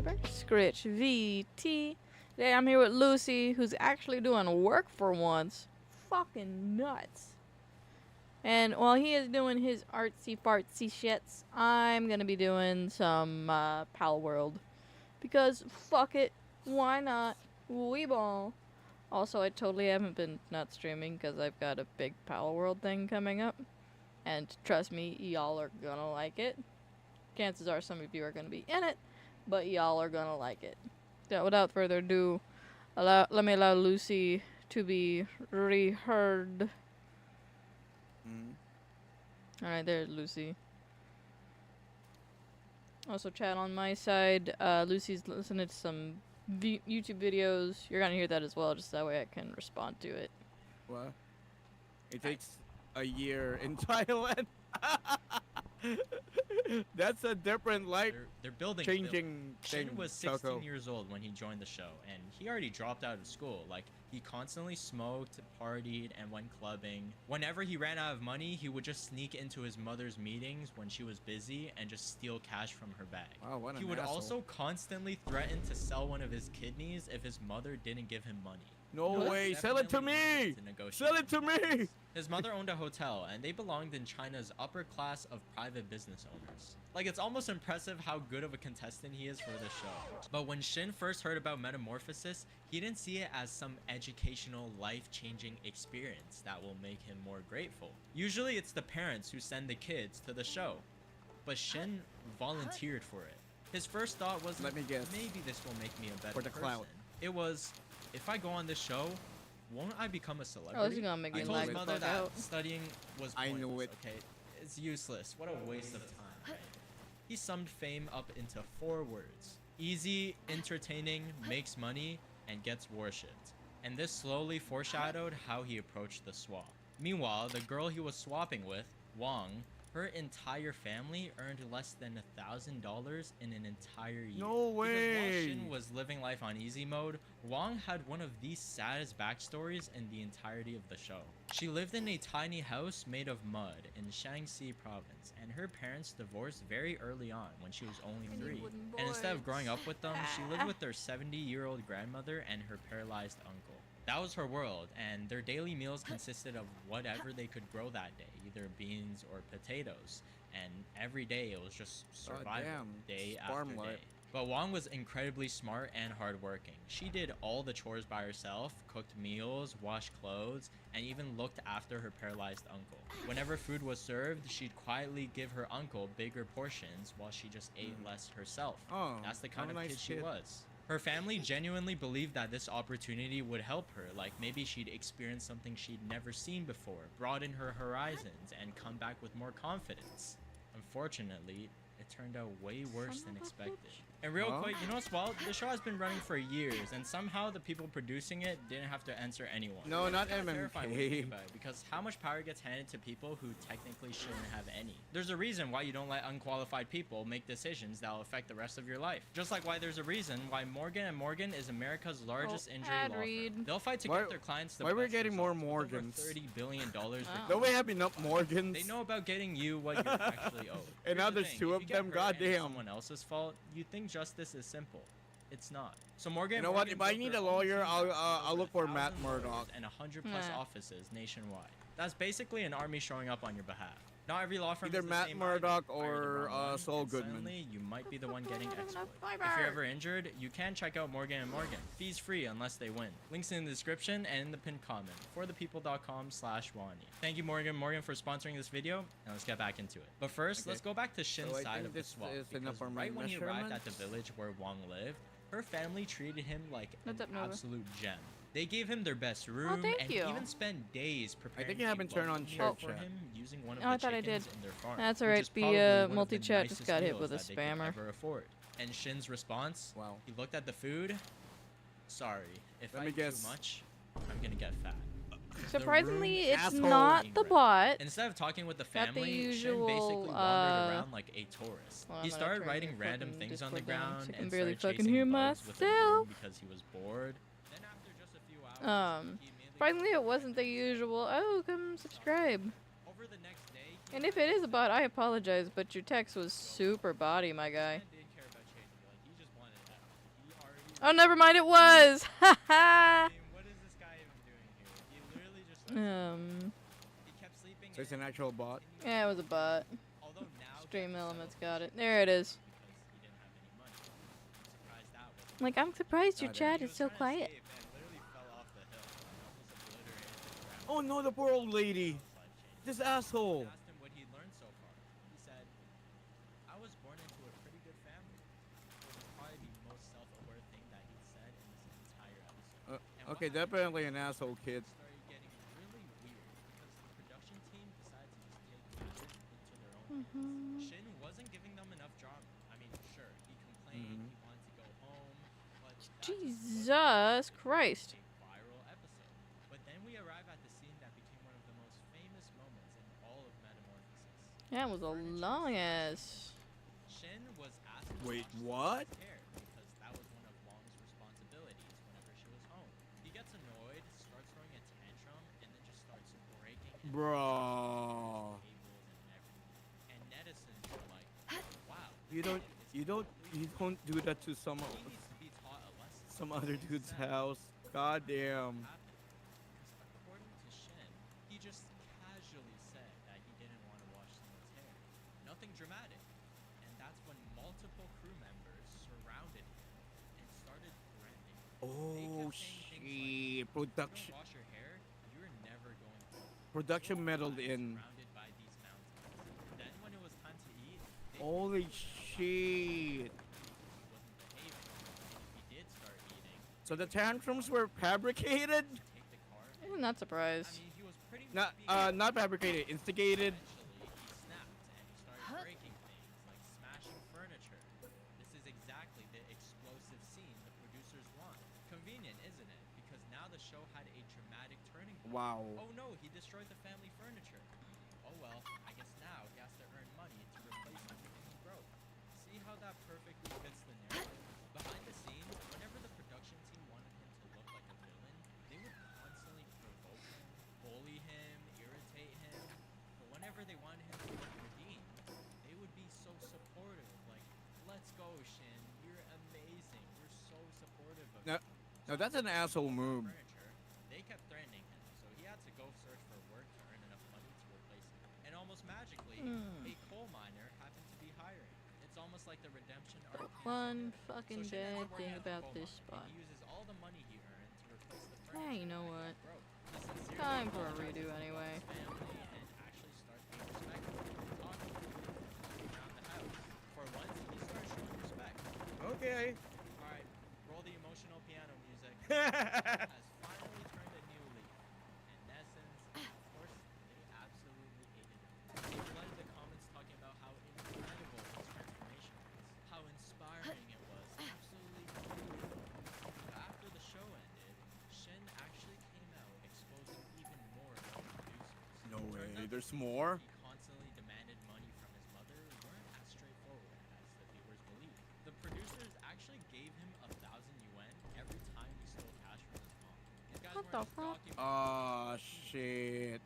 subscriber, Skritch VT. Today I'm here with Lucy, who's actually doing work for once. Fucking nuts. And while he is doing his artsy fartsy shits, I'm gonna be doing some Palworld. Because fuck it, why not? We ball. Also, I totally haven't been not streaming because I've got a big Palworld thing coming up. And trust me, y'all are gonna like it. Chances are some of you are gonna be in it, but y'all are gonna like it. So without further ado, let me allow Lucy to be reheard. Alright, there's Lucy. Also, chat on my side. Lucy's listening to some YouTube videos. You're gonna hear that as well, just that way I can respond to it. What? It takes a year in Thailand. That's a different life. They're building. Changing thing. Shin was 16 years old when he joined the show, and he already dropped out of school. Like, he constantly smoked, partied, and went clubbing. Whenever he ran out of money, he would just sneak into his mother's meetings when she was busy and just steal cash from her bag. Wow, what an He would asshole. also constantly threaten to sell one of his kidneys if his mother didn't give him money. No way! Sell it to me! Sell it to me! His mother owned a hotel, and they belonged in China's upper class of private business owners. Like, it's almost impressive how good of a contestant he is for the show. But when Shin first heard about Metamorphosis, he didn't see it as some educational, life-changing experience that will make him more grateful. Usually, it's the parents who send the kids to the show, but Shin volunteered for it. His first thought was, let me guess, maybe this will make me a better for the person. clout. It was, if I go on this show, won't I become a celebrity? Oh, this is gonna make me I told lag his the mother fuck that out. studying was I pointless, knew it. okay? It's useless. What a waste of time, right? He summed fame up into 4 words. Easy, entertaining, makes money, and gets worshipped. And this slowly foreshadowed how he approached the swap. Meanwhile, the girl he was swapping with, Wong, her entire family earned less than $1,000 in an entire year. No way! Because while Shin was living life on easy mode, Wong had one of the saddest backstories in the entirety of the show. She lived in a tiny house made of mud in Shaanxi province, and her parents divorced very early on when she was only 3. And instead of growing up with them, she lived with their 70-year-old grandmother and her paralyzed uncle. That was her world, and their daily meals consisted of whatever they could grow that day, either beans or potatoes. And every day it was just survival, day after day. But Wong was incredibly smart and hardworking. She did all the chores by herself, cooked meals, washed clothes, and even looked after her paralyzed uncle. Whenever food was served, she'd quietly give her uncle bigger portions while she just ate less herself. Oh, that's the kind of kid she was. Her family genuinely believed that this opportunity would help her, like maybe she'd experience something she'd never seen before, broaden her horizons, and come back with more confidence. Unfortunately, it turned out way worse than expected. And real quick, you know what's wild? The show has been running for years, and somehow the people producing it didn't have to answer anyone. No, not Terrifying when you think MMK. about it, because how much power gets handed to people who technically shouldn't have any? There's a reason why you don't let unqualified people make decisions that will affect the rest of your life. Just like why there's a reason why Morgan & Morgan is America's largest injury law firm. They'll fight to get their clients the Why we're best getting more results, with over Morgans? $30 billion. Don't we have enough Morgans? They know about getting you what you're actually owed. And Here's now the there's thing, 2 if of you get them, hurt and it's goddamn. someone else's fault, you think justice is simple. It's not. So Morgan. You know what? If I need a lawyer, I'll look for Matt Murdock. And 100+ offices nationwide. That's basically an army showing up on your behalf. Not every law firm Either is the Matt same Murdock either. Hire the or wrong one, Saul and Goodman. Suddenly, you might be the one getting exploited. If you're ever injured, you can check out Morgan & Morgan. Fees free unless they win. Links in the description and in the pinned comment. forthepeople.com/Wani. Thank you Morgan & Morgan for sponsoring this video, and let's get back into it. But first, let's go back to Shin's So I side think of the this swap. is enough Because for my right when he arrived at measurements. the village where Wong lived, her family treated him like an What's up, Nova? absolute gem. They gave him their best room thank and you. even spent days preparing think you haven't a turned on welcome share meal for chat. him using one of Oh, I the thought I chickens did. in their farm. That's which alright, is the, probably one of multi-chat just nicest got hit meals with a that they could spammer. ever afford. And Shin's response, Wow. he looked at the food. Sorry, if Let I me eat guess. too much, I'm gonna get fat. Surprisingly, room it's asshole. not the bot. Instead of talking with the Not the family, usual, Shin basically wandered around like a tourist. well, He I'm not started trying writing to random fucking things on the Discord down, ground so I can and barely started fucking chasing hear bugs with a broom myself. because he was bored. Then after just a few hours, he immediately Surprisingly, it wasn't the usual, oh, come subscribe. over the next day, And if it is a bot, I apologize, but your text was super body, my guy. Shin didn't care about changing. Like, he just wanted that Oh, never mind. It was. Ha I ha. mean, what is this guy even doing here? He literally just starts he kept sleeping. So it's and an actual bot. continued Yeah, it was a bot. Although now Stream Jeff Elements settled got for it. There it is. because he didn't have any money. I'm surprised that wasn't. Like, I'm surprised your Goddamn. chat He is was so trying to quiet. escape and literally fell off the hill and almost obliterated his grandma. Oh no, the poor old lady. Life changed. This asshole. I asked him what he'd learned so far. He said, I was born into a pretty good family. It was probably the most self-aware thing that he'd said in this entire episode. And Okay, what happened definitely an was asshole kid. started getting really weird because the production team decided to just take matters into their own hands. Shin wasn't giving them enough drama. I mean, sure, he complained, he wanted to go home, but that just wasn't Jesus Christ. a viral episode. But then we arrive at the scene that became one of the most famous moments in all of Metamorphosis. That was a long ass. Shin was asked to Wait, wash what? Long's hair because that was one of Long's responsibilities whenever she was home. He gets annoyed, starts throwing a tantrum, and then just starts breaking and Bro. tables and everything. And netizens were like, wow. You don't do that to some He needs to be taught a lesson. some other dude's house. God damn. Happened. Because according to Shin, he just casually said that he didn't want to wash someone's hair. Nothing dramatic. And that's when multiple crew members surrounded him and started threatening him. Oh kept saying things like, shit. If you Production don't wash your hair, you're never going to. production You'll meddled die in. surrounded by these mountains. Then when it was time to eat, they Holy told him shit. he wasn't behaving. And if he did start eating, So the tantrums were fabricated? take the car. I'm not I surprised. mean, he was pretty much Not fabricated, instigated. Eventually, he snapped and he started breaking things like smashing furniture. This is exactly the explosive scene the producers want. Convenient, isn't it? Because now the show had a dramatic turning point. Wow. Oh no, he destroyed the family furniture. Oh well, I guess now he has to earn money to replace everything he broke. See how that perfectly fits the narrative? Behind the scenes, whenever the production team wanted him to look like a villain, they would constantly provoke him, bully him, irritate him. But whenever they wanted him to look redeemed, they would be so supportive. Like, let's go, Shin. You're amazing. We're so supportive of No, you. no, that's an asshole move. Furniture, they kept threatening him, so he had to go search for work to earn enough money to replace it. And almost magically, a coal miner happened to be hiring. It's almost like the redemption arc. The came fun together. fucking So Shin ends bad up working thing as a about coal this miner, spot. and he uses all the money he earned to replace the Hey, furniture you know that what? he broke. He sincerely Time for a apologizes redo to anyway. Long's family and actually starts being respectful and talking to them around the house. For once, he starts showing respect. Okay. All right, roll the emotional piano music. Has finally turned a new leaf. And Nessens, of course, they absolutely hated him. They flooded the comments talking about how incredible his transformation was, how inspiring it was, absolutely beautiful. But after the show ended, Shin actually came out exposing even more of the producers. No Turns way. out the There's reasons more? He constantly demanded money from his mother weren't as straightforward as the viewers believed. The producers actually gave him 1,000 yuan every time he stole cash from his mom. These guys What weren't the just fuck? documenting Ah, things, shit.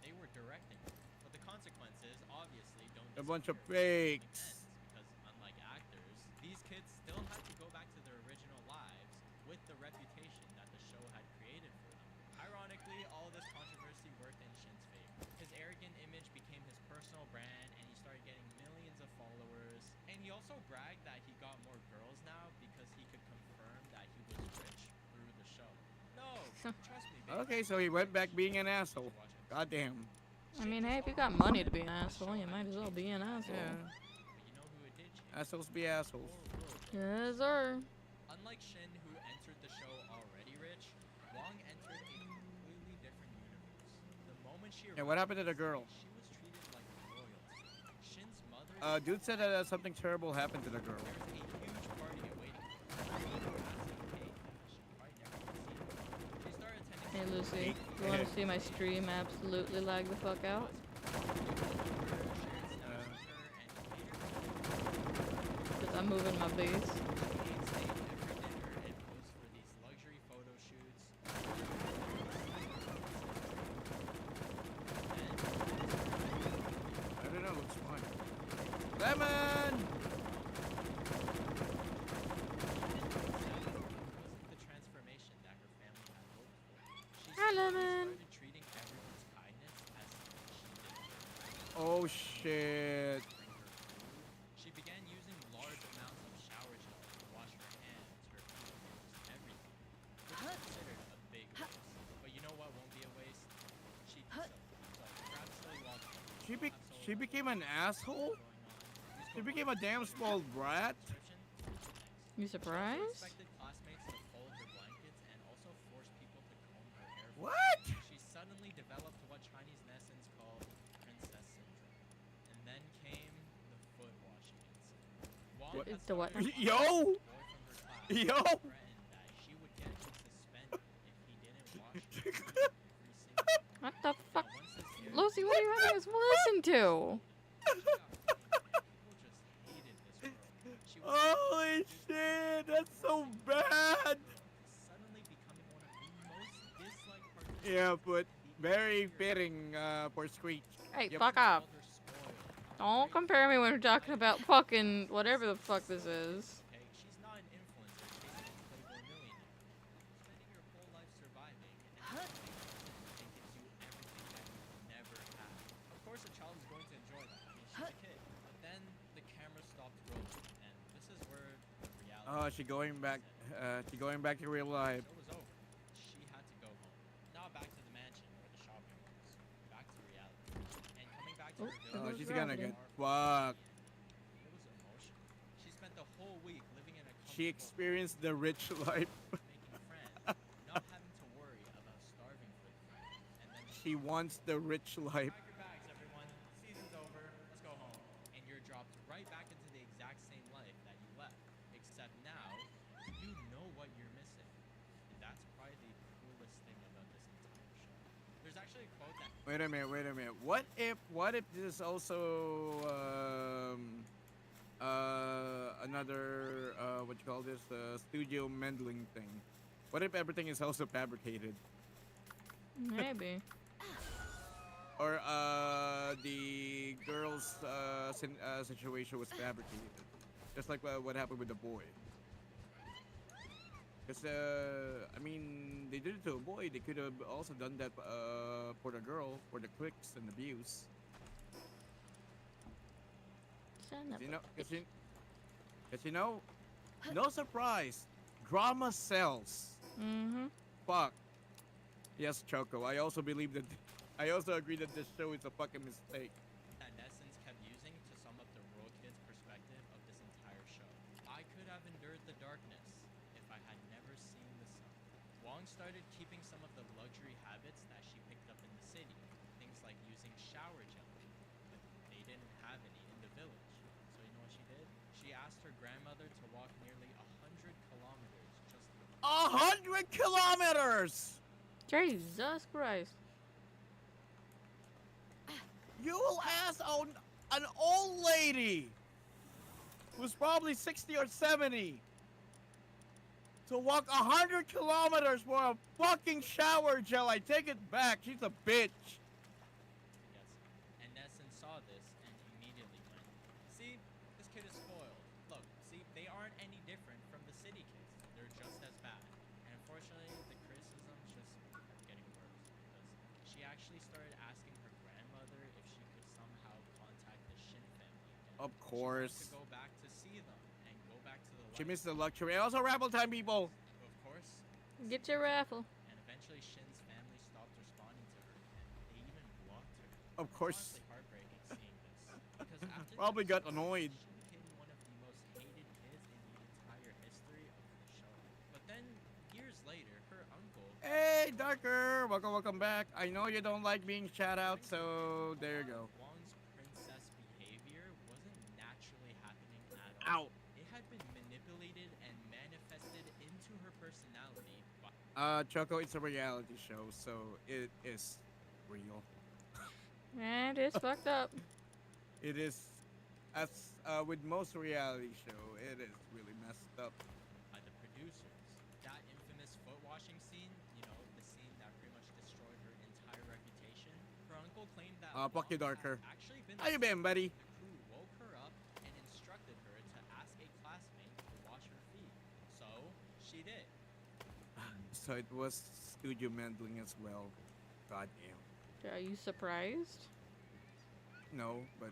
they were directing him. But the consequences obviously don't A bunch of disappear with fakes. ends, because unlike actors, these kids still had to go back to their original lives with the reputation that the show had created for them. Ironically, all of this controversy worked in Shin's favor. His arrogant image became his personal brand, and he started getting millions of followers. And he also bragged that he got more girls now because he could confirm that he was rich through the show. No, trust me, babe. Okay, so he went back being an asshole. Watch him. God damn. I mean, hey, if you got money to be an asshole, you might as well be an asshole. Yeah. But you know who it did change? Assholes be assholes. Yes, sir. Unlike Shin, who entered the show already rich, Wong entered a completely different universe. The moment she Yeah, what happened to the girl? she was treated like royalty. Shin's mother Dude said that something terrible happened to the girl. there's a huge party awaiting her. A massive cake that she probably never even seen. She started attending Hey, school Lucy, Hey, you want hey. to see my stream absolutely lag the fuck out? Because I'm moving my base. I don't know, looks fine. Lemon! Oh shit. She began using large amounts of shower gel to wash her hands, her fingernails, everything. Which is considered a big waste. But you know what won't be a waste? Sheet soap. So grab silly walking. She We'll be have she solo became an levels asshole. going on. Use She code became a damn WALKING spoiled brat. description. Thanks. You She also surprised? expected classmates to fold her blankets and also force people to comb her hair for her. What? She suddenly developed what Chinese Nessens call princess syndrome. And then came the foot washing incident. Wong What? had The what? started Yo! boy from her class Yo! and threatened that she would get him suspended if he didn't wash her feet every single morning. What the fuck? Now, once this aired, Lucy, what are you having us listen to? she got blamed, and people just hated this girl. She was Holy introduced to shit, that's so to bad. suddenly becoming one of the most disliked participants Yeah, but in the very entire fitting for Skritch. Hey, Yep. fuck Called off. her spoiled. Don't compare me when we're talking about fucking whatever the fuck this is. Okay, she's not an influencer chasing a Playboy millionaire. Spending your whole life surviving and then it gives you everything that you never had. Of course, a child is going to enjoy that. I mean, she's a kid. But then the camera stopped rolling, and this is where the reality. Oh, she going back. She going back to real life. The show was over. She had to go home. Not back to the mansion or the shopping malls. Back to reality. And coming back to Oh, her there Oh, village. goes she's gonna gravity. get fucked. It was emotional. She spent the whole week living in a She comfortable experienced the rich life. home, making friends, not having to worry about starving for the night. And then She wants the rich life. pack your bags, everyone. Season's over. Let's go home. And you're dropped right back into the exact same life that you left. Except now, you know what you're missing. And that's probably the coolest thing about this entire show. There's actually a quote that Wait a minute, wait a minute. What if this is also another what you call this studio meddling thing? What if everything is also fabricated? Maybe. Or the girl's situation was fabricated, just like what happened with the boy. Because I mean, they did it to a boy. They could have also done that for the girl, for the clicks and abuse. Son of You a know, bitch. cause you know, no surprise, drama sells. Mm-hmm. Fuck. Yes, Choco. I also believe that. I also agree that this show is a fucking mistake. Nessens kept using to sum up the rural kid's perspective of this entire show. I could have endured the darkness if I had never seen the sun. Wong started keeping some of the luxury habits that she picked up in the city, things like using shower gel, but they didn't have any in the village. So you know what she did? She asked her grandmother to walk nearly 100 kilometers just for 100 kilometers. Jesus Christ. You will ask an old lady who's probably 60 or 70 to walk 100 kilometers for a fucking shower gel. I take it back. She's a bitch. Yes. And Nesson saw this and immediately went, see, this kid is spoiled. Look, see, they aren't any different from the city kids. They're just as bad. And unfortunately, the criticisms just kept getting worse because she actually started asking her grandmother if she could somehow contact the Shin family again. Of She course. wanted to go back to see them and go back to the She life. missed the luxury. Also, raffle time, people. Of course. Get your raffle. And eventually Shin's family stopped responding to her and they even blocked her. Of It's course. honestly heartbreaking seeing this. Because after Probably this, got annoyed. Shin became one of the most hated kids in the entire history of the show. But then, years later, her uncle... Hey, Darker. Welcome back. I know you don't like being shout out, so there you go. Wong's princess behavior wasn't naturally happening at all. Ow. It had been manipulated and manifested into her personality by... Choco, it's a reality show, so it is real. And it's fucked up. It is, as with most reality show, it is really messed up. by the producers. That infamous foot washing scene, you know, the scene that pretty much destroyed her entire reputation. Her uncle claimed that Fuck you, Wong had Darker. actually been How you been, buddy? The crew woke her up and instructed her to ask a classmate to wash her feet. So she did. So it was studio meddling as well. God damn. Are you surprised? No, but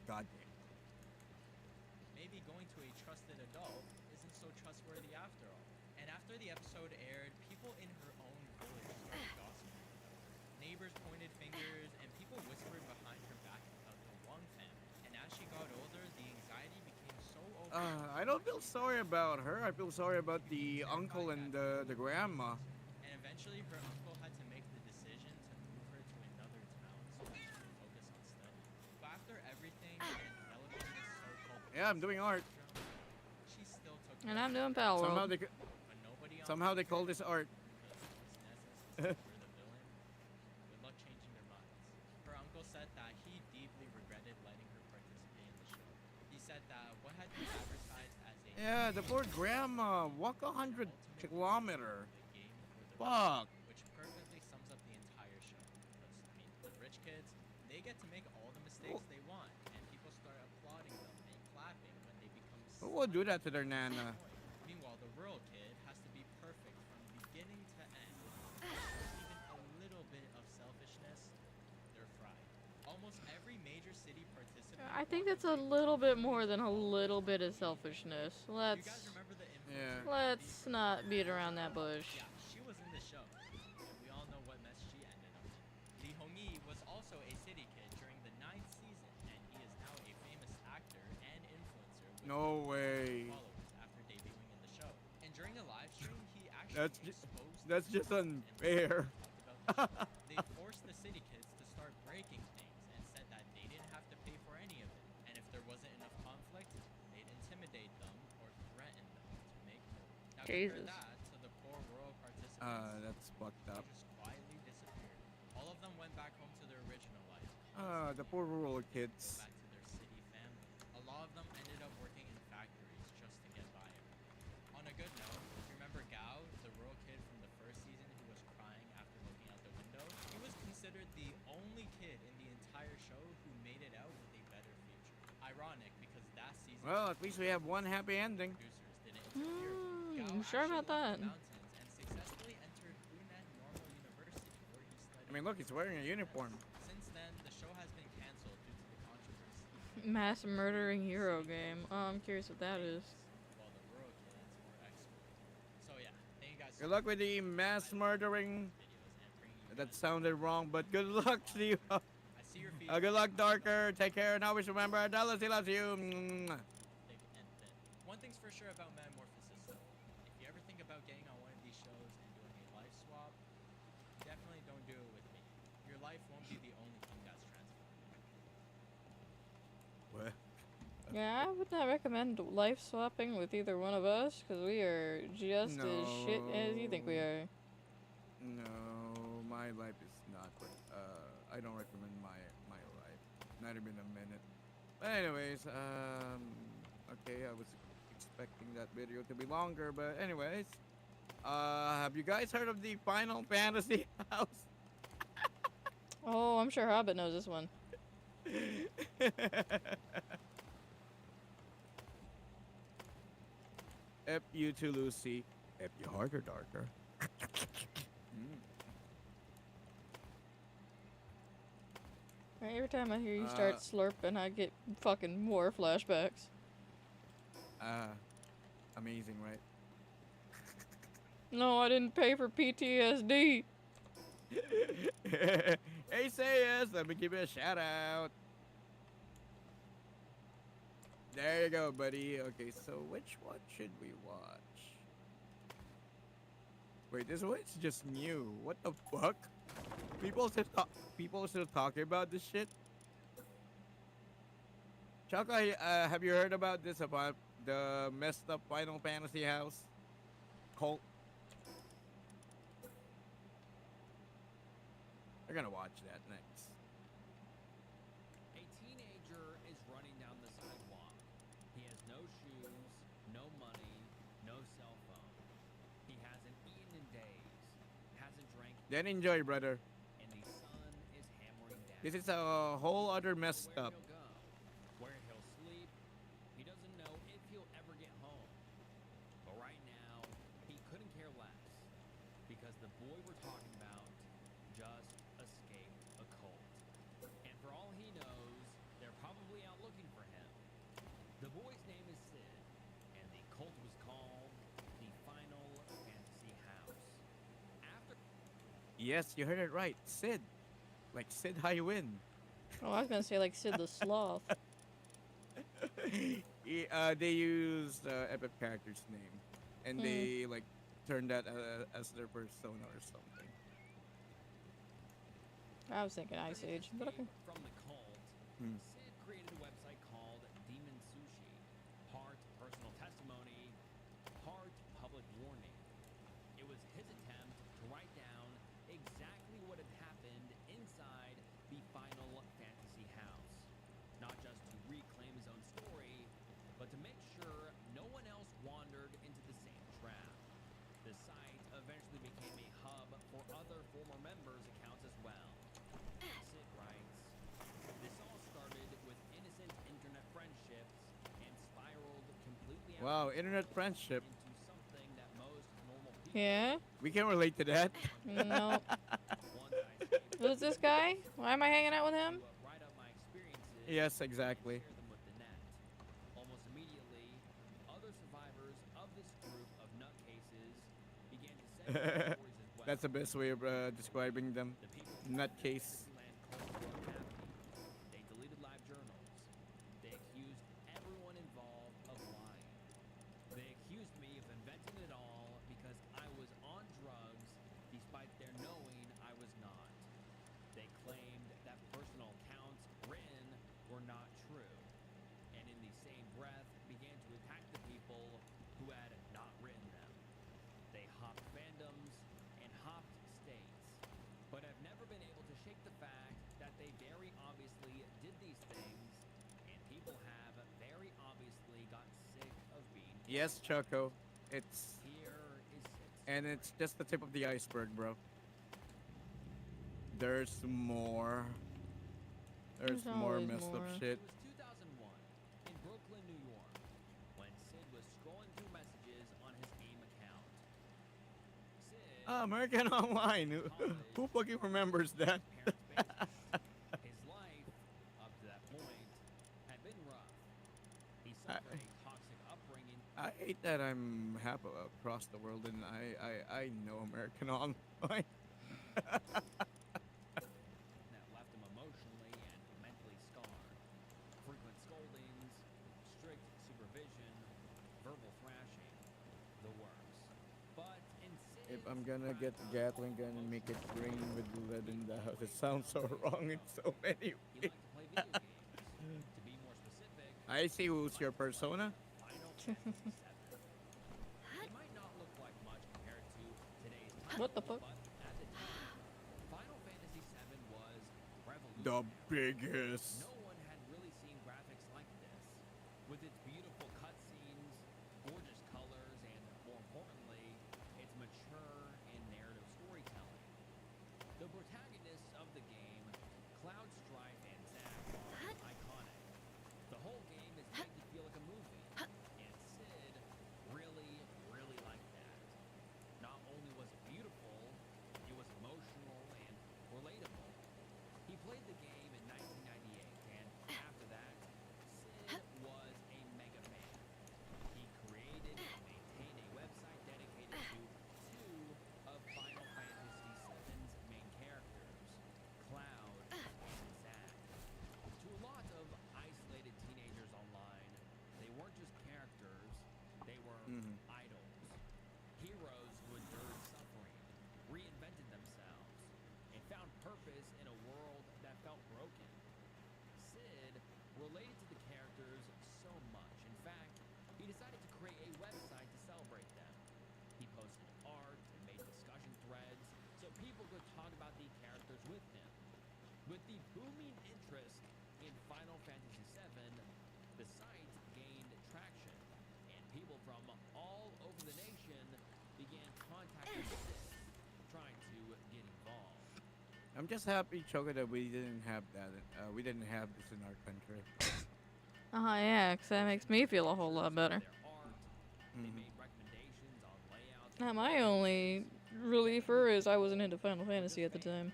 God. Maybe going to a trusted adult isn't so trustworthy after all. And after the episode aired, people in her own village started gossiping about her. Neighbors pointed fingers, and people whispered behind her back about the Wang family. And as she got older, the anxiety became so overwhelming. I don't feel She sorry started about her. I feel sorry about the terrified uncle that and people the would make grandma. mistakes. And eventually, her uncle had to make the decision to move her to another town so that she could focus on studying. But after everything and developing this so-called Yeah, I'm doing art. syndrome, she still took And care I'm of doing her. Somehow Palworld. they But nobody on somehow they Palworld call this art. because once Nessus decided you're the villain, good luck changing their minds. Her uncle said that he deeply regretted letting her participate in the show. He said that what had been advertised as a Yeah, the poor grandma. Walk was the 100 ultimate kilometer. the game for the Fuck. which perfectly sums up the entire show. Because, I mean, the rich kids, they get to make all the mistakes they want, and people start applauding them and clapping when they become Who would do that to slightly their nana? annoying. Meanwhile, the rural kid has to be perfect from beginning to end. If there's even a little bit of selfishness, they're fried. Almost every major city participant I think walked that's a away with little bit feelings more than a almost little bit of immediately. selfishness. Do you guys Let's remember the Yeah. influencer? let's not beat around that bush. Yeah, she was in the show, and we all know what mess she ended up in. Li Hongyi was also a city kid during the 9th season, and he is now a famous actor and influencer with No way. followers after debuting in the show. And during a live stream, he actually That's exposed that's the just villains and unfair. talked about the show. They forced the city kids to start breaking things and said that they didn't have to pay for any of it. And if there wasn't enough conflict, they'd intimidate them or threaten them to make more. Now Jesus. compare that to the poor rural participants. That's fucked They up. just quietly disappeared. All of them went back home to their original life. The poor rural Go kids. back to their city family. A lot of them ended up working in factories just to get by. On a good note, if you remember Gao, the rural kid from the first season who was crying after looking out the window, he was considered the only kid in the entire show who made it out with a better future. Ironic because that season Well, at least we have one happy ending. producers didn't interfere. Gao You sure actually about left that? the mountains and successfully entered Hunan Normal University where he studied. I mean, look, he's wearing a uniform. Since then, the show has been canceled due to the controversy. Mass murdering hero game. Oh, I'm curious what that is. While the rural kids were exploited. So yeah, thank you guys so Good luck much with the mass murdering. for videos and bringing you That guys sounded wrong, but good luck to you. I see your feet. Good luck, Darker. Take care, and always remember, Dallas, he loves you. Mwah. Thick and thin. One thing's for sure about metamorphosis though. If you ever think about getting on one of these shows and doing a life swap, definitely don't do it with me. Your life won't be the only thing that's transformed. What? Yeah, I would not recommend life swapping with either one of us because we are just as shit as you think we No. are. No, my life is not. I don't recommend my life. Not even a minute. But anyways, okay, I was expecting that video to be longer, but anyways, have you guys heard of the Final Fantasy house? Oh, I'm sure Hobbit knows this one. F you to Lucy. F you harder, darker. Right, every time I hear you start slurping, I get fucking more flashbacks. Amazing, right? No, I didn't pay for PTSD. Hey, Sayas, let me give you a shout out. There you go, buddy. Okay, so which one should we watch? Wait, this one's just new. What the fuck? People still talking about this shit. Chaka, have you heard about this about the messed up Final Fantasy house cult? We're gonna watch that next. A teenager is running down the sidewalk. He has no shoes, no money, no cell phone. He hasn't eaten in days, hasn't drank, Then enjoy, brother. and the sun is hammering down. This is a whole other messed Where up. he'll go, where he'll sleep. He doesn't know if he'll ever get home. But right now, he couldn't care less because the boy we're talking about just escaped a cult. The boy's name is Sid, and the cult was called the Final Fantasy House. After Yes, you heard it right. Sid. Like Sid Highwind. Oh, I was gonna say like Sid the Sloth. They used epic character's name, and Hmm. they like turned that as their persona or something. I was thinking Ice his Age, but okay. escape from the cult, Hmm. Sid created a website called Demon Sushi. Part personal testimony, part public warning. It was his attempt to write down exactly what had happened inside the Final Fantasy house. Not just to reclaim his own story, but to make sure no one else wandered into the same trap. The site eventually became a hub for other former members' accounts as well. Sid writes, this all started with innocent internet friendships and spiraled completely out Wow, of internet control friendship. into something that most normal people Yeah? We can relate to that. No. once I escaped Who's this guy? Why am I hanging out with him? to write up my experiences Yes, and exactly. share them with the net. Almost immediately, other survivors of this group of nutcases began to send their stories as well. That's the best way of describing them. The people Nutcase. Disneyland cult were unhappy. They deleted live journals. They accused everyone involved of lying. They accused me of inventing it all because I was on drugs, despite their knowing I was not. They claimed that personal accounts written were not true, and in the same breath began to attack the people who had not written them. They hopped fandoms and hopped states, but have never been able to shake the fact that they very obviously did these things, and people have very obviously got sick of being Yes, Choco. It's here is Sid's and story. it's just the tip of the iceberg, bro. There's more. There's There's more always messed up more. shit. It was 2001 in Brooklyn, New York, when Sid was scrolling through messages on his AIM account. Sid American Online. Who fucking remembers that? parents' basement. His life, up to that point, had been rough. He suffered a toxic upbringing I hate that I'm half across the world and I know American Online. that left him emotionally and mentally scarred. Frequent scoldings, strict supervision, verbal thrashing, the works. But in If Sid's I'm gonna get the cracked Gatling gun and make it emotional rain life, with lead in the house, it he sounds so wrong in so many He ways. liked to play video games. To be more specific, I see who's your persona. Final Fantasy VII. He might not look like much compared to today's title, What the fuck? but at the time, Final Fantasy VII was The revolutionary. biggest. No one had really seen graphics like this, with its beautiful cutscenes, gorgeous colors, and more importantly, its mature and narrative storytelling. The protagonists of the game, Cloud Strife and Zack, are iconic. The whole game is made to feel like a movie, and Sid really, really liked that. Not only was it beautiful, it was emotional and relatable. He played the game in 1998, and after that, Sid was a mega fan. He created and maintained a website dedicated to two of Final Fantasy VII's main characters, Cloud and Zack. To a lot of isolated teenagers online, they weren't just characters, they were Mhm. idols. Heroes who endured suffering, reinvented themselves, and found purpose in a world that felt broken. Sid related to the characters so much. In fact, he decided to create a website to celebrate them. He posted art and made discussion threads so people could talk about the characters with him. With the booming interest in Final Fantasy VII, the site gained traction, and people from all over the nation began contacting Sid, trying to get involved. I'm just happy, Choco, that we didn't have that. We didn't have this in our country. Yeah, 'cause that makes me feel a whole lot better. Their art, they Mhm. made recommendations on layouts. Now, my only reliever is I wasn't into Final Fantasy at the time.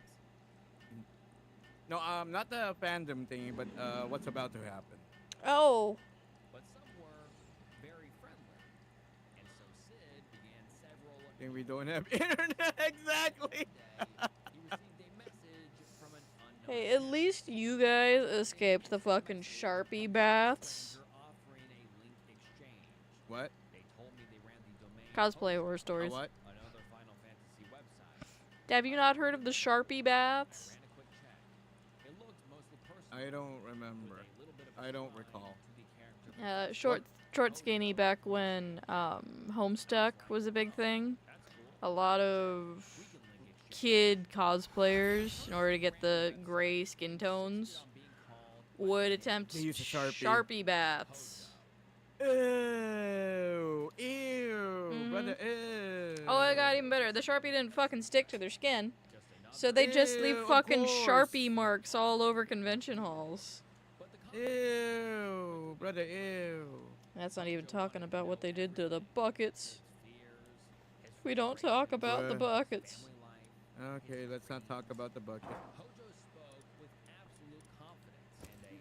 No, not the fandom thingy, but what's about to happen. Oh, But some Think we don't have internet exactly. He received a message from an unknown Hey, at least you guys escaped the fucking Sharpie baths. stranger offering a link exchange. What? They told me they ran the domain Cosplay horror A stories. what? another Final Fantasy website. Have you not heard of the Sharpie baths? Ran a quick check. It looked mostly personal. I don't with remember. a little bit of I don't design recall. to the character. Short skinny back when Homestuck was a big thing. That's cool. A lot of We can link exchange. kid cosplayers, in order to get the gray skin tones, On being called would attempt They use a Sharpie. Sharpie baths. Ew. Ew. Brother, ew. Oh, it got even better. The Sharpie didn't fucking stick to their skin, just enough. so they just leave Ew, of fucking course. Sharpie marks all over convention halls. But the concept Ew. Brother, ew. That's not even talking about what they did to the buckets. fears, his We don't talk about the Bruh. buckets. family life. Okay, let's not talk about the bucket. Hojo spoke with absolute confidence and a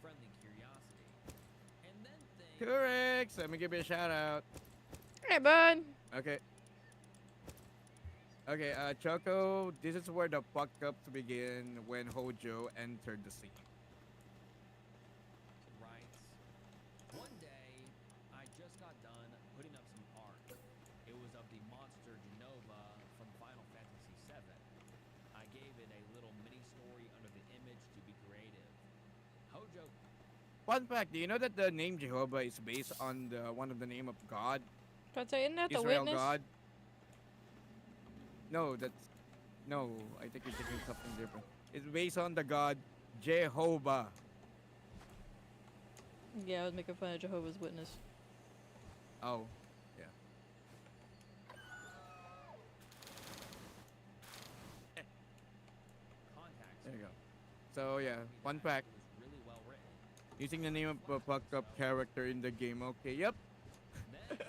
friendly curiosity. And then things Correct. Let me give you a shout out. Hey, bud. Okay. Okay, Choco, this is where the fuck ups begin when Hojo entered the scene. writes, one day, I just got done putting up some art. It was of the monster Genova from Final Fantasy VII. I gave it a little mini story under the image to be creative. Hojo, Fun fact, do you know that the name Jehovah is based on the one of the name of God? Try to say, isn't that the Israel witness? God? No, I think you're thinking something different. It's based on the God Jehovah. Yeah, I was making fun of Jehovah's Witness. Oh, yeah. contacts There me. you go. So yeah, fun fact. It was really well written. Using the name of a fucked up character in the game. Okay, yep. Then,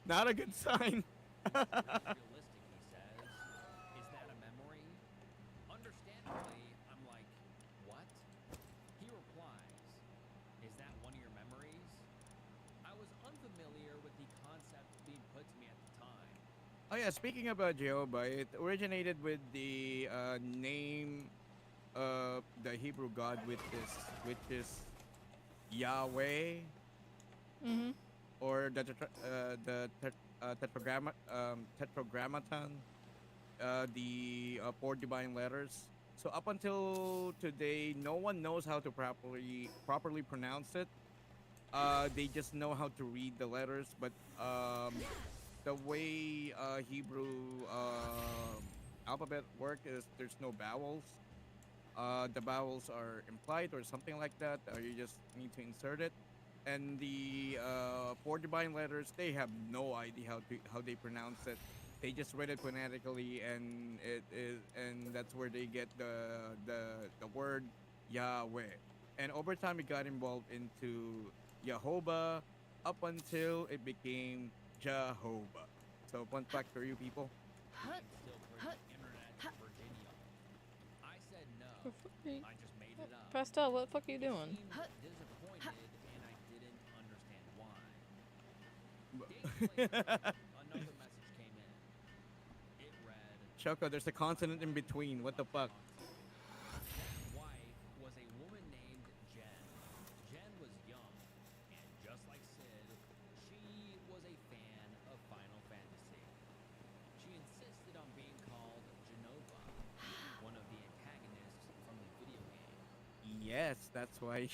Not a good sign. realistic, he says. Is that a memory? Understandably, I'm like, what? He replies, is that one of your memories? I was unfamiliar with the concept being put to me at the time. Oh yeah, speaking about Jehovah, it originated with the name of the Hebrew God which is Yahweh, Mm-hmm. or tetragrammaton, the four divine letters. So up until today, no one knows how to properly pronounce it. They just know how to read the letters, but the way Hebrew alphabet work is there's no vowels. The vowels are implied or something like that. You just need to insert it. And the four divine letters, they have no idea how they pronounce it. They just read it phonetically, and that's where they get the word Yahweh. And over time, it got involved into Jehovah up until it became Jehovah. So fun fact for you people. You can still bring the internet to Virginia. I said no. I just made it up. Pastel, what the fuck are you doing? He seemed disappointed, and I didn't understand why. Days later, another message came in. It read, Choco, there's a consonant in between. What the fuck? that wife was a woman named Jen. Jen was young, and just like Sid, she was a fan of Final Fantasy. She insisted on being called Genova, one of the antagonists from the video game. Yes, that's why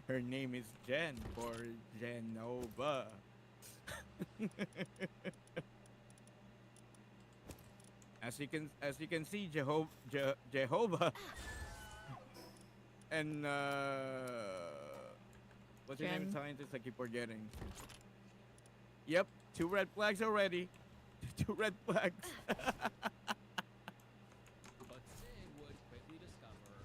her name is Jen for Genova. As you can see, Jehovah and what's your name, Jen. scientist? I keep forgetting. Yep, 2 red flags already. 2 red flags. But Sid would quickly discover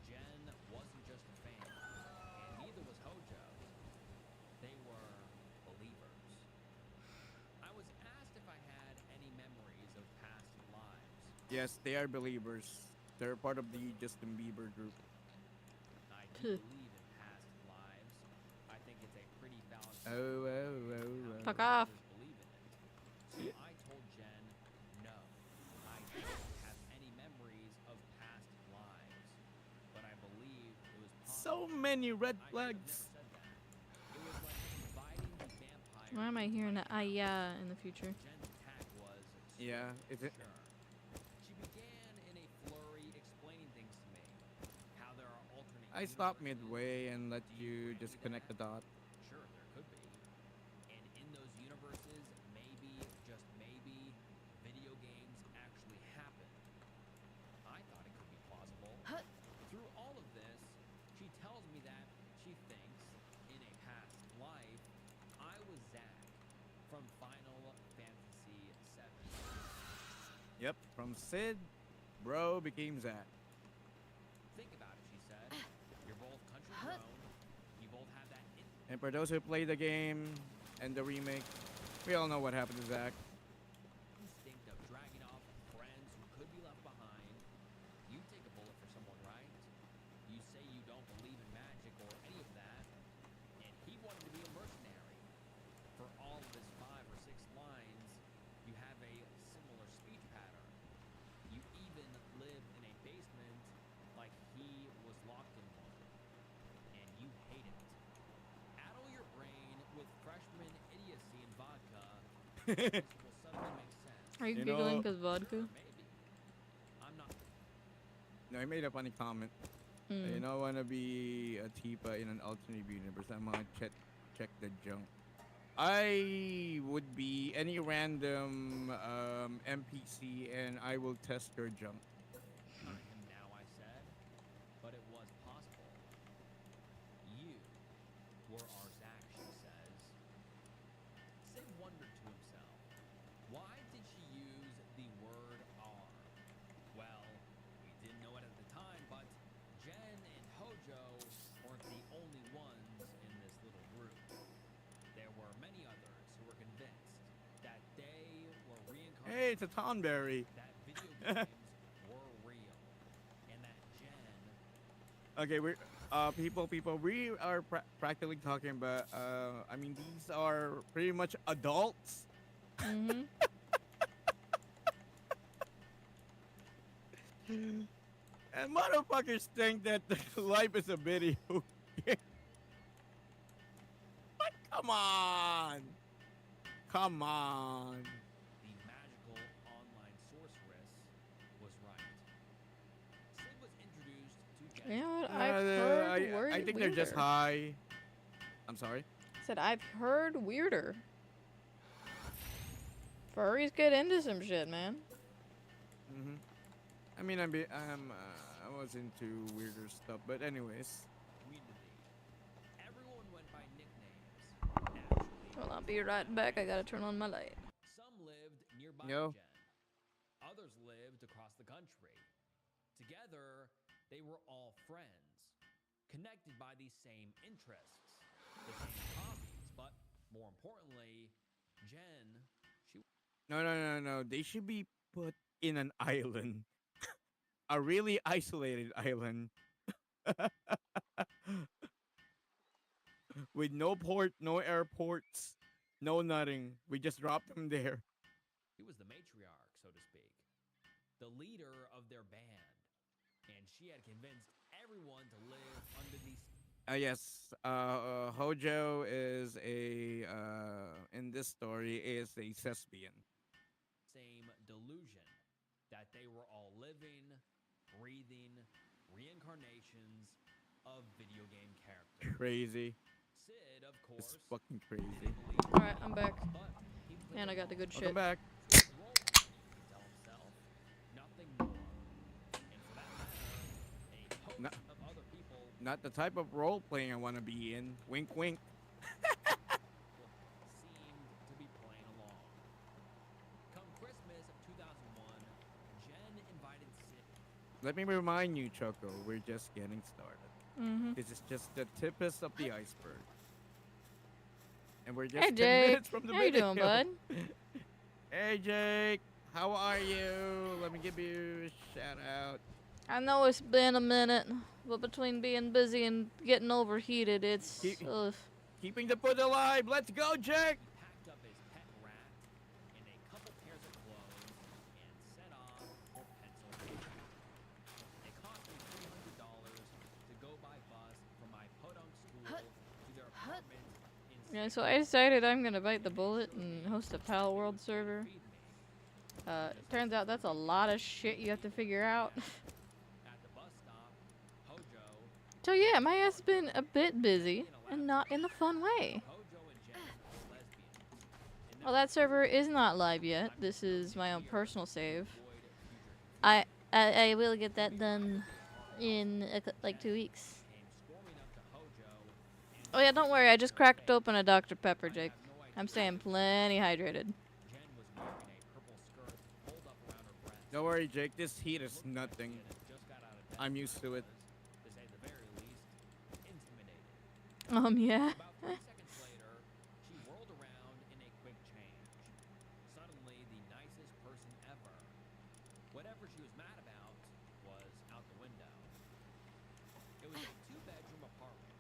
Jen wasn't just a fan, and neither was Hojo. They were believers. I was asked if I had any memories of past lives. Yes, they are believers. They're part of the Justin Bieber group. I do believe in past lives. I think it's a pretty valid Oh. Fuck off. believe in it. So so many red I should have flags. never said that. It was like inviting the vampire. Why am I to hearing fight that? you. Yeah, in the future. Jen's attack was Yeah, swift, is it? sure. She began in a flurry explaining things to me. How there are alternate I stopped universes. midway and let Do you you just agree connect the that? dots. Sure, there could be. And in those universes, maybe, just maybe, video games actually happen. I thought it could be plausible. Through all of this, she tells me that she thinks, in a past life, I was Zack from Final Fantasy VII. Yep, from Sid, bro became Zack. Think about it, she said. You're both country grown. You both have that And for those who play the game and the remake, we all know what happened to Zack. instinct of dragging off friends who could be left behind. You take a bullet for someone, right? You say you don't believe in magic or any of that, and he wanted to be a mercenary. For all of his 5 or 6 lines, you have a similar speech pattern. You even live in a basement like he was locked in one, and you hate it. Addle your brain with freshman idiocy and vodka. This will suddenly make sense. Are you You giggling know- because vodka? Maybe. I'm not. No, I made a funny comment. You know, I want to be a Tifa in an alternate universe. I'm gonna check the junk. I would be any random NPC, and I will test your junk. Not him now, I said. But it was possible. You were our Zack, she says. Sid wondered to himself, why did she use the word R? Well, we didn't know it at the time, but Jen and Hojo weren't the only ones in this little group. There were many others who were convinced that they were reincarnated. Hey, it's a Tonberry. That video games were real, and that Jen Okay, we're people. We are practically talking about. I mean, these are pretty much adults. Mm-hmm. And motherfuckers think that life is a video game. But come on. Come on. the magical online sorceress, was right. Sid was introduced to Jen's You know what? I've heard I think they're just weirder. high. I'm sorry. Said I've heard weirder. Furries get into some shit, man. Hmm. I mean, I was into weirder stuff, but anyways. community. Everyone went by nicknames, naturally. Well, I'll be right back. I gotta turn on my light. Some lived nearby Yo. Jen. Others lived across the country. Together, they were all friends, connected by these same interests, the same hobbies, but more importantly, Jen, she No. They should be put in an island. A really isolated island. With no port, no airports, no nothing. We just dropped them there. was the matriarch, so to speak, the leader of their band, and she had convinced everyone to live under these Yes. Hojo is in this story is a thespian. same delusion that they were all living, breathing reincarnations of video game characters. Crazy. Sid, of It's course, fucking crazy. didn't believe All right, I'm back. but he played And I got the good Welcome shit. back. his role to tell himself nothing more. And for that matter, a host No- of other people Not the type of role playing I want to be in. Wink, wink. seemed to be playing along. Come Christmas of 2001, Jen invited Sid. Let me remind you, Choco, we're just getting started. Mm-hmm. This is just the tipest of the iceberg. And we're just Hey, 10 Jake. minutes from the How you video. doing, bud? Hey, Jake. How are you? Let me give you a shout out. I know it's been a minute, but between being busy and getting overheated, it's. Keep- Ugh. Keeping the foot alive. Let's go, Jake. He packed up his pet rat and a couple pairs of clothes and set off for Pennsylvania. It cost me $300 to go by bus from Yeah, so I decided I'm gonna bite the bullet and host a Palworld server. Feed me. Turns out that's a lot of shit you have to figure out. At the bus stop, Hojo, So yeah, my ass has been a bit busy, and not in the fun way. Hojo and Jen were lesbians. And Well, that server is not live yet. This is my own personal save. avoid future I will get that done in like 2 weeks. came storming up to Hojo and Oh yeah, don't worry. I just cracked open a Dr. Pepper, Jake. I'm staying plenty hydrated. Jen was wearing a purple skirt pulled up around her breast. Don't worry, Jake. This heat is nothing. Jen had just got out of bed I'm used to it. was, to say the very least, intimidated. Yeah. About 3 seconds later, she whirled around in a quick change. Suddenly, the nicest person ever. Whatever she was mad about was out the window. It was a 2-bedroom apartment.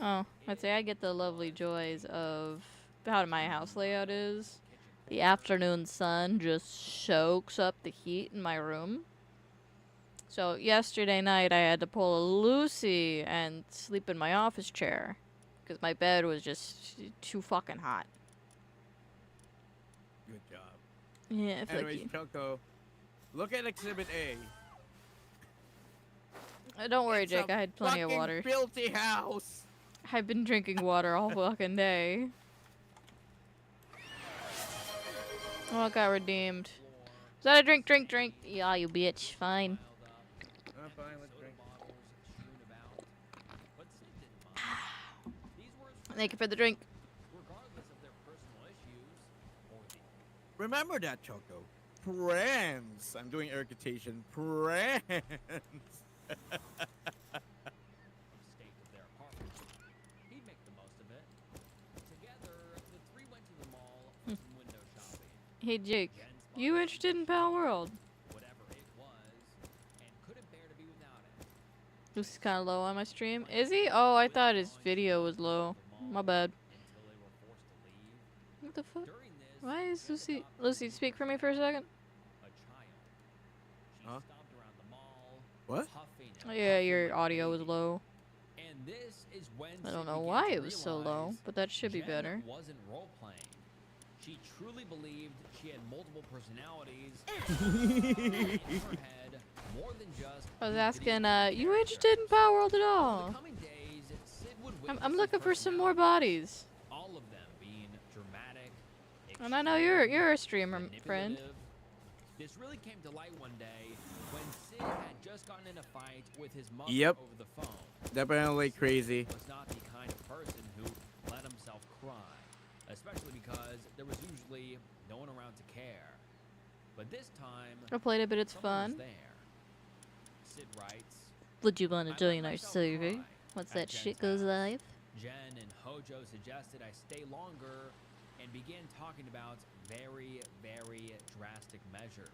Oh, I'd say I get the lovely joys of how my house layout is. The afternoon sun just soaks up the heat in my room. So yesterday night I had to pull a Lucy and sleep in my office chair because my bed was just too fucking hot. Good job. Yeah, fuck Anyways, you. Choco, look at Exhibit A. Don't worry, It's Jake. a I had plenty of fucking water. Filthy house. I've been drinking water all fucking day. Oh, I got redeemed. Is that a drink? Yeah, you bitch. Fine. I'm fine. Let's drink. Thank you for the drink. Remember that, Choco. Friends. I'm doing irritation. Friends. He'd make the most of it. Together, the three went to the mall for some window shopping. Hey, Jake. Jen's You mom, interested in Palworld? whatever it was, and couldn't bear to be without it. This is kind of low on my stream. Is he? Oh, I thought his video was low. My bad. Until they were forced to leave. What the fuck? During this, Why is Jen Lucy? adopted Lucy, speak for me for a second. a child. She Huh? stomped around the mall, What? huffing Oh, and yeah, puffing your like a audio was baby. low. And this is when I Sid don't know began why to it was so low, realize but that should be Jen better. wasn't role playing. She truly believed she had multiple personalities in her head, more than just. I was the asking, video you character. interested in Palworld at Over all? the coming days, Sid would I'm witness his looking for some more personalities, bodies. all of them being dramatic. And I know you're a streamer, friend. manipulative. This really came to light one day when Sid had just gotten in a fight with his mother Yep. over the phone. Definitely Sid crazy. was not the kind of person who let himself cry, especially because there was usually no one around to care. But this time, I played a bit. It's someone was fun. there. Sid writes, Would you want "I to join let our myself server cry once at that Jen's shit goes house. live? Jen and Hojo suggested I stay longer and began talking about very, very drastic measures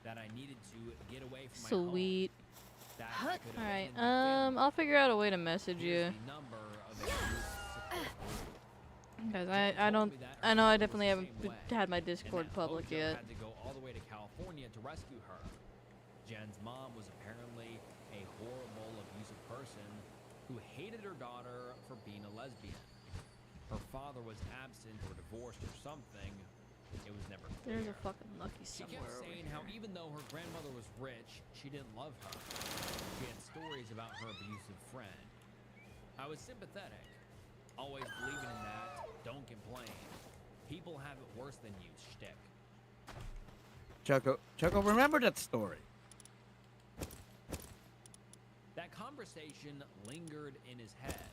that I needed to get away from my home. Sweet. That I could All right. abandon my family. I'll figure out a way to message Here's you, the number of a youth support group. guys. Jen I told don't. me that I her know I father was definitely the haven't same way, had my and Discord that public Hojo yet. had to go all the way to California to rescue her. Jen's mom was apparently a horrible, abusive person who hated her daughter for being a lesbian. Her father was absent or divorced or something. It was never clear. There's a fucking Lucky She somewhere kept over saying here. how even though her grandmother was rich, she didn't love her. She had stories about her abusive friend. I was sympathetic, always believing in that don't complain. People have it worse than you shtick. Choco, remember that story. That conversation lingered in his head.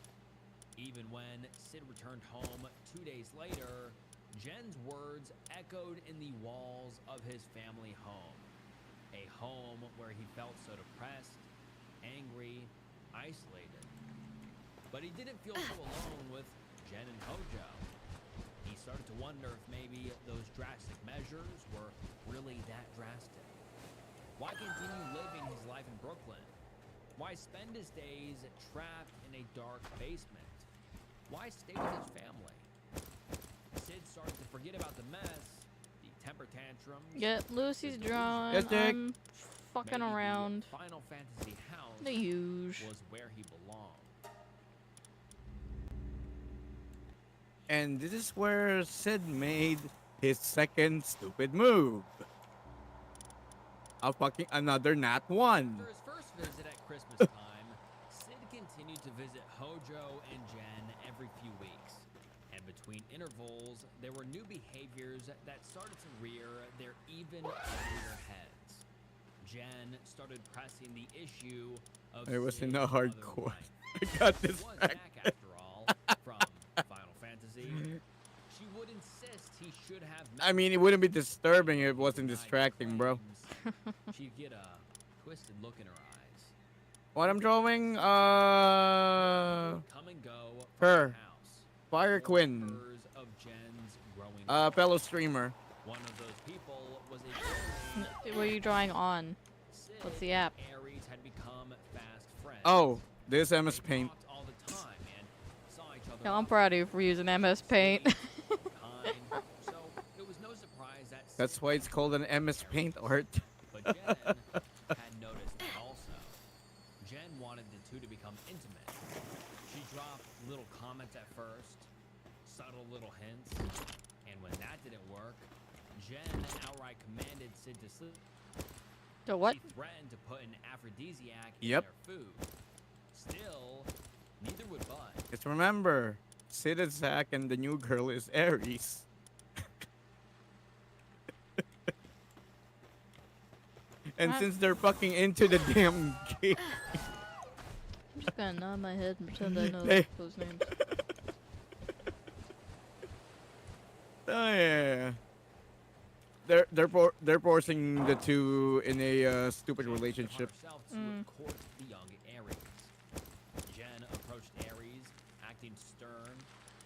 Even when Sid returned home 2 days later, Jen's words echoed in the walls of his family home. A home where he felt so depressed, angry, isolated. But he didn't feel so alone with Jen and Hojo. He started to wonder if maybe those drastic measures were really that drastic. Why continue living his life in Brooklyn? Why spend his days trapped in a dark basement? Why stay with his family? Sid started to forget about the mess, the temper tantrums. Yeah, Lucy's drawn. Yes, Dick. I'm fucking maybe the around. Final Fantasy house The huge. was where he belonged. And this is where Sid made his second stupid move. A fucking another nat one. After his first visit at Christmas time, Sid continued to visit Hojo and Jen every few weeks. And between intervals, there were new behaviors that started to rear their even uglier heads. Jen started pressing the issue of I was in Sid's a other hardcore. life. I got He this was back. Jack after all, from Final Fantasy. She would insist he should have. I mean, it wouldn't be disturbing if it wasn't distracting, bro. She'd get a twisted look in her eyes. What I'm drawing, Come and go from her. the house. Fire Quinn, Members of Jen's growing fellow streamer. One of those people was a girl named What are you drawing on? Sid. What's the app? and Aries had become fast friends. Oh, this MS They Paint. talked all the time and saw each other Yeah, I'm often. proud of you for using MS Paint. Kind. So it was no surprise that That's Sid why it's called an MS Paint art. But Jen had noticed that also. Jen wanted the two to become intimate. She dropped little comments at first, subtle little hints, and when that didn't work, Jen outright commanded Sid to sleep. The what? She threatened to put an aphrodisiac Yep. in their food. Still, neither would budge. Just remember, Sid is Zack and the new girl is Aries. And What? since they're fucking into the damn game, I'm just gonna nod my head and pretend I know Hey. those names. oh yeah, they're forcing the two in a stupid Jen took it upon relationship. herself to court the young Aries. Jen approached Aries, acting stern.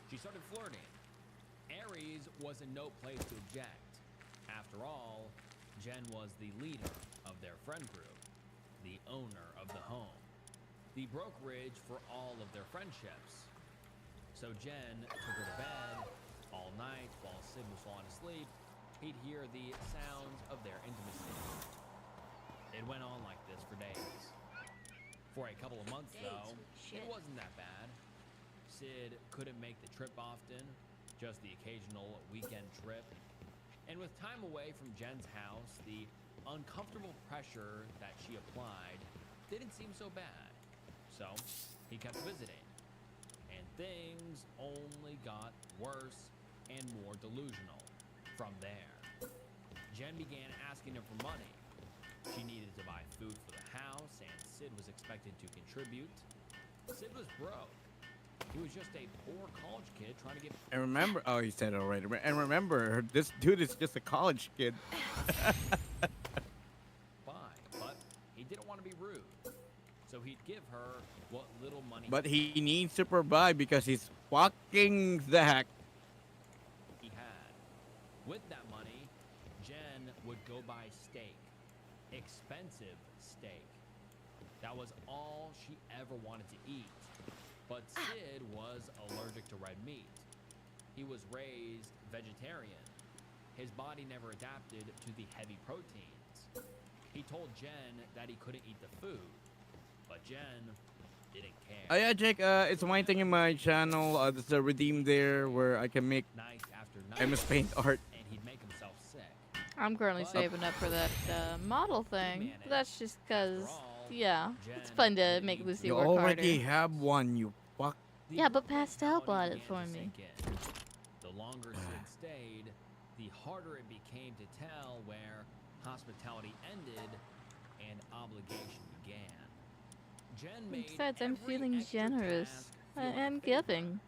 She started flirting. Aries was in no place to object. After all, Jen was the leader of their friend group, the owner of the home, the brokerage for all of their friendships. So Jen took her to bed all night while Sid was falling asleep. He'd hear the sounds of their intimacy. It went on like this for days. For a couple of months, though, it wasn't that bad. Sid couldn't make the trip often, just the occasional weekend trip. And with time away from Jen's house, the uncomfortable pressure that she applied didn't seem so bad. So he kept visiting. And things only got worse and more delusional from there. Jen began asking him for money. She needed to buy food for the house, and Sid was expected to contribute. Sid was broke. He was just a poor college kid trying to get. And remember, oh, he said it already. And remember, this dude is just a college kid. by, but he didn't want to be rude. So he'd give her what little money But he needs to provide because he's fucking Zack. he had. With that money, Jen would go buy steak. Expensive steak. That was all she ever wanted to eat. But Sid was allergic to red meat. He was raised vegetarian. His body never adapted to the heavy proteins. He told Jen that he couldn't eat the food, but Jen didn't care. Oh yeah, Jake, it's one thing in my channel. There's a redeem there where I can make Night after night, MS Paint art. and he'd make himself sick. I'm currently saving up for that model thing. But that's just because, yeah, it's fun to make Lucy You work already harder. have one, you fuck. The Yeah, but brutality Pastel bought it began for to me. sink in. The longer Sid stayed, the harder it became to tell where hospitality ended and obligation began. Jen made Besides, I'm every feeling extra generous task feel like a and favor. giving.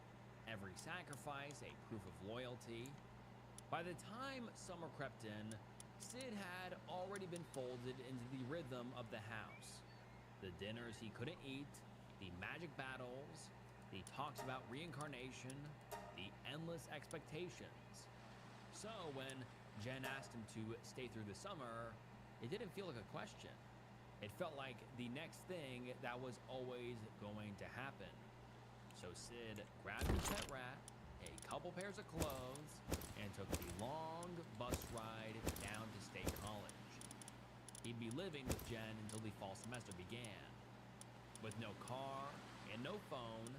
Every sacrifice a proof of loyalty. By the time summer crept in, Sid had already been folded into the rhythm of the house. The dinners he couldn't eat, the magic battles, the talks about reincarnation, the endless expectations. So when Jen asked him to stay through the summer, it didn't feel like a question. It felt like the next thing that was always going to happen. So Sid grabbed his pet rat, a couple pairs of clothes, and took the long bus ride down to State College. He'd be living with Jen until the fall semester began. With no car and no phone,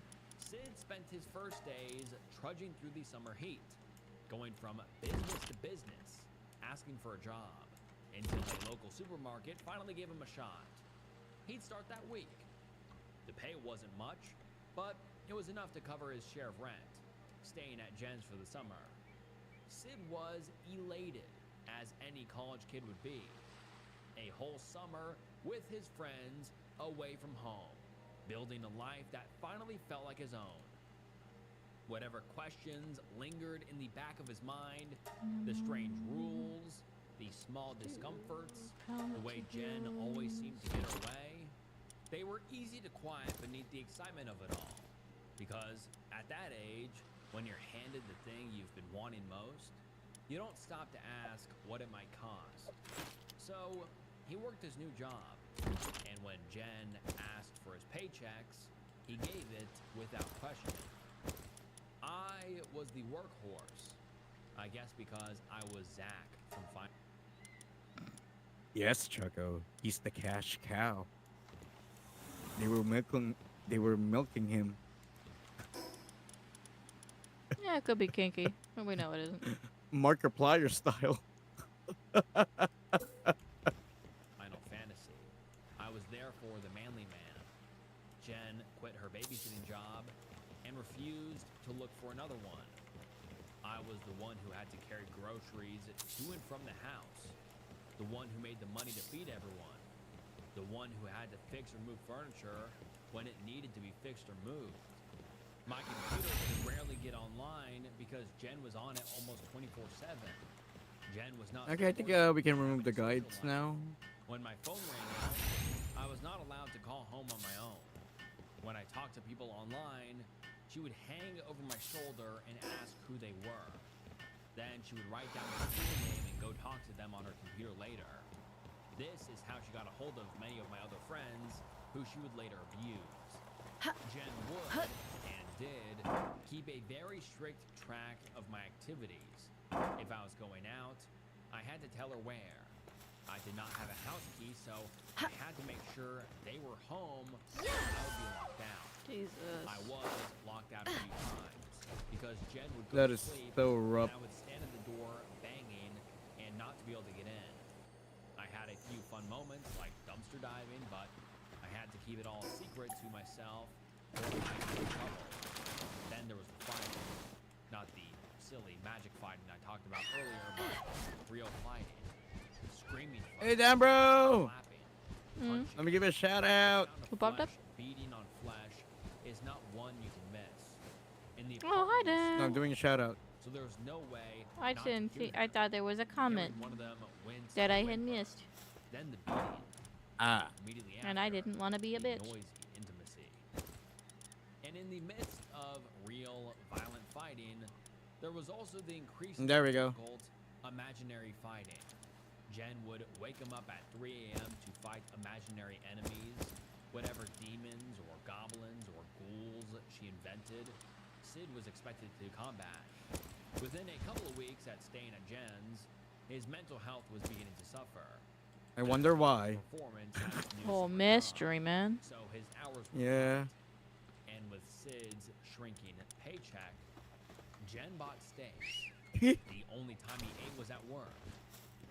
Sid spent his first days trudging through the summer heat, going from business to business, asking for a job, until a local supermarket finally gave him a shot. He'd start that week. The pay wasn't much, but it was enough to cover his share of rent, staying at Jen's for the summer. Sid was elated, as any college kid would be. A whole summer with his friends away from home, building a life that finally felt like his own. Whatever questions lingered in the back of his mind, the strange rules, the small discomforts, the way Jen always seemed to get her way, they were easy to quiet beneath the excitement of it all. Because at that age, when you're handed the thing you've been wanting most, you don't stop to ask what it might cost. So he worked his new job, and when Jen asked for his paychecks, he gave it without question. I was the workhorse, I guess because I was Zach from Final. Yes, Choco. He's the cash cow. They were milking him. Yeah, it could be kinky, but we know it isn't. Markiplier style. Final Fantasy. I was there for the manly man. Jen quit her babysitting job and refused to look for another one. I was the one who had to carry groceries to and from the house. The one who made the money to feed everyone. The one who had to fix or move furniture when it needed to be fixed or moved. My computer could rarely get online because Jen was on it almost 24/7. Jen was not. Okay, I think we can remove the guides now. When my phone rang out, I was not allowed to call home on my own. When I talked to people online, she would hang over my shoulder and ask who they were. Then she would write down their full name and go talk to them on her computer later. This is how she got a hold of many of my other friends, who she would later abuse. Jen would, and did, keep a very strict track of my activities. If I was going out, I had to tell her where. I did not have a house key, so I had to make sure they were home or I would be locked out. Jesus. I was locked out a few times because Jen would go That to is sleep so rough. and I would stand at the door banging and not to be able to get in. I had a few fun moments like dumpster diving, but I had to keep it all secret to myself or I'd get in trouble. Then there was the fighting. Not the silly magic fighting I talked about earlier, but real fighting. Screaming fighting. Hey, Dan, bro. Clapping. Mm. Let me give it a shout out. Sound of Who popped up? flesh beating on flesh is not one you can miss. In the Oh, hi, apartments, Dan. No, I'm doing a shout out. so there was no way I not didn't to see. hear I them. thought there was a comment Hearing one of them wince that I and had whimper. missed, Then the beating. Ah. Immediately and I after, didn't want to be a the bitch. noisy intimacy. And in the midst of real violent fighting, there was also the increasingly There we go. difficult imaginary fighting. Jen would wake him up at 3 a.m. to fight imaginary enemies, whatever demons or goblins or ghouls she invented. Sid was expected to combat. Within a couple of weeks at staying at Jen's, his mental health was beginning to suffer. I wonder why. Performance at his new Oh, summer mystery, job, man. So his hours were Yeah. cut. And with Sid's shrinking paycheck, Jen bought steaks. The only time he ate was at work.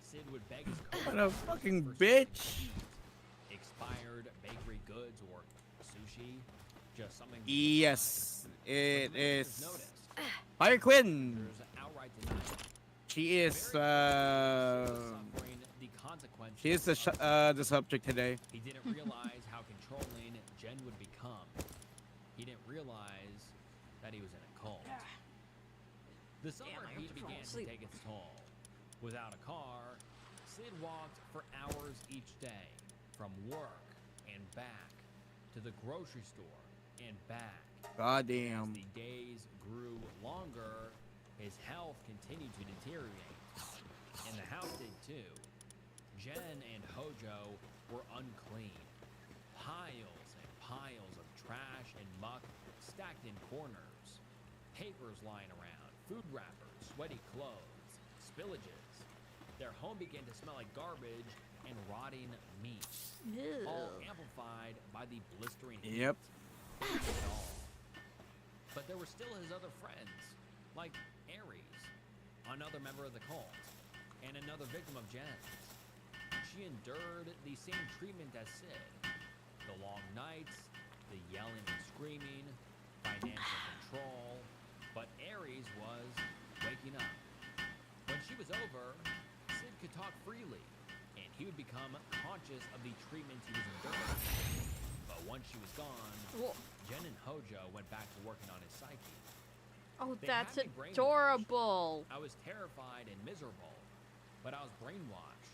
Sid would beg his What a coworkers fucking for something to bitch. eat. Expired bakery goods or sushi. Just something to Yes, decide. But it the managers is. noticed. Fire Quinn. There's outright denial. She is. Suffering the consequences She is of the subject today. He didn't realize how controlling Jen would become. He didn't realize that he was in a cult. The summer I have heat to fall began to asleep. take its toll. Without a car, Sid walked for hours each day, from work and back, to the grocery store and back. God As damn. the days grew longer, his health continued to deteriorate. And the house did too. Jen and Hojo were unclean. Piles and piles of trash and muck stacked in corners. Papers lying around, food wrappers, sweaty clothes, spillages. Their home began to smell like garbage and rotting meat, all Ew. amplified by the blistering heat. Yep. It all. But there were still his other friends, like Ares, another member of the cult, and another victim of Jen's. She endured the same treatment as Sid. The long nights, the yelling and screaming, financial control. But Ares was waking up. When she was over, Sid could talk freely, and he would become conscious of the treatment he was enduring. But once she was gone, Whoa. Jen and Hojo went back to working on his psyche. Oh, They that's had me brainwashed. adorable. I was terrified and miserable, but I was brainwashed.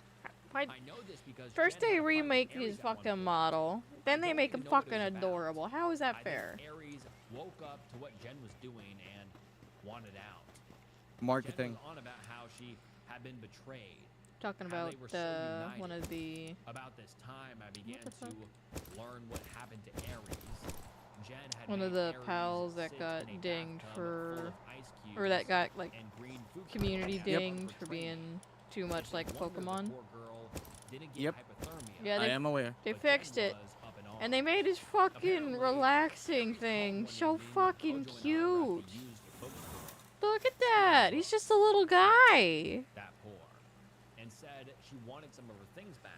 Why? I know this because First Jen they had a fight with remake Ares his at one fucking point. model, then I they don't make him even know what it fucking was about. adorable. How is that I fair? think Ares woke up to what Jen was doing and wanted out. Marketing. Jen was on about how she had been betrayed. Talking How about they were so the one united. of the About this time, I began the to fuck? learn what happened to Ares. Jen had one of made the Ares pals that sit got in a dinged bathtub full for, of ice or that cubes got like and green food community coloring after dinged for training. being too much like Wonder the Pokemon. poor girl didn't get Yep. hypothermia. Yeah, I am aware. they But Jen fixed it, was up in and they arms. made his fucking Apparently, relaxing Ares thing called one so evening when fucking Hojo and I were at the cute. used bookstore, Look at that. He's just a little guy. that poor, and said she wanted some of her things back.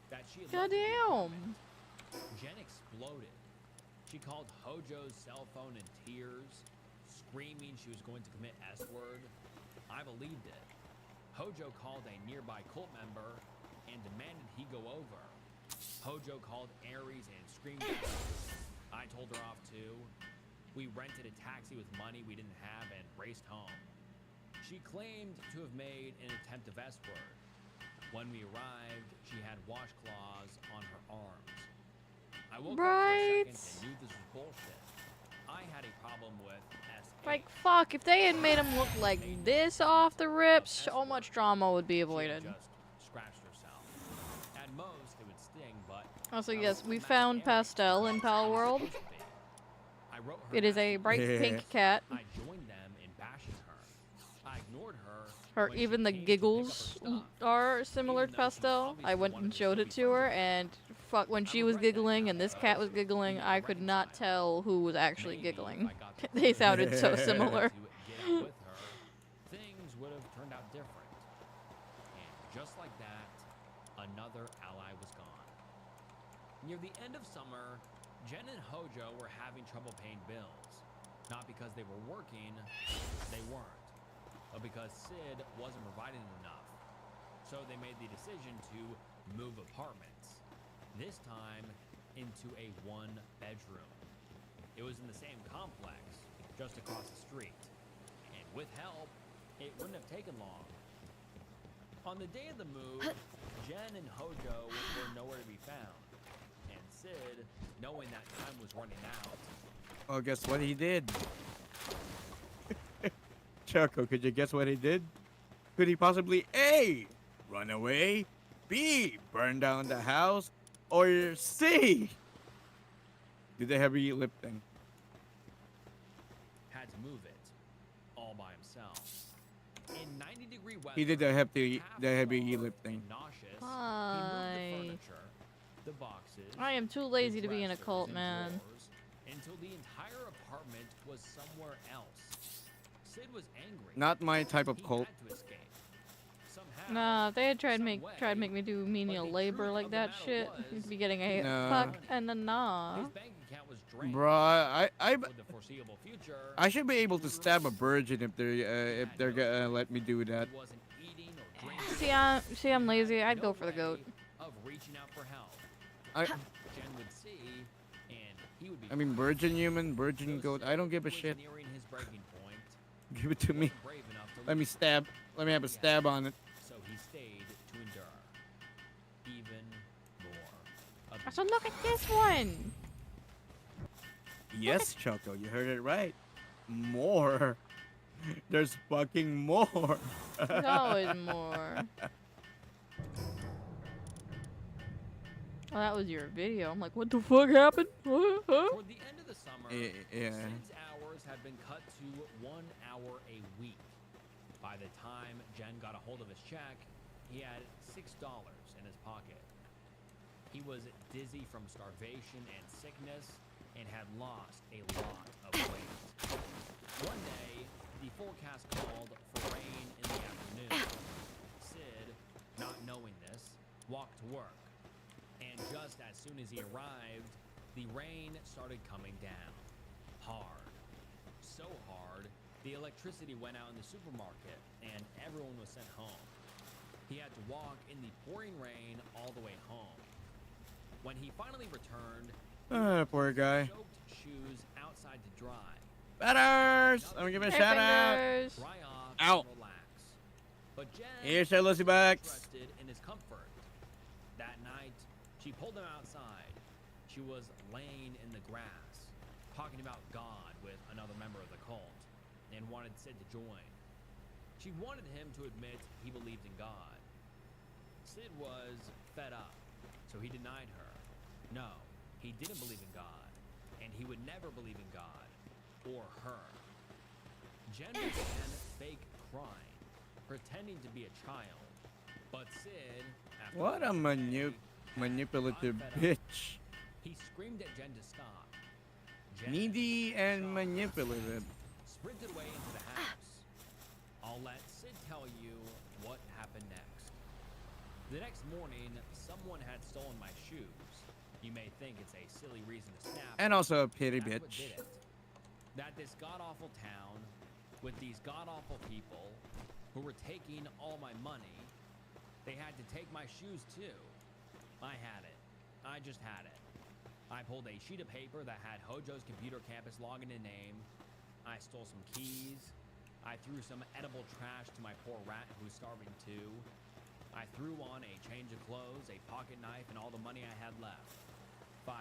That she had left at the Goddamn. apartment. Jen exploded. She called Hojo's cell phone in tears, screaming she was going to commit S-word. I believed it. Hojo called a nearby cult member and demanded he go over. Hojo called Ares and screamed at her. I told her off too. We rented a taxi with money we didn't have and raced home. She claimed to have made an attempt of S-word. When we arrived, she had washcloths on her arms. I woke up for a Right. second and knew this was bullshit. I had a problem with S.A. Like, fuck, if they had made him look like this off the rip, so much drama would be She had avoided. just scratched herself. At most, it would sting, but Also, I yes, was we mad at found Ares Pastel in because I was Palworld. supposed to be. I wrote her It is a nasty bright Yeah. pink cat. I joined them in bashing her. I ignored her. Her when she even the came to pick up her giggles stuff. are similar Even to though she Pastel. I obviously went wanted and to showed still it be to her, friends with and fuck, when I she was regret that giggling now and this because cat was giggling, we I could not reconciled. tell who was actually Maybe if giggling. I got the They courage sounded so to similar. get out with her, things would have turned out different. And just like that, another ally was gone. Near the end of summer, Jen and Hojo were having trouble paying bills. Not because they were working, they weren't, but because Sid wasn't providing enough. So they made the decision to move apartments. This time into a one-bedroom. It was in the same complex, just across the street. And with help, it wouldn't have taken long. On the day of the move, Jen and Hojo were nowhere to be found. And Sid, knowing that time was running out, Oh, guess what he did? Choco, could you guess what he did? Could he possibly A, run away, B, burn down the house, or C, do the heavy lifting? had to move it all by himself. In 90-degree weather, He did the heavy half lifting. starved and nauseous, Hi. he moved the furniture, the boxes, I am too the lazy to be in a dressers cult, and man. drawers, until the entire apartment was somewhere else. Sid was angry. Not my type of He cult. had to escape. Somehow, Nah, if they had tried some make way, me do but menial the labor truth like of the that matter shit, was, you'd be getting a No. fuck and a nah. his bank account was drained. Bruh, I For the foreseeable future, I should be able to stab a virgin if they're gonna let me do that. he wasn't eating or drinking. See, I'm lazy. I'd No go for the goat. way Of reaching out for help. I Jen would see, and he would be. I mean, virgin human, virgin So goat. I don't Sid give a was shit. nearing his breaking point. Give it to me. Wasn't brave enough to Let me leave. stab. Let me have a stab on it. So he stayed to endure even more. So look at this one. Yes, Choco, you heard it right. More. There's fucking more. There's always more. Oh, that was your video. I'm like, what the fuck happened? Huh? Toward the end of the summer, Yeah. Sid's hours had been cut to 1 hour a week. By the time Jen got a hold of his check, he had $6 in his pocket. He was dizzy from starvation and sickness, and had lost a lot of weight. One day, the forecast called for rain in the afternoon. Sid, not knowing this, walked to work. And just as soon as he arrived, the rain started coming down. Hard. So hard, the electricity went out in the supermarket and everyone was sent home. He had to walk in the pouring rain all the way home. When he finally returned, Poor guy. soaked shoes outside to dry. Betters! I'm gonna give him a Hey, shout out. fingers. Dry off Ow. and relax. But Jen Here's your Lucy Bucks. interested in his comfort. That night, she pulled him outside. She was laying in the grass, talking about God with another member of the cult, and wanted Sid to join. She wanted him to admit he believed in God. Sid was fed up, so he denied her. No, he didn't believe in God, and he would never believe in God or her. Jen began fake crying, pretending to be a child. But Sid, after What a one day, manipulative got fed up. bitch. He screamed at Jen to stop. Jen, Needy and shocked, manipulative. sprinted away into the house. I'll let Sid tell you what happened next. The next morning, someone had stolen my shoes. You may think it's a silly reason to snap. And also a pity That's what bitch. did it. That this god-awful town, with these god-awful people, who were taking all my money, they had to take my shoes too. I had it. I just had it. I pulled a sheet of paper that had Hojo's computer campus login and name. I stole some keys. I threw some edible trash to my poor rat who was starving too. I threw on a change of clothes, a pocket knife, and all the money I had left. $5.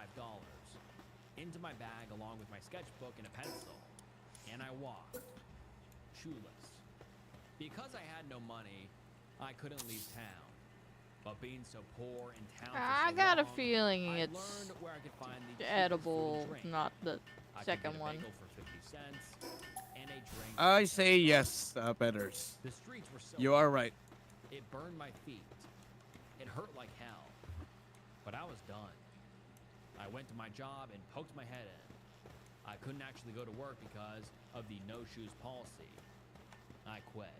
Into my bag along with my sketchbook and a pencil. And I walked. Shoeless. Because I had no money, I couldn't leave town. But being so poor in town for I so got a long, feeling I it's learned where I could find the cheapest edible, food and drink. not the I could second get a one. bagel for 50 cents and a drink I for say 10 yes, Betters. The streets were so You are right. It burned my feet. It hurt like hell. But I was done. I went to my job and poked my head in. I couldn't actually go to work because of the no-shoes policy. I quit.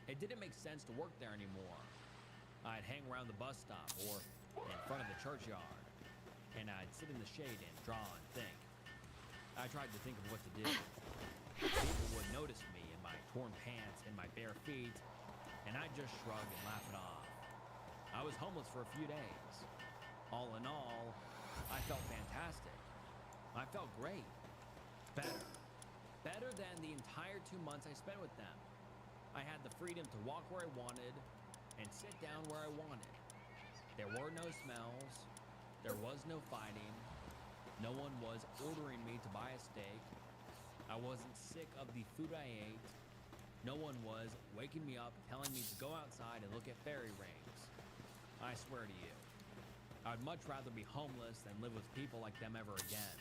It didn't make sense to work there anymore. I'd hang around the bus stop or in front of the churchyard, and I'd sit in the shade and draw and think. I tried to think of what to do. People would notice me in my torn pants and my bare feet, and I'd just shrug and laugh it off. I was homeless for a few days. All in all, I felt fantastic. I felt great. Better. Better than the entire 2 months I spent with them. I had the freedom to walk where I wanted and sit down where I wanted. There were no smells. There was no fighting. No one was ordering me to buy a steak. I wasn't sick of the food I ate. No one was waking me up telling me to go outside and look at fairy rings. I swear to you, I'd much rather be homeless than live with people like them ever again.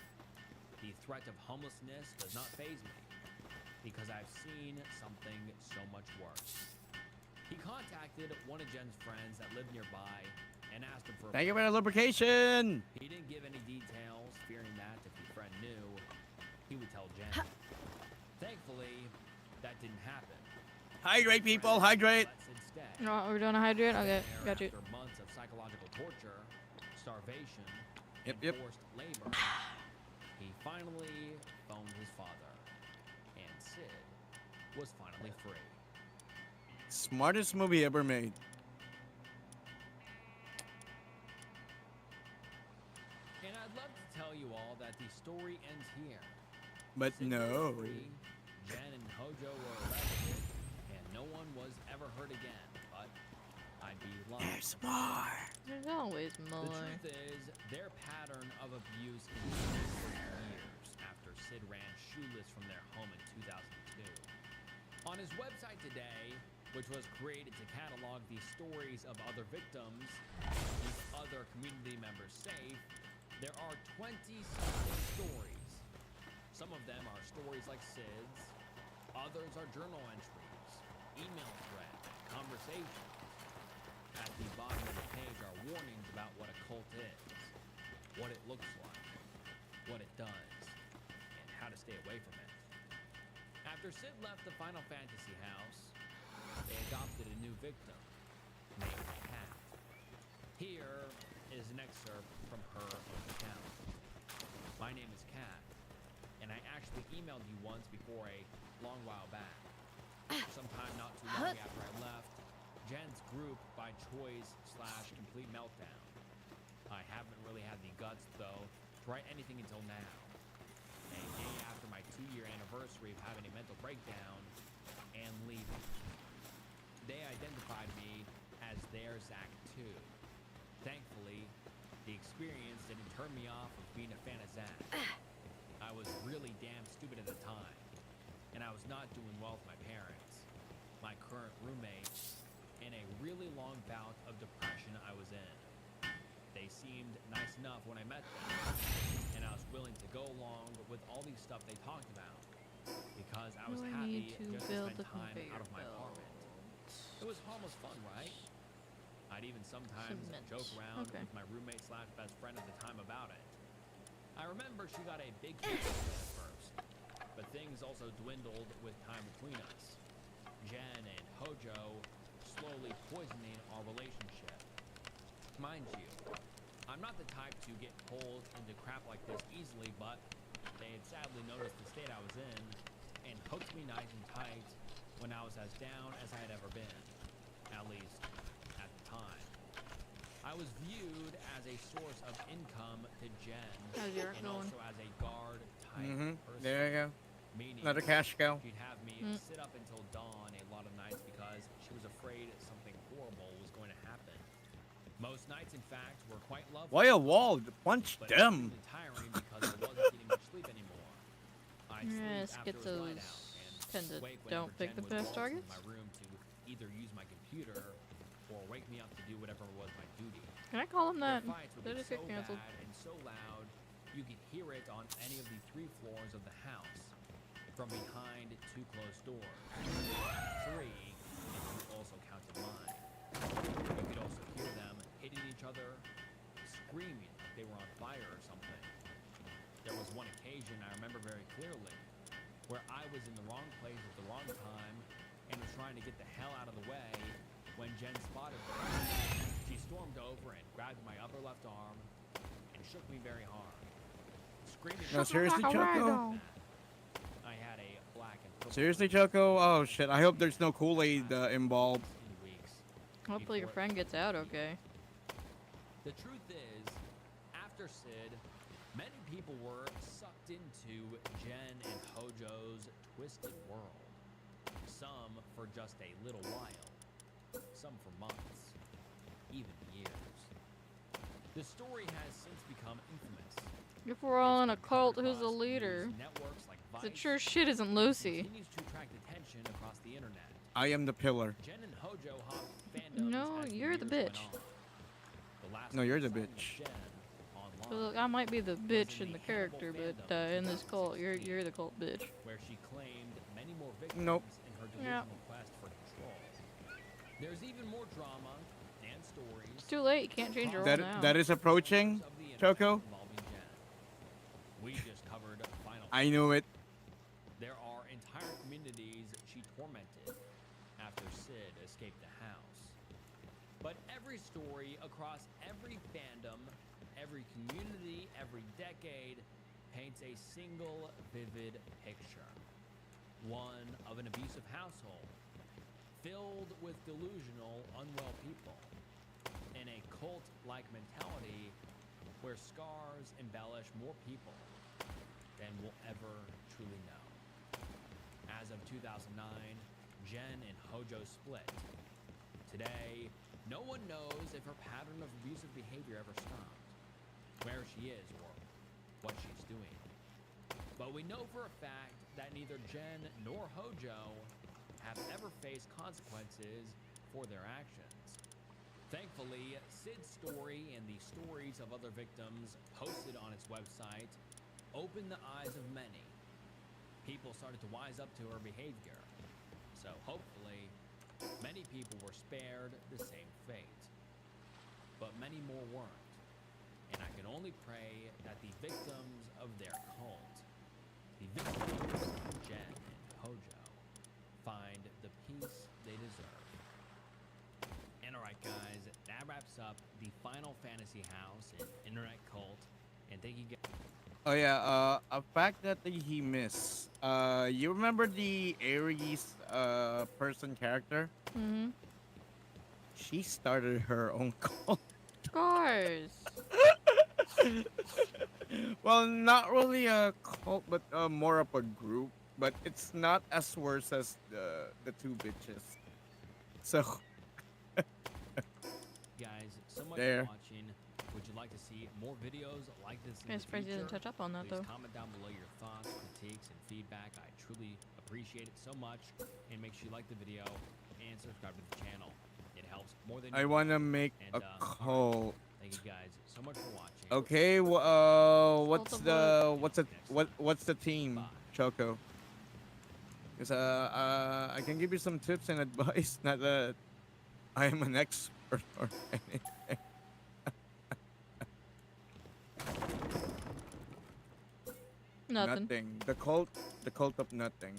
The threat of homelessness does not faze me, because I've seen something so much worse. He contacted one of Jen's friends that lived nearby and asked him for a Thank you for place. the lubrication. He didn't give any details, fearing that if the friend knew, he would tell Jen. Thankfully, that didn't happen. Hydrate, people. Hydrate. Let Sid stay. No, we're doing a hydrate? Okay, There, got you. After months of psychological torture, starvation, Yep, and yep. forced labor, he finally phoned his father, and Sid was finally free. Smartest movie ever made. And I'd love to tell you all that the story ends here. But Sid was no. free, Jen and Hojo were arrested, and no one was ever hurt again. But I'd be lying. There's more. There's always The more. truth is, their pattern of abuse continued for years after Sid ran shoeless from their home in 2002. On his website today, which was created to catalog the stories of other victims, keep other community members safe, there are 20-something stories. Some of them are stories like Sid's, others are journal entries, email threads, conversations. At the bottom of the page are warnings about what a cult is, what it looks like, what it does, and how to stay away from it. After Sid left the Final Fantasy house, they adopted a new victim named Kat. Here is an excerpt from her own account. My name is Kat, and I actually emailed you once before a long while back. Sometime not too long after I left Jen's group by choice/complete meltdown. I haven't really had the guts, though, to write anything until now. A day after my 2-year anniversary of having a mental breakdown and leaving. They identified me as their Zach too. Thankfully, the experience didn't turn me off of being a fan of Zach. I was really damn stupid at the time, and I was not doing well with my parents, my current roommate, and a really long bout of depression I was in. They seemed nice enough when I met them, and I was willing to go along with all these stuff they talked about, because I was happy just to spend time out of my apartment. It was almost fun, right? I'd even sometimes joke around with my roommate/best friend at the time about it. I remember she got a big fan of me at first, but things also dwindled with time between us. Jen and Hojo slowly poisoning our relationship. Mind you, I'm not the type to get pulled into crap like this easily, but they had sadly noticed the state I was in and hooked me nice and tight when I was as down as I had ever been, at least at the time. I was viewed as a source of income to Jen and also as a guard type person. There you go. Meaning Another cash cow. she'd have me sit up until dawn a lot of nights because she was afraid something horrible was going to happen. Most nights, in fact, were quite lovely. Why a wall? Punch But them. it was tiring because I wasn't getting much sleep anymore. I'd Yeah, sleep after it was light schizos out tend to and wake don't whenever pick Jen the would best waltz into targets. my room to either use my computer or wake me up to do whatever was my duty. Can I call him Their that? fights would That get just so get canceled. bad and so loud, you could hear it on any of the 3 floors of the house, from behind 2 closed doors. 3, if you also counted mine. You could also hear them hitting each other, screaming like they were on fire or something. There was one occasion I remember very clearly, where I was in the wrong place at the wrong time and was trying to get the hell out of the way when Jen spotted me. She stormed over and grabbed my upper left arm and shook me very hard. Screaming. No, seriously, Choco? I had a black and purple Seriously, Choco? Oh shit! I hope there's no Kool-Aid involved. in weeks. Hopefully your friend gets out okay. The truth is, after Sid, many people were sucked into Jen and Hojo's twisted world. Some for just a little while, some for months, even years. The story has since become infamous. If we're all in a It's been cult, covered who's the across leader? news networks like It Vice, sure shit isn't Lucy. continues to attract attention across the internet. I am the pillar. Jen and Hojo hopped fandoms No, as you're the years went bitch. on. The last No, you're the sighting of bitch. Jen online So, look, I might be the was bitch in in the the character, Hannibal but fandom in this in cult, 2016. you're the cult bitch. where she claimed many more victims Nope. in her delusional quest for control. There's even more drama and stories. It's too late. You can't change your role That now. that is approaching, of the internet Choco. involving Jen. We just covered Final I knew it. There are entire communities she tormented after Sid escaped the house. But every story across every fandom, every community, every decade paints a single vivid picture. One of an abusive household, filled with delusional, unwell people, and a cult-like mentality where scars embellish more people than we'll ever truly know. As of 2009, Jen and Hojo split. Today, no one knows if her pattern of abusive behavior ever stopped, where she is, or what she's doing. But we know for a fact that neither Jen nor Hojo have ever faced consequences for their actions. Thankfully, Sid's story and the stories of other victims posted on its website opened the eyes of many. People started to wise up to her behavior. So hopefully, many people were spared the same fate. But many more weren't. And I can can only pray that the victims of their cult, the victims, Jen and Hojo, find the peace they deserve. And alright guys, that wraps up the Final Fantasy House and Internet Cult. And thank you guys. Oh yeah, a fact that he missed. You remember the Aries person character? Mm-hmm. She started her own cult. Of course. Well, not really a cult, but more of a group. But it's not as worse as the two bitches. So Guys, so much There. for watching. Would you like to see more videos like this in I'm the surprised you didn't future? touch up on that, Please though. comment down below your thoughts, critiques, and feedback. I truly appreciate it so much. And make sure you like the video and subscribe to the channel. It helps more than I you want to think. make And, a alright, cult. Thank you guys so much for watching. Okay, what's of the what? what's the team, Bye. Choco? Because I can give you some tips and advice. Not that I am an expert or anything. Nothing. The cult of nothing.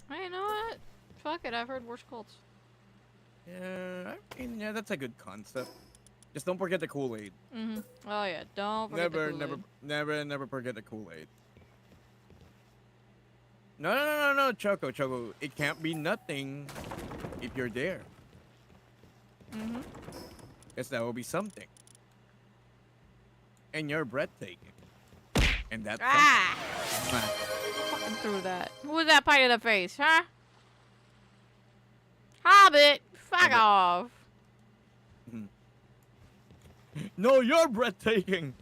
Hey, you know what? Fuck it, I've heard worse cults. Yeah, I mean, yeah, that's a good concept. Just don't forget the Kool-Aid. Mm-hmm. Oh yeah, don't forget Never, the never, Kool-Aid. never forget the Kool-Aid. No, Choco. It can't be nothing if you're there. Mm-hmm. Because that will be something. And you're breathtaking. And that's Ah! something. Fucking threw that. Who was that pie to the face, huh? Hobbit! Fuck Hobbit. off! No, you're breathtaking.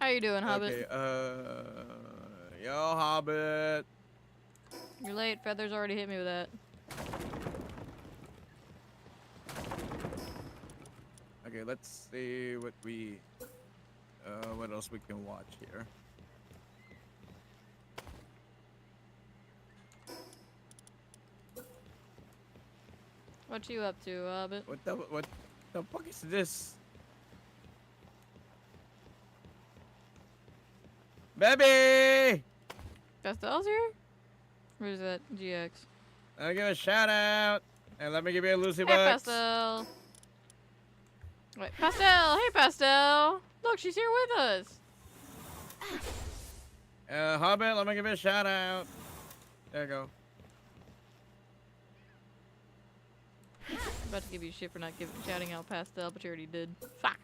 How you doing, Hobbit? Okay, yo, Hobbit. You're late. Feathers already hit me with that. Okay, let's see what else we can watch here. What you up to, Hobbit? What the fuck is this? Baby! Pastel's here? Or is that GX? I'll give a shout out. And let me give you a Lucy Hey, Bucks. Pastel! Wait, Pastel! Hey, Pastel! Look, she's here with us! Hobbit, let me give you a shout out. There you go. I'm about to give you shit for not shouting out Pastel, but you already did. Fuck!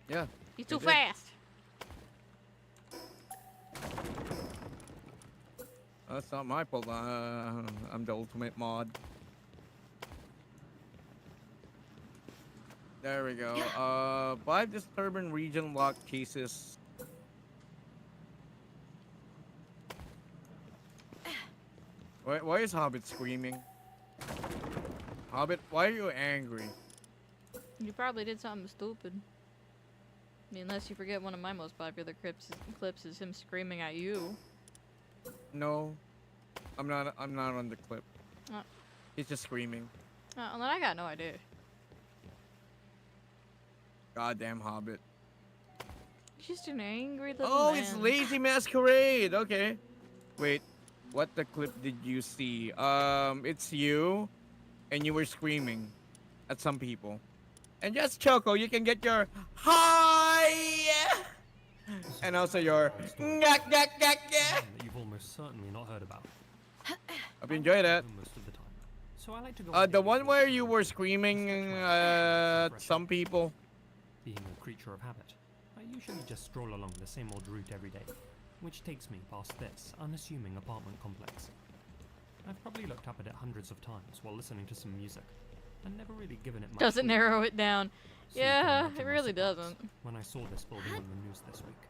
Yeah. He's too did. fast! That's not my fault. I'm the ultimate mod. There we go. 5 disturbing region lock cases. Why is Hobbit screaming? Hobbit, why are you angry? You probably did something stupid. I mean, unless you forget one of my most popular clips is him screaming at you. No, I'm not on the clip. Oh. He's just screaming. Well, then I got no idea. Goddamn Hobbit. He's just an angry little Oh, man. it's Lazy Masquerade. Okay. Wait, what the clip did you see? It's you, and you were screaming at some people. And just Choco, you can get your hi, and also your gak gak gak gak. That you've almost certainly not heard about. Hope you enjoyed that. Most of the time. So I like to go The one where you were screaming at some people. Being a creature of habit, I usually just stroll along the same old route every day, which takes me past this unassuming apartment complex. I've probably looked up at it hundreds of times while listening to some music, and never really given it much Doesn't thought. narrow it down. So you can Yeah, imagine it my really surprise doesn't. when I saw this building on the news this week,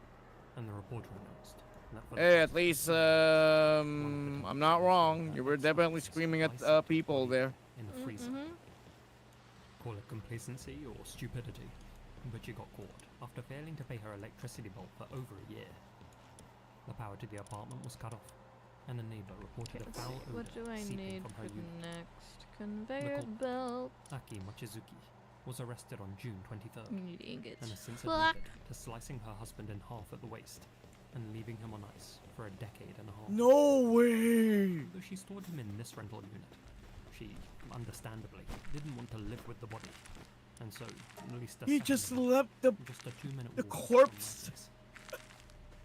and the reporter announced that for the Hey, first at least time, I'm not wrong. You were definitely screaming at people there. in a freezer. Mm-hmm. Call it complacency or stupidity, but she got caught after failing to pay her electricity bill for over a year. The power to the apartment was cut off, and a neighbor reported a foul odor What do I seeping need from for her the unit. next conveyor Nicole. belt? Aki Mochizuki was arrested on June 23rd You ingots. and has since Fuck. admitted to slicing her husband in half at the waist and leaving him on ice for a decade and a half. No way! Though she stored him in this rental unit, she, understandably, didn't want to live with the body, and so released a He second just one, left the just a 2-minute the walk corpse. from my place.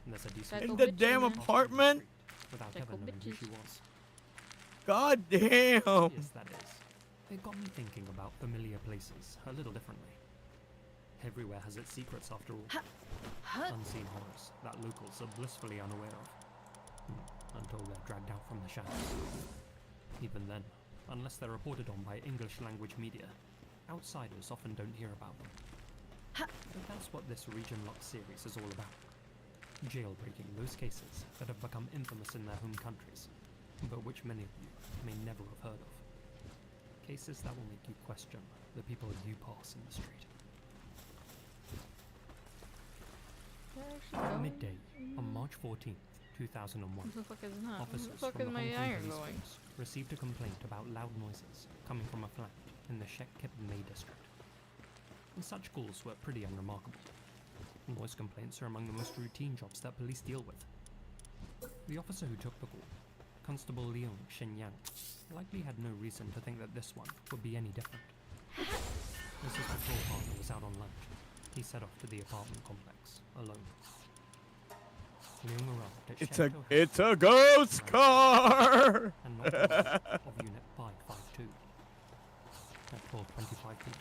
And there's a decent Psycho in shot the bitches, damn man. past her in the apartment. street without Psycho ever knowing who bitches. she was. God damn! Yes, that is. It got me thinking about familiar places a little differently. Everywhere has its secrets after all. Unseen horrors that locals are blissfully unaware of. Until they're dragged out from the shadows. Even then, unless they're reported on by English language media, outsiders often don't hear about them. But that's what this Region Lock series is all about. Jailbreaking those cases that have become infamous in their home countries, but which many of you may never have heard of. Cases that will make you question the people you pass in the street. At midday on March 14th, 2001, What the fuck is that? What officers the fuck from is the my Hong Kong iron police going? force received a complaint about loud noises coming from a flat in the Shek Kip Mei district. And such calls were pretty unremarkable. Noise complaints are among the most routine jobs that police deal with. The officer who took the call, Constable Leon Shenyang, likely had no reason to think that this one would be any different. As his patrol partner was out on lunch, he set off to the apartment complex, alone. Leon arrived at Shek Kip It's a ghost car! and knocked on the door of Unit 552. At 12:25 p.m.,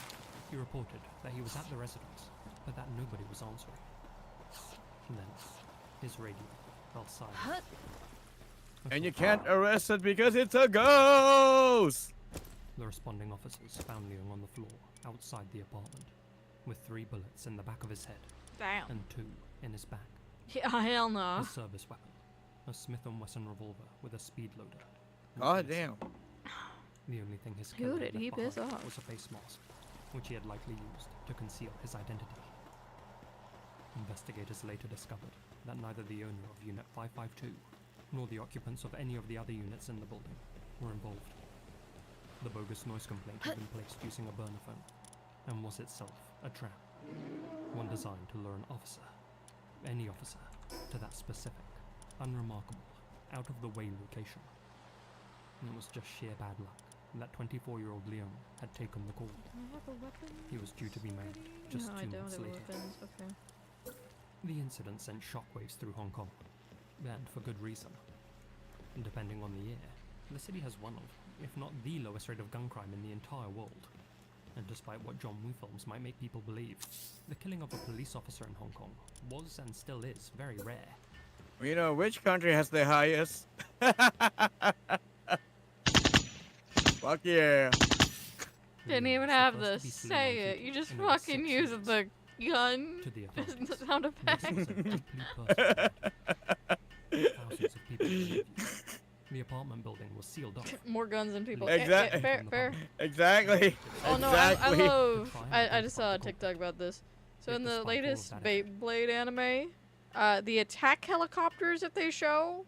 he reported that he was at the residence, but that nobody was answering. And then, his radio fell silent. And you can't arrest it because it's a ghost! The responding officers found Leon on the floor outside the apartment, with 3 bullets in the back of his head Damn. and 2 in his back. Yeah, hell no. His service weapon, a Smith & Wesson revolver with a speed loader. was God missing. damn. The only thing his Who killer did had he left piss behind off? was a face mask, which he had likely used to conceal his identity. Investigators later discovered that neither the owner of Unit 552 nor the occupants of any of the other units in the building were involved. The bogus noise complaint had been placed using a burner phone and was itself a trap, one designed to lure an officer, any officer, to that specific, unremarkable, out-of-the-way location. And it was just sheer bad luck that 24-year-old Leon had taken the call. Do I have a weapon? He was due to be married just no, 2 I don't months have later. weapons. Okay. The incident sent shockwaves through Hong Kong, and for good reason. Depending on the year, the city has one of, if not the lowest rate of gun crime in the entire world. And despite what John Woo films might make people believe, the killing of a police officer in Hong Kong was and still is very rare. You know which country has the highest? Fuck yeah. Didn't Leon even was the have first to to be seen say on it. TV You just in over fucking 6 use years. the gun. To the The authorities, sound this effect. was a complete person. Thousands of people believed you. The apartment building was sealed off. More guns than people. Exact- Fair, fair. Exactly. Oh no, Exactly. I love. To try and I just saw a identify the TikTok about this. So Yet in the despite all of latest that effort- Beyblade anime, the attack helicopters that they show,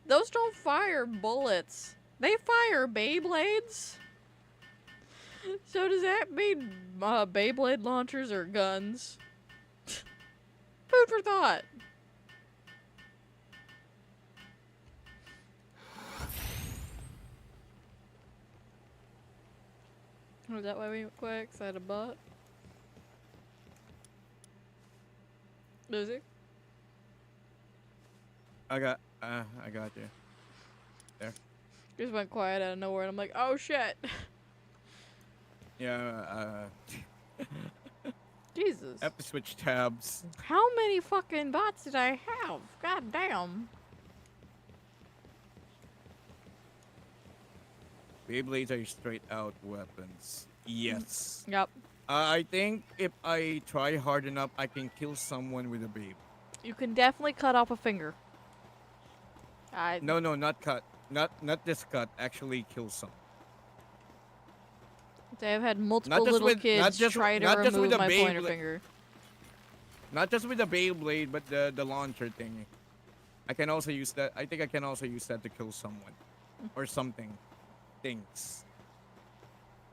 those don't fire bullets. They fire Beyblades. So does that mean Beyblade launchers are guns? Food for thought. Was that why we went quick? 'Cause I had a butt. Lucy? I got you. Just went quiet out of nowhere and I'm like, oh shit. Yeah, Jesus. I have to switch tabs. How many fucking bots did I have? God damn. Beyblades are straight out weapons. Yes. Yep. I think if I try hard enough, I can kill someone with a Beyblade. You can definitely cut off a finger. No, not cut. Not this cut. Actually kill someone. I've had multiple Not just little with- not kids just- try to not just with remove the my pointer Beyblade- finger. Not just with the Beyblade, but the launcher thing. I can also use that. I think I can also use that to kill someone. Or something. Things.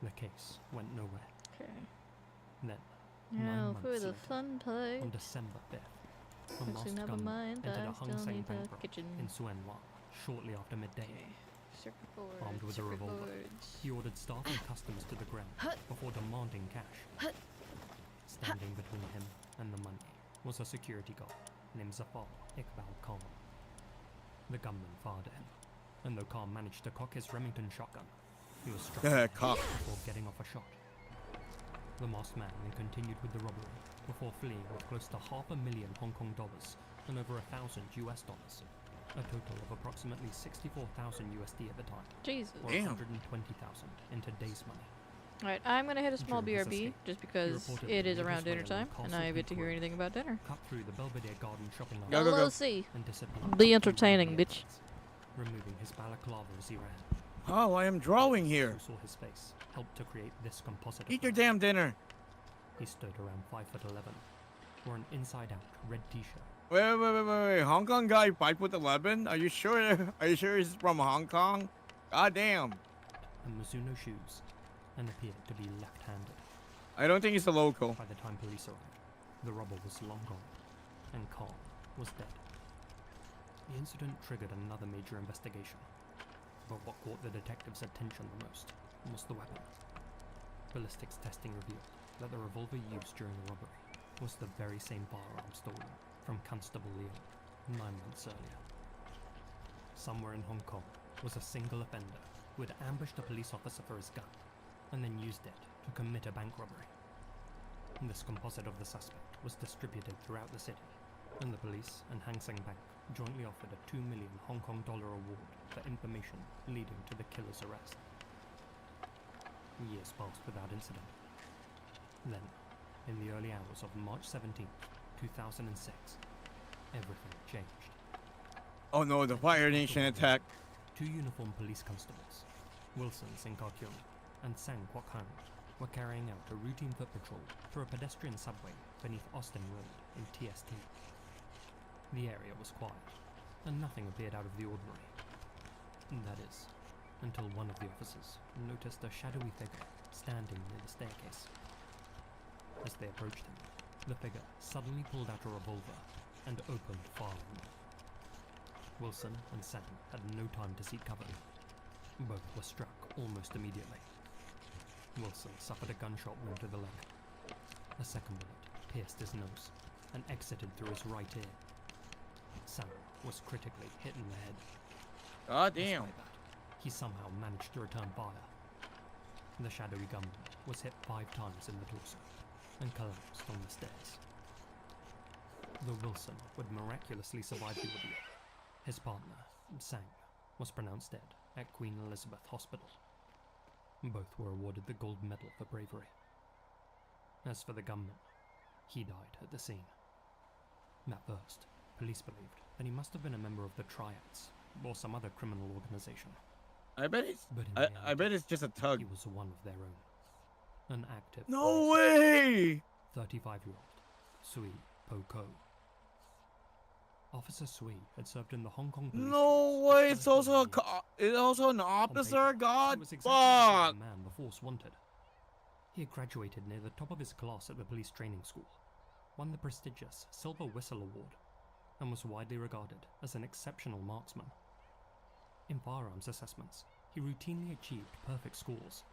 The case went nowhere. Okay. Then, Now 9 for months the later, fun part. on December 5th, a Actually, masked never gunman mind. entered I a still Hong Seng need the bank robbery kitchen. in Suan-Hua shortly after midday. Okay. Circuit board. Armed with a circuit revolver, boards. he ordered staff and customers to the ground before demanding cash. Standing between him and the money was a security guard named Zafar Iqbal Khan. The gunman fired at him, and though Khan managed to cock his Remington shotgun, he was struck in the head Cock. before getting off a shot. The masked man then continued with the robbery before fleeing with close to $500,000 Hong Kong dollars and over 1,000 US dollars, a total of approximately 64,000 USD at the time, Jesus. or Damn. 120,000 in today's money. Alright, I'm gonna hit a small During his BRB escape, just because reportedly it is made around his way dinner time along and Castle I get to Peak hear Road, anything about dinner. cut through the Belvedere Garden shopping lot, Go, go, go. See. and disappeared. Be through entertaining, the bitch. exits, removing his balaclava as he ran. Oh, I am drawing here. Who saw his face helped to create this composite. Eat of your him. damn dinner. He stood around 5'11", wore an inside-out red T-shirt, Wait. Hong Kong guy 5'11"? Are you sure? Are you sure he's from Hong Kong? God damn. and Mizuno shoes, and appeared to be left-handed. I don't think he's a local. By the time police arrived, the robber was long gone, and Khan was dead. The incident triggered another major investigation, but what caught the detectives' attention the most was the weapon. Ballistics testing revealed that the revolver used during the robbery was the very same firearm stolen from Constable Leon 9 months earlier. Somewhere in Hong Kong was a single offender who had ambushed a police officer for his gun and then used it to commit a bank robbery. This composite of the suspect was distributed throughout the city, and the police and Hang Seng Bank jointly offered a 2 million Hong Kong dollar award for information leading to the killer's arrest. Years passed without incident. Then, in the early hours of March 17, 2006, everything changed. Oh no, the Fire Nation attack. 2 uniformed police constables, Wilson Sing Kar-kyung and Sang Kwok-han, were carrying out a routine foot patrol through a pedestrian subway beneath Austin Road in TST. The area was quiet, and nothing appeared out of the ordinary. That is, until one of the officers noticed a shadowy figure standing near the staircase. As they approached him, the figure suddenly pulled out a revolver and opened fire on them. Wilson and Sang had no time to seek cover. Both were struck almost immediately. Wilson suffered a gunshot wound to the leg. A second bullet pierced his nose and exited through his right ear. Sang was critically hit in the head. God damn. Despite that, he somehow managed to return fire. The shadowy gunman was hit 5 times in the torso and collapsed on the stairs. Though Wilson would miraculously survive the ordeal, his partner, Sang, was pronounced dead at Queen Elizabeth Hospital. Both were awarded the Gold Medal for bravery. As for the gunman, he died at the scene. At first, police believed that he must have been a member of the Triads or some other criminal organization. I bet it's. But in I reality, bet it's just a tug. he was one of their own. An active, No way! 35-year-old Sui Po Ko. Officer Sui had served in the Hong Kong police No force way! for It's also 13 years. it's also an On officer. paper, God he was exactly the sort fuck! of man the force wanted. He had graduated near the top of his class at the police training school, won the prestigious Silver Whistle Award, and was widely regarded as an exceptional marksman. In firearms assessments, he routinely achieved perfect scores,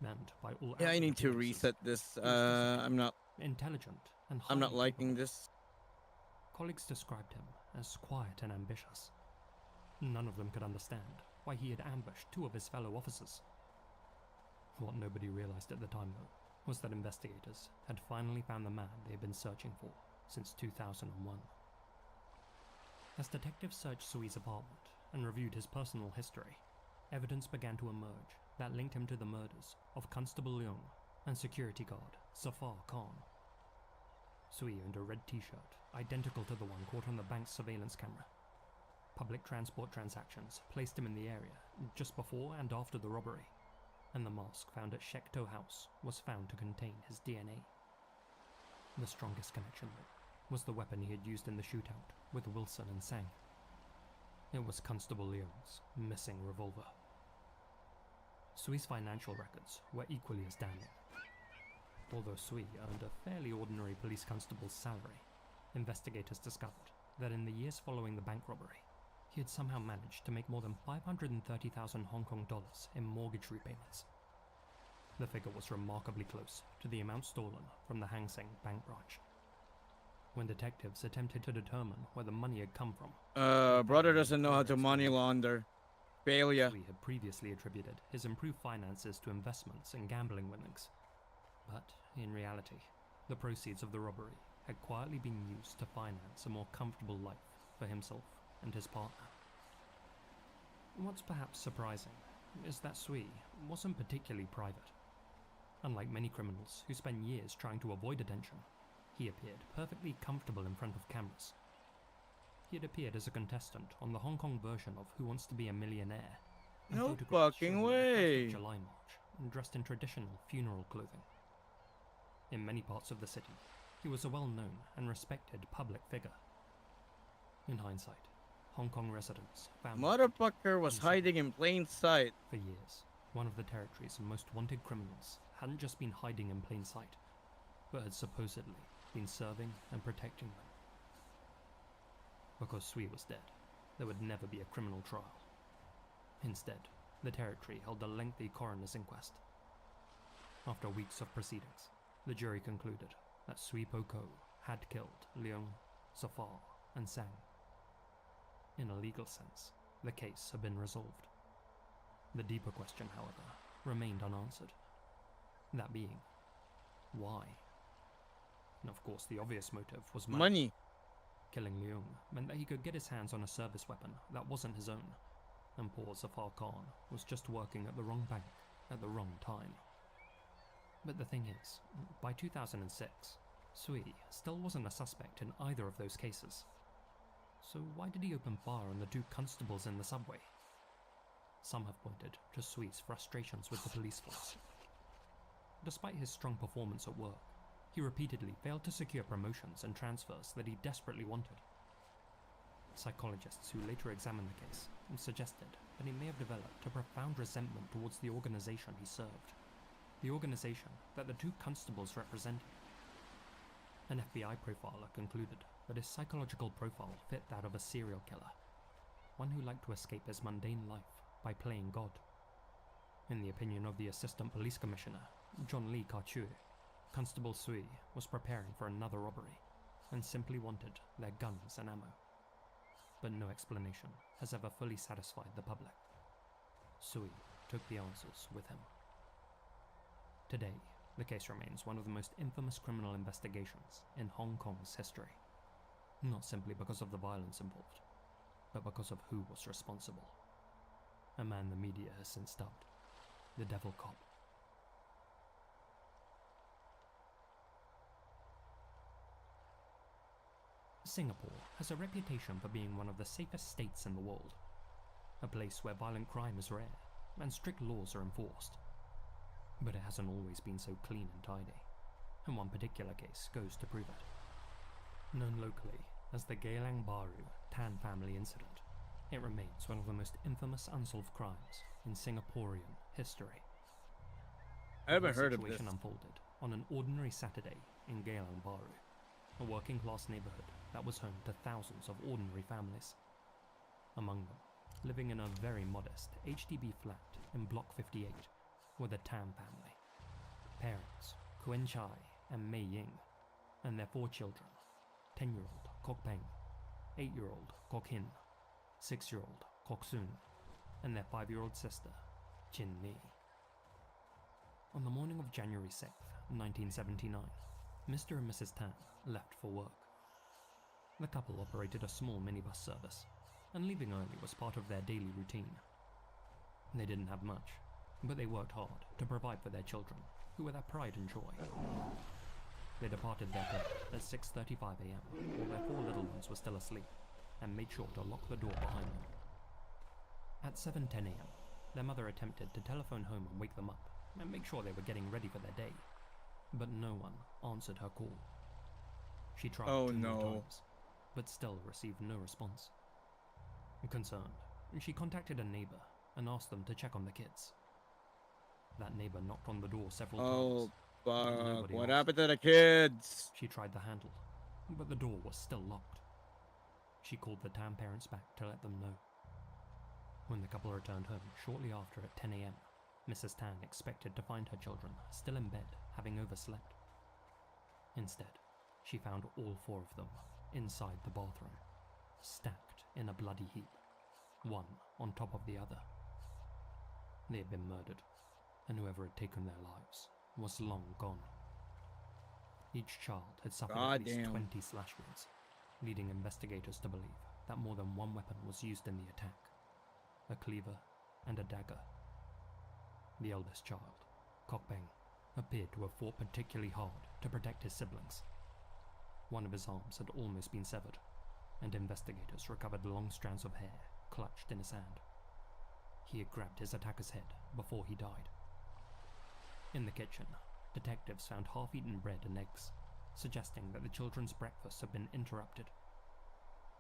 and by all Yeah, I outward need to appearances, reset this. he was disciplined, I'm not. intelligent, and I'm not highly liking capable. this. Colleagues described him as quiet and ambitious. None of them could understand why he had ambushed 2 of his fellow officers. What nobody realized at the time, though, was that investigators had finally found the man they had been searching for since 2001. As detectives searched Sui's apartment and reviewed his personal history, evidence began to emerge that linked him to the murders of Constable Leung and security guard Zafar Khan. Sui owned a red t-shirt identical to the one caught on the bank's surveillance camera. Public transport transactions placed him in the area just before and after the robbery, and the mask found at Shek To House was found to contain his DNA. The strongest connection, though, was the weapon he had used in the shootout with Wilson and Sang. It was Constable Leung's missing revolver. Sui's financial records were equally as damning. Although Sui earned a fairly ordinary police constable's salary, investigators discovered that in the years following the bank robbery, he had somehow managed to make more than 530,000 Hong Kong dollars in mortgage repayments. The figure was remarkably close to the amount stolen from the Hang Seng bank branch. When detectives attempted to determine where the money had come from, Brother doesn't know how to money launder. Failure. Sui had previously attributed his improved finances to investments and gambling winnings. But, in reality, the proceeds of the robbery had quietly been used to finance a more comfortable life for himself and his partner. What's perhaps surprising is that Sui wasn't particularly private. Unlike many criminals who spend years trying to avoid attention, he appeared perfectly comfortable in front of cameras. He had appeared as a contestant on the Hong Kong version of Who Wants to Be a Millionaire. and No photographs fucking showing the first of way. July march, and dressed in traditional funeral clothing. In many parts of the city, he was a well-known and respected public figure. In hindsight, Hong Kong residents found Motherfucker was hiding in plain sight. for years, one of the territory's most wanted criminals hadn't just been hiding in plain sight, but had supposedly been serving and protecting them. Because Sui was dead, there would never be a criminal trial. Instead, the territory held a lengthy coroner's inquest. After weeks of proceedings, the jury concluded that Sui Po Ko had killed Leung, Safar, and Sang. In a legal sense, the case had been resolved. The deeper question, however, remained unanswered. That being, why? And of course, the obvious motive was Money. Killing Leung meant that he could get his hands on a service weapon that wasn't his own, and poor Zafar Khan was just working at the wrong bank at the wrong time. But the thing is, by 2006, Sui still wasn't a suspect in either of those cases. So why did he open fire on the two constables in the subway? Some have pointed to Sui's frustrations with the police force. Despite his strong performance at work, he repeatedly failed to secure promotions and transfers that he desperately wanted. Psychologists who later examined the case suggested that he may have developed a profound resentment towards the organization he served, the organization that the two constables represented. An FBI profiler concluded that his psychological profile fit that of a serial killer, one who liked to escape his mundane life by playing God. In the opinion of the Assistant Police Commissioner, John Lee Ka-Chu, Constable Sui was preparing for another robbery and simply wanted their guns and ammo. But no explanation has ever fully satisfied the public. Sui took the answers with him. Today, the case remains one of the most infamous criminal investigations in Hong Kong's history. Not simply because of the violence involved, but because of who was responsible. A man the media has since dubbed the Devil Cop. Singapore has a reputation for being one of the safest states in the world, a place where violent crime is rare and strict laws are enforced. But it hasn't always been so clean and tidy, and one particular case goes to prove it. Known locally as the Geylang Baru Tan family incident, it remains one of the most infamous unsolved crimes in Singaporean history. I haven't The heard of this. situation unfolded on an ordinary Saturday in Geylang Baru, a working-class neighborhood that was home to thousands of ordinary families. Among them, living in a very modest HDB flat in Block 58, were the Tam family. Parents, Kuen Chai and Mei Ying, and their 4 children, 10-year-old Kok Peng, 8-year-old Kok Hin, 6-year-old Kok Soon, and their 5-year-old sister, Chin Ni. On the morning of January 6th, 1979, Mr. and Mrs. Tan left for work. The couple operated a small minibus service, and leaving early was part of their daily routine. They didn't have much, but they worked hard to provide for their children, who were their pride and joy. They departed their bed at 6:35 a.m. while their 4 little ones were still asleep, and made sure to lock the door behind them. At 7:10 a.m., their mother attempted to telephone home and wake them up, and make sure they were getting ready for their day, but no one answered her call. She tried 2 more times, but still received no response. Concerned, she contacted a neighbor and asked them to check on the kids. That neighbor knocked on the door several times, Fuck, Nobody what answered. happened to the kids? She tried the handle, but the door was still locked. She called the Tam parents back to let them know. When the couple returned home shortly after at 10 a.m., Mrs. Tan expected to find her children still in bed, having overslept. Instead, she found all 4 of them inside the bathroom, stacked in a bloody heap, one on top of the other. They had been murdered, and whoever had taken their lives was long gone. Each child had suffered at least Goddamn. 20 slash wounds, leading investigators to believe that more than one weapon was used in the attack, a cleaver and a dagger. The eldest child, Kokbeng, appeared to have fought particularly hard to protect his siblings. One of his arms had almost been severed, and investigators recovered long strands of hair clutched in his hand. He had grabbed his attacker's head before he died. In the kitchen, detectives found half-eaten bread and eggs, suggesting that the children's breakfast had been interrupted.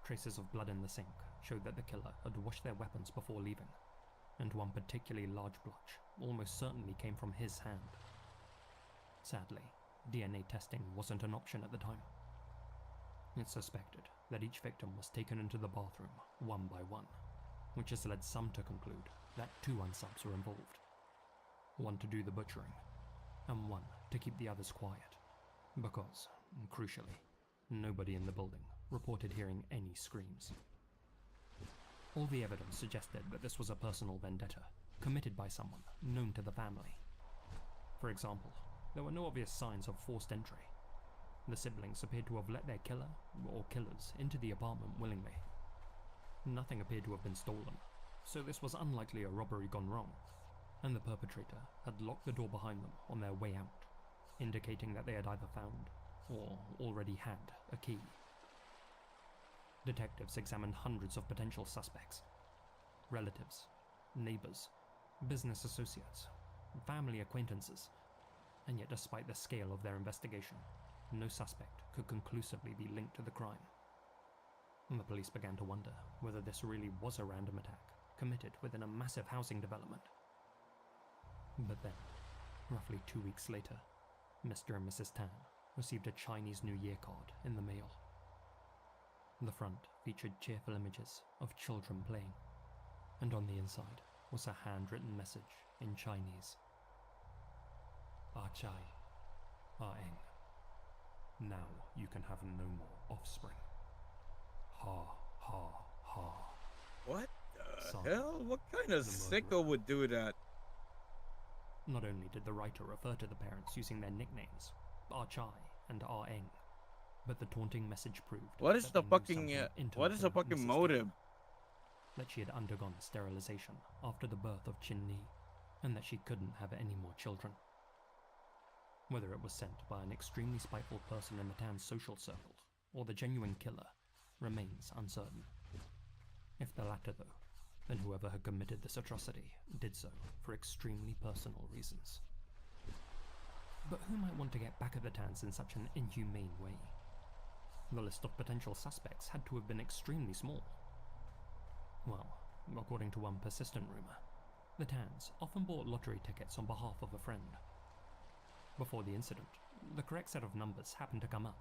Traces of blood in the sink showed that the killer had washed their weapons before leaving, and one particularly large blotch almost certainly came from his hand. Sadly, DNA testing wasn't an option at the time. It's suspected that each victim was taken into the bathroom one by one, which has led some to conclude that 2 unsubs were involved. One to do the butchering, and one to keep the others quiet, because, crucially, nobody in the building reported hearing any screams. All the evidence suggested that this was a personal vendetta, committed by someone known to the family. For example, there were no obvious signs of forced entry. The siblings appeared to have let their killer, or killers, into the apartment willingly. Nothing appeared to have been stolen, so this was unlikely a robbery gone wrong, and the perpetrator had locked the door behind them on their way out, indicating that they had either found, or already had, a key. Detectives examined hundreds of potential suspects. Relatives, neighbors, business associates, family acquaintances, and yet despite the scale of their investigation, no suspect could conclusively be linked to the crime. The police began to wonder whether this really was a random attack committed within a massive housing development. But then, roughly 2 weeks later, Mr. and Mrs. Tan received a Chinese New Year card in the mail. The front featured cheerful images of children playing, and on the inside was a handwritten message in Chinese. Ah Chai, Ah Eng, now you can have no more offspring. Ha ha ha. What Son, the hell? What kind of the sicko murderer. would do that? Not only did the writer refer to the parents using their nicknames, Ah Chai and Ah Eng, but the taunting message proved What is that the they knew fucking something intimate what is the about fucking Mrs. motive? Tan, that she had undergone sterilization after the birth of Chin Ni, and that she couldn't have any more children. Whether it was sent by an extremely spiteful person in the Tan's social circle, or the genuine killer, remains uncertain. If the latter, though, then whoever had committed this atrocity did so for extremely personal reasons. But who might want to get back at the Tans in such an inhumane way? The list of potential suspects had to have been extremely small. Well, according to one persistent rumor, the Tans often bought lottery tickets on behalf of a friend. Before the incident, the correct set of numbers happened to come up,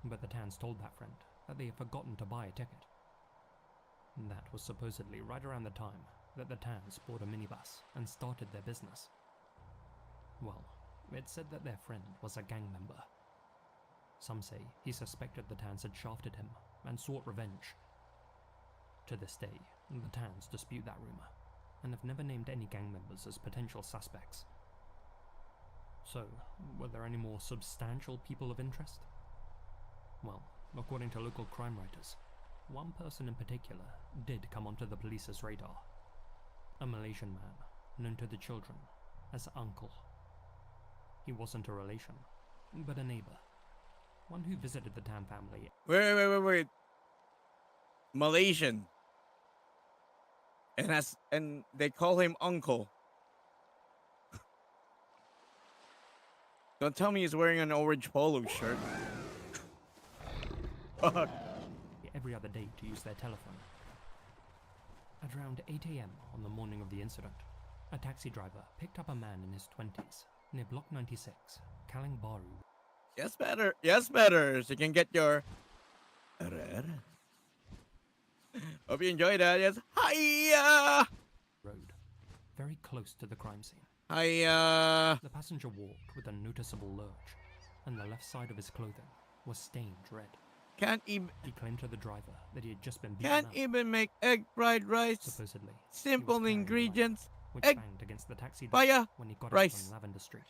but the Tans told that friend that they had forgotten to buy a ticket. That was supposedly right around the time that the Tans bought a minibus and started their business. Well, it said that their friend was a gang member. Some say he suspected the Tans had shafted him and sought revenge. To this day, the Tans dispute that rumor and have never named any gang members as potential suspects. So, were there any more substantial people of interest? Well, according to local crime writers, one person in particular did come onto the police's radar. A Malaysian man, known to the children as Uncle. He wasn't a relation, but a neighbor. One who visited the Tan family. Wait. Malaysian. And they call him Uncle. Don't tell me he's wearing an orange polo shirt. Fuck. Every other day to use their telephone. At around 8 a.m. on the morning of the incident, a taxi driver picked up a man in his 20s near Block 96, Kalingbaru Yes, better. Yes, better. So you can get your. Hope you enjoy that. Yes. Hiya! Road, very close to the crime scene. Hiya! The passenger walked with a noticeable lurch, and the left side of his clothing was stained red. Can't even. He claimed to the driver that he had just been beaten Can't up. even make egg fried rice. Supposedly, he was Simple carrying a knife, ingredients. which Egg banged against the taxi fire door when he got rice. out on Lavender Street.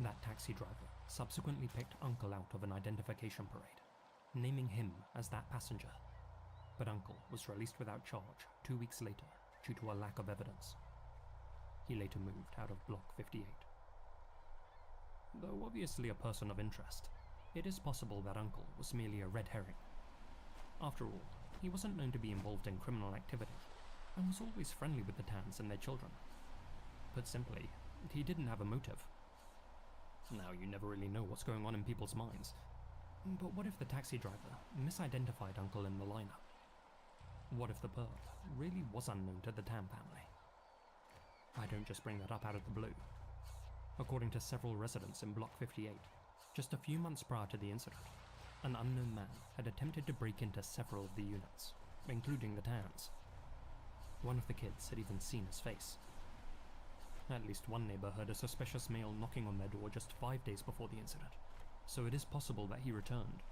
That taxi driver subsequently picked Uncle out of an identification parade, naming him as that passenger. But Uncle was released without charge 2 weeks later due to a lack of evidence. He later moved out of Block 58. Though obviously a person of interest, it is possible that Uncle was merely a red herring. After all, he wasn't known to be involved in criminal activity, and was always friendly with the Tans and their children. Put simply, he didn't have a motive. Now, you never really know what's going on in people's minds. But what if the taxi driver misidentified Uncle in the lineup? What if the perp really was unknown to the Tan family? I don't just bring that up out of the blue. According to several residents in Block 58, just a few months prior to the incident, an unknown man had attempted to break into several of the units, including the Tans. One of the kids had even seen his face. At least one neighbor heard a suspicious male knocking on their door just 5 days before the incident, so it is possible that he returned.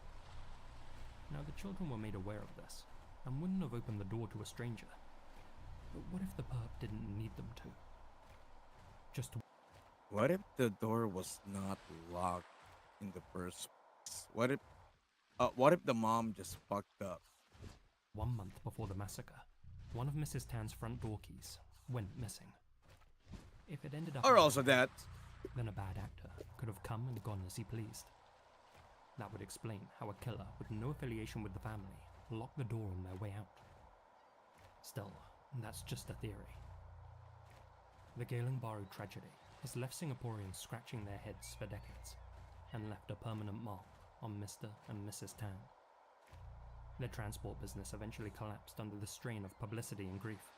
Now, the children were made aware of this, and wouldn't have opened the door to a stranger. But what if the perp didn't need them to? Just What if the door was not locked in the first place? What if the mom just fucked up? 1 month before the massacre, one of Mrs. Tan's front door keys went missing. If it ended up Or in also her that. hands, then a bad actor could have come and gone as he pleased. That would explain how a killer with no affiliation with the family locked the door on their way out. Still, that's just a theory. The Kalingbaru tragedy has left Singaporeans scratching their heads for decades, and left a permanent mark on Mr. and Mrs. Tan. Their transport business eventually collapsed under the strain of publicity and grief.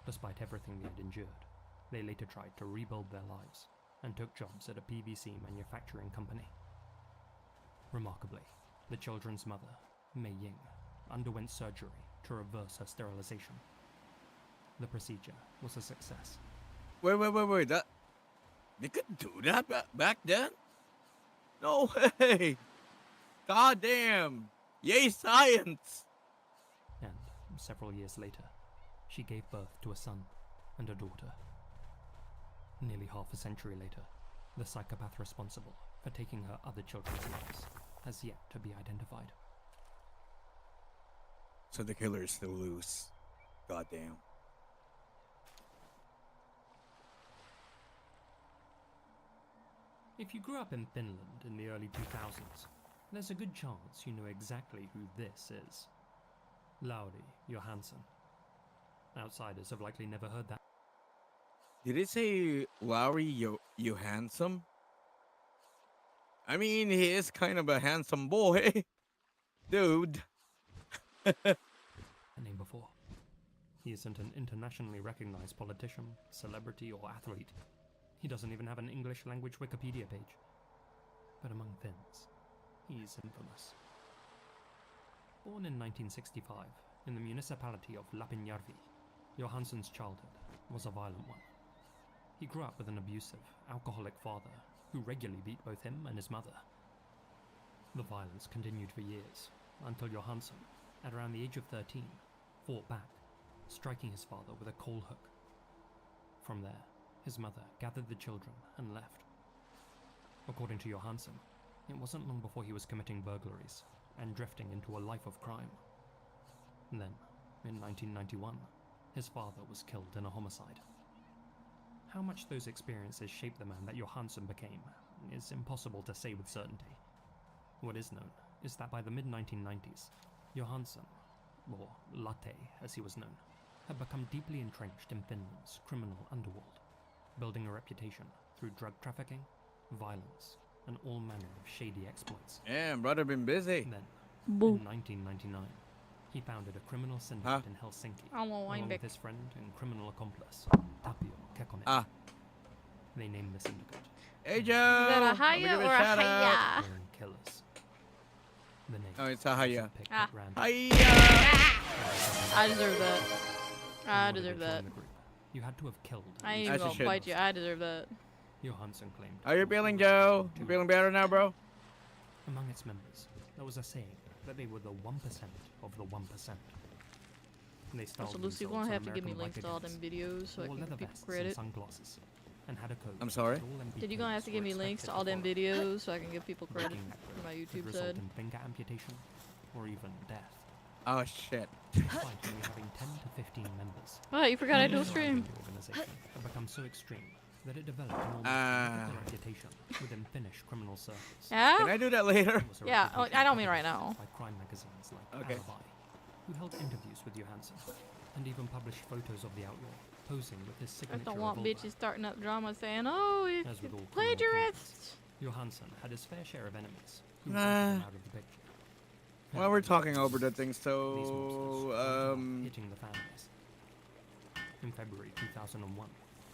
Despite everything they had endured, they later tried to rebuild their lives and took jobs at a PVC manufacturing company. Remarkably, the children's mother, Mei Ying, underwent surgery to reverse her sterilization. The procedure was a success. Wait. That they could do that back then? No way. God damn. Yay, science. And several years later, she gave birth to a son and a daughter. Nearly half a century later, the psychopath responsible for taking her other children's lives has yet to be identified. So the killer is still loose. God damn. If you grew up in Finland in the early 2000s, there's a good chance you know exactly who this is. Lauri Johansson. Outsiders have likely never heard that. Did it say Lowry Johansson? I mean, he is kind of a handsome boy. Dude. name before. He isn't an internationally recognized politician, celebrity, or athlete. He doesn't even have an English language Wikipedia page. But among Finns, he's infamous. Born in 1965 in the municipality of Lapinjärvi, Johansson's childhood was a violent one. He grew up with an abusive, alcoholic father who regularly beat both him and his mother. The violence continued for years, until Johansson, at around the age of 13, fought back, striking his father with a coal hook. From there, his mother gathered the children and left. According to Johansson, it wasn't long before he was committing burglaries and drifting into a life of crime. Then, in 1991, his father was killed in a homicide. How much those experiences shaped the man that Johansson became is impossible to say with certainty. What is known is that by the mid-1990s, Johansson, or Latte as he was known, had become deeply entrenched in Finland's criminal underworld, building a reputation through drug trafficking, violence, and all manner of shady exploits. Damn, brother been busy. Then, Boo. in 1999, he founded a criminal syndicate in Helsinki, I want wine along back. with his friend and criminal accomplice, Tapio Kekkonen. They named the syndicate Hey Joe! Is that a let me Haya give or a shout out. Haya? Born Killers. The name Oh, it's a was Haya. picked Ah. at random. Hiya! I deserve that. In I order to deserve join that. the group, you had to have killed at I ain't least even As you gonna should. fight you. I deserve that. Johansson claimed. How you feeling, Joe? You feeling better now, bro? Among its members, there was a saying that they were the 1% of the 1%. They styled Also, Lucy, you themselves won't on have to give me American links to all them biker videos so I wore can leather give people vests credit. and sunglasses, and had a code. I'm sorry? that all Did you gonna have to MBKs give me were links to expected all them follow. videos so I can give people credit Breaking that for my code could YouTube result side? in finger amputation, or even death. Oh shit. Despite only having 10 to 15 members, Oh, you forgot I do a the stream. surrounding organization had become so extreme that it developed an almost Ah. mythical reputation within Finnish criminal circles. Can Yeah? I do that later? It was a Yeah, reputation I don't mean right coveted now. By crime magazines like Okay. Alibi, who held interviews with Johansson, and even published photos of the outlaw posing with his I signature don't want revolver. bitches starting up drama saying, oh, you As with all criminal plagiarists. Johansson had his fair share of enemies who Nah. wanted him out of the picture. Well, we're talking over the thing, These so monsters went on hitting the fan base. In February 2001,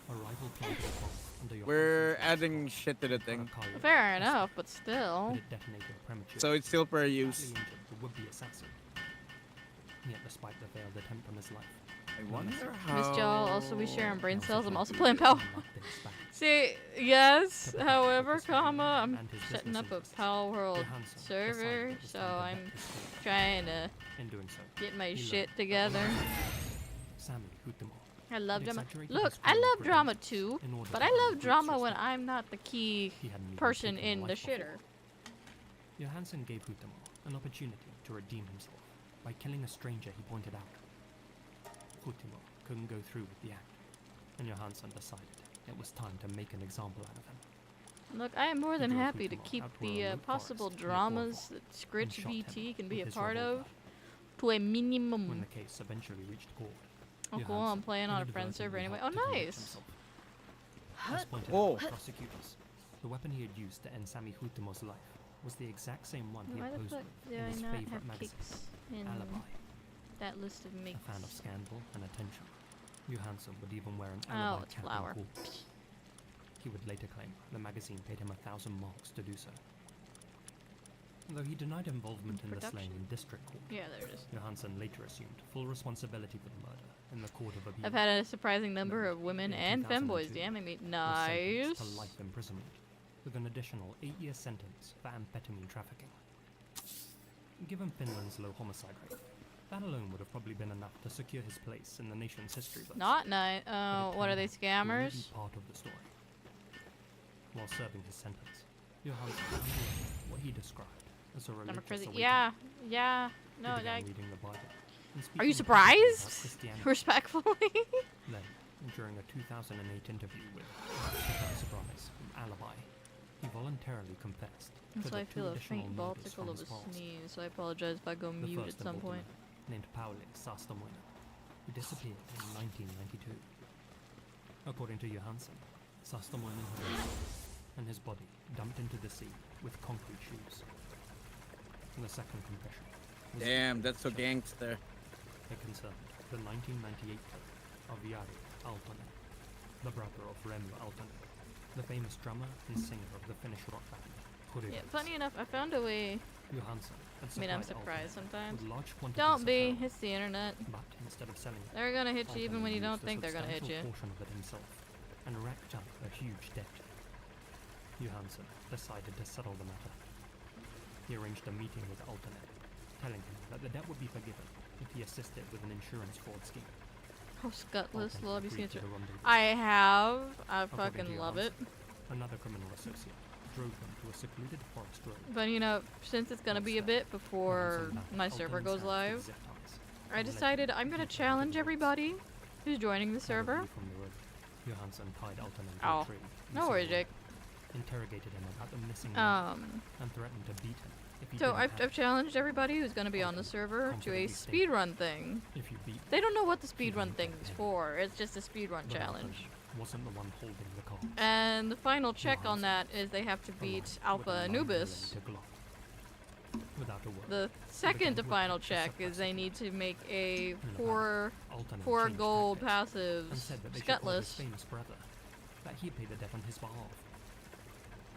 a rival planted a bomb under we're Johansson's adding shit to the thing. Arcadia, Fair enough, but still. but it detonated prematurely. So it's still for badly use. injured the would-be assassin. Yet despite the failed attempt on his life, I wonder how. Miss Joel, also we sharing brain Johansson cells. I'm had also to playing do Palworld. nothing back. See, yes, To protect however, both his family comma, I'm and his setting business up a interests, Palworld Johansson server, decided it was so time to I'm vet his code. trying to In doing so, get my he shit learned that together. Sammy Hutamo I love had drama. exaggerated Look, his I criminal love drama credentials too, in order but to I earn the love group's drama when respect. I'm not the key He hadn't even person taken in the life before. shitter. Johansson gave Hutamo an opportunity to redeem himself by killing a stranger he pointed out. Hutamo couldn't go through with the act, and Johansson decided it was time to make an example out of him. Look, I am more than drove happy to Hutamo keep out to a the remote possible forest near dramas Palworld that Skritch shot him VT can be with a his part revolver. of to a When minimum. the case eventually reached court, Oh, cool, I'm Johansson playing on a friend server inadvertently anyway. Oh, helped to convict nice. himself. As pointed Oh. out by prosecutors, the weapon he had used to end Sammy Hutamo's life was the exact same one he Why had the posed fuck with do in I his not favorite have magazine, kicks in Alibi. that list of A makes? fan of scandal and attention, Johansson would even wear an Oh, alibi it's cap flour. in court. He would later claim the magazine paid him 1,000 marks to do so. Though he denied involvement in the slaying in district court, Yeah, there it is. Johansson later assumed full responsibility for the murder in the court of abuse. I've had a surprising number of women In and femboys 2002, DMing me. was sentenced Nice. to life imprisonment, with an additional 8-year sentence for amphetamine trafficking. Given Finland's low homicide rate, that alone would have probably been enough to secure his place in the nation's history books. Not nice. But Oh, it what are turned they, out to only be scammers? part of the story. While serving his sentence, Johansson underwent what he described as a I'm a religious crazy. awakening. Yeah. He No, began like, reading the Bible and are you speaking openly about surprised? Christianity. Respectfully. Then, during a 2008 interview with, without surprise, Alibi, he voluntarily confessed to So the I two feel a additional faint murders particle from of his a past. sneeze, so I apologize if I go The mute first at some point. embodiment, named Pauli Sastamoinen, who disappeared in 1992. According to Johansson, Sastamoinen had been shot and his body dumped into the sea with concrete shoes. The second confession was Damn, that's so shot. gangster. It concerned the 1998 killing of Jari Aaltonen, the brother of Remu Aaltonen, the famous drummer and singer of the Finnish rock band Palpagos. Yeah, funny enough, I found a way. Johansson had I mean, I'm supplied surprised Aaltonen sometimes. with large quantities Don't of be. heroin, It's the internet. but instead of selling it, They're gonna hit you even Aaltonen when you don't used a think they're gonna hit you. substantial portion of it himself and racked up a huge debt. Johansson decided to settle the matter. He arranged a meeting with Aaltonen, telling him that the debt would be forgiven if he assisted with an insurance fraud scheme. Oh, Scutless, Aaltonen love you agreed seen to it. the rendezvous. I have. I According to fucking love it. Johansson, another criminal associate drove him to a secluded forest road. But you know, since it's gonna be a bit before Johansson mapped my server Aaltonen's goes house live, with zip ties I and led decided him I'm gonna deeper into challenge the woods. everybody who's joining the Far server. away from the road, Johansson tied Aaltonen to Oh, a tree no using worries, a rope, Jake. interrogated him about the missing money, and threatened to beat him if he So didn't I've have it. challenged everybody who's gonna be on the Aaltonen server to a confidently stated, speedrun thing. If you beat They don't know what the He speedrun won't thing get is paid. for. It's just a speedrun but challenge. Aaltonen wasn't the one holding the cards. And the final check on Johansson, that is they have to alone beat with Alpha an Anubis. unrelated Glock. Without a word, The second to with final the check is they suppressor. need to make a In the four Aaltonen four changed gold tactics and passives said that they should call his Scutless. famous brother, that he'd pay the debt on his behalf.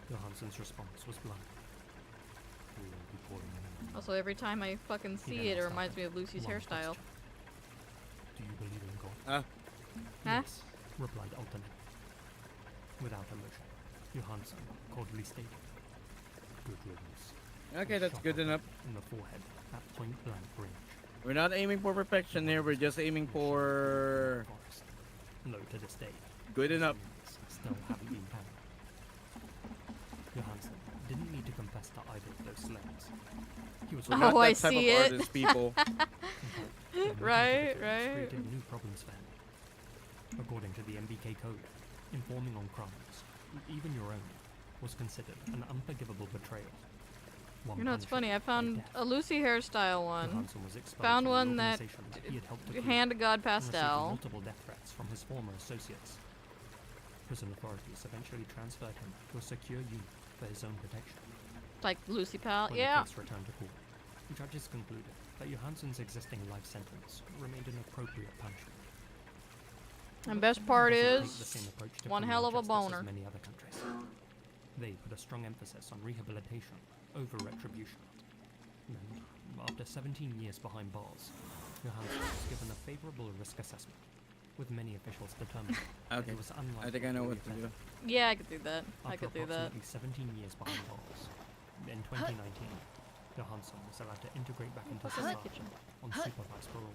Johansson's response was blunt. "We won't be calling anyone." Also, every time I fucking see it, it reminds me of Lucy's One hairstyle. question. "Do you believe in God?" Huh? "Yes," replied Alton. Without emotion, Johansson coldly stated. "Good riddance." Okay, that's Shot good Alton enough. in the forehead at point blank range. We're not aiming for perfection here. We're just aiming for Forest. Low to this day. good enough. Humans still haven't been found. Johansson didn't need to confess to either of those slayings. He was We're Oh, not I that type see of it. artist, people. Right, right. Created new problems for him. According to the MBK code, informing on crimes, even your own, was considered an unforgivable betrayal. One You know, it's punishable funny. I by found death. a Lucy hairstyle one. Johansson was expelled Found from the one that organization he had helped to create, Hand to God and received pastel. multiple death threats from his former associates. Prison authorities eventually transferred him to a secure unit for his own protection. Like Lucy Pal. When Yeah. the case returned to court, judges concluded that Johansson's existing life sentence remained an appropriate punishment. And best part Doesn't take is, the same approach to one criminal hell of a justice boner. as many other countries. They put a strong emphasis on rehabilitation over retribution. And after 17 years behind bars, Johansson was given a favorable risk assessment, with many officials determined that Okay. it was unlikely I think I know to what to do. reoffend. yeah, I could do that. I After could do that. approximately 17 years behind bars, in 2019, Johansson was allowed to integrate back into Fuck, I like society it. on supervised parole.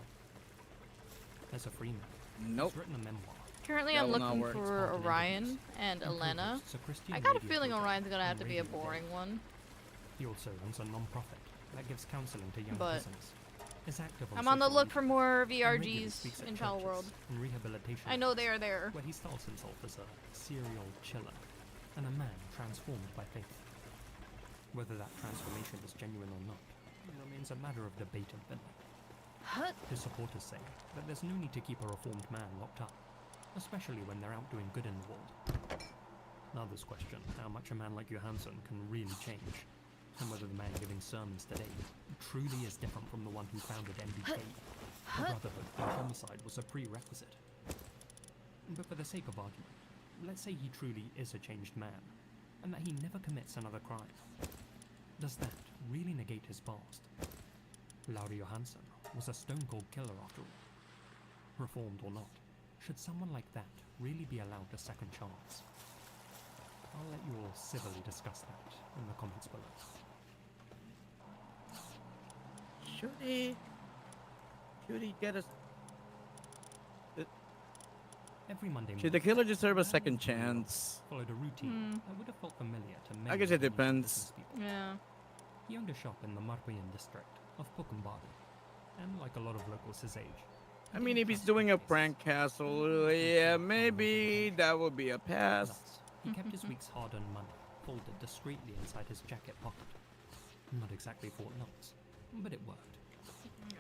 As a free man, Nope. he's written a memoir. Currently, That I'm will not looking work. for Spartan Orion interviews and and Elena. co-hosts a Christian I got a radio feeling program Orion's gonna have on to be a Radio Day. boring one. He also runs a non-profit that gives counseling to young But prisoners. Is active I'm on the social look media for more and regularly VRGs speaks at in churches Palworld. and rehabilitation I know they are centers, there. where he styles himself as a serial chiller and a man transformed by faith. Whether that transformation is genuine or not remains a matter of debate in Finland. His supporters say that there's no need to keep a reformed man locked up, especially when they're out doing good in the world. Others question how much a man like Johansson can really change, and whether the man giving sermons today truly is different from the one who founded MBK, a brotherhood where homicide was a prerequisite. But for the sake of argument, let's say he truly is a changed man, and that he never commits another crime. Does that really negate his past? Lauri Johansson was a stone-cold killer after all. Reformed or not, should someone like that really be allowed a second chance? I'll let you all civilly discuss that in the comments below. Should he get us? Every Monday morning, Should the killer deserve a man second with New York chance? followed a routine that would have felt familiar to many I guess it Finnish depends. business people. Yeah. He owned a shop in the Marpojen district of Pukenbaru, and like a lot of locals his age, I mean, if he's doing a prank castle, yeah, maybe that would be a pass. thus, he kept his week's hard-earned money folded discreetly inside his jacket pocket. Not exactly Fort Knox, but it worked.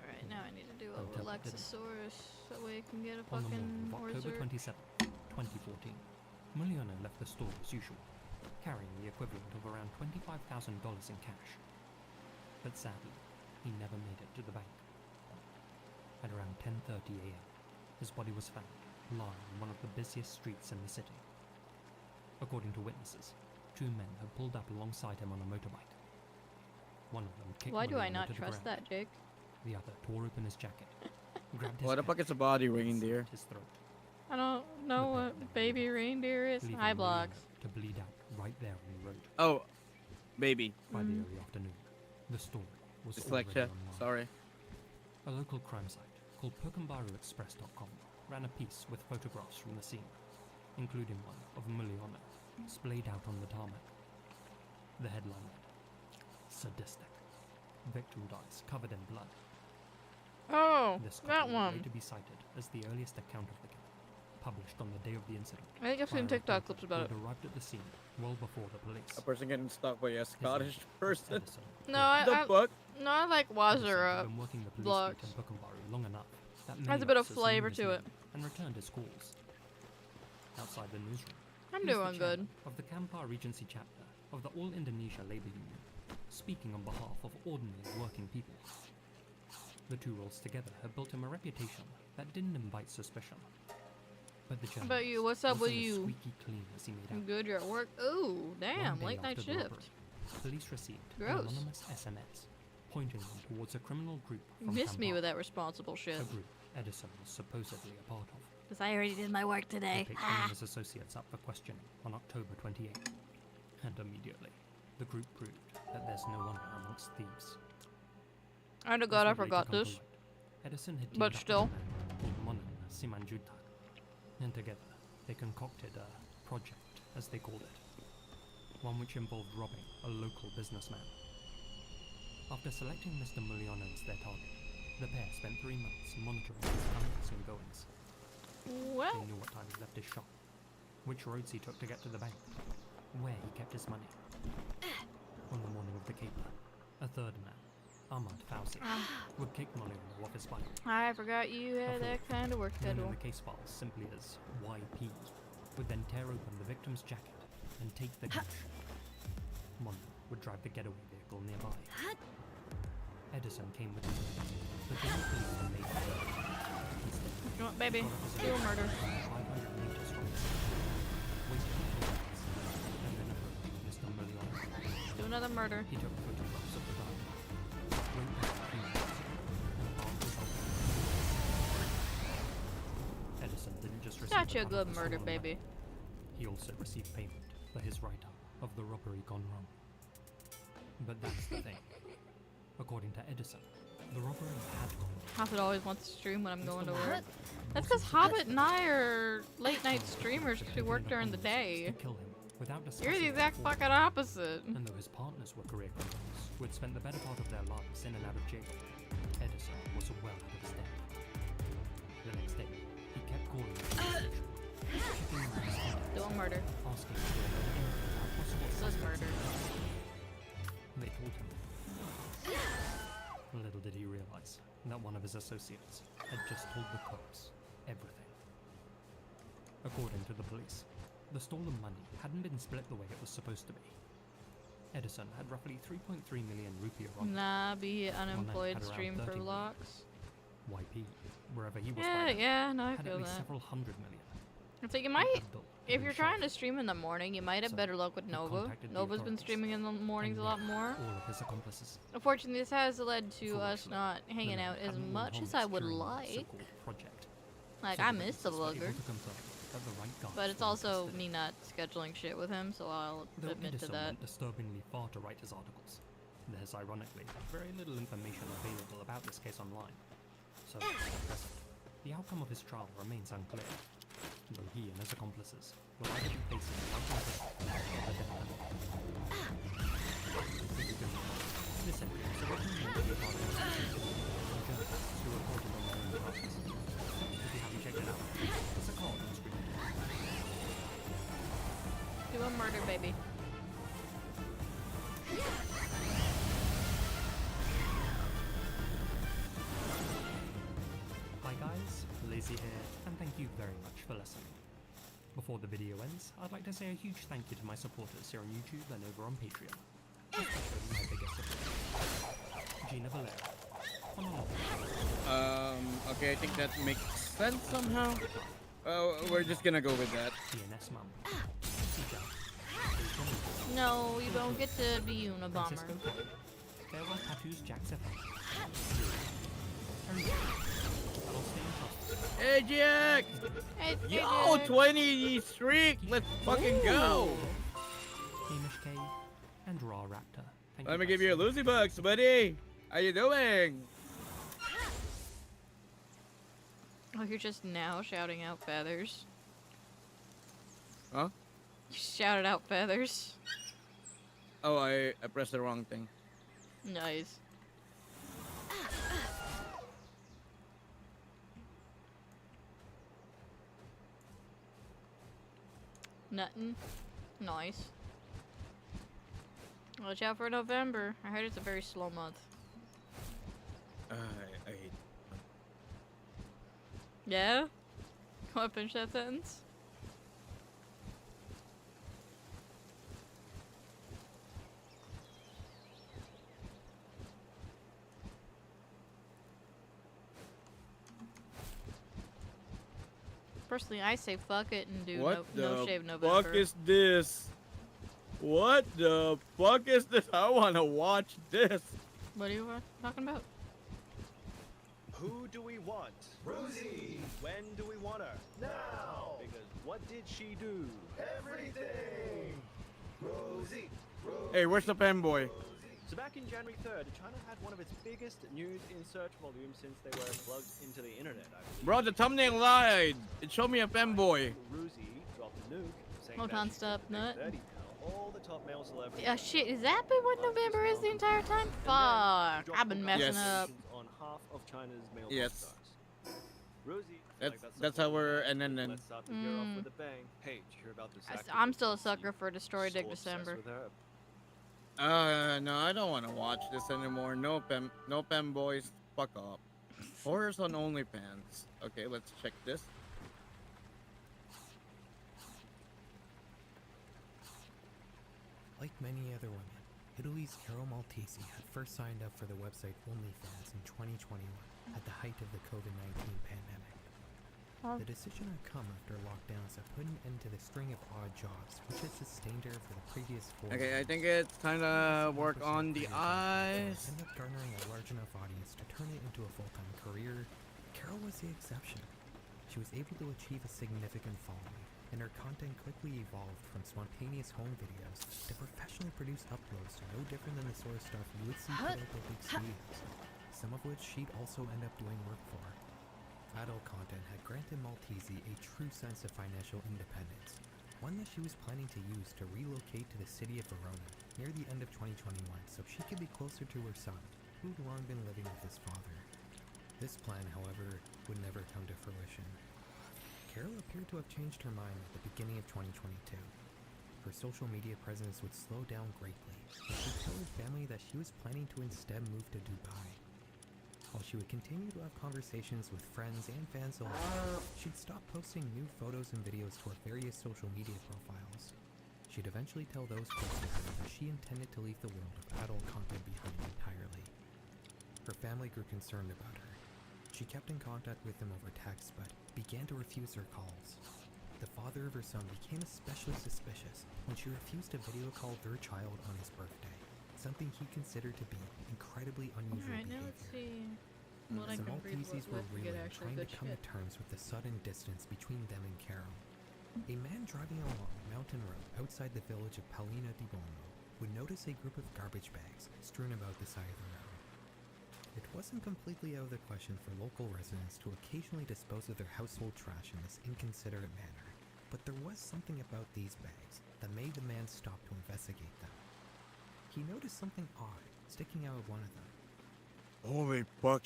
Alright, now I need to do a Until it didn't. Relaxosaurus. That way I can get a On the fucking morning of October Orzur. 27, 2014, Muliana left the store as usual, carrying the equivalent of around $25,000 in cash. But sadly, he never made it to the bank. At around 10:30 a.m., his body was found lying on one of the busiest streets in the city. According to witnesses, two men had pulled up alongside him on a motorbike. One of them kicked Why do I Muliana not to the trust ground. that, Jake? The other tore open his jacket, grabbed his What the fuck pack, is a body and reindeer? slit his throat, I don't know what baby reindeer is. leaving High Muliana blocks. to bleed out right there on the road. Oh, baby. By the early afternoon, the story was already Dyslexia. online. Sorry. A local crime site called PokenbaruExpress.com ran a piece with photographs from the scene, including one of Muliana splayed out on the tarmac. The headline read, "Sadistic. Victim dies covered in blood." Oh, This that copy would one. later be cited as the earliest account of the killing, published on the day of the incident. I think I've by a seen TikTok reporter clips about it. who had arrived at the scene well before the police. A person getting stalked by a His Scottish name was person. Edison. No, I The fuck? no, I like Edison had Wazura. been working the police blocks. beat in Pukenbaru long enough that Has many a bit of officers knew flavor his to it. name and returned his calls. Outside the newsroom, I'm he was the doing good. chairman of the Kampar Regency chapter of the All Indonesia Labour Union, speaking on behalf of ordinary working people. The two roles together had built him a reputation that didn't invite suspicion. But the How about you? What's journalist up with wasn't as you? squeaky clean as he made I'm out. good, you're at work. Ooh, damn, One day late night after the shift. robbery, police received Gross. an anonymous SMS pointing them towards a criminal group You from missed me with Kampala, that responsible shit. a group Edison was supposedly a part of. Because I already did my work They today. picked him and his associates up for questioning on October 28th, and immediately, the group proved that there's no honor amongst thieves. I to God, I As would later forgot come to this. light, Edison had But teamed up still. with a man called Monan Simanjutak, and together they concocted a project, as they called it, one which involved robbing a local businessman. After selecting Mr. Muliano as their target, the pair spent 3 months monitoring his comings and goings. Well, They knew what time he left his shop, which roads he took to get to the bank, where he kept his money. On the morning of the caper, a third man, Ahmad Fauci, would kick Muliano off his bike, I forgot you had that kind of work known in schedule. the case files simply as YP, would then tear open the victim's jacket and take the cash. Mono would drive the getaway vehicle nearby. Edison came with him, but didn't believe in made You know what, baby? Do a murder. 500 meters from him, waited for minutes, and then approached Mr. Muliano. Do another murder. He took photographs of the diamond, went back a few minutes, and found his album. Edison didn't just receive Such a cut good of the murder, stolen baby. money. He also received payment for his write-up of the robbery gone wrong. But that's the thing. According to Edison, the robbery had gone wrong. Hobbit always wants to stream when I'm going to Mr. work. Muliano That's wasn't because Hobbit supposed and I are late night to streamers because we taking work it during the upon themselves day. to kill him without You're discussing the it exact before. fucking opposite. And though his partners were career criminals who had spent the better part of their lives in and out of jail, Edison was well out of his depth. The next day, he kept calling the station, checking on his contacts, Do a murder. asking if they had anything about possible This is suspects. murder. They told him. Little did he realize that one of his associates had just told the cops everything. According to the police, the stolen money hadn't been split the way it was supposed to be. Edison had roughly 3.3 million rupiah on Nah, be unemployed had around stream for 30 million. vlogs. YP, wherever he was Yeah, fighting, yeah, no, I had at feel least that. several hundred million. It's like you And might, Abdul had if been you're trying to shafted. stream in the morning, you might have So, better luck with he Nova. contacted the Nova's been authorities streaming in the mornings a and lot nabbed more. all of his accomplices. Unfortunately, this has led to us Fortunately, not hanging the out man as hadn't worn much as helmets I would during the like. so-called project. Like, So I the miss the witnesses were able vlogger. to confirm that the right guys But it's were in also custody. me not scheduling shit with him, so I'll Though admit to Edison that. went disturbingly far to write his articles, there's ironically very little information available about this case online. So, at present, the outcome of his trial remains unclear, though he and his accomplices will either be facing life in prison or the death penalty. This entry was originally meant to be part of a series of journalists who reported on their own crimes. If you haven't checked it out, it's a card on screen. Do a murder, baby. Hi guys, Lazy here, and thank you very much for listening. Before the video ends, I'd like to say a huge thank you to my supporters here on YouTube and over on Patreon. Especially my biggest supporter, Gina Valera, Honolulu, Okay, I think that makes sense somehow. We're just gonna go with that. DNS Mum, CJ, No, you don't get to be Unabomber. Francisco K, Farewell Tattoos Jack Seven, Harry, I'll stay in touch. Hey, Jack! Hey, Yo, dude. 20 streak! Let's fucking go! Hamish K, and Raw Raptor. Thank Let me guys give you a so much. Lucy Bucks, buddy! How you doing? Oh, you're just now shouting out feathers. Huh? You shouted out feathers. Oh, I pressed the wrong thing. Nice. Nothing. Nice. Watch out for November. I heard it's a very slow month. I hate. Yeah? Want to finish that sentence? Personally, I say fuck it and do What no the shave November. fuck is this? What the fuck is this? I wanna watch this. What are you talking about? Who do we want? Rosie! When do we want her? Now! Because what did she do? Everything! Rosie! Hey, where's the pen boy? So back in January 3rd, China had one of its biggest news in search volumes since they were plugged into the internet, I believe. Bro, the thumbnail lied. It showed me a pen boy. Ruzi dropped a nuke saying Hold that on, she's stop, the big nut. 30 now. All the top male celebrities. Yeah, shit, is that been what November is the entire time? Fuck, I've been messing Yes. up. On half of China's male Yes. stars. Rosie, That's how we're and then. Let's start the year off with a bang. Hey, did you hear about this? I'm still a sucker for Destroy Dick December. No, I don't want to watch this anymore. No pen boys. Fuck off. Horrors on OnlyFans. Okay, let's check this. Like many other women, Italy's Carol Maltesi had first signed up for the website OnlyFans in 2021 at the height of the COVID-19 pandemic. Oh. The decision had come after lockdowns that put an end to the string of odd jobs which had sustained her for the previous 4 Okay, I years. think it's time to work on the eyes. Ended up garnering a large enough audience to turn it into a full-time career. Carol was the exception. She was able to achieve a significant following, and her content quickly evolved from spontaneous home videos to professionally produced uploads no different than the sort of stuff you would see put out by big studios, some of which she'd also end up doing work for. Adult content had granted Maltesi a true sense of financial independence, one that she was planning to use to relocate to the city of Verona near the end of 2021 so she could be closer to her son, who'd long been living with his father. This plan, however, would never come to fruition. Carol appeared to have changed her mind at the beginning of 2022. Her social media presence would slow down greatly, and she told her family that she was planning to instead move to Dubai. While she would continue to have conversations with friends and fans alike, she'd stop posting new photos and videos to her various social media profiles. She'd eventually tell those close to her that she intended to leave the world of adult content behind entirely. Her family grew concerned about her. She kept in contact with them over text, but began to refuse her calls. The father of her son became especially suspicious when she refused to video call their child on his birthday, something he considered to be incredibly unusual Alright, now behavior. let's see what I The can read Maltesers were what to get reeling, actually trying to good come shit. to terms with the sudden distance between them and Carol. A man driving along a mountain road outside the village of Palina di Bolmo would notice a group of garbage bags strewn about the side of the road. It wasn't completely out of the question for local residents to occasionally dispose of their household trash in this inconsiderate manner, but there was something about these bags that made the man stop to investigate them. He noticed something odd sticking out of one of them. Holy fuck.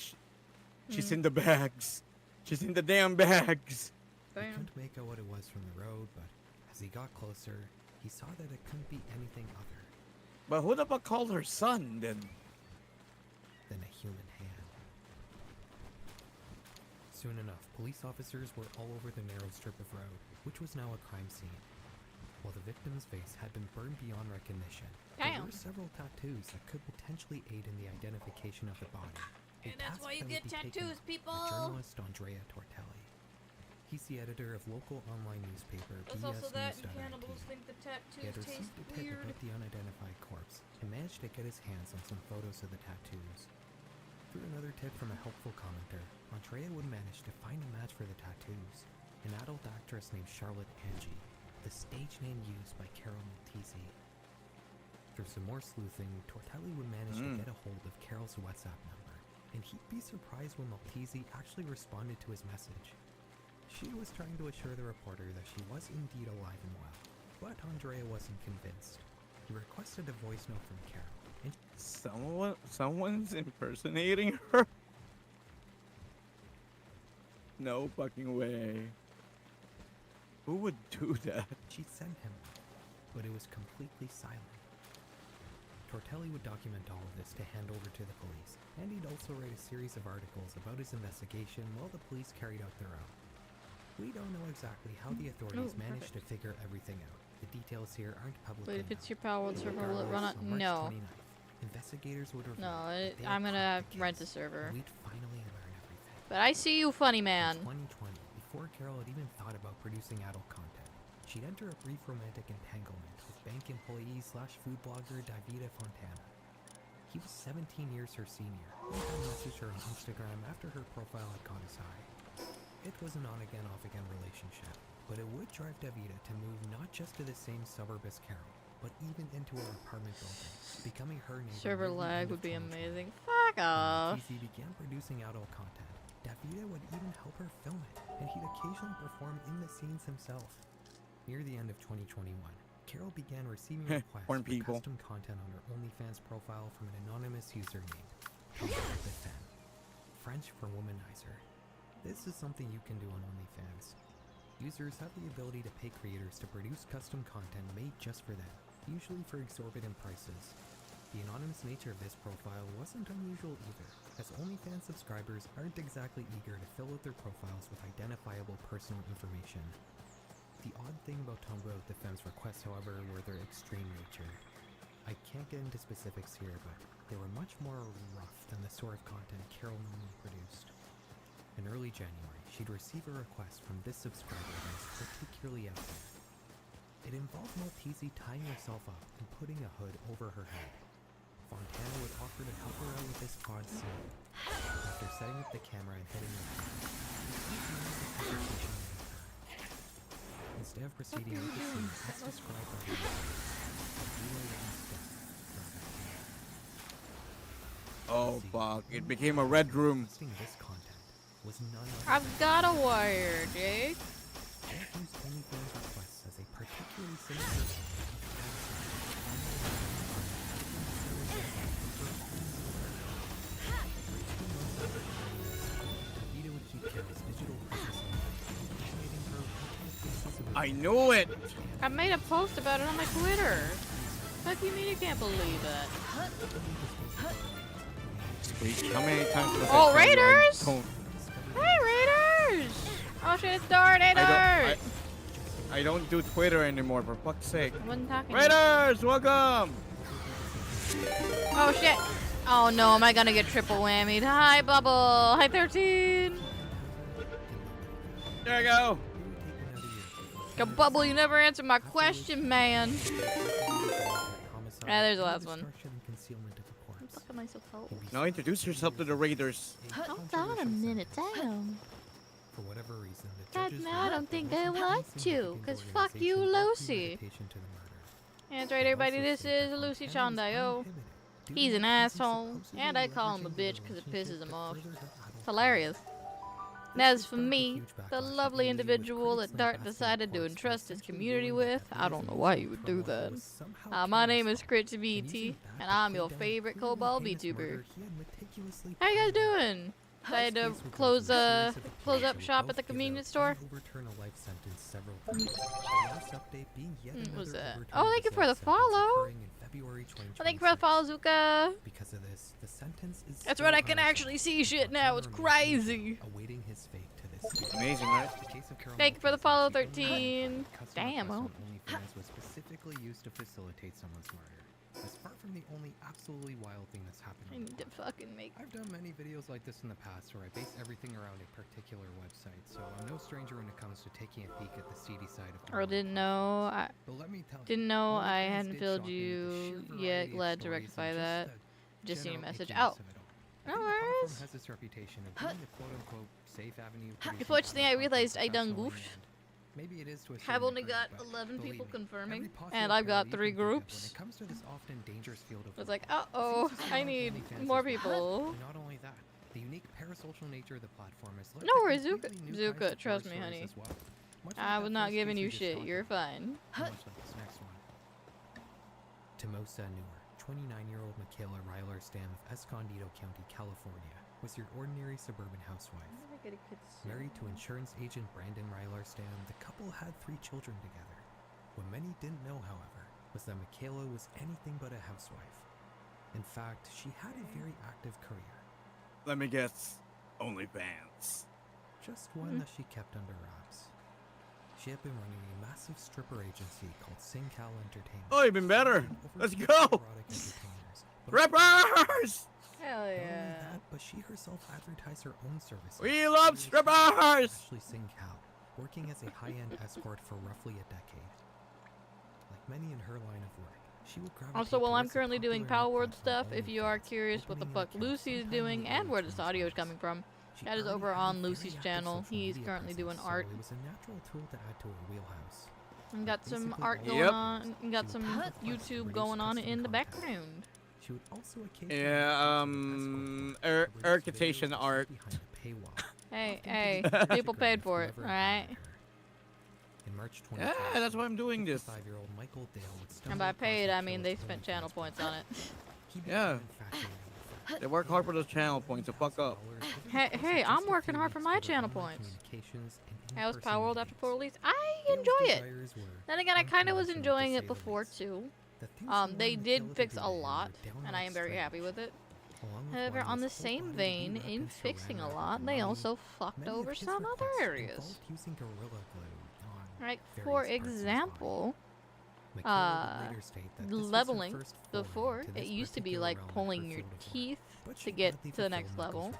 She's in the bags. She's in the damn bags. He Damn. couldn't make out what it was from the road, but as he got closer, he saw that it couldn't be anything other But who the fuck called her son then? than a human hand. Soon enough, police officers were all over the narrow strip of road, which was now a crime scene. While the victim's face had been burned beyond recognition, there Damn. were several tattoos that could potentially aid in the identification of the body. a And that's task why you that get would be taken tattoos, up people! by journalist Andrea Tortelli. He's the editor of local online newspaper There's also that and bsnews.it. cannibals think the He had tattoos received taste a tip weird. about the unidentified corpse and managed to get his hands on some photos of the tattoos. Through another tip from a helpful commenter, Andrea would manage to find a match for the tattoos, an adult actress named Charlotte Angie, the stage name used by Carol Maltesi. Through some more sleuthing, Tortelli would manage to get a hold of Carol's WhatsApp number, and he'd be surprised when Maltesi actually responded to his message. She was trying to assure the reporter that she was indeed alive and well, but Andrea wasn't convinced. He requested a voice note from Carol, and Someone's impersonating her? No fucking way. Who would do that? she'd send him one, but it was completely silent. Tortelli would document all of this to hand over to the police, and he'd also write a series of articles about his investigation while the police carried out their own. We don't know exactly how the authorities Oh, managed to figure everything out. The details here aren't publicly Wait, if it's known. your Palworld server, will it run Regardless, on? on March No. 29th, investigators would reveal No, that they I'm had gonna cracked the rent the case, server. and we'd finally learn everything. But I see you, funny man. In 2020, before Carol had even thought she'd enter a brief romantic entanglement with bank employee slash food blogger Davide Fontana. He was 17 years her senior. One time messaged her on Instagram after her profile had caught his eye. It was an on-again, off-again relationship, but it would drive Davide to move not just to the same suburb as Carol, but even into her apartment building, becoming her neighbor. Server near the lag end of would be 2020. amazing. Fuck When off. TZ began producing adult content, Davide would even help her film it, and he'd occasionally perform in the scenes himself. Near the end of 2021, Carol began receiving requests Porn for people. custom content on her OnlyFans profile from an anonymous user named Palpagos, French for womanizer. This is something you can do on OnlyFans. Users have the ability to pay creators to produce custom content made just for them, usually for exorbitant prices. The anonymous nature of this profile wasn't unusual either, as OnlyFans subscribers aren't exactly eager to fill out their profiles with identifiable personal information. The odd thing about Tumblr defense requests, however, were their extreme nature. I can't get into specifics here, but they were much more rough than the sort of content Carol normally produced. In early January, she'd receive a request from this subscriber that was particularly out there. It involved Maltese tying herself up and putting a hood over her head. Fontana would offer to help her out with this odd scene. After setting up the camera and hitting the instead of proceeding with the scene as described by the Oh fuck! It became a red room. this content was none other I've got a wire, Jake. Don't use OnlyFans requests as a particularly sinister Davide would keep Carol's digital presence online, animating her pieces of I knew it. I made a post about it on my Twitter. Fuck you mean you can't believe it? Skritch, how many times was Oh, I tell you I Raiders! don't- Hey, Raiders! Oh shit, it's Darnators! I don't do Twitter anymore, for fuck's sake. I wasn't talking. Raiders, welcome! Oh shit! Oh no, am I gonna get triple whammied? Hi, Bubble! Hi, 13! There you go. Go, Bubble, you never answered my question, man. Yeah, there's the last one. I'm fucking myself out. Now introduce yourself to the Raiders. Hold on a minute, damn. For whatever reason, the God, judges no, I don't think I want to, cause the fuck you, organization Lucy. invitation to the murder. Yeah, that's right, everybody. This is Lucy Chondayo. He's an asshole, and I call him a bitch because it pisses him off. It's hilarious. And as for me, the lovely individual that Dart decided to entrust his community with, I don't know why you would do that. My name is Skritch VT, and I'm your favorite Cobalt VTuber. How you guys doing? I had to close up shop at the convenience store. What was that? Oh, thank you for the follow. Well, thank you for the follow, Zuka. Because of this, the sentence is That's right, I can actually see shit now. It's crazy. awaiting his fate to this. Amazing, right? The case of Carol Thank you for the follow, Maltese, 13. custom Damn, request well. on OnlyFans was specifically used to facilitate someone's murder. As far from the only absolutely wild thing that's happened I in the need to world. fucking make. I've done many videos like this in the past where I base everything around a particular website, so I'm no stranger when it comes to taking a peek at the seedy side of Or online. didn't know. I But let me tell you, didn't know I OnlyFans hadn't did filled shock me with the you sheer yet. variety of Glad to stories rectify and that. the Just seen your general message. ickiness Oh, of it all. no I think the worries. platform has this reputation of being the quote-unquote safe avenue. producing Unfortunately, I content realized I done professionally, goofed. and maybe it is to a I've certain only degree, got but 11 believe people me, confirming, every possible and I've got parody you 3 can think of groups. When it comes to this often dangerous field of It's work, like, uh-oh, I need more people. not only that, the unique parasocial nature of the platform is led No to worries, completely Zuka. new Zuka, kinds of trust horror me, stories honey. as well. Much I like was that not first giving case you we just shit. talked You're about, fine. and much like this next one. Timosa Noor, 29-year-old Michaela Ryler Stam of Escondido County, California, was your ordinary suburban housewife. Married to insurance agent Brandon Ryler Stam, the couple had 3 children together. What many didn't know, however, was that Michaela was anything but a housewife. In fact, she had a very active career, Let me guess. OnlyFans. just one that she kept under wraps. She had been running a massive stripper agency called SingCal Entertainment. Oh, even better. featuring over Let's 50 go. erotic entertainers. But Strippers! Hell not only yeah. that, but she herself advertised her own services. We love strippers! Especially SingCal, working as a high-end escort for roughly a decade. Like many in her line of work, she would gravitate Also, while I'm towards the currently doing popular Palworld stuff, if you are curious what the fuck Lucy is doing and where this audio is coming from, that is over on Lucy's channel. He's currently doing art. So it was a natural tool to add to her wheelhouse. And got some Basically art all going Yep. on. And got some YouTube going on in the background. She would also occasionally Yeah, Ercitation art. behind a paywall. Hey, hey, people paid for it, alright? In March Yeah, that's why I'm doing this. 55-year-old Michael Dale would stumble And by across paid, I mean Michaela's they own spent channel Facebook points on it. He became Yeah. infatuated with her. They work hard for those channel points, so fuck up. Hey, I'm working hard for my channel points. How's Palworld after full release? I enjoy it. Then again, I kind of was enjoying it before too. They did fix a lot, and I am very happy with it. However, on the same vein, in fixing a lot, they also fucked over some other areas. Like, for example, leveling before, it used to be like pulling your teeth to get to the next level.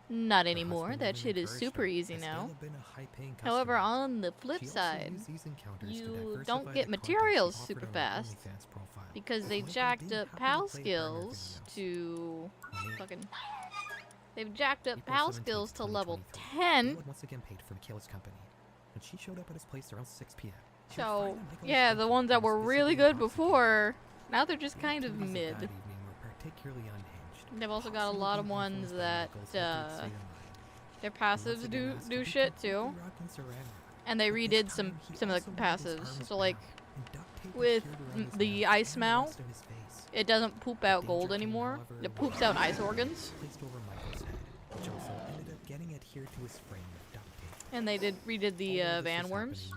Not anymore, that shit is super easy now. However, on the flip side, you don't get materials super fast because they jacked up PAL skills to fucking... They've jacked up PAL skills to level 10. Once again paid for Michaela's company. When she showed up at his place around 6 p.m. So, yeah, the ones that were really good before, now they're just kind of mid. They've also got a lot of ones that, their passives do shit too. And they redid some of the passives. So like, with the ice mouth, it doesn't poop out gold anymore. It poops out ice organs. And they redid the van worms.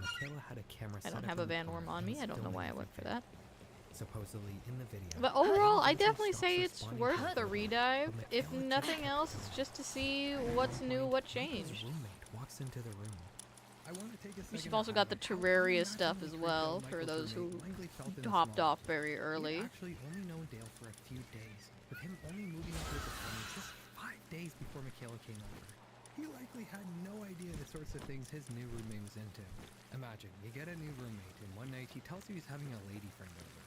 I don't have a van worm on me. I don't know why I went for that. Supposedly in the video. But overall, I definitely say it's worth the redive. If nothing else, it's just to see what's new, what changed. We've also got the Terraria stuff as well, for those who hopped off very early. Actually only known Dale for a few days, with him only moving into his apartment just 5 days before Michaela came over. He likely had no idea the sorts of things his new roommate was into. Imagine, you get a new roommate, and one night he tells you he's having a lady friend over.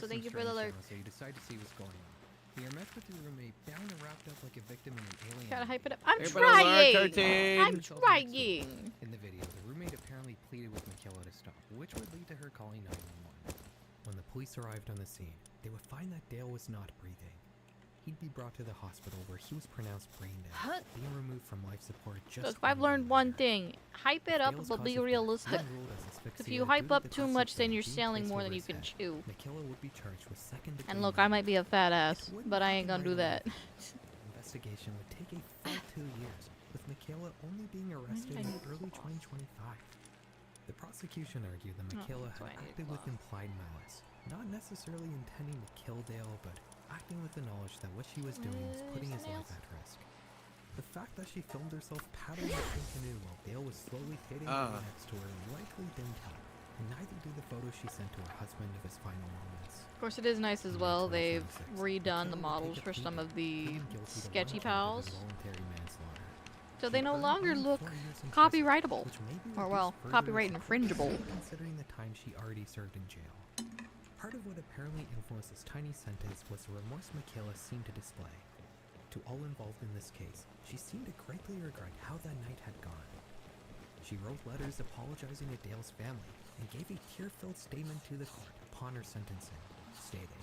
So thank you for the alert. So you decide to see what's going on. You're met with your roommate bound and wrapped up like a victim in an alien. Gotta hype it up. I'm Everybody alert, trying! 13. I'm trying! In the video, the roommate apparently pleaded with Michaela to stop, which would lead to her calling 911. When the police arrived on the scene, they would find that Dale was not breathing. He'd be brought to the hospital where he was pronounced brain dead, being removed from life support just... Look, I've learned one thing. Hype it up, but be realistic. If you hype up too much, then you're selling more than you can chew. And look, I might be a fat ass, but I ain't gonna do that. Investigation would take a full 2 years, with Michaela only being arrested in early 2025. The prosecution argued that Michaela had acted with implied malice, not necessarily intending to kill Dale, but acting with the knowledge that what she was doing was putting his life at risk. The fact that she filmed herself paddling the canoe while Dale was slowly fading away next to her likely didn't help, and neither did the photos she sent to her husband of his final moments. Of course, it is nice as well. They've redone the models for some of the sketchy pals, so they no longer look copyrightable, or well, copyright infringible. Considering the time she already served in jail. Part of what apparently influenced this tiny sentence was the remorse Michaela seemed to display. To all involved in this case, she seemed to greatly regret how that night had gone. She wrote letters apologizing to Dale's family and gave a tear-filled statement to the court upon her sentencing, stating,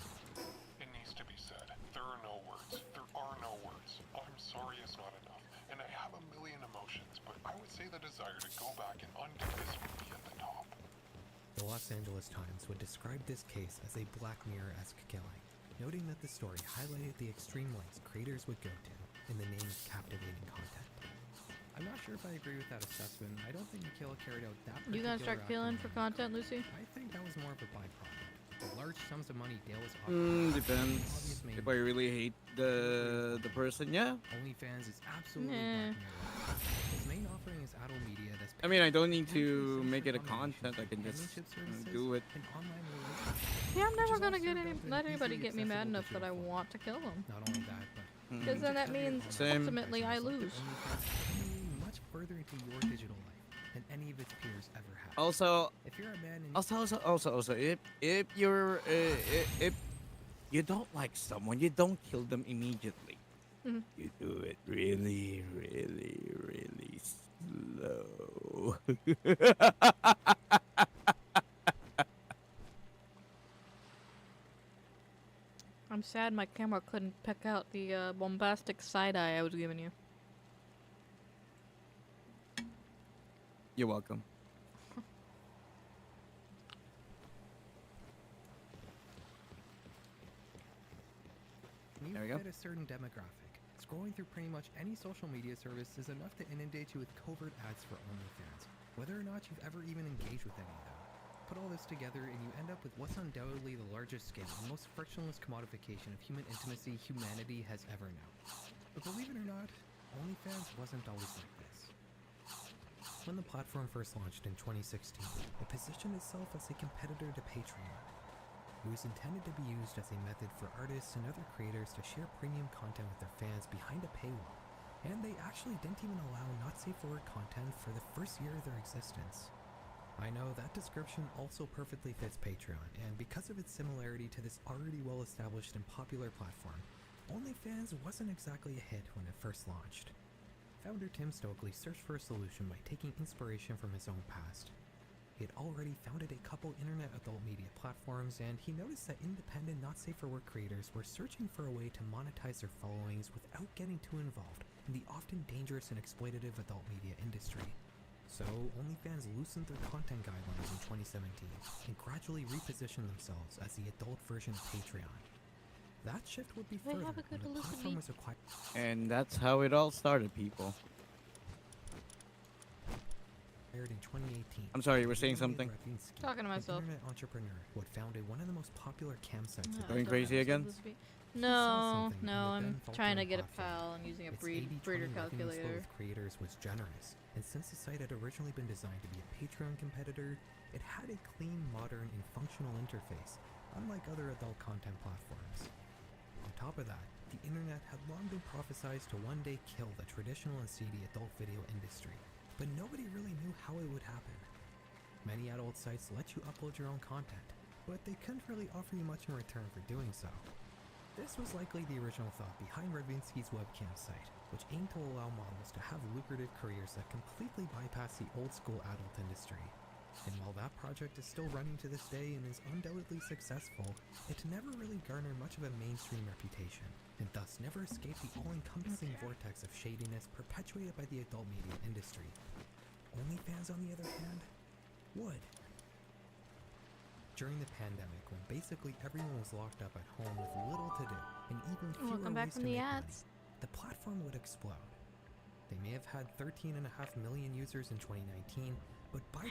"It needs to be said. There are no words. There are no words. I'm sorry is not enough, and I have a million emotions, but I would say the desire to go back and undo this would be at the top." The Los Angeles Times would describe this case as a Black Mirror-esque killing, noting that the story highlighted the extreme lengths creators would go to in the name of captivating content. I'm not sure if I agree with that assessment. I don't think Michaela carried out that particular You gonna start killing for content, Lucy? I think that was more of a byproduct. The large sums of money Dale was offering. Depends. If I really hate the person, yeah. OnlyFans is absolutely Black Mirror. His main offering is adult media that's... I mean, I don't need to make it a content. I can just do it. Yeah, I'm never gonna let anybody get me mad enough that I want to kill them. Not only that, but... Because then that means ultimately I lose. Much further into your digital life than any of its peers ever have. Also, If you're a man and also, if you don't like someone, you don't kill them immediately. Mhm. You do it really, really, really slow. I'm sad my camera couldn't pick out the bombastic side eye I was giving you. You're welcome. you There we go. fit a certain demographic, scrolling through pretty much any social media service is enough to inundate you with covert ads for OnlyFans, whether or not you've ever even engaged with any of them. Put all this together and you end up with what's undoubtedly the largest scale and most frictionless commodification of human intimacy humanity has ever known. But believe it or not, OnlyFans wasn't always like this. When the platform first launched in 2016, it positioned itself as a competitor to Patreon. It was intended to be used as a method for artists and other creators to share premium content with their fans behind a paywall, and they actually didn't even allow not safe for work content for the first year of their existence. I know that description also perfectly fits Patreon, and because of its similarity to this already well-established and popular platform, OnlyFans wasn't exactly a hit when it first launched. Founder Tim Stokely searched for a solution by taking inspiration from his own past. He had already founded a couple internet adult media platforms, and he noticed that independent, not safe for work creators were searching for a way to monetize their followings without getting too involved in the often dangerous and exploitative adult media industry. So, OnlyFans loosened their content guidelines in 2017 and gradually repositioned themselves as the adult version of Patreon. That shift would be They further have a good when the platform hallucinate. was acquired And that's how it all started, people. in 2018. I'm sorry, you were saying Julia something? Ravinsky, Talking to myself. An internet entrepreneur who had founded one of the most popular campsites. No, Going I don't crazy know. again? No, something no, on the I'm then trying to faltering get a platform. pal and using a Its breeder 80/20 revenue split calculator. with creators was generous, and since the site had originally been designed to be a Patreon competitor, it had a clean, modern, and functional interface, unlike other adult content platforms. On top of that, the internet had long been prophesized to one day kill the traditional and seedy adult video industry, but nobody really knew how it would happen. Many adult sites let you upload your own content, but they couldn't really offer you much in return for doing so. This was likely the original thought behind Ravinsky's webcam site, which aimed to allow models to have lucrative careers that completely bypass the old-school adult industry. And while that project is still running to this day and is undoubtedly successful, it never really garnered much of a mainstream reputation, and thus never escaped the all-encompassing vortex of shadiness perpetuated by the adult media industry. OnlyFans, on the other hand, would. During the pandemic, when basically everyone was locked up at home with little to do and even fewer Welcome back ways from to the make ads. money, the platform would explode. They may have had 13.5 million users in 2019, but by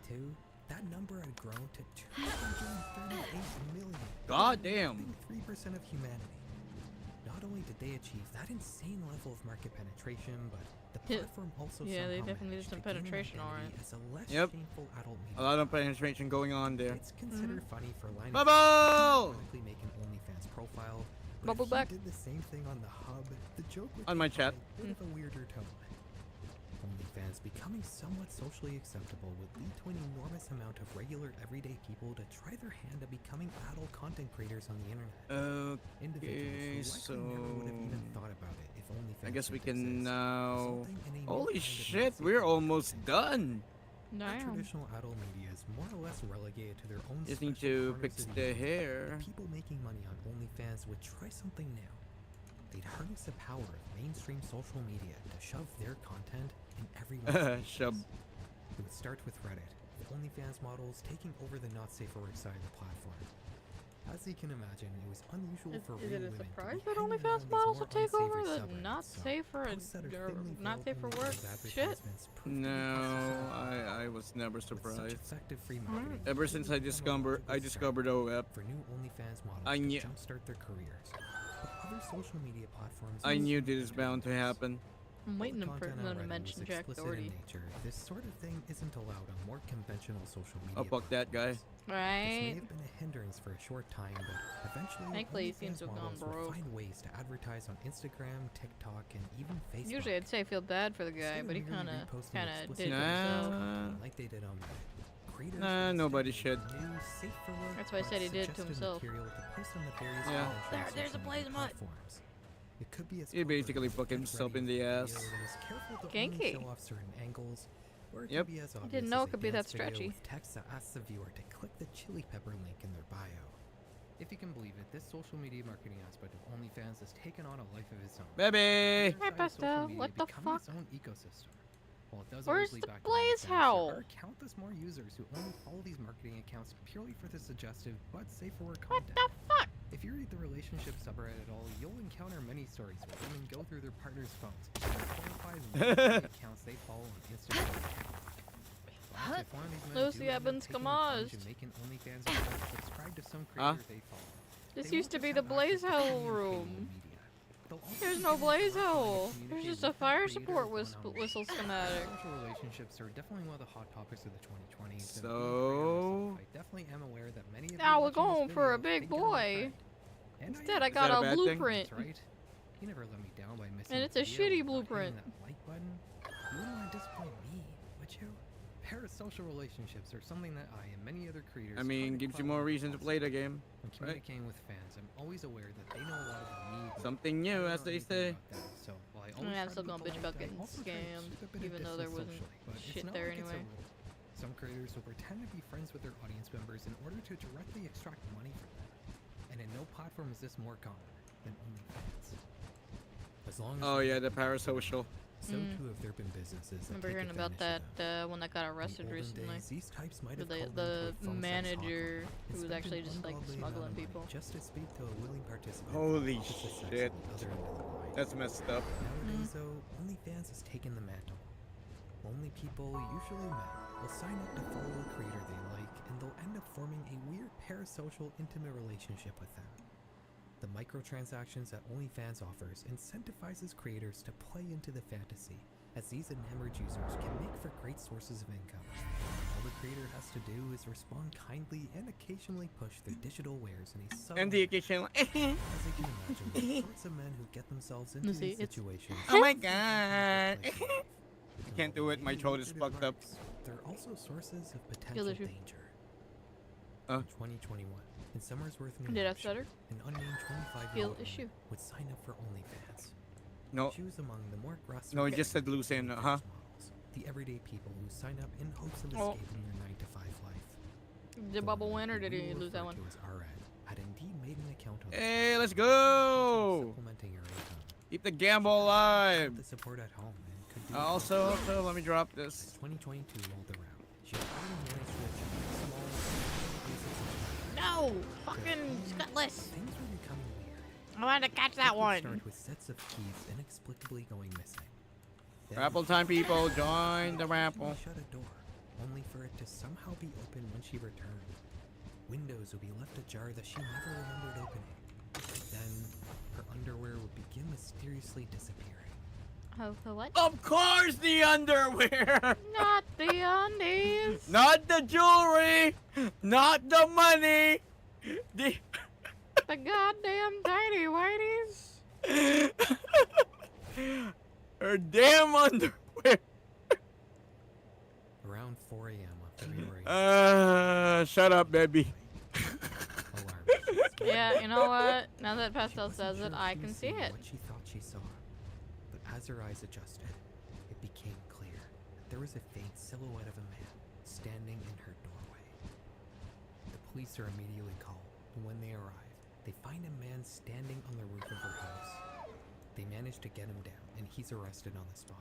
2022, that number had grown to 238 million. God damn. 3% of humanity. Not only did they achieve that insane level of market penetration, but the Yeah. platform also Yeah, they somehow definitely did managed some to gain an penetration, identity alright. as a less Yep. shameful adult A media. lot of penetration going on there. It's considered funny for Linus Bubble! to ironically make an OnlyFans profile, but Bubble if he back. did the same thing on the hub, the joke would On my take on chat. a bit of a weirder tone. OnlyFans becoming somewhat socially acceptable would lead to an enormous amount of regular everyday people to try their hand at becoming adult content creators on the internet. Individuals who likely never would have even thought about it if OnlyFans I guess we didn't can exist, now... resulting in a new Holy kind of shit, not-safe we're for work almost content. done. That Damn. traditional adult media is more or less relegated to their own Just need special to corners fix of the internet. hair. People making money on OnlyFans would try something new. They'd harness the power of mainstream social media to shove their content in everyone's faces. Shove. It would start with Reddit, with OnlyFans models taking over the not safe for work side of the platform. As you can imagine, it was unusual for Is real it a women to surprise be that hanging out OnlyFans in these models more will take over unsavory the subreddits, not so safe for posts that are or thinly not veiled safe for underneath work those shit? advertisements proved to be No, consistent. I was never With such surprised. effective free marketing, Ever it since would I become a discovered logical start the web, for new OnlyFans models I to knew- jumpstart their careers. But other social media platforms I also knew made this was bound to entries. happen. I'm While waiting the for content them on to Reddit mention was Jack explicit Doherty. in nature, this sort of thing isn't allowed on more conventional social media Oh, fuck that guy. platforms. This may Right? have been a hindrance fans for a short time, but eventually Thankfully, he seems OnlyFans to have gone models will broke. find ways to advertise on Instagram, TikTok, and even Facebook. Usually I'd say I feel bad for the guy, Instead but he of merely kinda reposting explicit did it content himself. like they did on Reddit, creators Nah, will nobody instead should. make new, safe for work, That's why I but said he did it to suggestive himself. material to post on the various Yeah. conventional There's a social blaze media mutt. platforms. It could be as He basically covert as fucked get himself ready in for the video ass. that is careful to Kinky. only show off certain angles, or it Yep. could be as I obvious didn't know as it could be a that dance video stretchy. with text that asks the viewer to click the chili pepper link in their bio. If you can believe it, this social media marketing aspect of OnlyFans has taken on a life of its own. Baby! Hey, Pastel, what the becoming fuck? its own ecosystem. While it does Where's always lead the back to blaze OnlyFans, howl? there are countless more users who only follow these marketing accounts purely for the suggestive but safe for work What content. the fuck? If you read the relationship subreddit at all, you'll encounter many stories where women go through their partner's phones and qualify the accounts they follow on Instagram. and TikTok. But if one of these men Lucy do end up Evans, taking come the plunge on. and make an OnlyFans account, subscribe to some creator they follow. This They used won't to just be have the access blaze to howl premium cable room. media. They'll also There's be no given blaze direct line to howl. There's communicate just a with the fire creator support one-on-one. whistle schematic. Social relationships are definitely one of the hot topics of the 2020s. and being a So- creator myself, I definitely am aware that many of you Now we're watching this going for a video big think you're my boy. friend. And Instead, am. I got that a a bad thing? blueprint. That's right. You never let me down by missing And a it's a video shitty or not hitting blueprint. that like button. You wouldn't want to disappoint me, would you? Parasocial relationships are something that I and many other creators I mean, try to gives you cloud more over reason to play the game. When communicating with fans, I'm always aware that they know a lot about me. but Something I new, don't as know they anything say. about them. So while I I mean, always I'm try still to be gonna bitch polite, about I getting also try to scammed, keep a bit of even though there distance wasn't socially, but it's shit not there like it's a anyway. rule. Some creators will pretend to be friends with their audience members in order to directly extract money from them. And in no platform is this more common than OnlyFans. As long as Oh they yeah, make the money, parasocial. so too have there been businesses that Remember take hearing about advantage that of them. one that got In the arrested olden recently. days, these types might have The, called the into a phone sex manager hotline and who was spent actually an just like ungodly amount smuggling of money people. just to speak to a willing participant Holy for opposite sex shit. on the other end of the line. That's messed up. Nowadays, though, OnlyFans has taken the mantle. Only people, usually men, will sign up to follow a creator they like, and they'll end up forming a weird parasocial, intimate relationship with them. The microtransactions that OnlyFans offers incentivizes creators to play into the fantasy, as these enamored users can make for great sources of income. All the creator has to do is respond kindly and occasionally push their digital wares in a subtle And the occasional. as you can imagine, the sorts of men who get themselves into see, these it's- situations. Oh my are god. like life. I can't do it. My throat is fucked up. They're also sources of potential issue. danger. Uh. In 2021, in Summersworth, New Did I Hampshire, stutter? an unnamed 25-year-old Feel woman issue. would sign up for OnlyFans. No. She was among the more grassroots. No, he just said loose end, huh? models, the everyday people who sign up in hopes of Oh. escaping their 9-to-5 life. Did Bubble win or who did we he will lose that refer one? to as RN, had indeed made an account on the Hey, let's site, go! supplementing her income. Keep the gamble alive. The support at home and could do Also, let me drop As this. 2022 rolled around, she had already managed to achieve a small, basic situation. No! Fucking Scutless! Things were becoming weird. I wanted to catch that It would one. start with sets of keys inexplicably going missing. Then, Rapple time, people. Join the she rapple. would shut a door, only for it to somehow be open when she returned. Windows would be left ajar that she never remembered opening. Then, her underwear would begin mysteriously disappearing. Oh, the what? Of course, the underwear. Not the undies! Not the jewelry. Not the money. The The goddamn tiny whiteys! her damn underwear. Around 4 a.m. on February Shut up, baby. alarm. Yeah, you know what? Now that She Pastel wasn't says sure it, if I she can was see seeing it. What she thought she saw, but as her eyes adjusted, it became clear that there was a faint silhouette of a man standing in her doorway. The police are immediately called, and when they arrive, they find a man standing on the roof of her house. They manage to get him down, and he's arrested on the spot.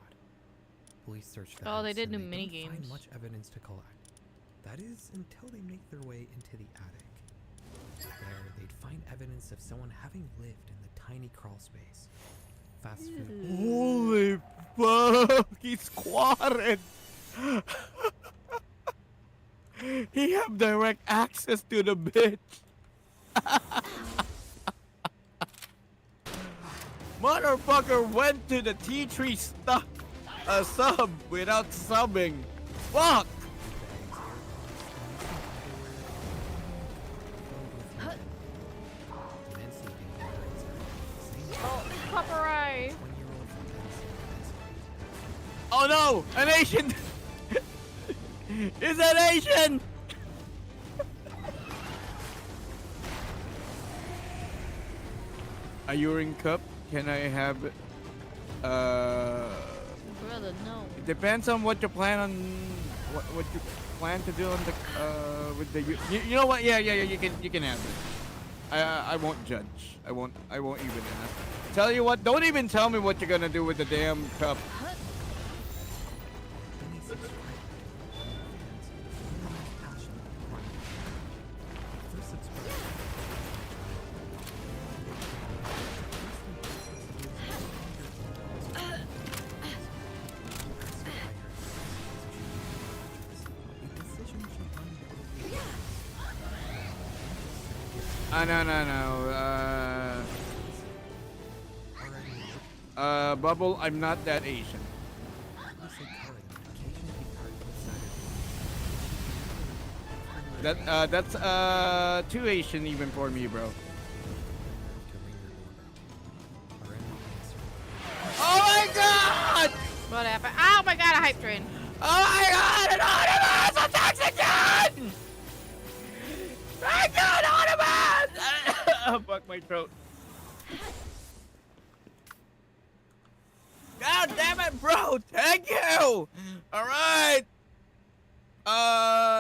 Police search the Oh, house, they did and new they don't mini find games. much evidence to collect. That is, until they make their way into the attic. There, they'd find evidence of someone having lived in the tiny crawl space. Fast food. Holy fuck! He's squatted. He have direct access to the bitch. Motherfucker went to the tea tree sub without subbing. Fuck! no! An Asian! It's an Asian! A urine cup? Can I have Brother, no. it depends on what you plan on what you plan to do on the with the you know what? Yeah, you can have it. I won't judge. I won't even ask. Tell you what, don't even tell me what you're gonna do with the damn cup. Many subscribers to one of the fans who are the most passionate running. First subscriber. No. Bubble, I'm not that Asian. That's too Asian even for me, bro. Oh my god! What happened? Oh my god, a hype train. Oh my god, an Autobus attacks again! My god, Autobus! Oh, fuck my throat. God damn it, bro! Thank you! Alright!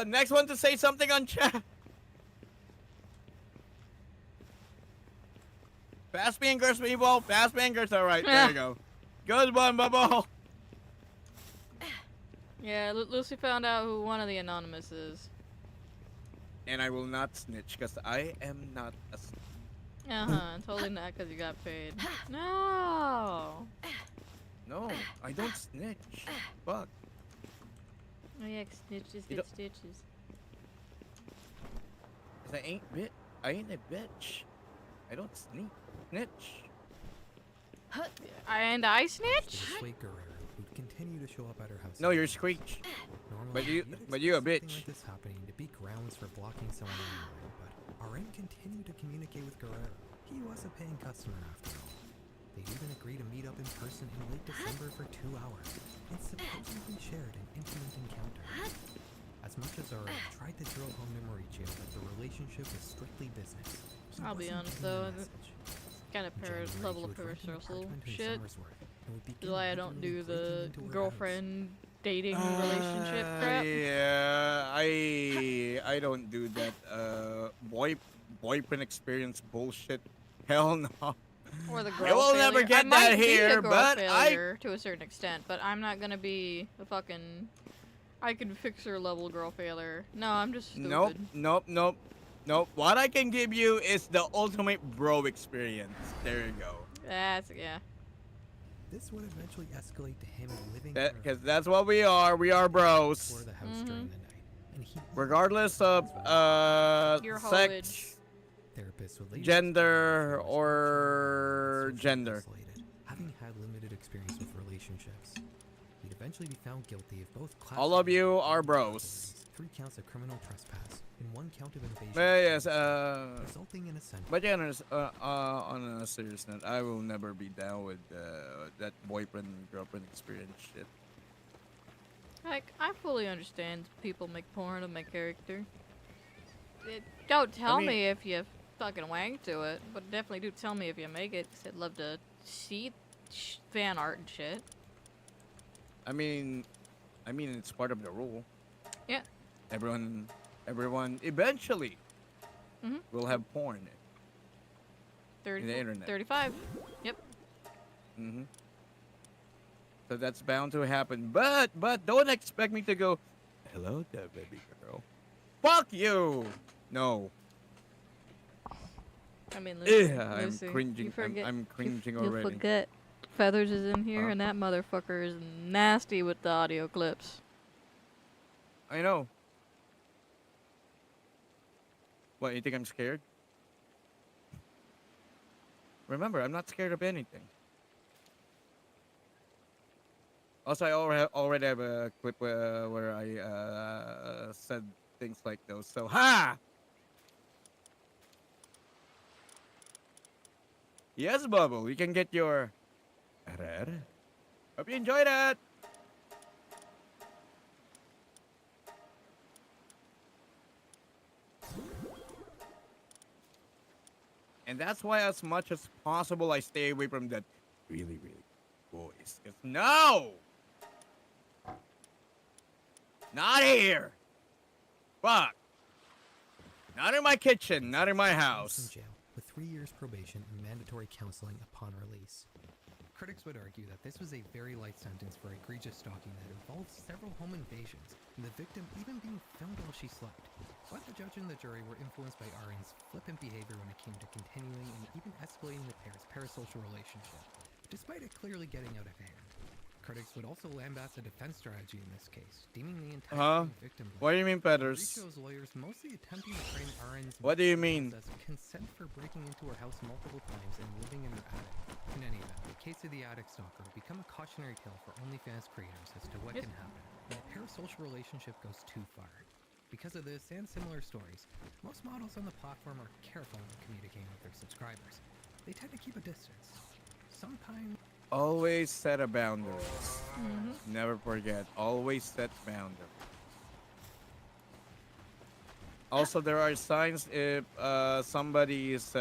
Next one to say something on chat. Fast fingers, people. Fast fingers. Alright, there you go. Good one, Bubble. Yeah, Lucy found out who one of the anonymous is. And I will not snitch, because I am not a snitch. Totally not because you got paid. No! No, I don't snitch. Fuck. Oh yeah, snitches You get don't- stitches. Cause I ain't a bitch. I don't snitch. And I snitch? Slate Guerrero would continue to show up at her house. No, you're Skritch. Normally, But you a you'd expect bitch. something like this happening to be grounds for blocking someone online, but Aren continued to communicate with Guerrero. He was a paying customer after all. They even agreed to meet up in person in late December for 2 hours and supposedly shared an intimate encounter. As much as Aren tried to drill home to Mauricio that the relationship was strictly business, he I'll be wasn't honest getting though, the message. kind of In January, level he of would rent an parasocial apartment in shit. Summersworth and would begin That's why I don't regularly do the breaking into her girlfriend dating relationship crap. Yeah, I don't do that. Boyfriend experience bullshit. Hell no. Or the girl You will failure. never I get might that be here, a girl but failure to a certain extent, but I'm not gonna be a fucking I can fix her level girl failure. No, I'm just stupid. Nope. What I can give you is the ultimate bro experience. There you go. That's yeah. This would eventually escalate to him living Because that's what we are. We are bros. for the house during the night, and he Regardless of Your sex, therapist would later gender, explain that he was or socially gender. isolated, having had limited experience with relationships. He'd eventually be found guilty of both class All of A you and are burglary, bros. 3 counts of criminal trespass, and 1 count of invasion, Yes, resulting in a sentence. but yeah, on a serious note, I will never be down with that boyfriend girlfriend experience shit. Like I fully understand people make porn of my character. Don't tell mean- me if you fucking wank to it, but definitely do tell me if you make it, 'cause I'd love to see fan art and shit. I mean, it's part of the rule. Yeah. Everyone eventually Mhm. will have porn. 30, the internet. 35. Yep. Mm-hmm. So that's bound to happen. But don't expect me to go, hello there, baby girl. Fuck you! No. I mean, Lucy, I'm Lucy, cringing. You forget, I'm cringing you already. forget Feathers is in here, Huh? and that motherfucker is nasty with the audio clips. I know. What, you think I'm scared? Remember, I'm not scared of anything. Also, I already have a clip where I said things like those. So, ha! Yes, Bubble, you can get your... Hope you enjoy that! And that's why, as much as possible, I stay away from that really, really boys. 'Cause no! Not here! Fuck! Not in my kitchen, not in my From house. jail with 3 years probation and mandatory counseling upon release. Critics would argue that this was a very light sentence for egregious stalking that involved several home invasions, and the victim even being filmed while she slept. But the judge and the jury were influenced by Arian's flippant behavior when it came to continuing and even escalating the pair's parasocial relationship, despite it clearly getting out of hand. Critics would also lambast the defense strategy in this case, deeming the entire victim. What do you mean, Petters? Richo's lawyers mostly attempting to frame Arian's What do you mean? as consent for breaking into her house multiple times and living in her attic. In any event, the case of the attic stalker would become a cautionary tale for OnlyFans creators as to what can happen when a parasocial relationship goes too far. Because of this and similar stories, most models on the platform are careful when communicating with their subscribers. They tend to keep a distance. Sometimes Always set a boundaries. Never forget. Always set boundaries. Also, there are signs if somebody is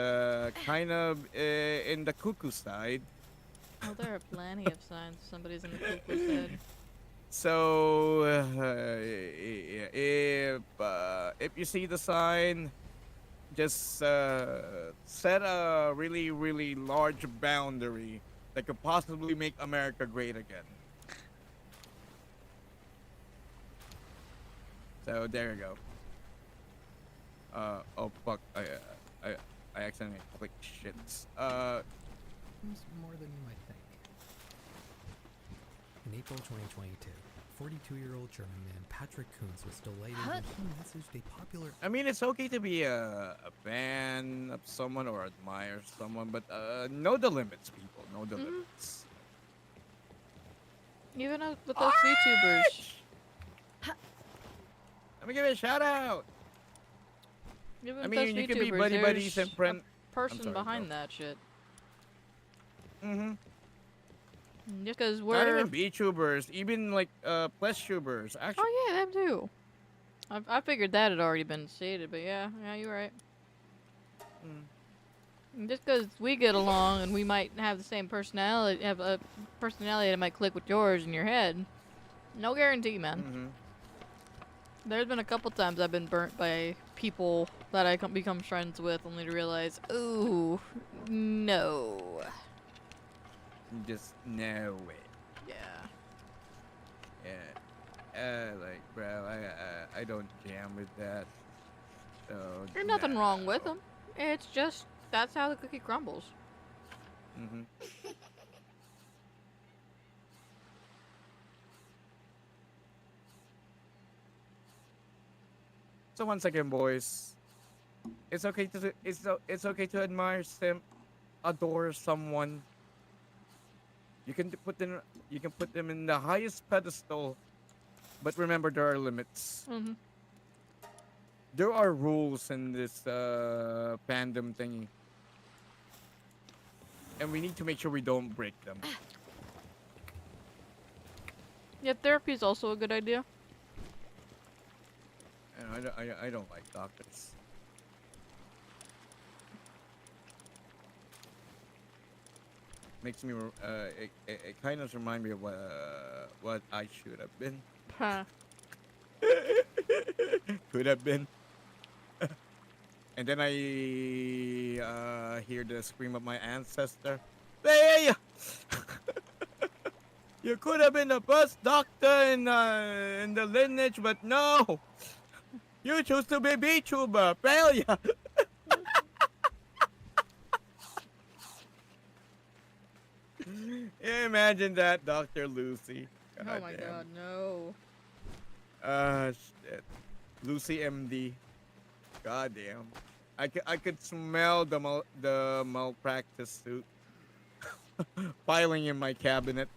kind of in the cuckoo side. Well, there are plenty of signs somebody's in the cuckoo side. So if you see the sign, just set a really, really large boundary that could possibly make America great again. So there you go. Oh fuck! I accidentally clicked shits. more than you might think. In April 2022, 42-year-old German man Patrick Kunz was delighted when he messaged a popular I mean, it's okay to be a fan of someone or admire someone, but know the limits, people. Know the limits. Even with those VTubers. Let me give it a shout out. Even I with mean, those you can be VTubers, buddy buddies there's and friend. a person sorry, behind go. that shit. Mm-hmm. Just because Not we're... even VTubers, even like plus tubers. Actually, Oh yeah, them too. I figured that had already been stated, but yeah, you're right. Just because we get along and we might have the same personality, have a personality that might click with yours in your head, no guarantee, man. There's been a couple times I've been burnt by people that I become friends with, only to realize, ooh, no. just know it. Yeah. Yeah. Like, bro, I don't jam with that. So There's nothing wrong with them. It's just, that's how the cookie crumbles. So once again, boys, it's okay to it's okay to admire adore someone. You can put them in the highest pedestal, but remember there are limits. There are rules in this fandom thingy, and we need to make sure we don't break them. Yeah, therapy is also a good idea. And I don't like doctors. Makes me it kind of remind me of what I should have been. Huh. Could have been. And then I hear the scream of my ancestor. Hey! You could have been the first doctor in the lineage, but no! You chose to be VTuber! Failure! Imagine that, Dr. Lucy. Oh my god, no. Shit. Lucy MD. Goddamn. I could smell the malpractice suit filing in my cabinet.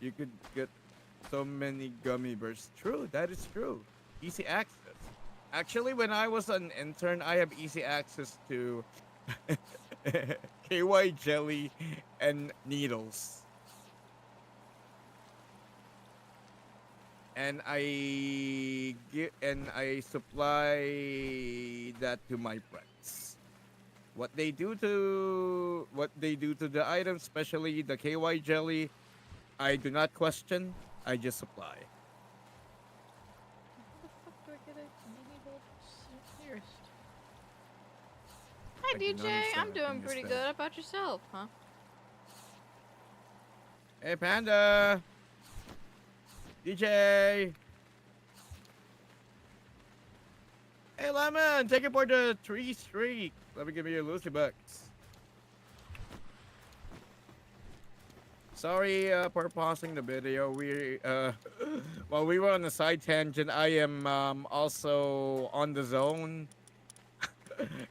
You could get so many gummy bears. True, that is true. Easy access. Actually, when I was an intern, I have easy access to KY jelly and needles. and I supply that to my friends. What they do to the items, especially the KY jelly, I do not question. I just supply. How the fuck do I get a mini bolt nearest? Hi I did not DJ, I'm understand. I doing missed pretty that. good. How about yourself, huh? Hey Panda, DJ. Hey Lemon, take it for the 3 streak. Let me give you your Lucy bucks. Sorry for pausing the video. We while we were on a side tangent, I am also on the zone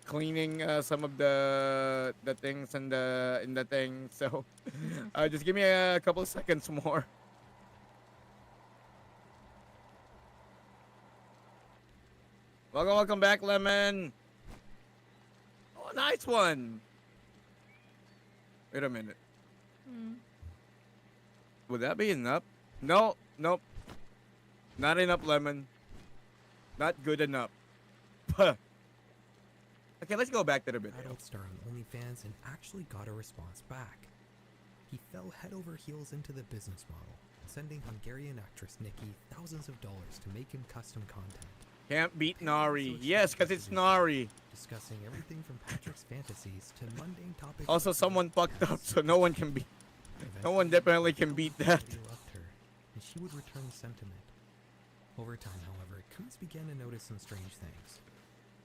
cleaning some of the things in the thing. So just give me a couple of seconds more. Welcome back, Lemon. Oh, nice one. Wait a minute. Hmm. Would that be enough? No, nope. Not enough, Lemon. Not good enough. Okay, let's go back to the video. Adult star on OnlyFans and actually got a response back. He fell head over heels into the business model, sending Hungarian actress Nikki thousands of dollars to make him custom content. Can't beat Nari. Yes, because it's Nari. Discussing everything from Patrick's fantasies to mundane topics. Also, like someone fucked up, so no one can beat. Eventually, No one definitely can beat that. He loved her, and she would return the sentiment. Over time, however, Coons began to notice some strange things.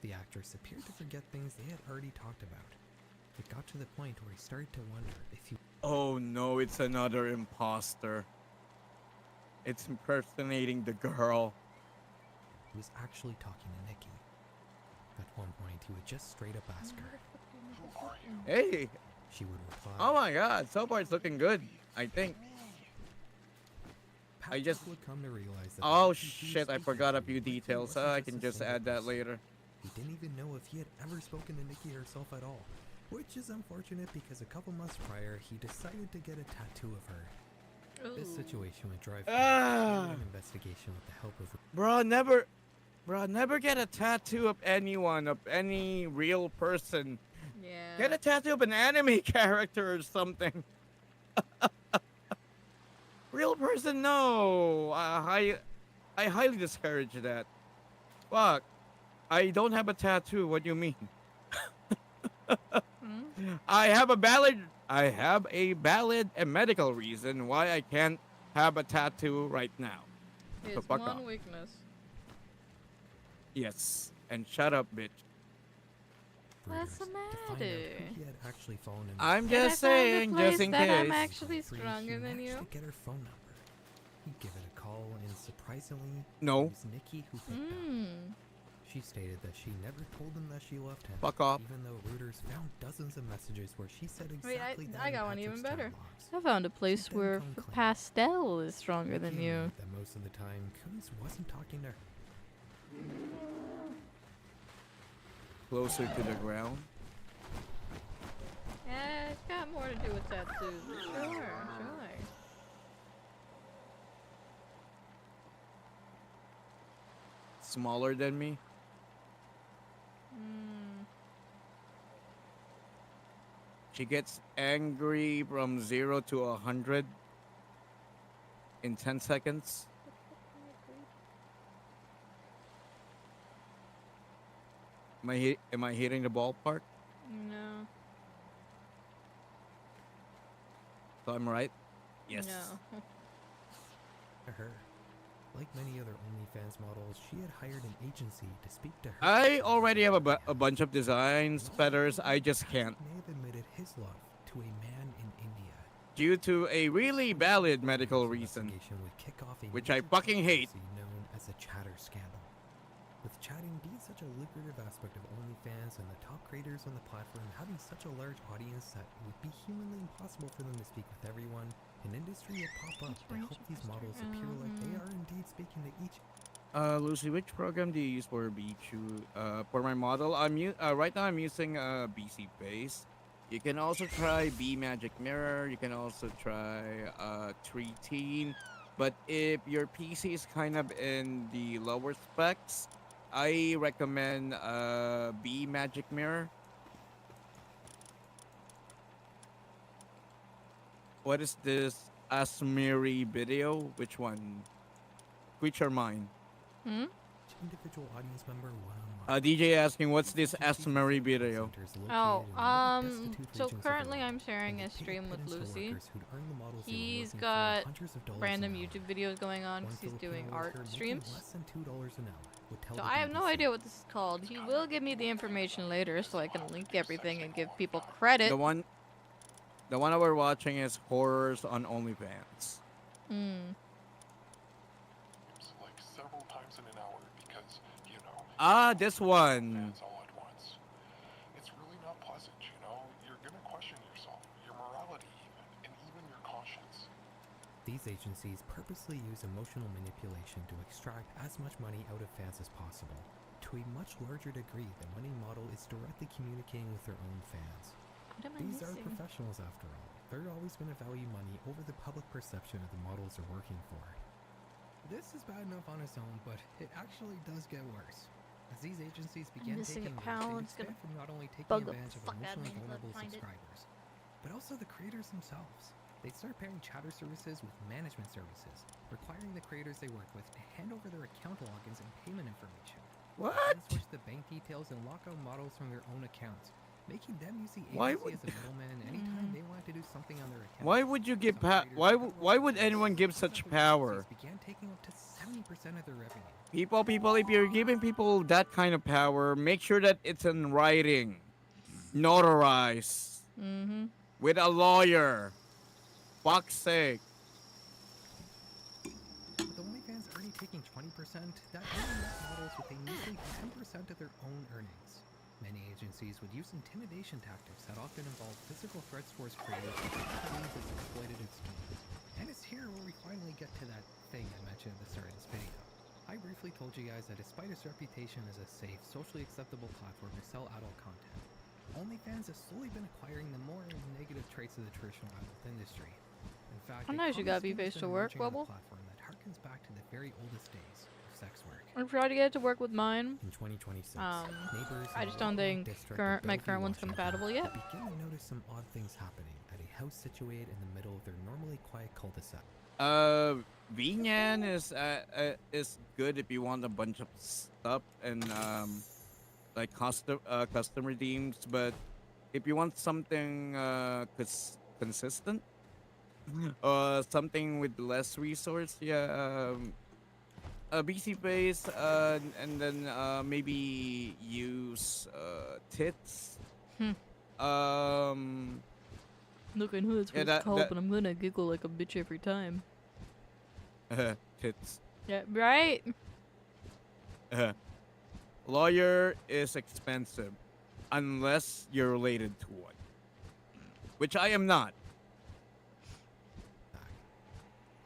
The actress appeared to forget things they had already talked about. It got to the point where he started to wonder if he Oh no, it's another imposter. It's impersonating the girl. was actually talking to Nikki. At one point, he would just straight up ask her. Hey, She would reply. oh my god, so far it's looking good, I think. Patrick just- would come to realize that Oh the person he was shit, I speaking forgot a to few likely details. wasn't I just can a just single add that person. later. He didn't even know if he had ever spoken to Nikki herself at all, which is unfortunate because a couple months prior, he decided to get a tattoo of her. This situation would drive Ah. an investigation with the help of Bro, never get a tattoo of anyone, of any real person. Yeah. Get a tattoo of an anime character or something. Real person, no. I highly discourage that. Fuck. I don't have a tattoo. What do you mean? Hmm? I have a valid and medical reason why I can't have a tattoo right now. It's fuck one off. weakness. Yes. And shut up, bitch. What's the to find out matter? who he had actually fallen in I'm Did I just find a saying, just place in that I'm case. actually Free, stronger he than managed you? to get her phone number. He'd give it a call, and surprisingly, No. it was Nikki who picked up. Hmm. She stated that she never told him that she loved him. Fuck off. Even though Reuters found dozens of messages where she said Wait, exactly that. I in got one even Patrick's better. chat logs. I found a place She then where come clean. pastel is stronger than Nikki you. admitted that most of the time, Coons wasn't talking to her. Closer to the ground. Yeah, it's got more to do with tattoos. Sure. Smaller than me. Hmm. She gets angry from 0 to 100 in 10 seconds. Am I hitting the ballpark? No. So I'm right? Yes. No. To her. Like many other OnlyFans models, she had hired an agency to speak to her. I already have a bunch of designs, feathers. I just can't. May have admitted his love to a man in India. Due to a really valid medical This reason. investigation would kick off a Which I major fucking hate. controversy known as the chatter scandal. With chatting being such a lucrative aspect of OnlyFans and the top creators on the platform having such a large audience that it would be humanly impossible for them to speak with everyone, an industry would pop up to help these models appear like they are indeed speaking to each. Lucy, which program do you use for Bichu? For my model, right now I'm using BC Base. You can also try B Magic Mirror. You can also try 3 Teen. But if your PC is kind of in the lower specs, I recommend B Magic Mirror. What is this Asmiri video? Which one? Which are mine? Hmm? Each individual audience member one-on-one. DJ asking, what's this Asmiri video? Oh, so currently I'm sharing a stream with Lucy. He's got random YouTube videos going on because he's doing art streams. So I have no idea what this is called. He will give me the information later so I can link everything and give people credit. The one that we're watching is horrors on OnlyFans. Hmm. It's like several times in an hour because, you know, This one. fans all at once. It's really not pleasant, you know? You're gonna question yourself, your morality even, and even your conscience. These agencies purposely use emotional manipulation to extract as much money out of fans as possible. To a much larger degree, the money model is directly communicating with their own fans. What am I These are missing? professionals after all. They're always going to value money over the public perception of the models they're working for. This is bad enough on its own, but it actually does get worse. As these agencies begin missing taking a money, pound. they It's gonna expand from not only taking bug the advantage of fuck out of emotionally me until I vulnerable find it. subscribers, but also the creators themselves. They start pairing chatter services with management services, requiring the creators they work with to hand over their account logins and payment information. What? Then switch the bank details and lock out models from their own accounts, making them use the Why agency would- as a middleman anytime they want to do something on their account. Why would you give Some creators why cut why off would the anyone give some such other power? agencies began taking up to 70% of their revenue. People, if you're giving people that kind of power, make sure that it's in writing, notarized, Mm-hmm. with a lawyer. Fuck's sake. With OnlyFans already taking 20%, that only left models with a measly 10% of their own earnings. Many agencies would use intimidation tactics that often involve physical threats towards creators to use as exploitative schemes. And it's here where we finally get to that thing I mentioned at the start of this video. I briefly told you guys that despite its reputation as a safe, socially acceptable platform to sell adult content, OnlyFans has slowly been acquiring the more negative traits of the traditional adult industry. In fact, I a know you got common to be scheme has face been to work, emerging on the Bubble. platform that harkens back to the very oldest days of sex work. I'm trying to get it to work with mine. In 2026, I neighbors in just the don't Oakland think district of my Bellevue, current one's Washington, compatible yet. begin to notice some odd things happening at a house situated in the middle of their normally quiet cul-de-sac. VNAN is good if you want a bunch of stuff and like custom redeems, but if you want something consistent, something with less resource, BC base, and then maybe use tits. Look, I know that's Yeah, what that- it's called, that- but I'm gonna giggle like a bitch every time. Tits. Yeah, right? Lawyer is expensive unless you're related to one, which I am not.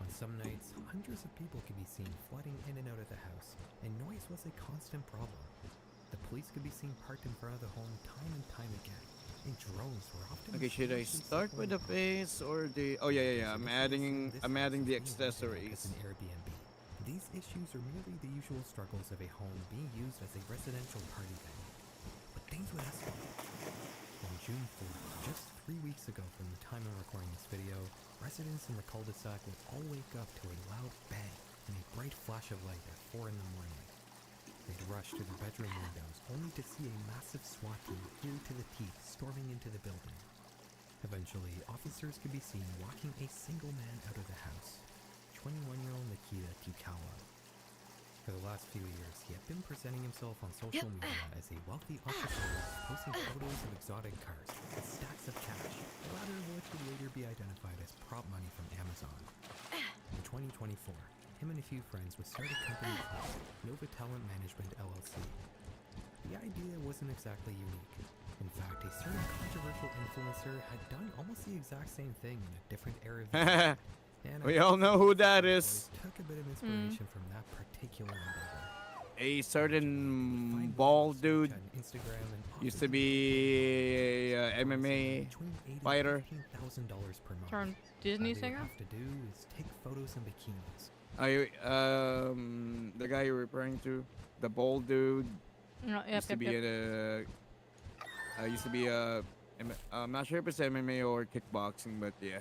On some nights, hundreds of people could be seen flooding in and out of the house, and noise was a constant problem. The police could be seen parked in front of the home time and time again, and drones were often. Okay, should I mysteriously start with the circling face or the? Oh yeah. I'm adding the accessories. As an Airbnb. These issues are merely the usual struggles of a home being used as a residential party venue. But things would escalate. On June 4th, just 3 weeks ago from the time I'm recording this video, residents in the cul-de-sac would all wake up to a loud bang and a bright flash of light at 4 in the morning. They'd rush to their bedroom windows only to see a massive SWAT team geared to the teeth storming into the building. Eventually, officers could be seen walking a single man out of the house, 21-year-old Nikita Tukawa. For the last few years, he had been presenting himself on social media as a wealthy entrepreneur, posting photos of exotic cars and stacks of cash, the latter of which would later be identified as prop money from Amazon. In 2024, him and a few friends would start a company called Nova Talent Management LLC. The idea wasn't exactly unique. In fact, a certain controversial influencer had done almost the exact same thing in a different era of the and We all know who that boys is. took a bit of inspiration from that particular endeavor. A certain Find bald videos dude on Instagram and used to offers be a between MMA $8,000 fighter. and $15,000 per month. Turn Disney All they singer? have to do is take photos in bikinis. The guy you're referring to, the bald dude, No, yep, used to yep, be yep. in used to be I'm not sure if it's MMA or kickboxing, but yeah.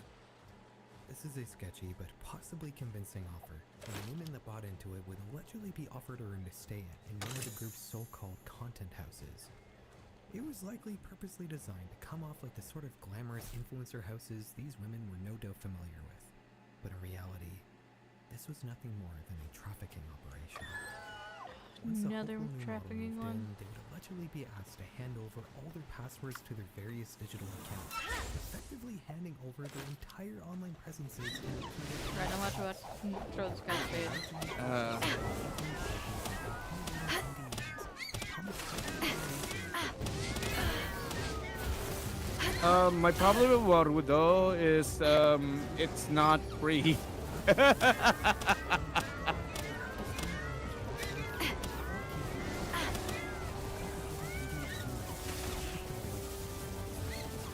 This is a sketchy but possibly convincing offer, and the women that bought into it would allegedly be offered a room to stay in one of the group's so-called content houses. It was likely purposely designed to come off like the sort of glamorous influencer houses these women were no doubt familiar with. But in reality, this was nothing more than a trafficking operation. Once the Another hopeful new model trafficking moved one. in, they would allegedly be asked to hand over all their passwords to their various digital accounts, effectively handing over their entire online presences to the Right, now watch. Throw this guy's face. My problem with Warudo is it's not free.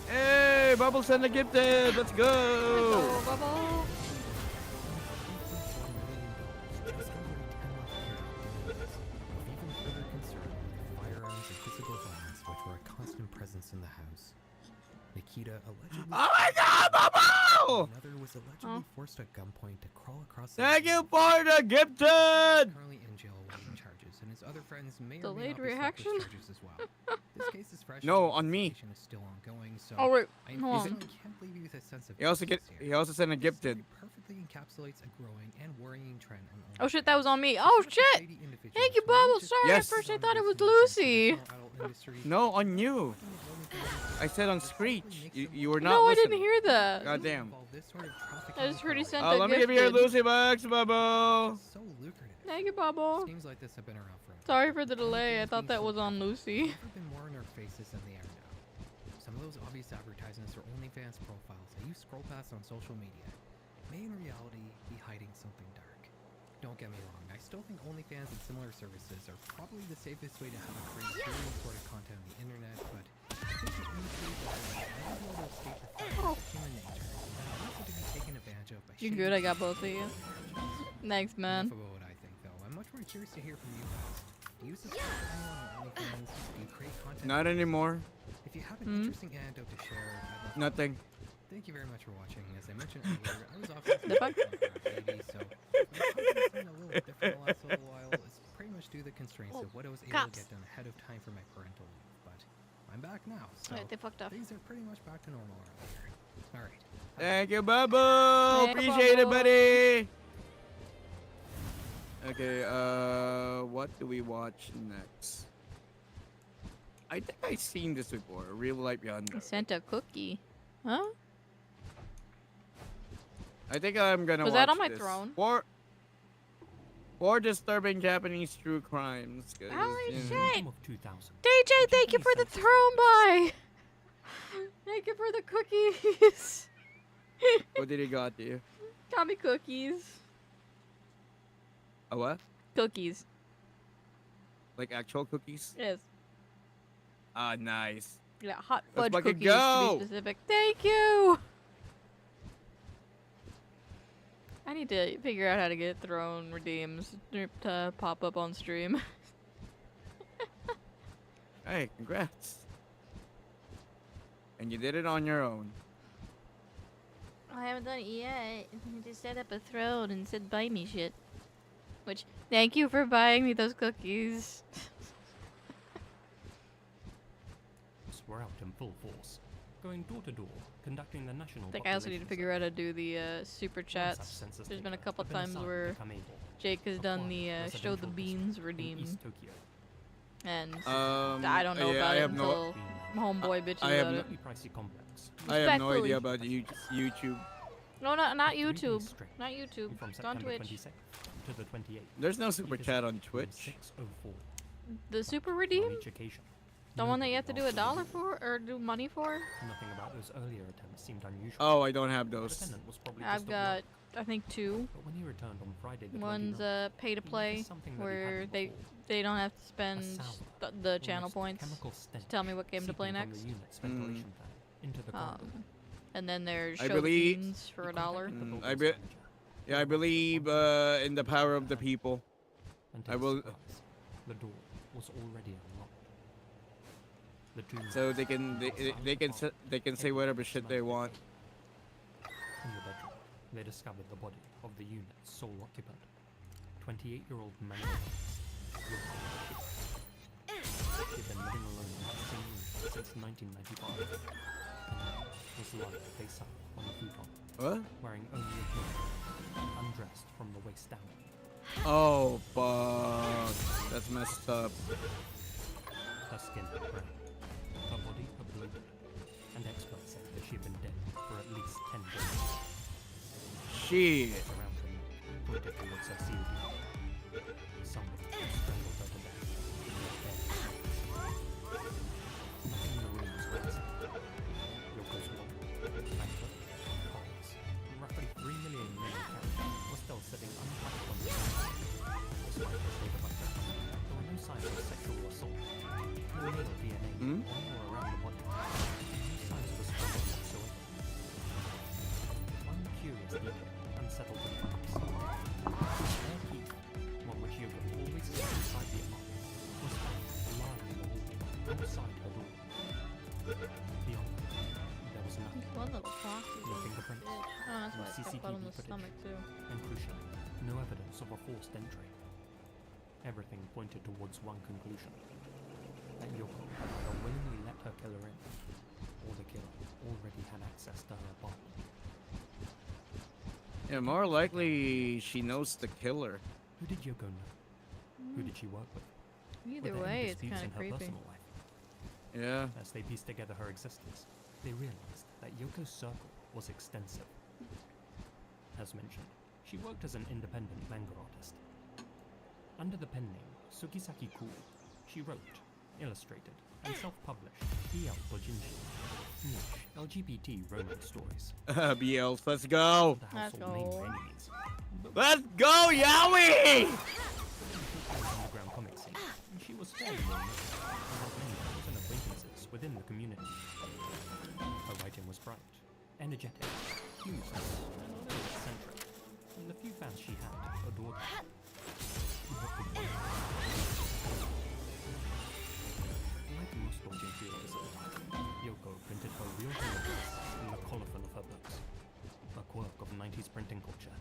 Hey, Bubbles and the Gifted, let's go! Oh, Bubble. Even further concern with firearms and physical violence, which were a constant presence in the house. Nikita allegedly. Oh my God, Bubble! Another was allegedly forced at gunpoint to crawl across. Thank you for the Gifted! Currently in jail awaiting charges, and his other friends may or may Delayed not be slapped with reaction? charges as well. This case is fresh. No, and on me. investigation is still ongoing, so Oh wait, I hold on. can't leave you with a sense of. He also justice here. he also sent a This Gifted. story perfectly encapsulates a growing and worrying trend. Oh shit, that was on me. Oh shit! Thank you, Bubble. Sorry, Yes. at first I thought it was Lucy. No, on you. I said on Skritch. You were not No, I listening. didn't hear that. Goddamn. I just heard he sent a Let me give you your gifted. Lucy bucks, Bubble. So lucrative. Thank you, Bubble. Schemes like this have been around for. Sorry for the delay. I thought that was on Lucy. Never been more in our faces than they are now. Some of those obvious advertisements or OnlyFans profiles that you scroll past on social media may in reality be hiding something dark. Don't get me wrong, I still think OnlyFans and similar services are probably the safest way to have a create any sort of content on the internet, but I think the industry might as well escape the fact of human nature and also to be taken advantage of by You're shady good. I got people. both of you. Thanks, man. Enough about what I think, though. I'm much more curious to hear from you guys. Do you subscribe to anyone on OnlyFans? Do you create content? Not anymore. If you have an interesting anecdote to share, I'd love to Nothing. Thank you very much for watching. As I mentioned earlier, I was off this The fuck? baby, so my content's been a little different the last little while. It's pretty much due to the constraints of what I was able to cops. get done ahead of time for my parental leave. But I'm back now, so Wait, they fucked up. things are pretty much back to normal around here. All right. Thank you, Bubble. Hey, Appreciate it, Bubble. buddy. Okay, what do we watch next? I think I've seen this before. Real Life Beyond. I sent a cookie. Huh? I think I'm gonna Was watch that on my this. throne? Or disturbing Japanese true crimes. 'Cause, Holy you know. shit! Film of 2000. DJ, thank you for the throne buy. Thank you for the cookies. What did he got to you? Got me cookies. A what? Cookies. Like actual cookies? Yes. Ah, nice. Yeah, hot Let's fudge fucking cookies go. to be specific. Thank you. I need to figure out how to get throne redeems to pop up on stream. Hey, congrats. And you did it on your own. I haven't done it yet. I just set up a throne and said buy me shit. Which, thank you for buying me those cookies. We're out in full force, going door to door, conducting the national. I think I also need to figure out how to do the super chats. There's been a couple times where Jake has done the show the beans redeem. East Tokyo. And I don't know yeah, about I it have no- until homeboy bitches I have about no- it. Slightly pricey complex. I have no Respectfully. idea about YouTube. No, not Reading YouTube. straight Not YouTube. From It's on September Twitch. 26th to the 28th. There's no super Visit chat on room Twitch. 604 The super on redeem? each occasion. The one that you have to do Nobody $1 asked for or do money for? Nothing about those earlier attempts seemed unusual. Oh, I don't have The those. defendant was probably I've just a got, bloke. I think 2. But when he returned on Friday the One's 29th, pay to he play, noticed something that he where hadn't they before. don't have to A spend sour, the channel almost points chemical to stench tell me what game to play seeping from next. the unit's ventilation fan into the corridor. And then there's I show believe- scenes for He $1. contacted the Mm, I Palpagos bet- manager. Yeah, I believe in the power of the people. And to I his will- surprise, the door was already unlocked. The two So men they can entered the silent they can say apartment, whatever everyone shit they smelled want. In the bedroom, they discovered the body of the unit's sole occupant, 28-year-old Manuel. She had been living alone in the same room since 1995, and now was lying face up on the futon, What? wearing only a bikini, undressed from the waist down. Oh, fuck. That's messed up. Her skin brown, her body bloated, and experts said that she had been dead for at least 10 days. Shit. Around her neck, pointed towards her COD. Someone had strangled her to death. Nothing in the room was right. Yoko's wallet, banker, cards, and roughly 3 million yen in cash was still sitting untouched on the ground. Despite her state of undress, there were no signs of sexual assault. No male DNA Hmm? on or around the body. And no signs of a struggle whatsoever. One curious detail unsettled the troops. The spare key, one which Yoko always kept inside the apartment, was found lying in the hallway outside her door. Beyond that, there was nothing. He's one little foxy. No fingerprints, Oh, that's no why it's got blood on CCTV the footage. stomach too. and crucially, no evidence of a forced entry. Everything pointed towards one conclusion: that Yoko had either willingly let her killer in, or the killer already had access to her apartment. Yeah, more likely she knows the killer. Who did Yoko know? Who did she work with? Either Were there any way, it's disputes kind in of her creepy. personal life? Yeah. As they pieced together her existence, they realized that Yoko's circle was extensive. As mentioned, she worked as an independent manga artist. Under the pen name Sugisaki Cool, she wrote, illustrated, and self-published BL Dojinshi, niche LGBT romance stories. BLs, let's go. The Let's household name go. by any means, but Let's go, Yowie! the underground comic scene, and she was fairly well known, and had many friends and acquaintances within the community. Her writing was bright, energetic, humorous, and a little eccentric, and the few fans she had adored her. What could one do? Like most dodging heroes at the time, Yoko printed her real heroes in the colophon of her books. A quirk of 90s printing culture,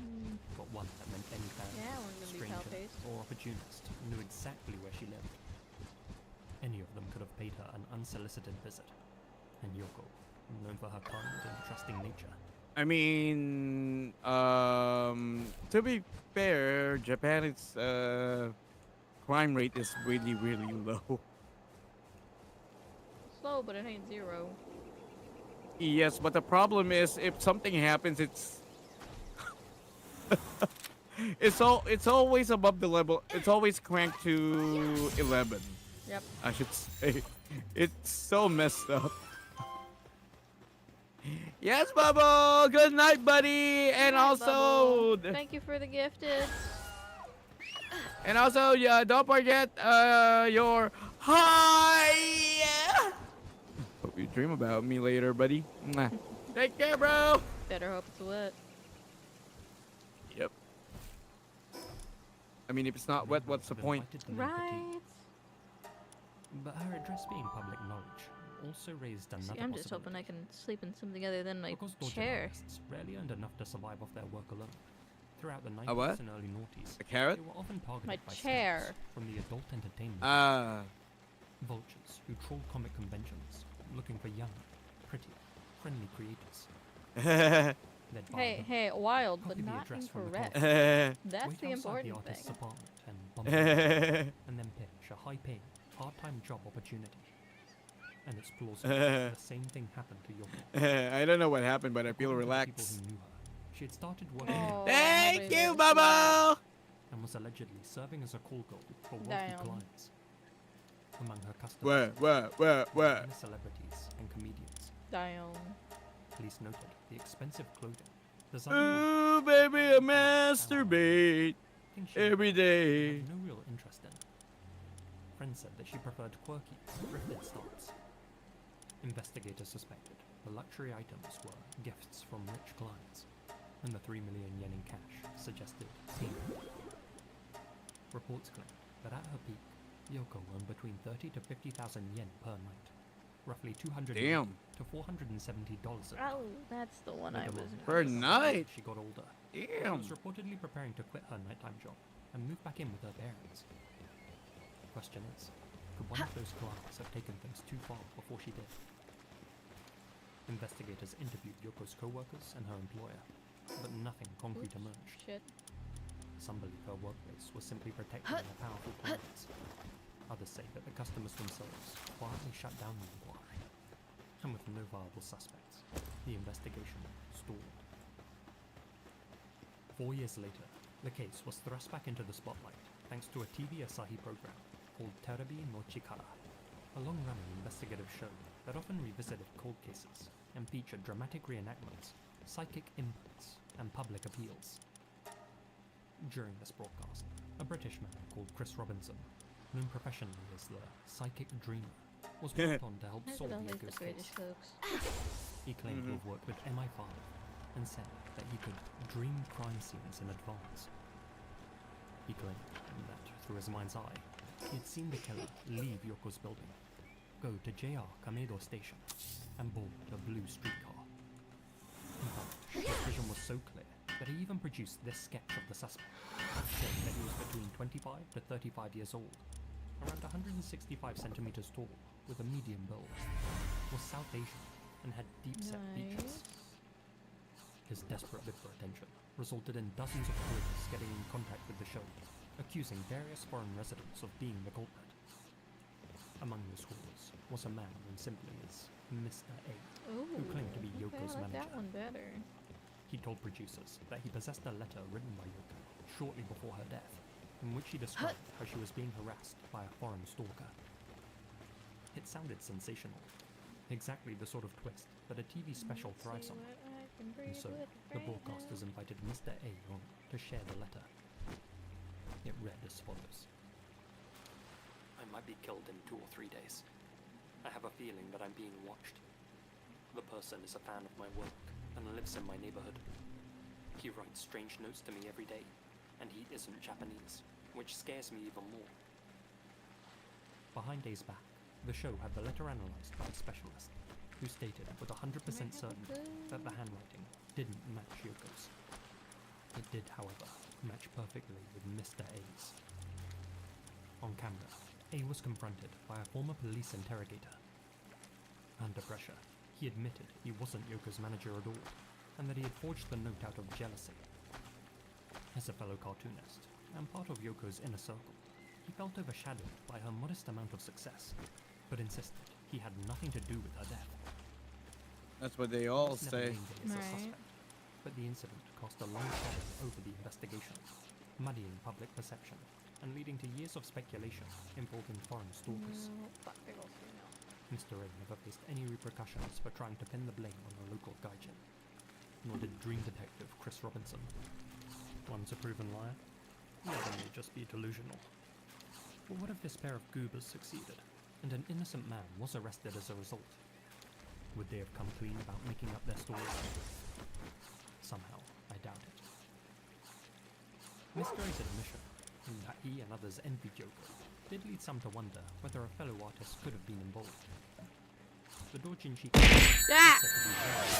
but one that meant any fan, Yeah, we're gonna be stranger, pal-paced. or opportunist knew exactly where she lived. Any of them could have paid her an unsolicited visit, and Yoko, known for her kind and trusting nature, I mean, to be fair, Japan's crime rate is really, really low. Slow, but it ain't zero. Yes, but the problem is if something happens, it's it's always above the level. It's always cranked to 11. Yep. I should say. It's so messed up. Yes, Bubble. Good night, buddy. And Night, also, Bubble. Thank you for the gifted. yeah, don't forget your hi. Hope you dream about me later, buddy. Mwah. Take care, bro. Better hope it's wet. Yep. I mean, if it's not wet, what's the have point? invited them in for tea. Right. But her address being public knowledge also raised another See, I'm just hoping I possibility. can sleep in something other than my Because dodging chair. artists rarely earned enough to survive off their work alone. Throughout the 90s A what? and early noughties, A carrot? they were often targeted My by chair. scouts from the adult entertainment Ah. vultures who trawled comic conventions looking for young, pretty, friendly creators. Led by Hey, them. hey, wild, Copy but the not address from the incorrect. card. That's Wait the outside important the artist's thing. apartment and bump into them, and then pitch a high-paying, part-time job opportunity. And it's plausible that the same thing happened to Yoko. I don't know what happened, but I feel According to the relaxed. People who knew her, she had started working Oh, Thank baby, you, it's Bubble. and was allegedly serving as a call girl for wealthy Damn. clients. Among her customers Where? were many celebrities and comedians. Damn. Police noted the expensive clothing. Designed Ooh, baby, I masturbate every day. had no real interest in. Friends said that she preferred quirky, thrifted styles. Investigators suspected the luxury items were gifts from rich clients, and the 3 million yen in cash suggested stealing. Reports claim that at her peak, Yoko earned between 30 to 50,000 yen per night, roughly 200 Damn. to $470 a Oh, that's the one I was. Per night? As she got older, she Damn. was reportedly preparing to quit her nighttime job and move back in with her parents. Question is, could one of those clients have taken things too far before she did? Investigators interviewed Yoko's co-workers and her employer, but nothing concrete emerged. Shit. Some believe her workplace was simply protecting their powerful clients. Others say that the customers themselves quietly shut down the inquiry. And with no viable suspects, the investigation stalled. 4 years later, the case was thrust back into the spotlight thanks to a TV Asahi program called Terebi no Chikara, a long-running investigative show that often revisited cold cases and featured dramatic reenactments, psychic inputs, and public appeals. During this broadcast, a British man called Chris Robinson, known professionally as the Psychic Dreamer, was brought on to help I solve could always Yoko's the British case. folks. He claimed to have worked with MI5 and said that he could dream crime scenes in advance. He claimed that, through his mind's eye, he had seen the killer leave Yoko's building, go to JR Kamedo Station, and board a blue streetcar. In fact, his vision was so clear that he even produced this sketch of the suspect, saying that he was between 25 to 35 years old, around 165 centimeters tall, with a medium build, was South Asian, and had deep-set features. His desperate bid for attention resulted in dozens of callers getting in contact with the show, accusing various foreign residents of being the culprit. Among those callers was a man known simply as Mr. A, who claimed to be Yoko's I like manager. that one better. He told producers that he possessed a letter written by Yoko shortly before her death, in which she described how she was being harassed by a foreign stalker. It sounded sensational, exactly the sort of twist that a TV special thrives on. And so, the broadcasters invited Mr. A on to share the letter. It read as follows. I might be killed in 2 or 3 days. I have a feeling that I'm being watched. The person is a fan of my work and lives in my neighborhood. He writes strange notes to me every day, and he isn't Japanese, which scares me even more. Behind Days Back, the show had the letter analyzed by a specialist, who stated with 100% certainty that the handwriting didn't match Yoko's. It did, however, match perfectly with Mr. A's. On camera, A was confronted by a former police interrogator. Under pressure, he admitted he wasn't Yoko's manager at all, and that he had forged the note out of jealousy. As a fellow cartoonist, and part of Yoko's inner circle, he felt overshadowed by her modest amount of success, but insisted he had nothing to do with her death. That's what they all He was never say. named as a Right. suspect, but the incident cast a long shadow over the investigation, muddying public perception and leading to years of speculation involving foreign stalkers. Mr. A never faced any repercussions for trying to pin the blame on a local gaijin, nor did dream detective Chris Robinson. One's a proven liar, the other may just be delusional. But what if this pair of goobers succeeded, and an innocent man was arrested as a result? Would they have come clean about making up their story? Somehow, I doubt it. Mr. A's admission that he and others envied Yoko did lead some to wonder whether a fellow artist could have been involved. The Dojinshi Ah!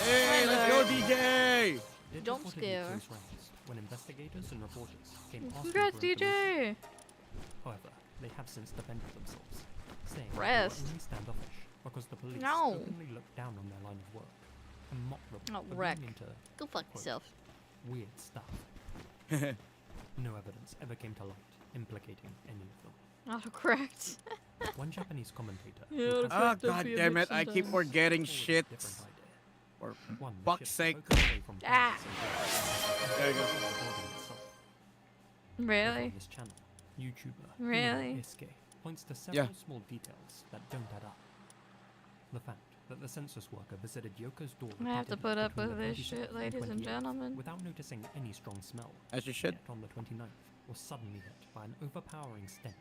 Hey, let's go, DJ! did Jump reportedly scare. close ranks when investigators and reporters came asking Congrats, for information. DJ! However, they have since defended themselves, saying that Rest. they were only standoffish because the police No. openly looked down on their line of work and mocked them Oh, for wreck. being into Go fuck quote, yourself. weird stuff. No evidence ever came to light implicating any of them. Autocorrect. One Japanese commentator who Yeah, has the Ah, correct god would be a damn mix it, I keep sometimes. forgetting forward a shit. different idea. For One that fuck's shifts sake. focus away from Ah. violence and violence There you go. to the building itself. Over Really? on this channel, YouTuber Really? Iske points to several Yeah. small details that don't add up. The fact that the census worker visited Yoko's door I have to repeatedly put up between with the this 27th shit, ladies and 28th gentlemen. without noticing any strong smell. As you should. Yet on the 29th, was suddenly hit by an overpowering stench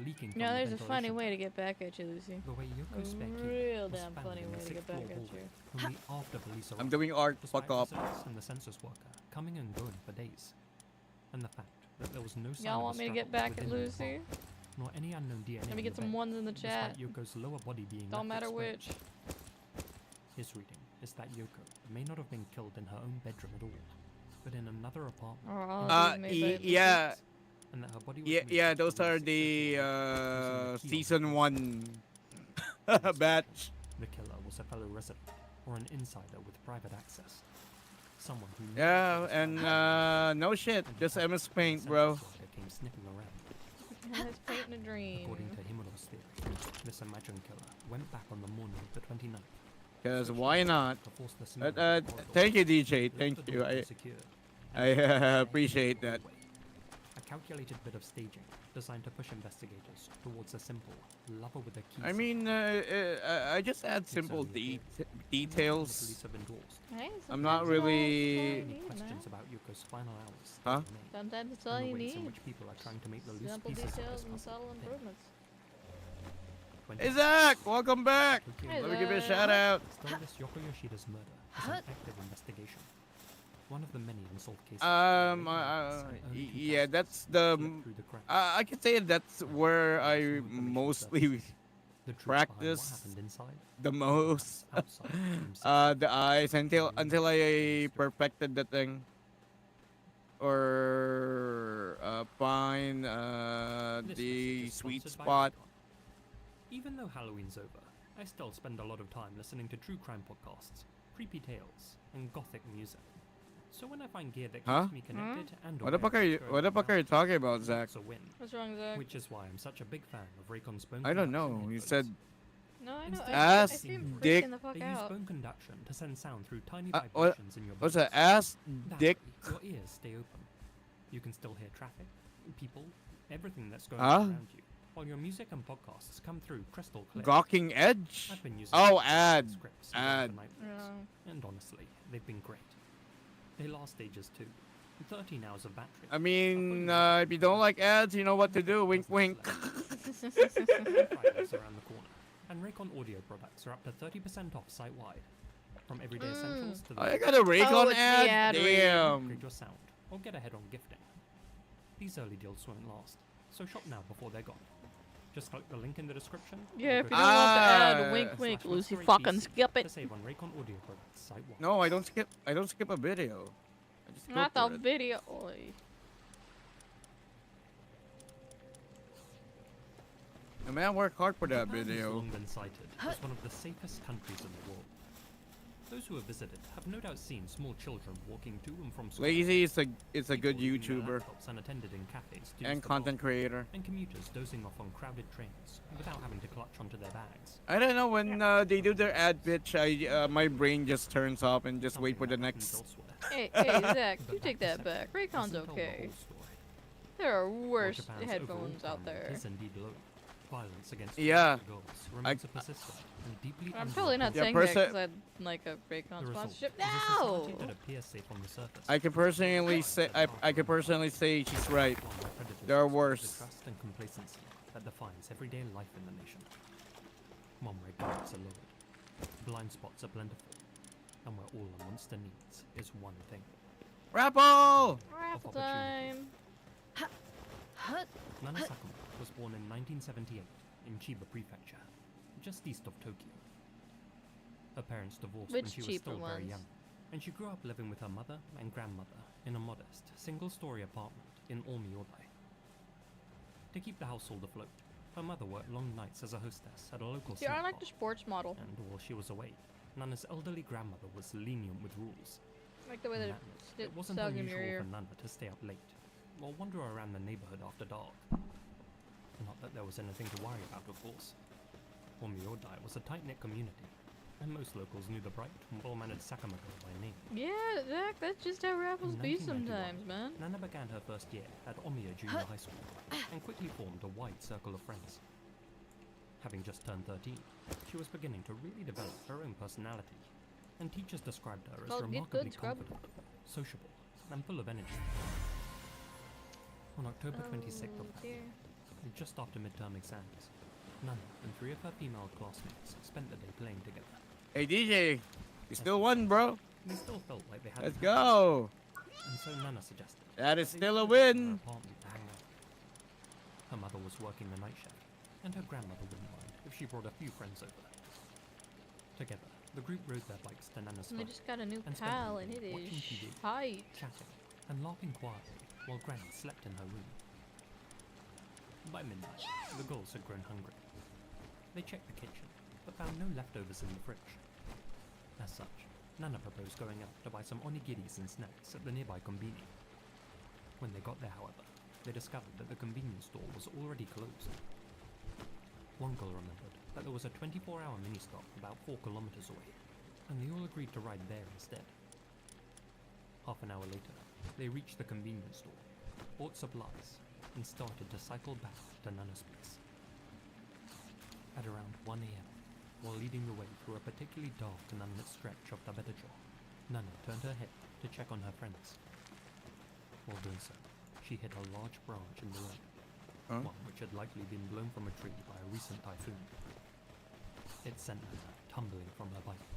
leaking from Yeah, the there's a funny ventilation way to duct. get back at you, Lucy. The way Yoko's spare key Real was damn found funny in the way to get back 6th floor at you. hallway only after police arrived. I'm doing art. Despite Fuck off. residents and the census worker coming and going for days, and the fact that there was no sign Y'all of a want me to get struggle back at within the Lucy? apartment, nor any unknown DNA. Let me in get the some bed, ones in the chat. Despite Yoko's lower body being Don't left matter exposed. which. His reading is that Yoko may not have been killed in her own bedroom at all, but in another apartment. Or all Uh, of these made by yeah. Lucas. And that her body was Yeah, moved yeah, to those the are 6th the floor using the key on season the 1 batch. The killer was a fellow resident or an insider with private access. Someone who knew Yeah, what was and happening. no shit, And just the fact MS that Paint, the bro. census worker came sniffing around. And it's painting a dream. According to Himura's theory, this imagined killer went back on the morning of the 29th. Cause searched why the not? to force the smell of the corridor, Thank you, DJ. left Thank the you. door I unsecured, I and fled into appreciate the that. hallway. A calculated bit of staging designed to push investigators towards a simple lover with a key. I mean, I just add simple details. The police have endorsed. Hey, I'm not sometimes really- that's all you Any need, questions man. about Yuko's final hours Huh? still remain, Sometimes that's all and the you ways in need. which people are trying to make the loose Simple pieces of details this and puzzle subtle fit. improvements. Hey Zach, welcome back. Tokyo Hey, Let me give you a Zach. shout out. Still, this Yoko Yoshida's murder is an active investigation. One of the many unsolved cases. Yeah, that's the. I can say that's where I mostly practice the most. The eyes until I perfected the thing. Or find the sweet spot. Even though Halloween's over, I still spend a lot of time listening to true crime podcasts, creepy tales, and gothic music. So when I find gear that keeps Huh? me connected and What the fuck are you? What the fuck are you talking about, Zach? it's a win. What's wrong, Zach? Which is why I'm such a big fan of Raycon's bone. I don't conduction know. You headphones. said No, I know. Instead I of see him dick- freaking the fuck They use out. bone conduction to send sound through tiny what? vibrations in your What's bones. that? Ass, That dick. way, your ears stay open. You can still hear traffic, people, everything that's going Huh? on around you, while your music and podcasts come through crystal clear. Gawking Edge. I've been using Oh, them ad. as scripts and Ad. overnight walks, Yeah. and honestly, they've been great. They last ages too. 13 hours of battery. I mean, if you don't like ads, you know what to do. Wink, wink. Fridays around the corner, and Raycon audio products are up to 30% off site-wide. From everyday essentials to the I got a Raycon it's the ad. ad read. Damn. upgrade your sound or get ahead on gifting. These early deals won't last, so shop now before they're gone. Just click the link in the description. Yeah, or if go you to don't want the Ah. ad, wink, wink, /Love Lucy, Story fucking PC skip to it. save on Raycon audio products site-wide. No, I don't skip. I don't skip a video. I just go Not the for it. video. Oi. The man worked hard for that Japan has video. long been cited as one of the safest countries in the world. Those who have visited have no doubt seen small children walking to and from school. Lazy is a good people using their YouTuber laptops unattended in cafes to use and the content bathroom, creator. and commuters dozing off on crowded trains without having to clutch onto their bags. I don't know when they do their ad pitch. My brain just turns off and just wait for the Something that happens next. elsewhere. Hey, Zach, But you take that that back. perception Raycon's doesn't tell the okay. whole story. There are While worse Japan's headphones overall out crime there. is indeed low. Violence against Yeah. girls remains a persistent and deeply I'm totally not Yeah, saying that perso- because I'd like a Raycon The result sponsorship. is a No! society that appears safe on the surface. I can personally say I can personally say she's right. While the predators There are exploit worse. The trust and complacency that defines everyday life in the nation. Mom rate guards are lowered. Blind spots are plentiful. And where all a monster needs is one thing. Raffle! Raffle of time. Nana Sakuma was born in 1978 in Chiba Prefecture, just east of Tokyo. Her parents divorced when Which she was cheaper still very ones? young, and she grew up living with her mother and grandmother in a modest, single-story apartment in Omiodai. To keep the household afloat, her mother worked long nights as a hostess at a local See, I snack like bar, the sports model. and while she was away, Nana's elderly grandmother was lenient with rules. I like the way In that that meant it it wasn't stuck in your unusual ear. for Nana to stay up late, or wander around the neighborhood after dark. Not that there was anything to worry about, of course. Omiodai was a tight-knit community, and most locals knew the bright, well-mannered Sakuma girl by name. Yeah, Zach, that's just how raffles In be 1991, sometimes, man. Nana began her first year at Omiya Junior High School, and quickly formed a wide circle of friends. Having just turned 13, she was beginning to really develop her own personality, and teachers described her as Called Get remarkably Good, scrub. confident, sociable, and full of energy. On October 26th of Oh, that dear. year, just after midterm exams, Nana and 3 of her female classmates spent the day playing together. Hey DJ, you still won, bro. They still felt like they had Let's the chance, go. and so Nana suggested That is they still a visit her win. apartment to hang out. Her mother was working the night shift, and her grandmother wouldn't mind if she brought a few friends over. Together, the group rode their bikes to Nana's We farm, just got a new and spent pal, the and it evening watching is TV, tight. chatting, and laughing quietly while Granny slept in her room. By midnight, the girls had grown hungry. They checked the kitchen, but found no leftovers in the fridge. As such, Nana proposed going out to buy some onigiris and snacks at the nearby konbini. When they got there, however, they discovered that the convenience store was already closed. One girl remembered that there was a 24-hour mini-stop about 4 kilometers away, and they all agreed to ride there instead. Half an hour later, they reached the convenience store, bought supplies, and started to cycle back to Nana's place. At around 1 a.m., while leading the way through a particularly dark and unlit stretch of Tabetejo, Nana turned her head to check on her friends. While doing so, she hit a large branch in the road, one which had likely been blown from a tree by a recent typhoon. It sent Nana tumbling from her bike.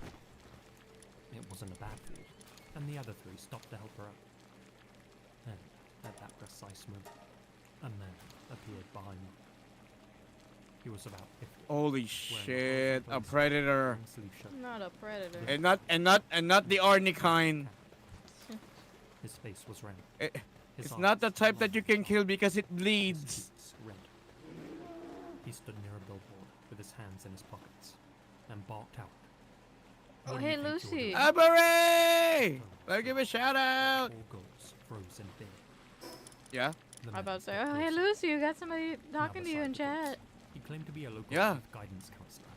It wasn't a bad fall, and the other 3 stopped to help her out. And at that precise moment, a man appeared behind them. He was about 50. Holy shit, a predator. Sleeve shirt, Not a predator. And not the Arnie kind. his face was round. His It's not the eyes type that you can large, kill because it his bleeds. cheeks red. He stood near a billboard with his hands in his pockets and barked out. Oh, "What do you hey, think you're Lucy. doing?" Abare! Let's give a shout out. All girls froze in fear. Yeah. The I'm man about to say, stepped oh, hey, closer, Lucy, you got somebody talking to you in beside the girls. chat. He claimed to be a local Yeah. youth guidance counselor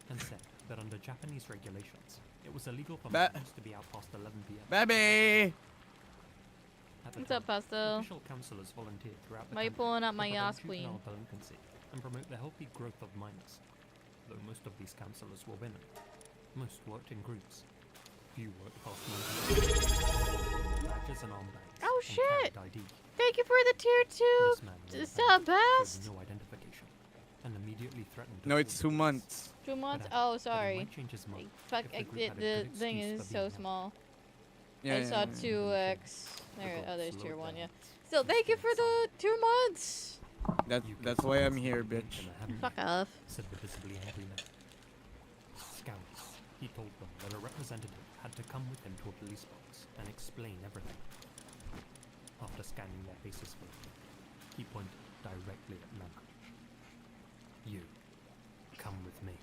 and said that under Japanese regulations, it was illegal for Ba- minors to be out past 11 p.m. Baby! At the What's up, time, Pastel? official counselors volunteered throughout the Why you country pulling up to my prevent Yas queen? juvenile delinquency and promote the healthy growth of minors. Though most of these counselors were women, most worked in groups. Few worked past 19. Badges and armbands. Oh, and shit! carried ID. Thank you for the tier 2 This man wore a sub, badge showing best. no identification and immediately threatened to No, call it's the 2 police. months. 2 months? But added Oh, that he sorry. might change his mind Fuck, if the group had a the good thing excuse is for so being out. small. Yeah, I yeah, saw yeah. 2x. There, girls oh, there's slowed tier their 1, yeah. heads Still, and thank you stayed for the 2 months. That's You that's kids why are I'm here, constantly bitch. gonna have me, Fuck off. said the visibly angry man. Scowling, he told them that a representative had to come with him to a police box and explain everything. After scanning their faces further, he pointed directly at Nana. "You, come with me."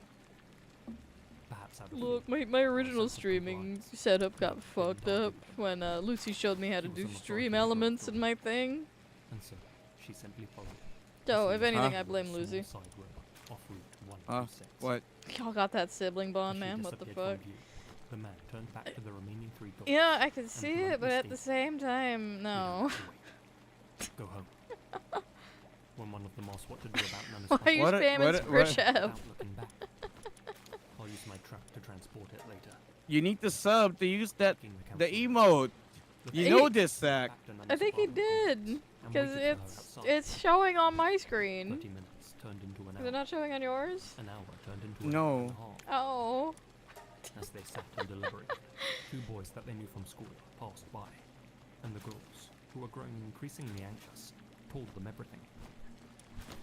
Perhaps out of Look, fear my or a original sense of streaming compliance, setup got Nana fucked up invited when Lucy showed me how to She was do an authority stream in elements in Palpagos. my thing. and so she simply followed. So, if anything, Huh? I blame Lucy. Side road off Route 126. What? Y'all got that sibling As bond, she man. What the disappeared fuck? from view, the man turned back to the remaining 3 girls. Yeah, I can and see it, but politely at the stated, same time, "You no. don't have to wait. Go home." When one of them asked what to do about Nana's Why are you What- spamming what- Skritch app? without looking back, "I'll use my truck to transport it later." You need the sub to use that Taking the counselor, emote. the You He- know this, Zach. back to Nana's I think he apartment complex did. and Because waited for her it's outside. showing on my screen. 30 minutes turned into an Is it hour. not showing on yours? An hour turned into an No. hour and a half. Oh. As they sat and deliberated, 2 boys that they knew from school passed by, and the girls, who were growing increasingly anxious, told them everything.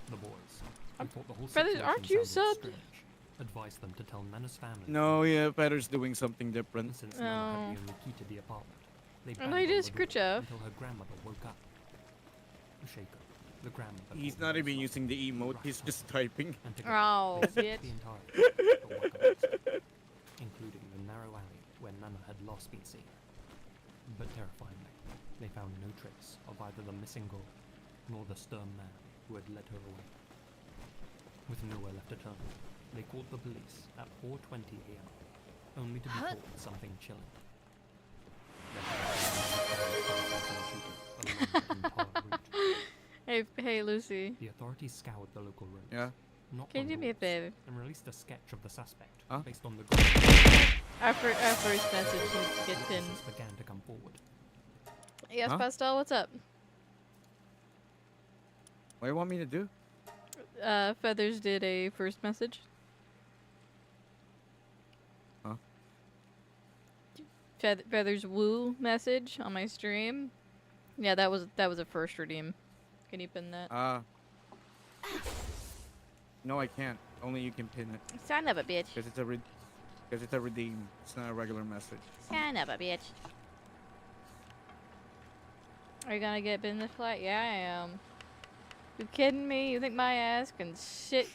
The boys, who thought the whole Brothers, situation aren't you sounded subbed? strange, advised them to tell Nana's family. No, yeah, Petter's doing something And different. since Nana had Oh. the only key to the apartment, they And banged they on did the door Skritch up. until her grandmother woke up. Shaker, the grandmother. He's told not Nana's even son using the to emote, rush he's home, just typing. and together Oh, they searched bitch. the entire place for what could exist, including the narrow alley where Nana had last been seen. But terrifyingly, they found no trace of either the missing girl nor the stern man who had led her away. With nowhere left to turn, they called the police at 4:20 a.m., only to be told something chilling. There had been a entire route. Hey, Lucy. The authorities scoured the local roads. Yeah. Not Can you do me a doors, favor? and released a sketch of the suspect Huh? based on the Our first message needs to get pinned. witnesses began to come forward. Yes, Huh? Pastel, what's up? What do you want me to do? Feathers did a first message. Huh? Feathers woo message on my stream. Yeah, that was a first redeem. Can you pin that? No, I can't. Only you can pin it. Son of a bitch. Because it's a redeem. It's not a regular message. Son of a bitch. Are you gonna get business flight? Yeah, I am. You kidding me? You think my ass can sit,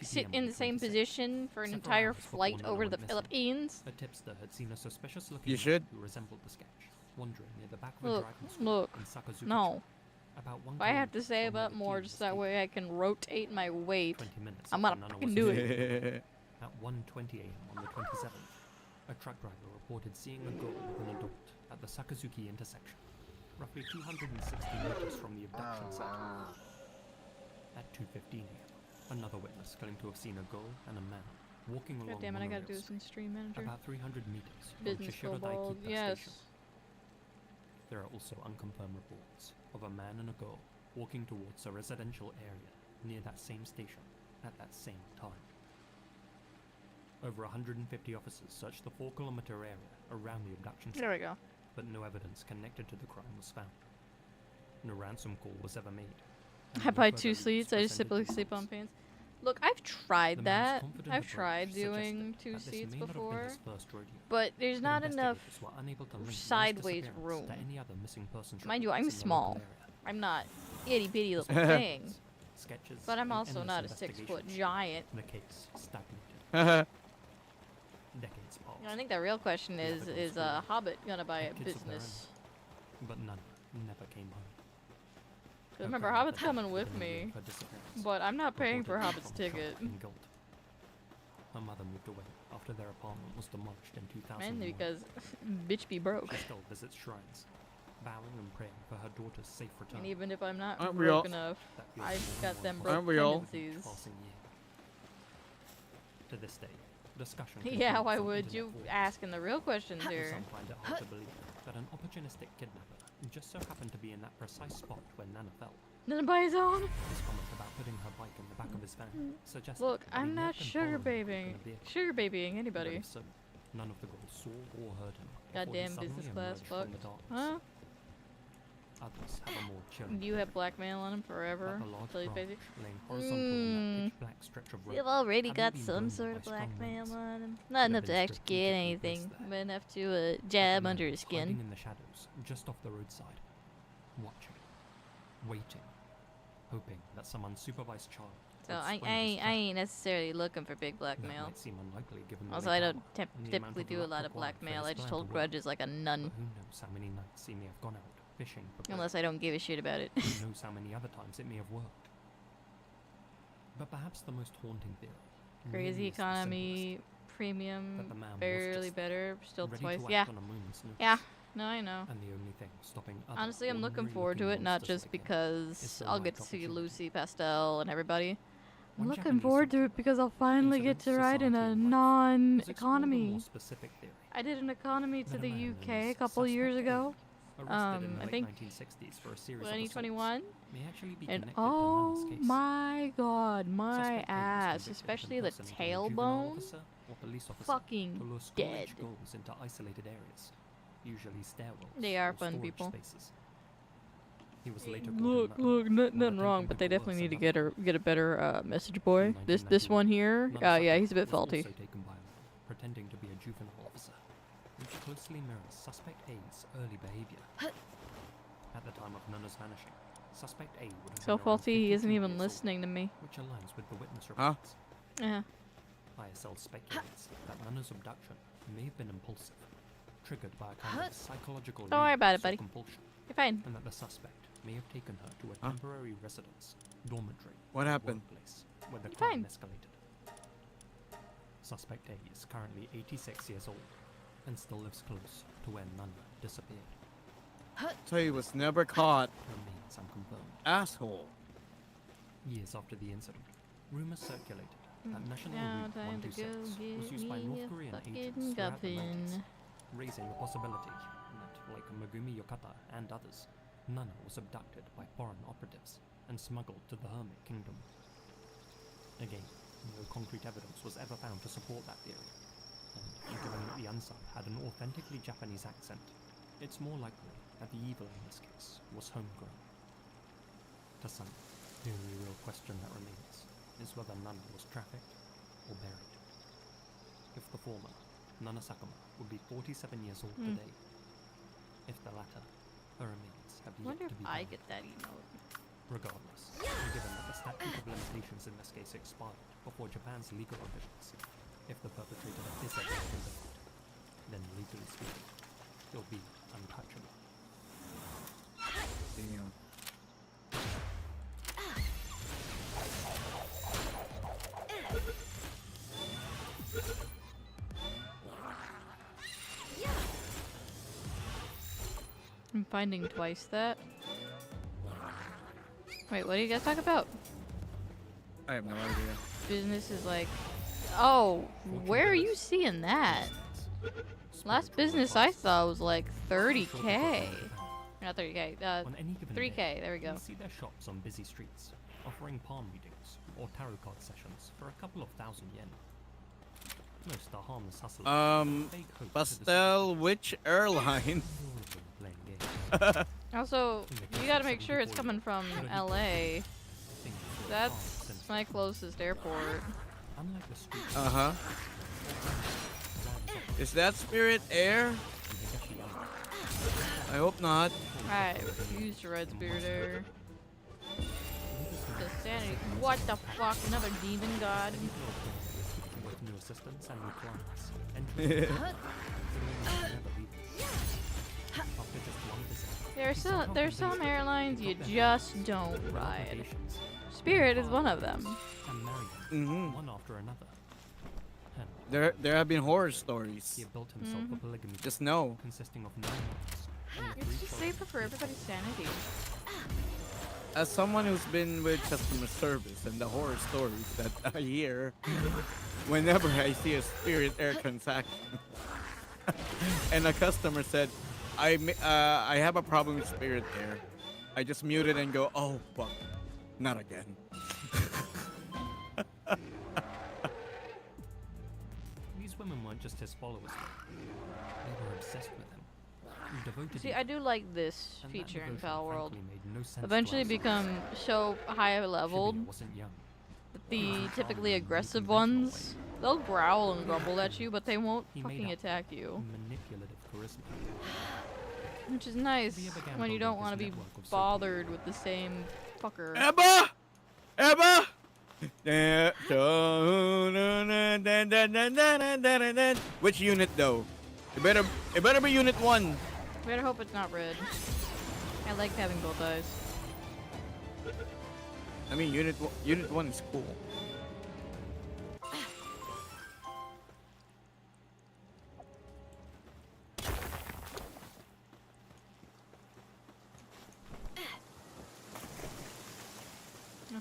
sit in the same position for an entire flight over the Philippines? A tipster had seen a suspicious-looking You should. who resembled the sketch, wandering near the back of a Look, dragon school look. in Sakazuki. No. About If I have to say about more, just that way I can rotate my weight. 20 minutes I'm gonna after Nana fucking was do asleep. it. At 1:20 a.m. on the 27th, a truck driver reported seeing a girl with an adult at the Sakazuki intersection, roughly 260 meters from the abduction site. At 2:15 a.m., another witness claimed to have seen a girl and a man walking along God damn it, I gotta do monorails this in Stream Manager. about 300 meters from Business Chishiro Kobold, Daikita yes. Station. There are also unconfirmed reports of a man and a girl walking towards a residential area near that same station at that same time. Over 150 officers searched the 4-kilometer area around the abduction site, There we go. but no evidence connected to the crime was found. No ransom call was ever made. and I no buy further 2 leads sleeps, I just presented typically sleep on themselves. pants. Look, I've tried The man's that. confident I've approach tried suggested doing 2 that this seats may not have been before, his first rodeo, but there's but not enough investigators were unable to link Nana's sideways disappearance room. to any other missing persons Mind you, I'm reports in the local small. area. I'm not itty bitty little Sketches, thing, Sketches but I'm and also endless not a 6-foot investigations. giant. The case stagnated. Decades passed, I think the real question is a Hobbit gonna buy a Had kids of their business? but none never came home. 'Cause remember, Her Hobbit's grandmother coming with within a year me, of her disappearance but I'm not paying for reported Hobbit's from shock ticket. and guilt. Her mother moved away after their apartment was demolished in 2001. Mainly because bitch be broke. She still visits shrines, vowing and praying for her daughter's safe return. And even if I'm not Aren't we broke all? enough, That feels I've more got and them more broke Aren't we all? tendencies. passing year. To this day, discussion Yeah, continues why on would internet you forums. asking the real questions here? Some find it hard to believe that an opportunistic kidnapper just so happened to be in that precise spot when Nana fell. Then buy his own. His comment about putting her bike in the back of his van suggested Look, that he I'm may not have been sugar following her in babying, a vehicle. sugar babying But anybody. if so, none of the girls saw or heard him. before he Goddamn suddenly business class emerged from the fuck. darkness. Huh? Others have a more chilling Do you have theory blackmail on him forever? that the large Till you branch face it? laying horizontal on that pitch black stretch of road You've already had got been some burned sort by of strong blackmail winds. on him. Could Not have enough been to actually get strategically anything, placed there. but enough to But the jab man under his was hiding skin. in the shadows, just off the roadside, watching, waiting, hoping that some unsupervised child. So would I spring his trap. ain't necessarily looking for big That blackmail. might seem unlikely given the Also, low I don't power and the amount typically of do a luck lot of required for blackmail. his I just plan hold to work. grudges like a nun. But who knows how many nights he may have gone out fishing for bread. Unless I don't give a shit about it. Who knows how many other times it may have worked. But perhaps the most haunting theory. Crazy really is the economy, that premium, the man was barely just better, still simplest, twice. ready to Yeah, act on a moment's notice. yeah. No, I know. And the only thing stopping other Honestly, I'm looking ordinary forward to looking it, not monsters just like him because is the I'll right get to see opportunity. Lucy, Pastel, and everybody. I'm One looking Japanese forward to it because I'll finally get to incident, ride in society, a and life has explored a non-economy. more specific theory I did an economy to that a the man UK known a as couple years Suspect ago, A, arrested in the I late think 1960s for a series of 2021. assaults, may actually be And connected to Nana's oh case. my god, my Suspect A was ass, convicted of especially the impersonating a juvenile tailbone, officer or police officer fucking to lure dead. school-aged girls into isolated areas, usually stairwells. They are or fun storage people. Spaces. He was later caught Look, in look, London nothing when wrong, attempting but to they coerce definitely need to another get a better message boy. In This one here, Nana yeah, Sutton he's a bit was faulty. also taken by a man pretending to be a juvenile officer, which closely mirrors Suspect A's early behavior. At the time of Nana's vanishing, Suspect A would have So been around faulty, he isn't 52 even years old, listening to me. which aligns with the witness Huh? reports. Yeah. ISL speculates that Nana's abduction may have been impulsive, triggered by a kind of psychological Don't worry about it, relapse or buddy. compulsion, You're fine. and that the suspect may have taken her to a Huh? temporary residence, dormitory, What happened? workplace, where the You're crime fine. escalated. Suspect A is currently 86 years old and still lives close to where Nana disappeared. So he was never caught. Remains unconfirmed. Asshole. Years after the incident, rumors circulated that National Now Route time to 126 go was get used by me North a Korean fucking agents throughout the 90s, guffin. raising the possibility that, like Megumi Yokata and others, Nana was abducted by foreign operatives. and smuggled to the Hermit Kingdom. Again, no concrete evidence was ever found to support that theory, and given that the unsub had an authentically Japanese accent, it's more likely that the evil in this case was homegrown. To some, the only real question that remains is whether Nana was trafficked or buried. If the former, Nana Sakuma would be 47 years old today. If the latter, her remains have I yet wonder to if be I found. get that emote. Regardless, and given that the statute of limitations in this case expired before Japan's legal revisions, if the perpetrator is ever convicted, then legally speaking, he'll be untouchable. Damn. I'm finding twice that. Wait, what do you guys talk about? I have no idea. Business is like, oh, where are you seeing that? Last business I saw was like 30K. Not 30K, On any given 3K, day, there we go. you see their shops on busy streets, offering palm readings or tarot card sessions for a couple of thousand yen. Most are harmless hustlers. Fake hope to Pastel which airline? all of them playing games. Also, In the you case gotta of make sure it's 74, coming from you don't need LA. Things were That's far since my closest airport. unlike the street Uh-huh. Is that Spirit Air? I hope not. I refuse to ride Spirit Air. The sanity. What the fuck? Another demon god? with new assistants and new clients. After just one visit, There's some airlines you just don't ride. Spirit is one of them. and married Mm-hmm. one after another. And There have been horror stories. he had built himself a polygamy Just know. consisting of 9 months. It's just safer for everybody's sanity. As someone who's been with customer service and the horror stories that I hear whenever I see a Spirit Air transaction, and a customer said, I have a problem with Spirit Air. I just mute it and go, oh fuck, not again. These women weren't just his followers. They were obsessed with him. Devoted See, to I him. do like this And that feature in devotion Palworld. frankly made no sense to Eventually us. become so high leveled Shibuya wasn't young. that the typically aggressive ones, they'll growl and grumble at you, but they won't He made fucking up attack you. Manipulative charisma. Which is nice Shibuya began when you building don't his want to be network of bothered with the same fucker. Emma! Emma! Which unit though? It better be unit 1. Better hope it's not red. I like having both eyes. I mean unit 1 is cool.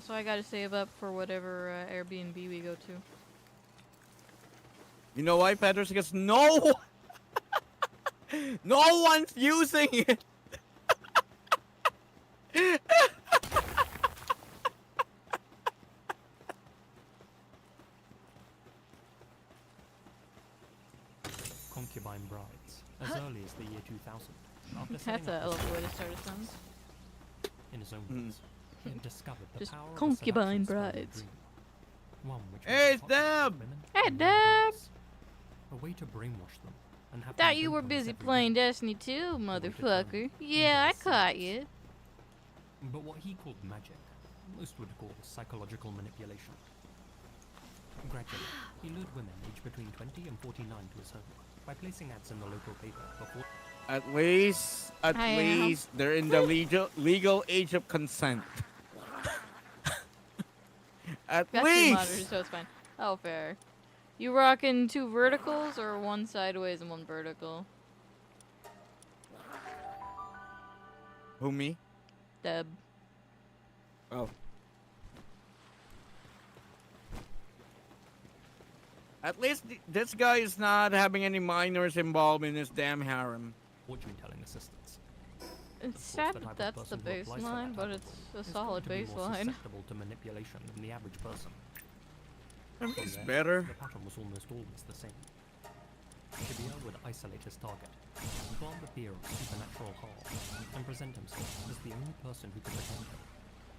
So I gotta save up for whatever Airbnb we go to. You know why, Pedros? Because no one's using it. Concubine brides, as early as the year 2000. After That's setting a up hell his of a way to start a sentence. in his own words, he had discovered the Just power of a concubine seduction spell in a brides. dream. One which Hey, made popular Deb! with women Hey, and Deb! young girls. A way to brainwash them and have them Thought you vote were on his busy every playing move. Destiny too, to motherfucker. turn Yeah, I into a caught you. But what he called magic, most would call psychological manipulation. Gradually, he lured women aged between 20 and 49 to his home by placing ads in the local paper before At least they're in the legal age of consent. At Got two monitors, least. so it's fine. Oh, fair. You rocking 2 verticals or 1 sideways and 1 vertical? Who, me? Deb. Oh. At least this guy is not having any minors involved in his damn harem. fortune-telling assistants. It's Of course, sad the that type of that's the person who applies for that baseline, but title it's a is going solid to be more baseline. susceptible to manipulation than the average person. I mean, From it's there, better. The pattern was almost always the same. Shibuya would isolate his target, plant the fear of supernatural harm, and present himself as the only person who could protect him.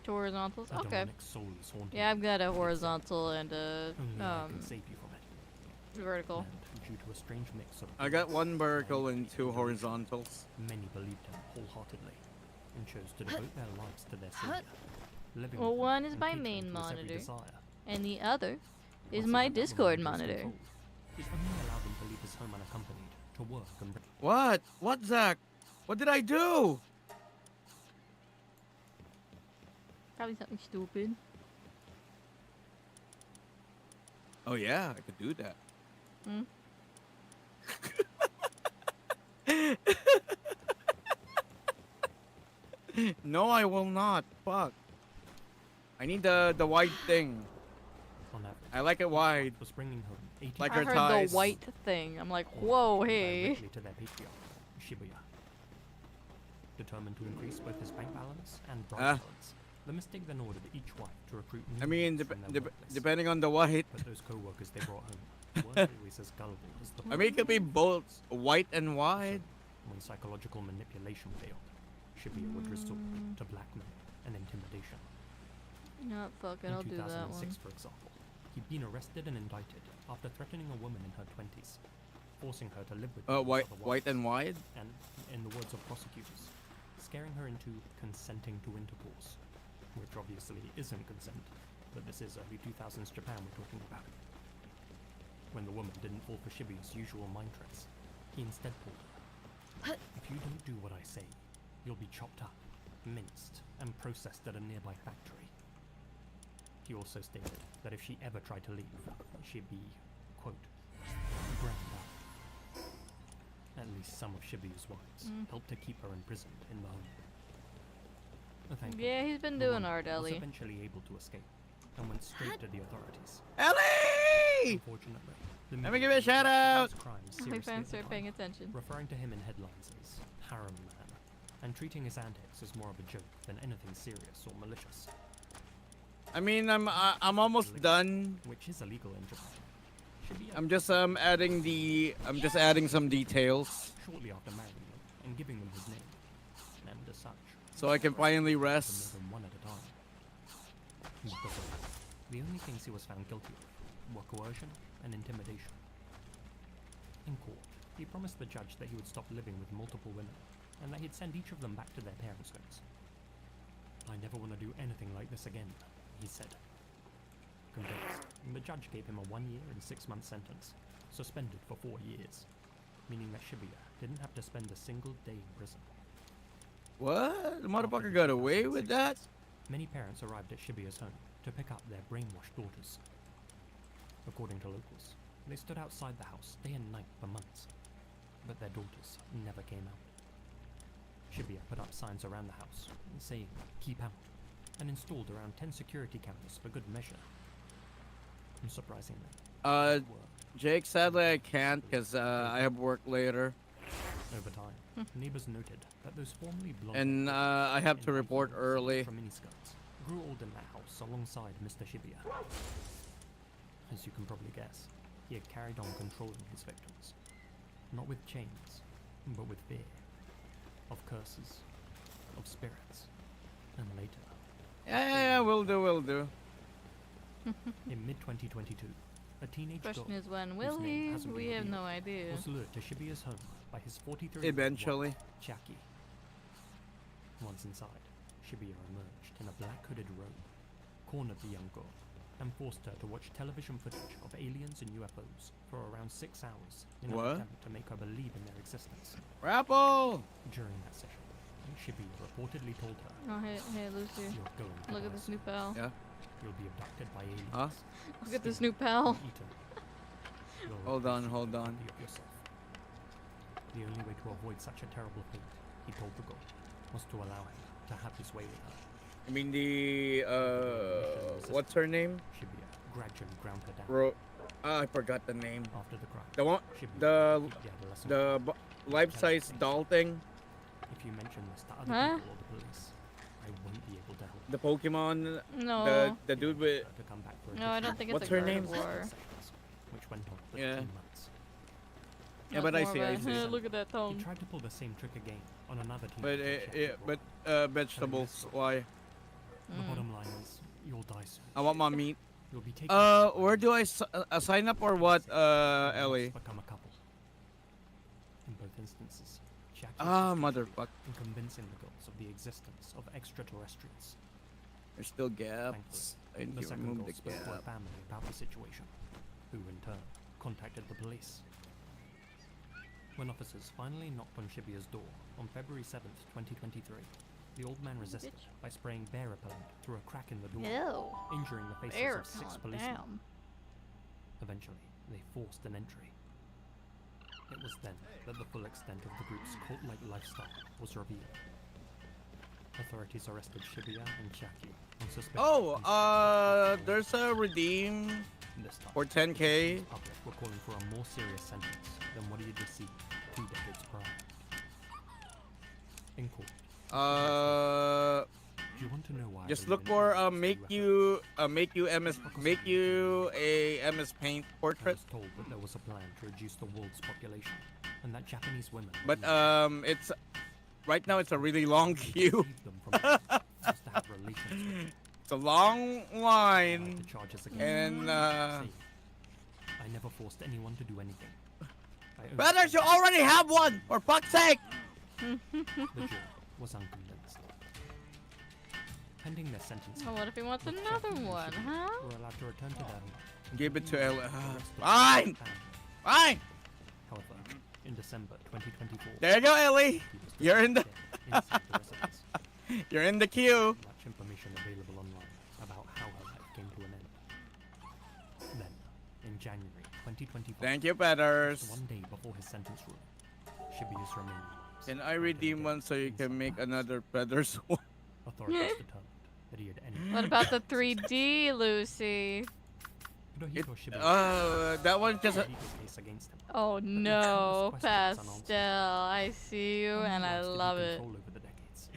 To horizontals? A Okay. demonic soul is haunting Yeah, him, I've got a except horizontal and a only I can save you from it. vertical. And due to a strange mix of I got one vertical and faith 2 and delusion, horizontals. many believed him wholeheartedly and chose to devote their lives to their savior, living Well, with him one is and my catering main to his every monitor, desire. and the other is Once he my had that Discord woman under his monitor. control, it only allowed him to leave his home unaccompanied, to work and bring What? What, Zach? What did I do? Probably something stupid. Oh yeah, I could do that. Hmm? No, I will not. Fuck. I need the white thing. on average. I like it wide. Was bringing home 80 Like I her heard ties. the white thing. I'm like, or whoa, hey. directly to their patriarch, Shibuya. Determined to increase both his bank balance and bright Ah. funds, the mystic then ordered each wife to recruit new I mean, youths from their workplace. depending on the white. But those co-workers they brought home weren't always as gullible as the I mean, it could be both white and wide. when psychological manipulation failed, Shibuya would resort to blackmail and intimidation. No, fuck it, In I'll do that 2006, one. for example, he'd been arrested and indicted after threatening a woman in her 20s, forcing her to live with him White, for the white and wide. and, in the words of prosecutors, scaring her into consenting to intercourse, which obviously isn't consent, but this is early 2000s Japan we're talking about. When the woman didn't fall for Shibuya's usual mind tricks, he instead told her, "If you don't do what I say, you'll be chopped up, minced, and processed at a nearby factory." He also stated that if she ever tried to leave, she'd be, quote, ground up. At least some of Shibuya's wives helped to keep her imprisoned in the home. Thankfully, Yeah, he's been the doing woman art, was Ellie. eventually able to escape and went straight to the authorities. Ellie! Unfortunately, the Let me media give it a shout out. his crimes My seriously fans at the start paying time, attention. referring to him in headlines as Harem Man, and treating his antics as more of a joke than anything serious or malicious, I mean, I'm almost done. which is illegal in Japan. Shibuya, I'm just adding some details shortly after marrying them and giving them his name, and as such, so I can finally for more rest. than one at a time. Because of this, the only things he was found guilty of were coercion and intimidation. In court, he promised the judge that he would stop living with multiple women, and that he'd send each of them back to their parents' homes. "I never want to do anything like this again," he said. Convinced, the judge gave him a 1 year and 6 month sentence, suspended for 4 years, meaning that Shibuya didn't have to spend a single day in prison. What? The After motherfucker the got away with 2006 that? case, many parents arrived at Shibuya's home to pick up their brainwashed daughters. According to locals, they stood outside the house day and night for months, but their daughters never came out. Shibuya put up signs around the house saying, "Keep out," and installed around 10 security cameras for good measure. Unsurprisingly, it worked. Jake, sadly I can't because I have work later, Over time, neighbors noted that those formerly blonde and I have to report early. from miniskirts grew old in their house alongside Mr. Shibuya. As you can probably guess, he had carried on controlling his victims, not with chains, but with fear, of curses, of spirits, and later, Yeah, will do. in mid-2022, a teenage girl Question is when whose will name he? hasn't We been have no revealed, idea. was lured to Shibuya's home by his 43-year-old Eventually. wife, Jackie. Once inside, Shibuya emerged in a black hooded robe, cornered the young girl, and forced her to watch television footage of aliens and UFOs for around 6 hours in an What? attempt to make her believe in their existence. Rapple! During that session, Shibuya reportedly told her, Oh, hey, Lucy. "You're going to Look die at this soon. new pal. Yeah. You'll be abducted by aliens. Huh? Look at this skinned, new pal. and eaten. You'll Hold regret on, thinking hold on. badly of yourself." The only way to avoid such a terrible fate, he told the girl, was to allow him to have his way with her. I mean the what's her name? Shibuya gradually ground her down. I forgot the name. After the crime, The one, Shibuya the took the adolescent the life-size doll thing. If you mention this to other Huh? people or the police, I won't be able to help. The Pokemon, No. the dude with. To come back for No, I don't think it's What's a her name? Gardevoir. sessions, which went on for Yeah. 2 months. Yeah, That's but I more see, of I a, see. Look at that He tone. tried to pull the same trick again on another team. But vegetables. Why? The bottom line is, you'll die soon. I want my meat. You'll be taken. Where do I sign up or what? Ellie. Become a couple. In both instances, Jackie Ah, assisted motherfucker. in convincing the girls of the existence of extraterrestrials. There's still gaps. I Thankfully, need the to second remove girl the spoke to her gap. family about the situation, who in turn contacted the police. When officers finally knocked on Shibuya's door on February 7th, 2023, the old man resisted by spraying bear repellent through a crack in the door, Ew. injuring the faces Bear of 6 repellent, policemen. damn. Eventually, they forced an entry. It was then that the full extent of the group's cult-like lifestyle was revealed. Authorities arrested Shibuya and Jackie on suspicion. Oh, there's a redeem This time, for 10K. the public were calling for a more serious sentence than what he had received 2 decades prior. In court, do you want to know why? I just believe look in for aliens make through you a MS Paint I portrait. was told that there was a plan to reduce the world's population, and that Japanese women. But it's right now it's a really long queue. Just to have relations with. It's a long line, The charges against and them. I never forced anyone to do anything. I only brothers, you already have one. For fuck's sake! The jury was unconvinced. Pending their sentence, Well, what if he wants the another Jackie and one, Shibuya huh? were allowed to return to their home and Give it to continue Ella. the rest of their Fine, family. fine. However, in December 2024, There you go, Ellie. he was You're in the dead inside the residence. you're in the queue. Much information available online about how her life came to an end. Then, in January 2025, Thank you, just brothers. one day before his sentence ruling, Shibuya's remaining limbs Can I were redeem dead one so you can inside make the house. another brothers one? Authorities determined that he had ended. What about the 3D, Lucy? Hirohito Shibuya That one just. legal case against him. Oh the no, countless questions Pastel. I see you and I Lost love it. control over the decades.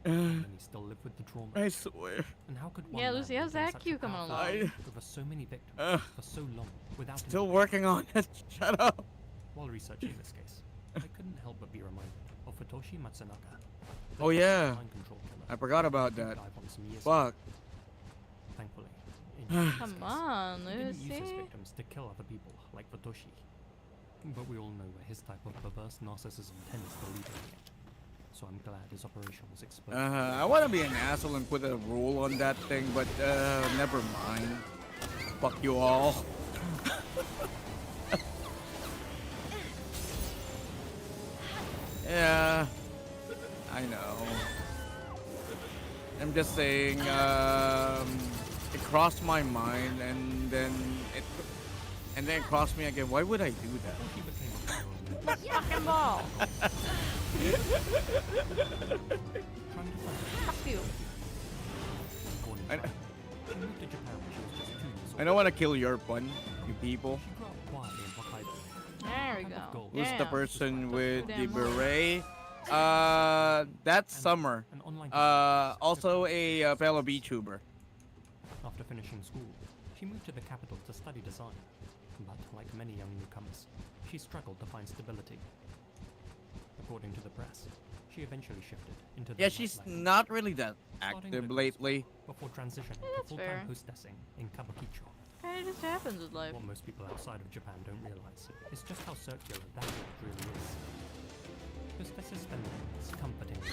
And he still lived with the trauma. I swear. And how could one Yeah, man Lucy, how's maintain that such a cue coming powerful along? grip over so many victims for so long without Still intervention? working on it. Shut up. While researching this case, I couldn't help but be reminded of Futoshi Matsunaka. the Oh, yeah. mind control killer I forgot about who that. died on some years Fuck. ago. Thankfully, in this Come case, on, he didn't use his Lucy. victims to kill other people like Futoshi. But we all know where his type of perverse narcissism tends to lead in the end. So I'm glad his operation was exposed. I want to be an asshole and put a rule on that thing, but never mind. Fuck you all. Yeah, I know. I'm just saying, it crossed my mind, and then it crossed me again. Why would I do that? He became a viral man. Fucking ball. Trying to find Fuck you. Born in I- China. She moved to Japan when she was just 2 years old. I don't want to kill your fun, you people. She grew up quietly in Hokkaido. There we Kind of go. goal. Who's the Damn. person with the Damn right. beret? That's Summer. An online Also a fellow VTuber. After finishing school, she moved to the capital to study design. But like many young newcomers, she struggled to find stability. According to the press, she eventually shifted into the Yeah, she's nightlife not really that Starting active with lately. before transitioning that's to fair. full-time hostessing in Kabukicho. Kinda just happens with life. What most people outside of Japan don't realize is just how circular that world really is. Hostesses spend days comforting their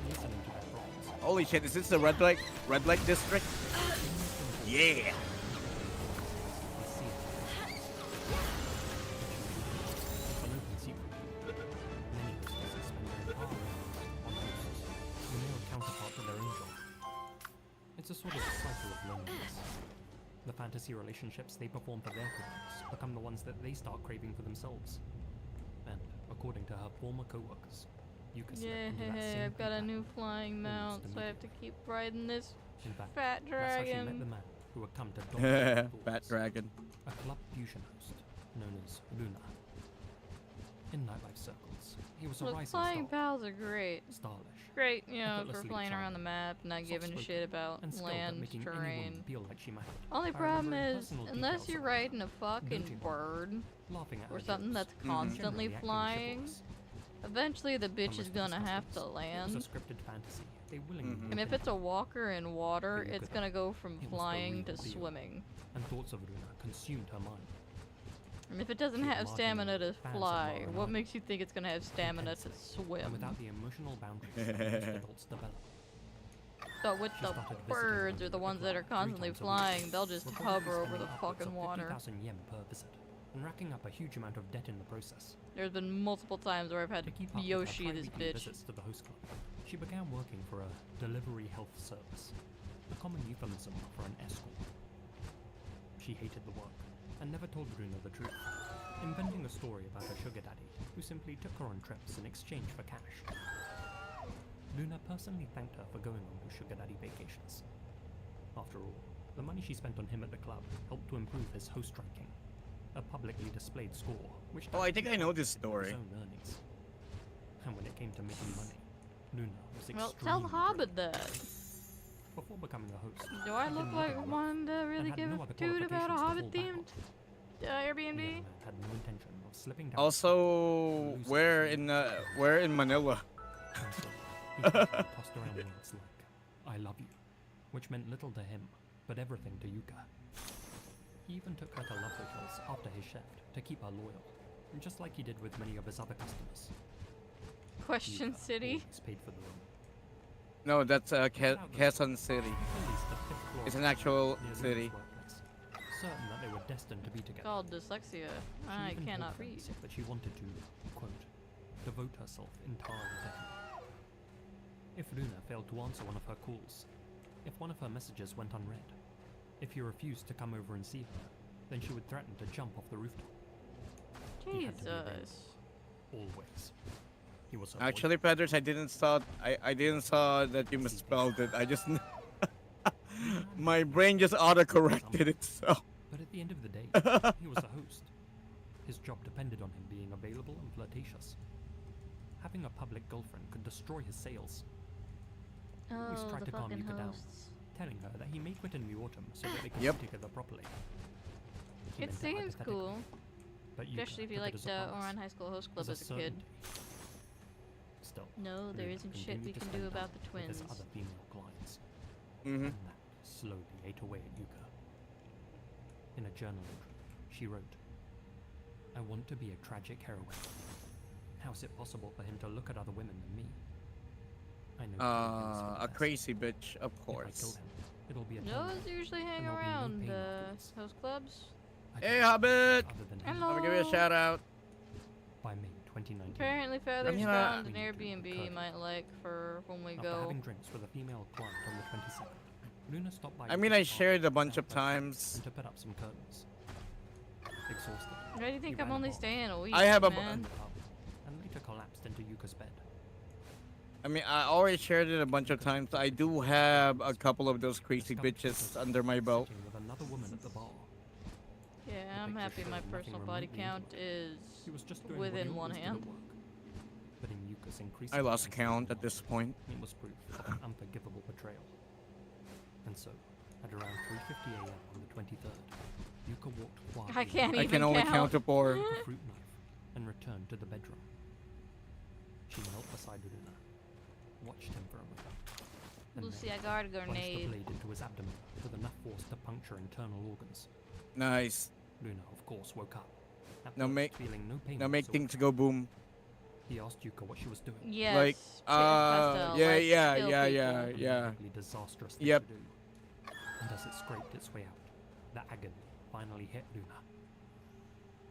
listening to their problems. Holy shit, is this the red light district? Yeah. It's a sort of cycle of loneliness. The fantasy relationships they perform for their clients become the ones that they start craving for themselves. And according to her former co-workers, Yuka slipped Yeah, into that same I've got a pattern. new flying mount, so I have to keep riding this In fact, fat that's how she met the dragon. man who had come to dominate Fat thoughts. dragon. A club fusion host known as Luna. In nightlife circles, he was a Look, rising flying star, pals are great. stylish, Great, you know, for effortlessly flying around charming, the map, not giving a soft-spoken, shit about and skilled at land, making any woman terrain. feel like she mattered. Only by problem remembering is, personal unless details you're of her, riding a fucking noting her, bird laughing at or her something jokes, that's and constantly generally acting flying, chivalrous. eventually the bitch is Unless for his gonna have to customers, it land. was a scripted fantasy. They willingly And if it's a walker in water, But you it's could- gonna go from it was the flying to real deal. swimming. and thoughts of Luna consumed her mind. And if it doesn't She have admired stamina to fans of fly, Laura what Martin makes you think it's gonna have stamina to intensely, swim? And without the emotional boundaries that most adults develop. But with She the started visiting birds them or the at ones that are club 3 constantly times a week, flying, they'll just reportedly hover over spending the upwards fucking of water. 50,000 yen per visit, and racking up a huge amount of debt in the process. There's been multiple times where I've had To keep up with her Yoshi this tri-weekly bitch. visits to the host club, she began working for a delivery health service, a common euphemism for an escort. She hated the work and never told Bruna the truth, inventing a story about her sugar daddy who simply took her on trips in exchange for cash. Luna personally thanked her for going on those sugar daddy vacations. After all, the money she spent on him at the club helped to improve his host ranking, a publicly displayed score which Oh, I think I know this directly story. his own earnings. And when it came to making money, Luna was Well, extremely tell Hobbit great. that. Before becoming a host, Do I she'd look been like living one to really had give no a other toot about a qualifications to Hobbit fall back themed the Airbnb? young man had no intention of slipping down Also, Lose where control. in Manila? And so he casually tossed around words like, I love you, which meant little to him, but everything to Yuka. He even took her to love hotels after his shift to keep her loyal, just like he did with many of his other customers. Question Yuka City. always paid for the room. No, that's Quezon City. At least the fifth floor It's an of the actual near Luna's city. workplace, certain that they were destined to be together. Called dyslexia. She I even cannot told read. friends that she wanted to, quote, devote herself entirely to him. If Luna failed to answer one of her calls, if one of her messages went unread, if he refused to come over and see her, then she would threaten to jump off the rooftop. He had to be available, Jesus. always. He was her Actually, Pedros, I didn't saw that you misspelled it. I just my brain just auto-corrected itself. But at the end of the day, he was a host. His job depended on him being available and flirtatious. Having a public girlfriend could destroy his sales. Always Oh, tried the to calm fucking Yuka down, hosts. telling her that he may quit in the autumn so that they could Yep. be together properly. He It meant seems hypothetically, cool. but Yuka Especially if you took it liked as a promise, Oran High School Host Club as as a kid. certainty. Still, No, there Luna isn't shit continued we to can spend do time about the with his twins. other female clients, Mm-hmm. and that slowly ate away at Yuka. In a journal entry, she wrote, I want to be a tragic heroine. How's it possible for him to look at other women than me? I know few things for the A best. crazy bitch, of If I kill course. him, it'll be a Those turnaround. usually hang there'll be no around pain afterwards. host clubs. I Hey, don't Hobbit! other than him. Hello. I'm gonna give you a shout out. By May 2019, Apparently, Feathers mean, found an we need to Airbnb you encourage might like for when we after go. having drinks with a female client on the 22nd, Luna stopped by I mean, Yuka's I shared a apartment bunch to of help her times. and to put up some curtains. Exhausted, Why do you think he I'm ran a only bar, staying a week, I have a man? opened the pub, and later collapsed into Yuka's bed. I mean, I already shared it a bunch of times. I do have a couple of those crazy Discovered bitches Yuka under my belt. sitting with another woman at the bar. Yeah, The I'm picture happy my showed personal nothing body remotely count intimate. is He was just doing what he within one always did at hand. work. But in Yuka's increasing I lost sense of count at love, this point. it was proof of an unforgivable betrayal. And so, at around 3:50 a.m. on the 23rd, Yuka walked quietly I can't I even can only count to four. took a fruit knife and returned to the bedroom. She knelt beside Luna, watched him for a moment, and Lucy, then I got a plunged the grenade. blade into his abdomen with enough force to puncture internal organs. Nice. Luna, of course, woke up. At Now first, make- feeling no pain Now make whatsoever. things go boom. He asked Yuka what she was doing. Yes. Like, pastel, yeah, like, yeah, kill yeah, people. yeah, An yeah. incredibly disastrous thing Yep. to do. And as it scraped its way out, the agony finally hit Luna.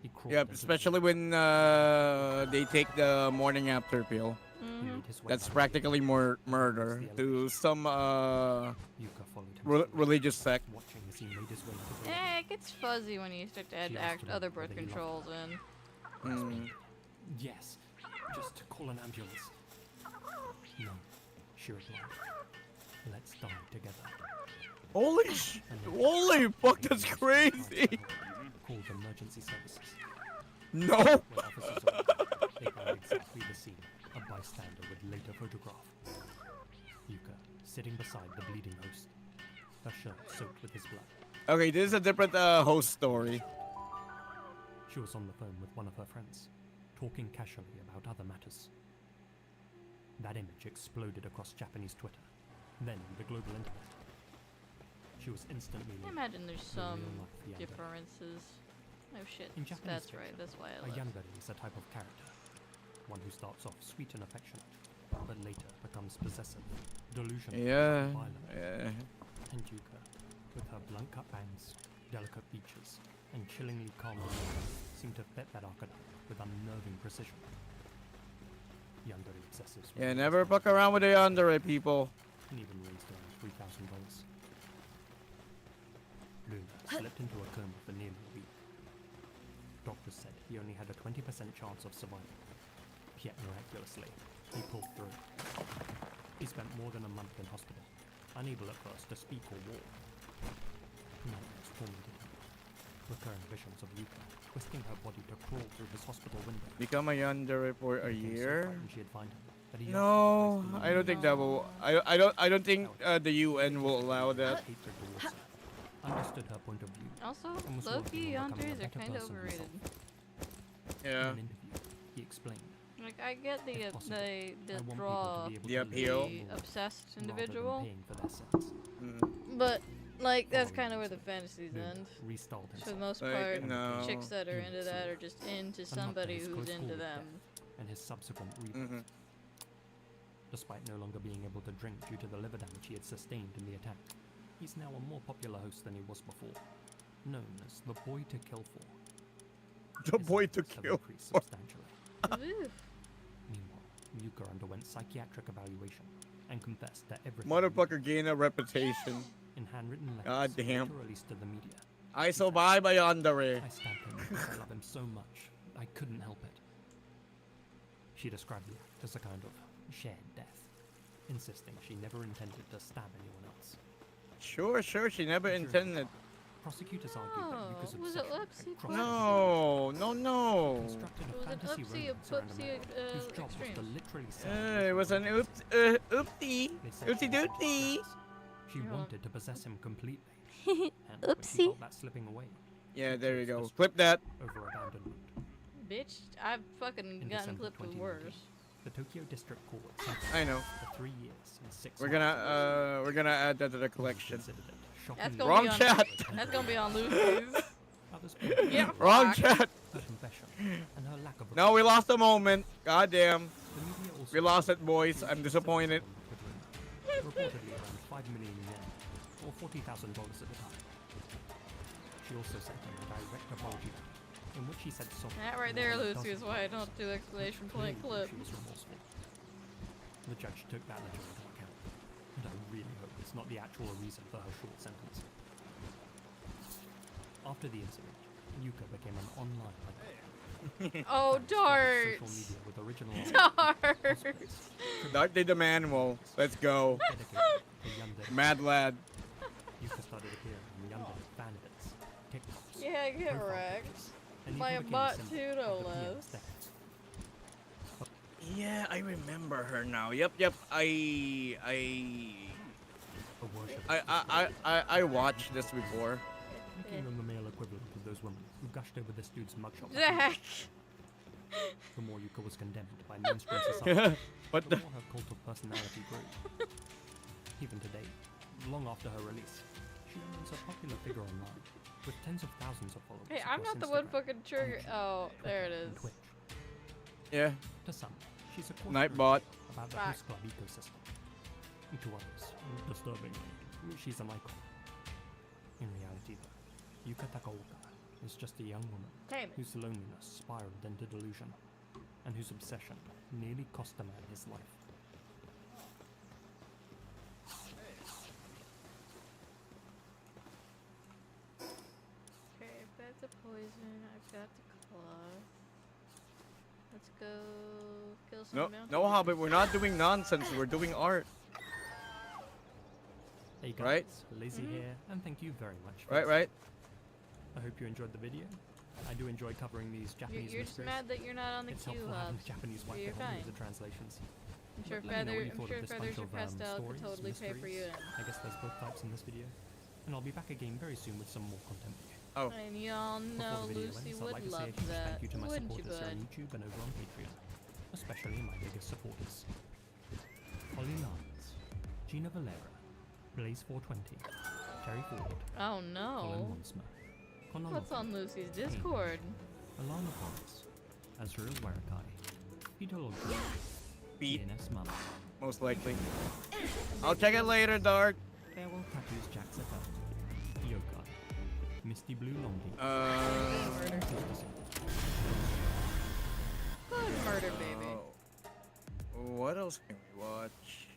He crawled Yep, into the especially bed. when they take the morning after pill. He Mhm. made his way That's back practically more and murder towards the to elevator. some Yuka followed him slowly, religious sect. watching as he made his way to the Eh, it gets fuzzy when you start to add She asked him other whether birth he loved controls in. Mm. Yes, just call an ambulance. No, she replied. Let's die together. Holy fuck, that's crazy. Called emergency services. No. When officers arrived, exactly the scene a bystander would later photograph. Yuka, sitting beside the bleeding host, her shirt soaked with his blood. Okay, this is a different host story. She was on the phone with one of her friends, talking casually about other matters. That image exploded across Japanese Twitter, then the global internet. She was instantly I linked imagine there's to the some real-life yandere. differences. Oh shit, In Japanese that's right, fiction, that's why I a left. yandere is a type of character, one who starts off sweet and affectionate, but later becomes possessive, delusional, Yeah. and violent. Yeah. And Yuka, with her blunt cut bangs, delicate features, and chillingly calm demeanor, seemed to fit that archetype with unnerving precision. Yandere obsessives were Yeah, the never best fuck ones, around with the yandere people. and even raised around $3,000. Luna slipped into a coma for nearly a week. Doctors said he only had a 20% chance of survival. Yet miraculously, he pulled through. He spent more than a month in hospital, unable at first to speak or walk. Nightmares tormented him. Recurring visions of Yuka twisting her body to crawl through his hospital window. Become a yandere for a Became so year? frightened she'd find him that he No, asked her to place I don't think that will. I don't think the UN will allow that. hatred towards her, understood her point of view. Also, And was low-key working on becoming a yanderes are better kind of person overrated. himself. In Yeah. an interview, he explained, Like, I get the If possible, the I want people draw to be able The to appeal. live the obsessed rather than individual, paying for their sins. Mm. but like that's Following kind of where the the fantasies Luna end. restyled For the himself, most Like, part, no. chicks that are He into that saw are just into and somebody his who's close call into with them. death and his subsequent rebirth. Mhm. Despite no longer being able to drink due to the liver damage he had sustained in the attack, he's now a more popular host than he was before, known as the boy to kill for. The His boy to numbers have kill increased for. substantially. Oof. Meanwhile, Yuka underwent psychiatric evaluation and confessed that everything Motherfucker gain a reputation. in handwritten letters God damn. later released to the media. I so buy by yandere. I stabbed him because I love him so much, I couldn't help it. She described the act as a kind of shared death, insisting she never intended to stab anyone else. Sure, she never During the intended. trial, prosecutors argued that Yuka's Oh, was it obsession Lexi had Clark? crossed No. constructed It a was an fantasy oopsie, romance around a man oopsie, whose job was to extremes. literally sell It was an emotional oopsie. They said Oopsie she was doopsie. obsessed. She Yeah. wanted to possess him completely. And when she Oopsie. felt that slipping away, Yeah, there you chose go. to Clip that. over abandonment. Bitch, I've fucking In gotten December clipped with 2019, worse. the Tokyo District Court sentenced I know. her to 3 years and 6 We're months. gonna add that to the Some collection. considered it That's shockingly gonna Wrong be on. chat. That's gonna be on Lucy's. Others pointed Yeah. out Wrong Fuck. chat. her confession and her lack of No, we lost a moment. God damn. The media also We lost it, reported boys. that I'm she disappointed. settled with Luna, reportedly around 5 million yen, or $40,000 at the time. She also sent him a direct apology in which she said sorry. That right for there, more than a Lucy, is dozen why I times, don't do exclamation which point clearly clip. She was remorseful. The judge took that letter into account, and I really hope it's not the actual reason for her short sentence. After the incident, Yuka became an online icon. Oh, Fans flooded darts! social media with original Darts! cosplays, Dark did the manual. Let's go. dedicated to yandere. Mad lad. Yuka started appearing on yandere fan bits, TikToks, Yeah, get profile wrecked. pictures, and By even a became bot symbol too, of no the PM less. aesthetic. Yeah, I remember her now. Yep. A worship I watched this before. Thinking on the male equivalent of those women who gushed over this dude's mugshot. Zach! The more Yuka was condemned by mainstream society, What the the? more her cult of personality grew. Even today, long after her release, she remains a popular figure online, with tens of thousands of followers. Hey, I'm across not the one Instagram, fucking trigger. YouTube, Oh, there it Twitter, and is. Twitch. Yeah. To some, she's a core Nightbot. about the Fuck. host club ecosystem. And to others, disturbingly, she's an icon. In reality, though, Yuka Takaoka is just a young woman Damn it. whose loneliness spiraled into delusion, and whose obsession nearly cost a man his life. Okay, I've got the poison, I've got the cloth. Let's go kill some No, mountain no, Hobbit. We're not doing nonsense. We're doing art. Hey guys, Right. Lizzie Mhm. here, and thank you very much. For Right, listening. right. I hope you enjoyed the video. I do enjoy covering these Japanese You're just mysteries. mad that you're not on the It's queue helpful having hubs. a Japanese wife You're that fine. the translations. I'm sure But let me know what you I'm thought sure of this Feathers bunch your of pastel could stories, totally pay for you. mysteries. I guess there's both types in this video. And I'll be back again very soon with some more content for you. Oh, And y'all know Before the video Lucy ends, I'd would like to say a love huge that. thank you to my Wouldn't you, supporters here bud? on YouTube and over on Patreon. Especially my biggest supporters. Holly Lance, Gina Valera, Blaze420, Terry Ford, Oh Colin no. Monsma, Connor What's Locke, on Lucy's Discord? Alana Forrest, Azrael Warakai, Peter Lodge, beat, DNS Mama, most likely. I'll check it later, Dark. Farewell Tattoos Jack Safel, Yokai, Misty Blue Longy, Murder. Good murder, baby. What else can we watch?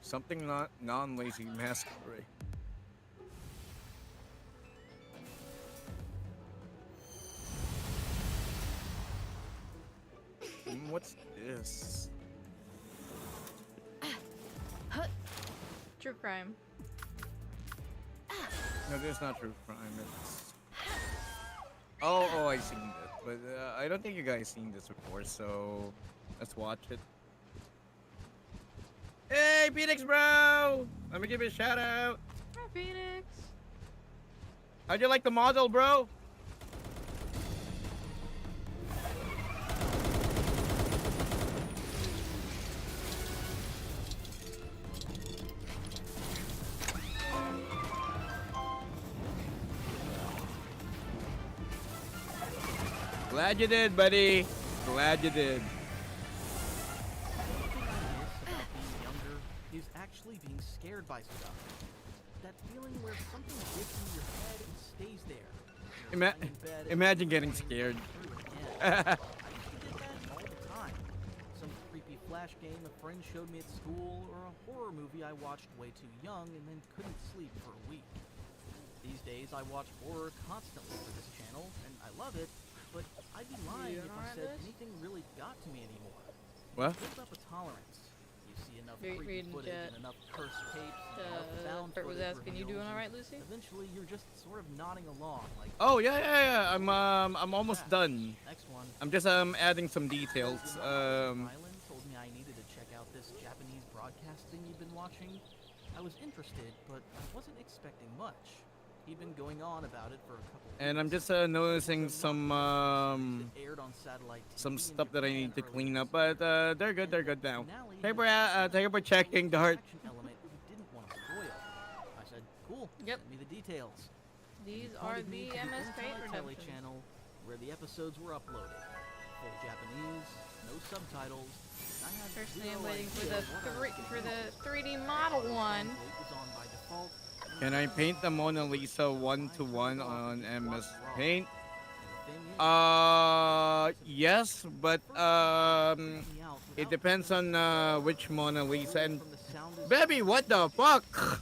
Something not non-lazy masquerade. What's this? True crime. No, this is not true crime. It's... Oh, I seen it, but I don't think you guys seen this before. So let's watch it. Hey, Phoenix, bro! Let me give you a shout out. Hi, Phoenix. How'd you like the model, bro? Glad you did, buddy. Glad you did. About being younger is actually being scared by stuff. That feeling where something gets in your head and stays there. You're Ima- lying in bed and imagine you're getting going scared. through it again. I used to get that all the time. Some creepy flash game a friend showed me at school, or a horror movie I watched way too young and then couldn't sleep for a week. These days I watch horror constantly for this channel, and I love it, but I'd be lying You if I alright, said Liz? anything really got to me anymore. What? Build up a tolerance. You see enough creepy Reading footage chat. and enough cursed tapes and enough found Bert was footage asking, you doing reveals, alright, and Lucy? Eventually, you're just sort of nodding along, like. Oh yeah. I'm almost done. Next one. I'm just adding some details. Rylan told me I needed to check out this Japanese broadcast thing you've been watching. I was interested, but I wasn't expecting much. He'd been going on about it for a couple And I'm weeks. just noticing some It aired on satellite some TV in stuff that I Japan need to earlier clean this up, but year. they're good. They're good now. Finale Thank you for checking, Dart. action element you didn't want to spoil. I said, cool. Yep. Send me the details. These He are pointed me the to MS Paint Untitled Telly redemptions. channel where the episodes were uploaded. Full Japanese, no subtitles. I had Personally, I'm zero waiting for idea the what I was for getting the 3D model one. Translate was on by default, and Can I the paint the Mona subtitles Lisa one-to-one on MS Paint? The thing is, Yes, but it depends on which Mona Lisa. And from the sound is- baby, what the fuck? I ended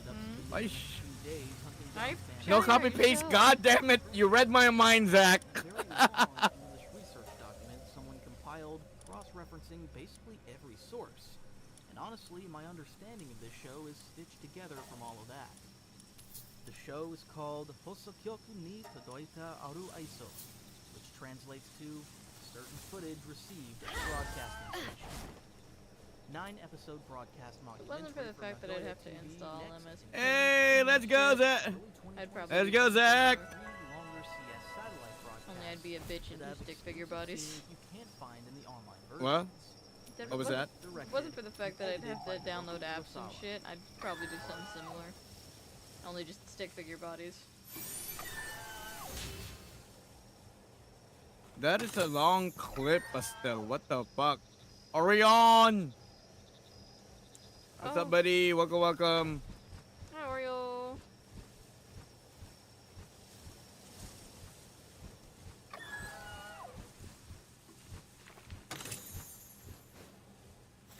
up spending Why the sh- next 2 days hunting I down fan No Sure, copy paste. sure. God damn it! You read my mind, Zach. Very long English research document someone compiled, cross-referencing basically every source. And honestly, my understanding of this show is stitched together from all of that. The show is called Hosokyoku ni Todoita Aru Aiso, which translates to certain footage received at the broadcasting station. 9-episode broadcast It documentary wasn't for the from fact that I'd Nagoya have to TV install next MS in Paint. Hey, let's go, Zach. early I'd 2020. probably Let's go, Zach. 3 longer CS satellite broadcasts Only I'd be a bitch and do that have stick figure exclusive bodies. scenes you can't find in the online What? versions. That What was that? It wasn't for the fact that I'd have to download apps and shit. I'd probably do something similar. Only just stick figure bodies. That is a long clip, Estelle. What the fuck? Orion! What's Oh. up, buddy? Welcome, welcome. Hi, Oreo.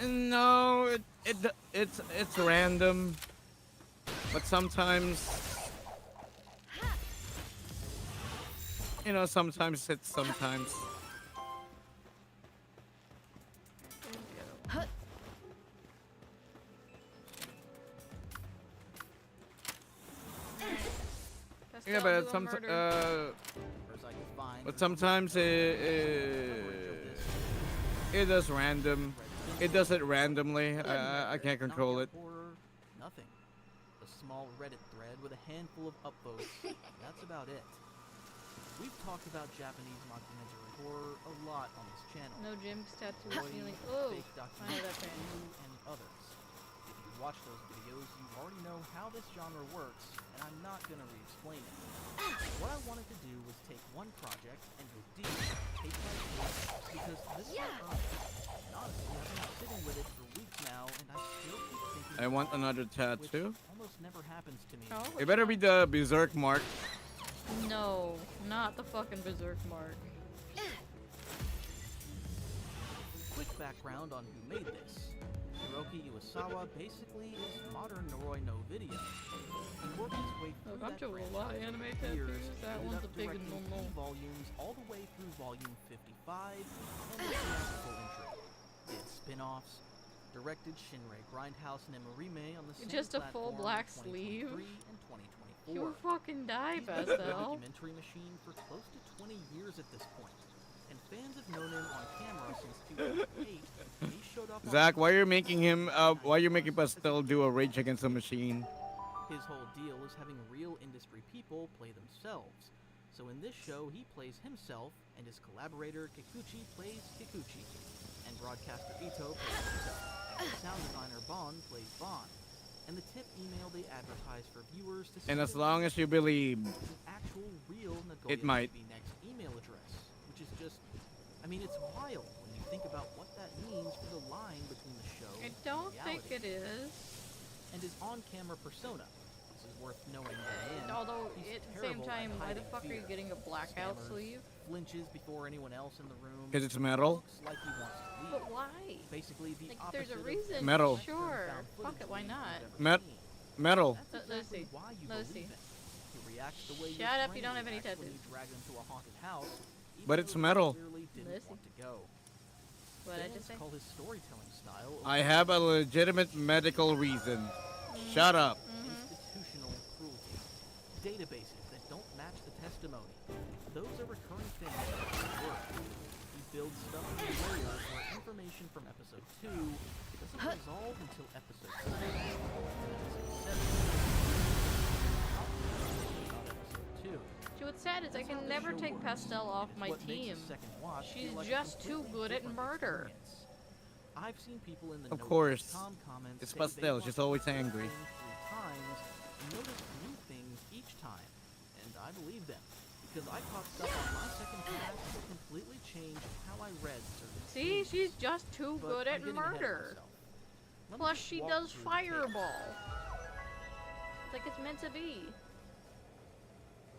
No, it's random, but sometimes, sometimes it's sometimes. Pastel Yeah, but do a some murder. As I could find, but there's no sometimes it does random. It does it randomly. I can't control it. Horror, nothing. A small Reddit thread with a handful of upvotes. That's about it. We've talked about Japanese mockumentary horror a lot on this channel. No Jim's tattoo Boy, feeling. Oh, fake I know that documentaries, band. you and others. If you watch those videos, you already know how this genre works, and I'm not gonna re-explain it. What I wanted to do was take one project and go deep, take by case, because this is my and honestly, I've been sitting with it for weeks now, and I still keep thinking I want about it, another which tattoo. almost never happens to me. Oh, It better be the Berserk mark. no, not the fucking Berserk mark. Quick background on who made this. Hiroki Iwasawa basically is modern Noroi no video. He worked his way through Look, I'm that doing a lot of franchise anime over the years, tattoos. That ended one's up a big directing no-no. 3 volumes all the way through volume 55 and the theatrical entry. Did spin-offs, directed Shinrei Grindhouse and Emorime on the same Just a full platform black in sleeve? 2023 and 2024. You fucking die, He's been a Pastel. documentary machine for close to 20 years at this point, and fans have known him on camera since 2008. When he showed up on Zach, why you're making him? Why you're making Pastel do a Rage Against the Machine? His whole deal is having real industry people play themselves. So in this show, he plays himself, and his collaborator Kikuchi plays Kikuchi, and broadcaster Ito plays Ito, and sound designer Bon plays Bon. And the tip email they advertise for viewers to And send as them long as you believe, is an actual real Nagoya It might. TV Next email address, which is just, I mean, it's wild when you think about what that means for the line between the show I and don't think reality. it is. And his on-camera persona. This is worth knowing going in. Although, He's at the same terrible at time, why the hiding fuck are you fear. getting a blackout Stammers, sleeve? Flinches before anyone else in the room. because it's metal. Looks like he wants to leave. But why? Basically, the Like, opposite there's a of reason. Metal. Sure. found Fuck footage it, why we've not? ever Met- seen. Metal. That's Let's exactly see. why you Let's believe see. it. He reacts the way your Shut up, you brain don't have any reacts when tattoos. you drag him to a haunted house, even But though it's he metal. clearly didn't Listen. want to go. What I Fans just say? call his storytelling style I have a legitimate medical reason. Shut up. institutional cruelty. Databases that don't match the testimony. Those are recurring things in his work. He builds stuff in layers where information from episode 2 doesn't resolve until episode 6. Episode 7 about episode 2. See, what's sad is I That's how can the never show take works, Pastel off and it's my what makes team. a second watch She's feel like a just too completely good at different murder. experience. I've seen people in the Of No course. Tom comments It's say they Pastel, watched she's always the same angry. thing 3 times and noticed new things each time, and I believe them because I caught stuff on my second pass that completely changed how I read certain See, scenes. she's just too But good I'm at getting ahead of murder. myself. Let me Plus, just she walk does through the tapes. fireball. It's like it's meant to be.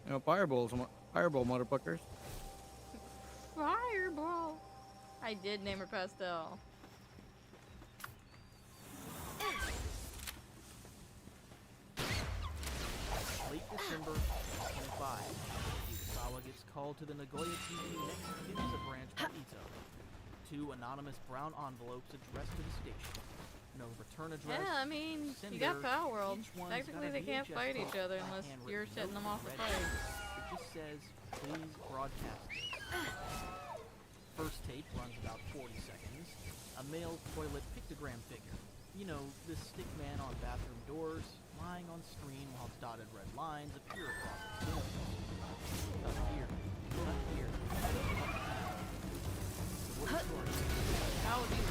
You know, fireball, motherfuckers. Fireball. I did name her Pastel. Late December 2025, Iwasawa gets called to the Nagoya TV Next Ginza branch by Ito. 2 anonymous brown envelopes addressed to the station. No return address. Yeah, I mean, you sender, got Palworld. each one's Technically, got a they can't VHS fight tape, each other a unless handwritten you're setting them note off in the red fight. ink. It just says, please broadcast this. First tape runs about 40 seconds. A male toilet pictogram figure. You know, this stick man on bathroom doors, lying on screen while dotted red lines appear across the ceiling. Cut here. Cut here. The wooden story. How do you?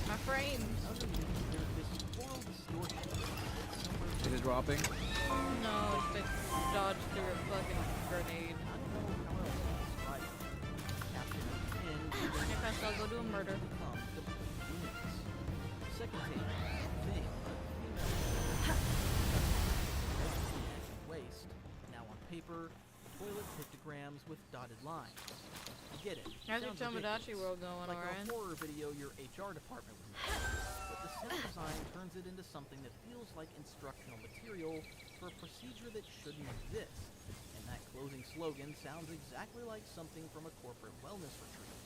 My frames. Underneath, there's this floral distortion. Somewhere Is it dropping? No, it's like dodged through a fucking grenade. I don't know how else to describe it. Captain in Hey, Pastel, go do a murder. become the units. Second tape, thing, waste. Now on paper, toilet pictograms with dotted lines. I get it. How's your Sounds Tomodachi ridiculous. world going, Like alright? a horror video your HR department would make. But the set design turns it into something that feels like instructional material for a procedure that shouldn't exist. And that closing slogan sounds exactly like something from a corporate wellness retreat,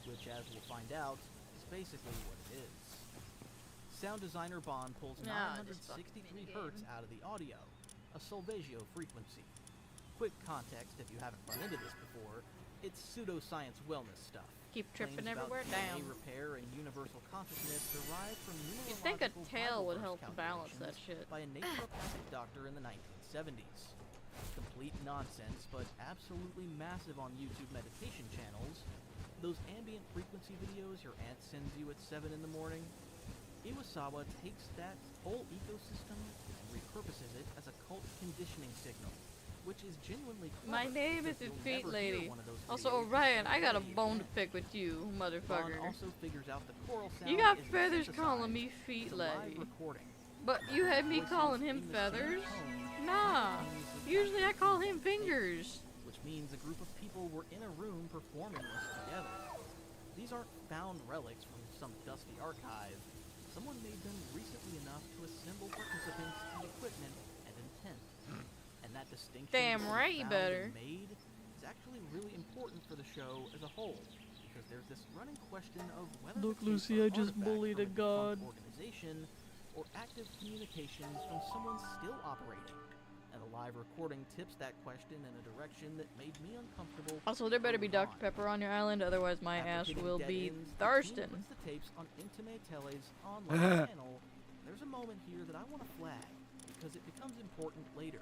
which, as we'll find out, is basically what it is. Sound designer Bond pulls Nah, just fucking 963 minigame. hertz out of the audio, a Solfeggio frequency. quick context if you haven't run into this before, it's pseudoscience wellness stuff. Keep tripping Claims about everywhere DNA down. repair and universal consciousness derived from You'd think a numerological tail would Bible help verse to balance that calculations shit. by a naturopathic doctor in the 1970s. Complete nonsense, but absolutely massive on YouTube meditation channels. Those ambient frequency videos your aunt sends you at 7 in the morning. Iwasawa takes that whole ecosystem and repurposes it as a cult conditioning signal, which is genuinely My clever, name is because the you'll feet never hear lady. one of those Also, videos Orion, I got a play bone to again. pick with you, Ron motherfucker. also figures out the choral sound You got isn't feathers calling synthesized. me feet It's a live lady. recording. But you had me Voices calling him in the same feathers? tone, Nah. simultaneously Usually I captured call in him the tape, fingers. which means a group of people were in a room performing this together. These aren't found relics from some dusty archive. Someone made them recently enough to assemble participants and equipment and intent. And that distinction Damn between right you found better. and made is actually really important for the show as a whole, because there's this running question of whether Look, the tapes Lucy, are I just artifacts bullied from a defunct god. organization or active communications from someone still operating. And the live recording tips that question in a direction that made me uncomfortable. Also, there better be early Dr. on. Pepper on your island, otherwise my After ass hitting will dead be ends, the team thirsting. puts the tapes on Intime Tele's online channel. There's a moment here that I want to flag, because it becomes important later.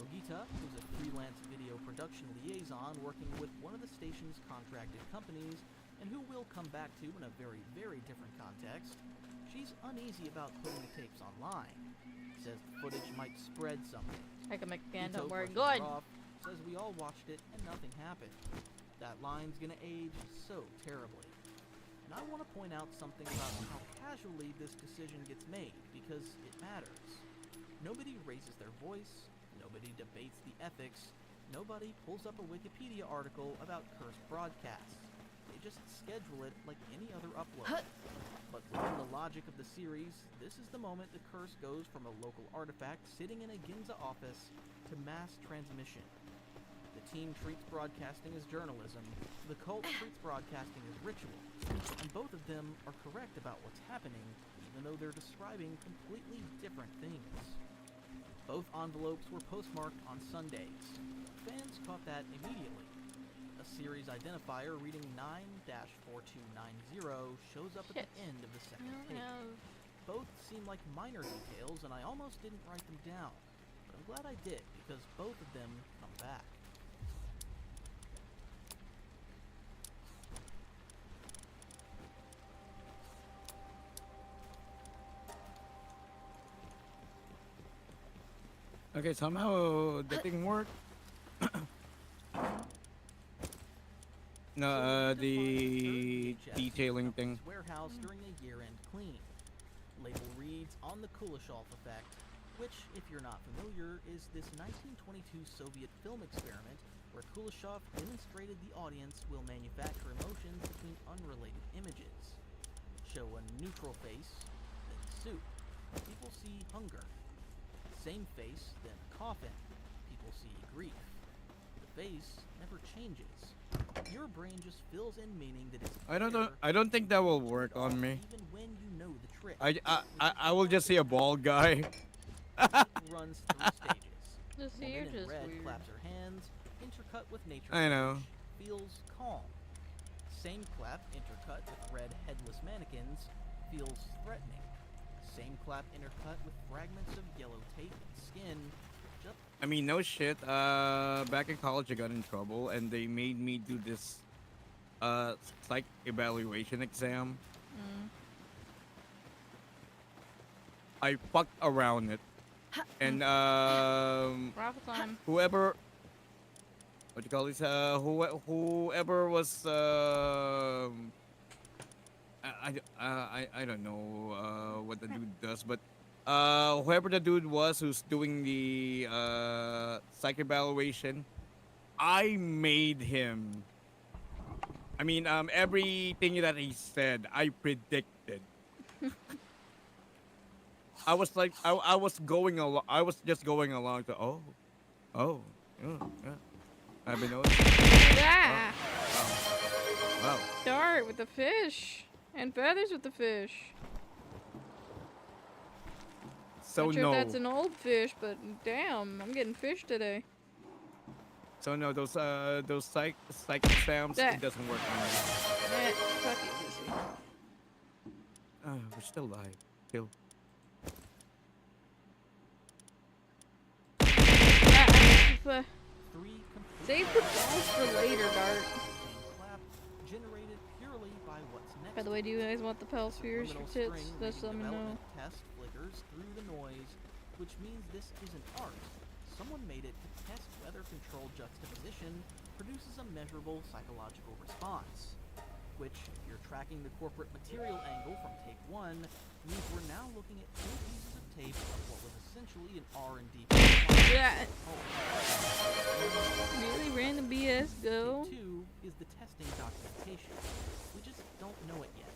Nogita, who's a freelance video production liaison working with one of the station's contracted companies, and who we'll come back to in a very, very different context, she's uneasy about putting the tapes online. Says the footage might spread something. I can make a can, Ito don't worry. brushes her Good. off, says we all watched it and nothing happened. That line's gonna age so terribly. And I want to point out something about how casually this decision gets made, because it matters. Nobody raises their voice, nobody debates the ethics, nobody pulls up a Wikipedia article about cursed broadcasts. They just schedule it like any other upload. But within the logic of the series, this is the moment the curse goes from a local artifact sitting in a Ginza office to mass transmission. The team treats broadcasting as journalism, the cult treats broadcasting as ritual, and both of them are correct about what's happening, even though they're describing completely different things. Both envelopes were postmarked on Sundays. Fans caught that immediately. A series identifier reading 9-4290 shows up at Shit. the end of the I second don't tape. have... Both seem like minor details, and I almost didn't write them down. But I'm glad I did, because both of them come back. Okay, somehow the thing worked. No, So the defines the third detailing VHS thing. warehouse during a year-end clean. Label reads on the Kuleshov effect, which, if you're not familiar, is this 1922 Soviet film experiment where Kuleshov demonstrated the audience will manufacture emotions between unrelated images. Show a neutral face, then soup. People see hunger. Same face, then coffin. People see grief. The face never changes. Your brain just fills in meaning that is I don't think that will work on me. even when you know the trick. I will just see a bald guy. Runs through stages. Just see, Woman you're in just red weird. claps her hands, intercut with nature. I know. footage, feels calm. Same clap intercut with red headless mannequins feels threatening. Same clap intercut with fragments of yellow tape and skin. Just I mean, no shit. Back in college, I got in trouble, and they made me do this, psych evaluation exam. Mm. I fucked around it, and Raffle time. whoever, what you call this? Whoever was, I don't know what the dude does, but whoever the dude was who's doing the psych evaluation, I made him. I mean, everything that he said, I predicted. I was like, I was going along. I was just going along to, yeah. I've been noticing. Yeah. Wow. Dart with the fish. And feathers with the fish. So Not sure no. if that's an old fish, but damn, I'm getting fish today. So no, those psychic stamps, Yeah. it doesn't work on me. Fuck you, Lucy. We're still alive. Still. Three complete Save the balls for later, Dart. clap generated purely by what's next. By the way, do you guys want the pal spheres for Subliminal tits? string Just let reading me know. development test flickers through the noise, which means this isn't art. Someone made it to test whether controlled juxtaposition produces a measurable psychological response. Which, if you're tracking the corporate material angle from tape 1, means we're now looking at two pieces of tape of what was essentially an R&D. Yeah. Really random BS go. Tape 2 is the testing documentation. We just don't know it yet.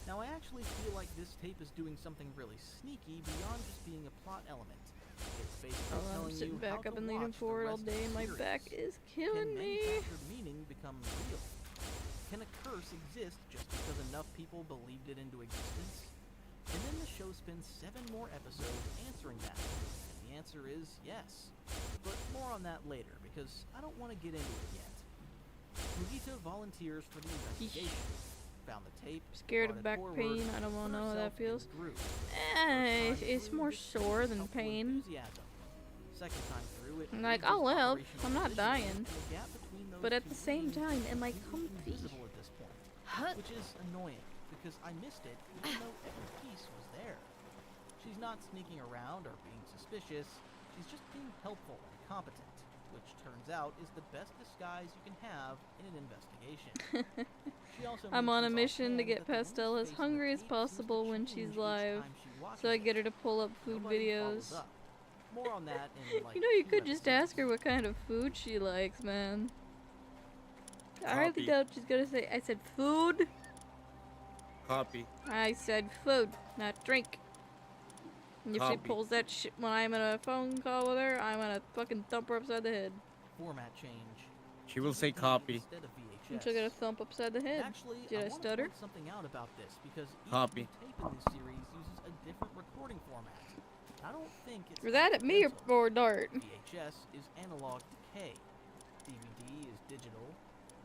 Now I actually feel like this tape is doing something really sneaky beyond just being a plot element. It's basically I'm telling sitting you back how up to and leaning watch the forward all rest of day the and my series. back is Can killing me. manufactured meaning become real? Can a curse exist just because enough people believed it into existence? And then the show spends 7 more episodes answering that. And the answer is yes. But more on that later, because I don't want to get into it yet. Mugito volunteers for the investigation. Found the tape. Scared brought of it back forward, pain. I don't want to put know how that herself in feels. the group. It's more sore than pain. Second time through, it I'm like, reaches oh well, operational I'm not positioning, dying. and the gap between those But at two the same scenes time, am I is comfy? invisible at this point, which is annoying because I missed it even though every piece was there. She's not sneaking around or being suspicious. She's just being helpful and competent, which turns out is the best disguise you can have in an investigation. She also I'm on a mentions mission to offhand get that the Pastel woman's as face in the hungry as tape seems to possible when change she's each live, time she watches so I it. get her to pull up food Nobody follows videos. up. More on that in like You know, you 2 could just ask her episodes. what kind of food she likes, man. I really Copy. doubt she's gonna say, I said food? Copy. I said food, not drink. And if she Copy. pulls that shit when I'm in a phone call with her, I'm gonna fucking thump her upside the head. Format change. She will say DVD copy. instead of And VHS. she'll get a thump upside the head. Actually, Did I wanna stutter? point something out about this because each Copy. new tape in this series uses a different recording format. I don't think it's Was that at me accidental. or Dart? VHS is analog decay. DVD is digital.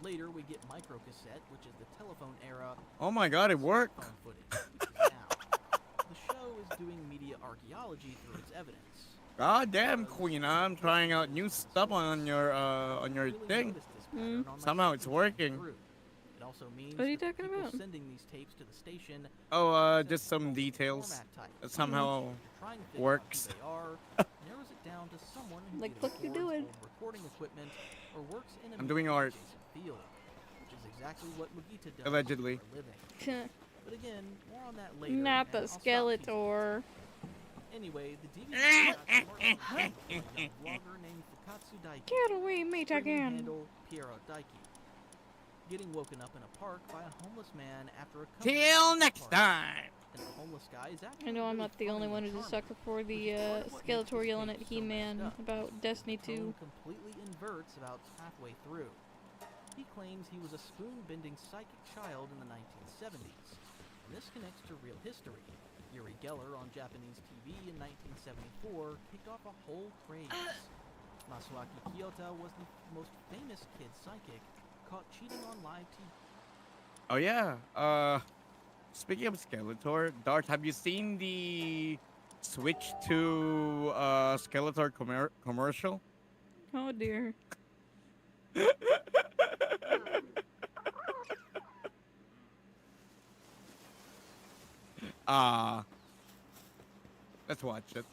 Later we get microcassette, which is the telephone era. Oh my god, it worked. Phone footage, which is now. The show is doing media archaeology through its evidence. God damn, Queen, I'm trying out new stuff on your Really thing. noticed this pattern on my Somehow it's second working. through. It also means What are you that talking people about? sending these tapes to the station Oh, set just some multiple details format types, that somehow which, if you're trying to figure out works. who they are, narrows it down to someone who Like, either fuck you hoards doing? old recording equipment or works in a I'm doing media art. adjacent field, which is exactly what Mugita does Allegedly. for a living. But again, more on that later. Not and the I'll stop teasing. Skeletor. Anyway, the DVD got commercialized by a young blogger named Fukatsu Daiki. Get away, meet Screen again. handle Piero Daiki. Getting woken up in a park by a homeless man after a company Till at next the park. time. And the homeless guy is actually I know I'm really not the only funny one and who's a charming, sucker for which the is part of what makes Skeletor this yelling tape at so He-Man messed up. about Destiny The tone 2. completely inverts about halfway through. He claims he was a spoon-bending psychic child in the 1970s. And this connects to real history. Yuri Geller on Japanese TV in 1974 kicked off a whole craze. Masuaki Kyoto was the most famous kid psychic caught cheating on live TV. Oh yeah. Speaking of Skeletor, Dart, have you seen the switch to Skeletor commercial? Oh dear. Let's watch it.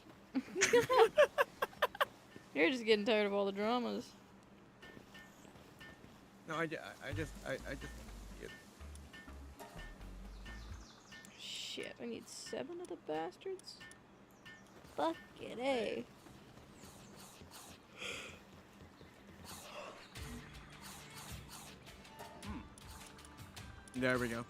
You're just getting tired of all the dramas. No, I just yeah. Shit, I need 7 of the bastards? Fuck it, eh? There we go.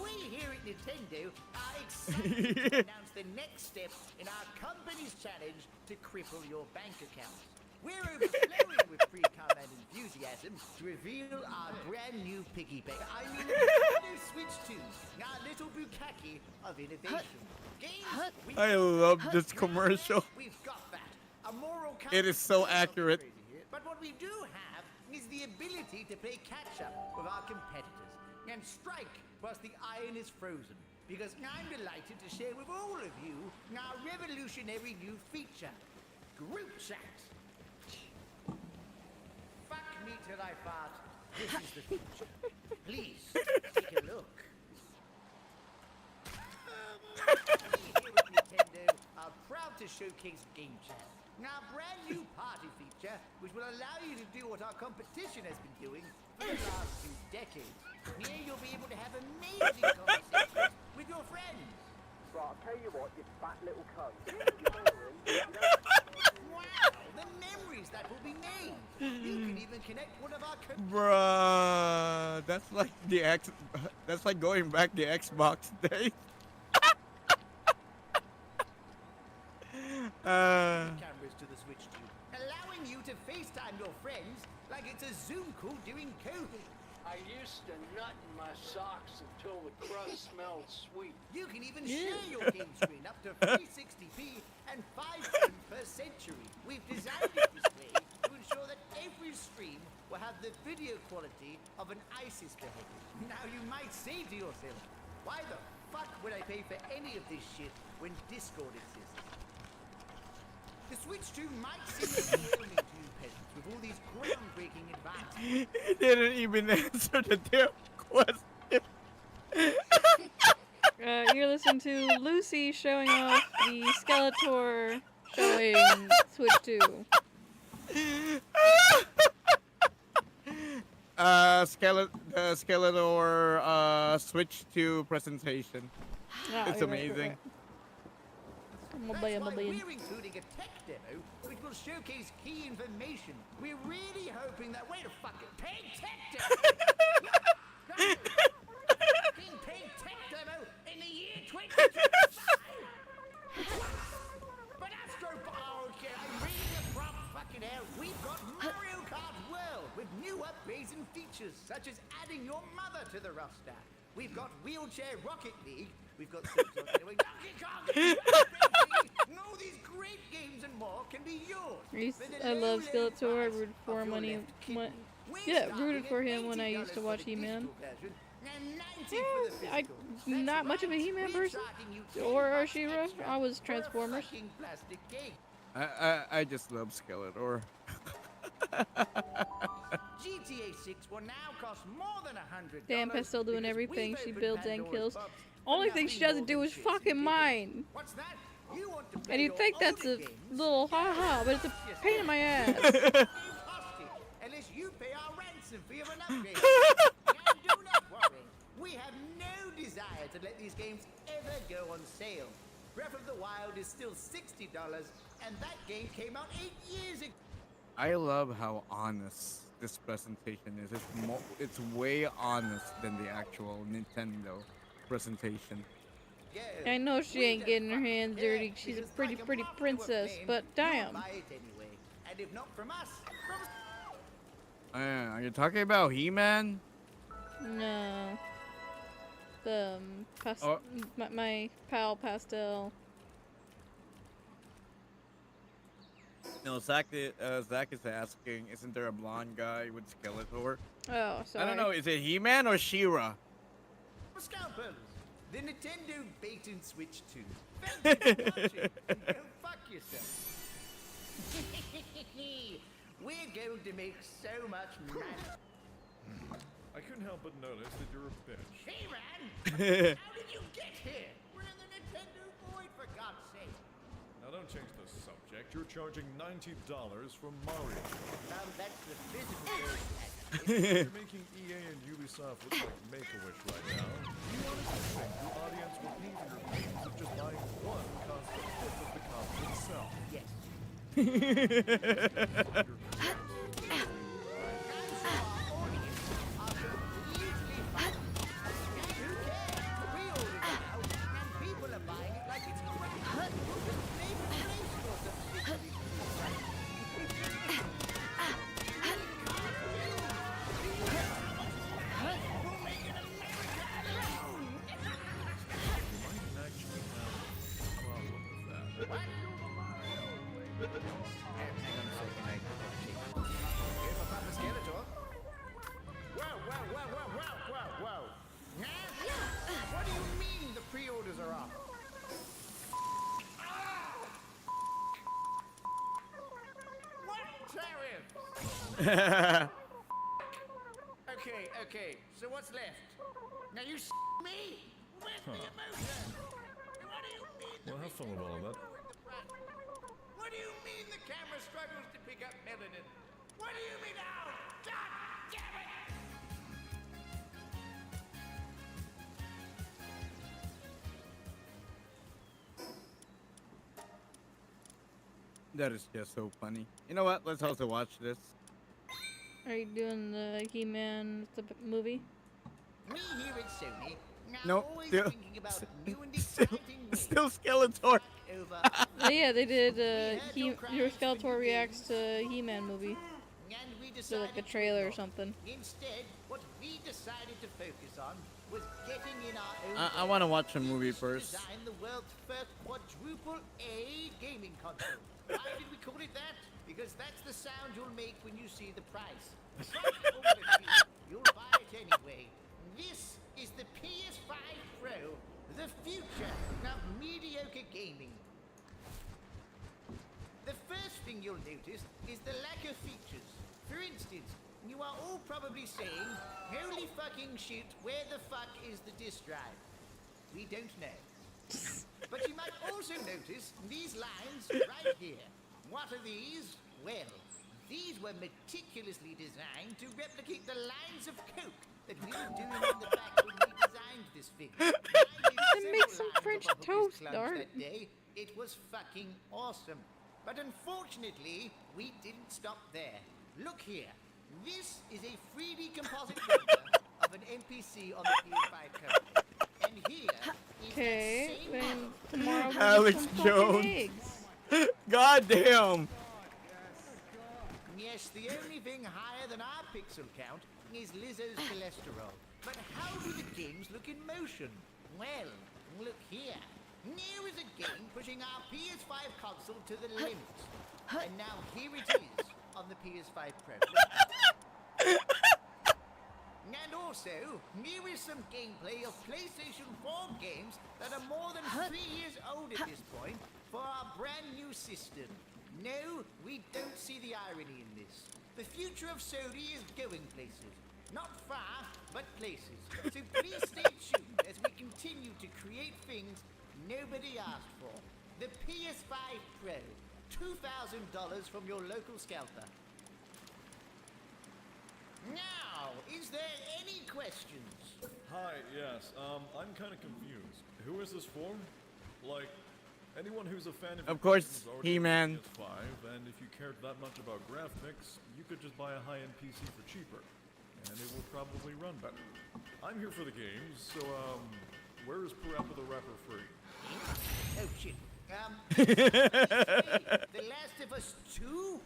We here at Nintendo are excited to announce the next step in our company's challenge to cripple your bank account. We're overflowing with pre-cum and enthusiasm to reveal our brand new piggy bank. I mean, Nintendo Switch 2, our little bukkake of innovation. Games, we I love this commercial. We've got that. A moral It is so accurate. But what we do have is the ability to play catch-up with our competitors and strike whilst the iron is frozen. Because I'm delighted to share with all of you our revolutionary new feature, Group Chat. Fuck me till I fart. This is the feature. Please, take a look. We here at Nintendo are proud to showcase Game Chat, our brand new party feature, which will allow you to do what our competition has been doing for the last 2 decades. Here you'll be able to have amazing conversations with your friends. Right, I'll tell you what, you fat little cunt. Wow, the memories that will be made. You can even connect one of our Bruh, that's like the that's like going back the Xbox days. cameras to the Switch tube, allowing you to FaceTime your friends like it's a Zoom call during COVID. I used to nut in my socks until the crust smelled sweet. You can even share your game screen up to 360p and 5 frames per century. We've designed this display to ensure that every stream will have the video quality of an ISIS beheading. Now you might say to yourself, why the fuck would I pay for any of this shit when Discord exists? The Switch 2 might seem overwhelming to you peasants with all these groundbreaking advances. He didn't even answer the damn question. You're listening to Lucy showing off the Skeletor showing Switch 2. Skeletor Switch 2 presentation. Oh, It's you're right, amazing. you're That's right. why we're including a tech demo which will showcase key information. We're really hoping that... Wait a fucking... Paid tech demo! Fucking paid tech demo in the year 2025! But Astro... Oh, okay, I'm reading the prompt fucking hell. We've got Mario Kart World with new upgrades and features such as adding your mother to the roster. We've got Wheelchair Rocket League. We've got Donkey Kong. And all these great games and more can be yours. I love Skeletor. I rooted for him when he rooted for him when I used to watch He-Man. I'm not much of a He-Man person or She-Ra. I was Transformers. I just love Skeletor. GTA 6 will now cost more than $100. Damn, Pet's still doing everything she builds and kills. Only thing she doesn't do is fucking mine. What's that? You want to And you'd think that's a little ha-ha, but it's a pain in my ass. Unless you pay our ransom fee of an upgrade. And do not worry, we have no desire to let these games ever go on sale. Breath of the Wild is still $60, and that game came out 8 years ago. I love how honest this presentation is. It's way honest than the actual Nintendo presentation. I know she ain't getting her hands dirty. She's a pretty princess, but damn. And if not from us, Are you talking about He-Man? No. The my pal Pastel. No, Zach is asking, isn't there a blonde guy with Skeletor? Oh, sorry. I don't know, is it He-Man or She-Ra? Scalpers, the Nintendo Bait and Switch 2. Thank you for watching. Go fuck yourself. We're going to make so much money. I couldn't help but notice that you're a bitch. Hey, man! How did you get here? We're in the Nintendo Void, for God's sake. Now don't change the subject. You're charging $90 for Mario. That's the physical version. You're making EA and Ubisoft look like Make-A-Wish right now. You honestly think your audience will pay for your games if just buying one costs a fifth of the cost itself? Yes. Hang on a second, I gotta check. Here's my Papa Skeletor. Whoa. Huh? What do you mean the pre-orders are off? What tariff? Okay, so what's left? Now you me? Where's the emotion? What do you mean? Well, have fun with all of that. What do you mean the camera struggles to pick up melanin? What do you mean now? God damn it! That is just so funny. You know what? Let's also watch this. Are you doing the He-Man movie? We here at Sony are Nope, always still- thinking about new and exciting ways Still Skeletor. over Oh, yeah, they did. Your Skeletor reacts to He-Man movie. and we So decided like a to trailer or ignore. something. Instead, what we decided to focus on was getting in our own I want to watch the movie first. design the world's first quadruple A gaming console. Why did we call it that? Because that's the sound you'll make when you see the price. Fuck all the fee, you'll buy it anyway. This is the PS5 Pro, the future of mediocre gaming. The first thing you'll notice is the lack of features. For instance, you are all probably saying, holy fucking shit, where the fuck is the disk drive? We don't know. But you might also notice these lines right here. What are these? Well, these were meticulously designed to replicate the lines of coke that we were doing in the back when we designed this figure. Then make some French toast, Dart. That day. It was fucking awesome. But unfortunately, we didn't stop there. Look here. This is a 3D composite render of an NPC on the PS5 code. And here is Okay, that same then model. tomorrow we'll Alex get some fucking Jones. eggs. God damn. Yes, the only thing higher than our pixel count is Lizzo's cholesterol. But how do the games look in motion? Well, look here. Here is a game pushing our PS5 console to the limit. And now here it is on the PS5 Pro. And also, here is some gameplay of PlayStation 4 games that are more than 3 years old at this point for our brand new system. No, we don't see the irony in this. The future of Sony is going places. Not far, but places. So please stay tuned as we continue to create things nobody asked for. The PS5 Pro. $2,000 from your local scalper. Now, is there any questions? Hi, yes. I'm kind of confused. Who is this for? Like, anyone who's a fan Of course, games already He-Man. has PS5, and if you cared that much about graphics, you could just buy a high-end PC for cheaper, and it will probably run better. I'm here for the games, so where is Parappa the Rapper free? Oh shit. The Last of Us 2?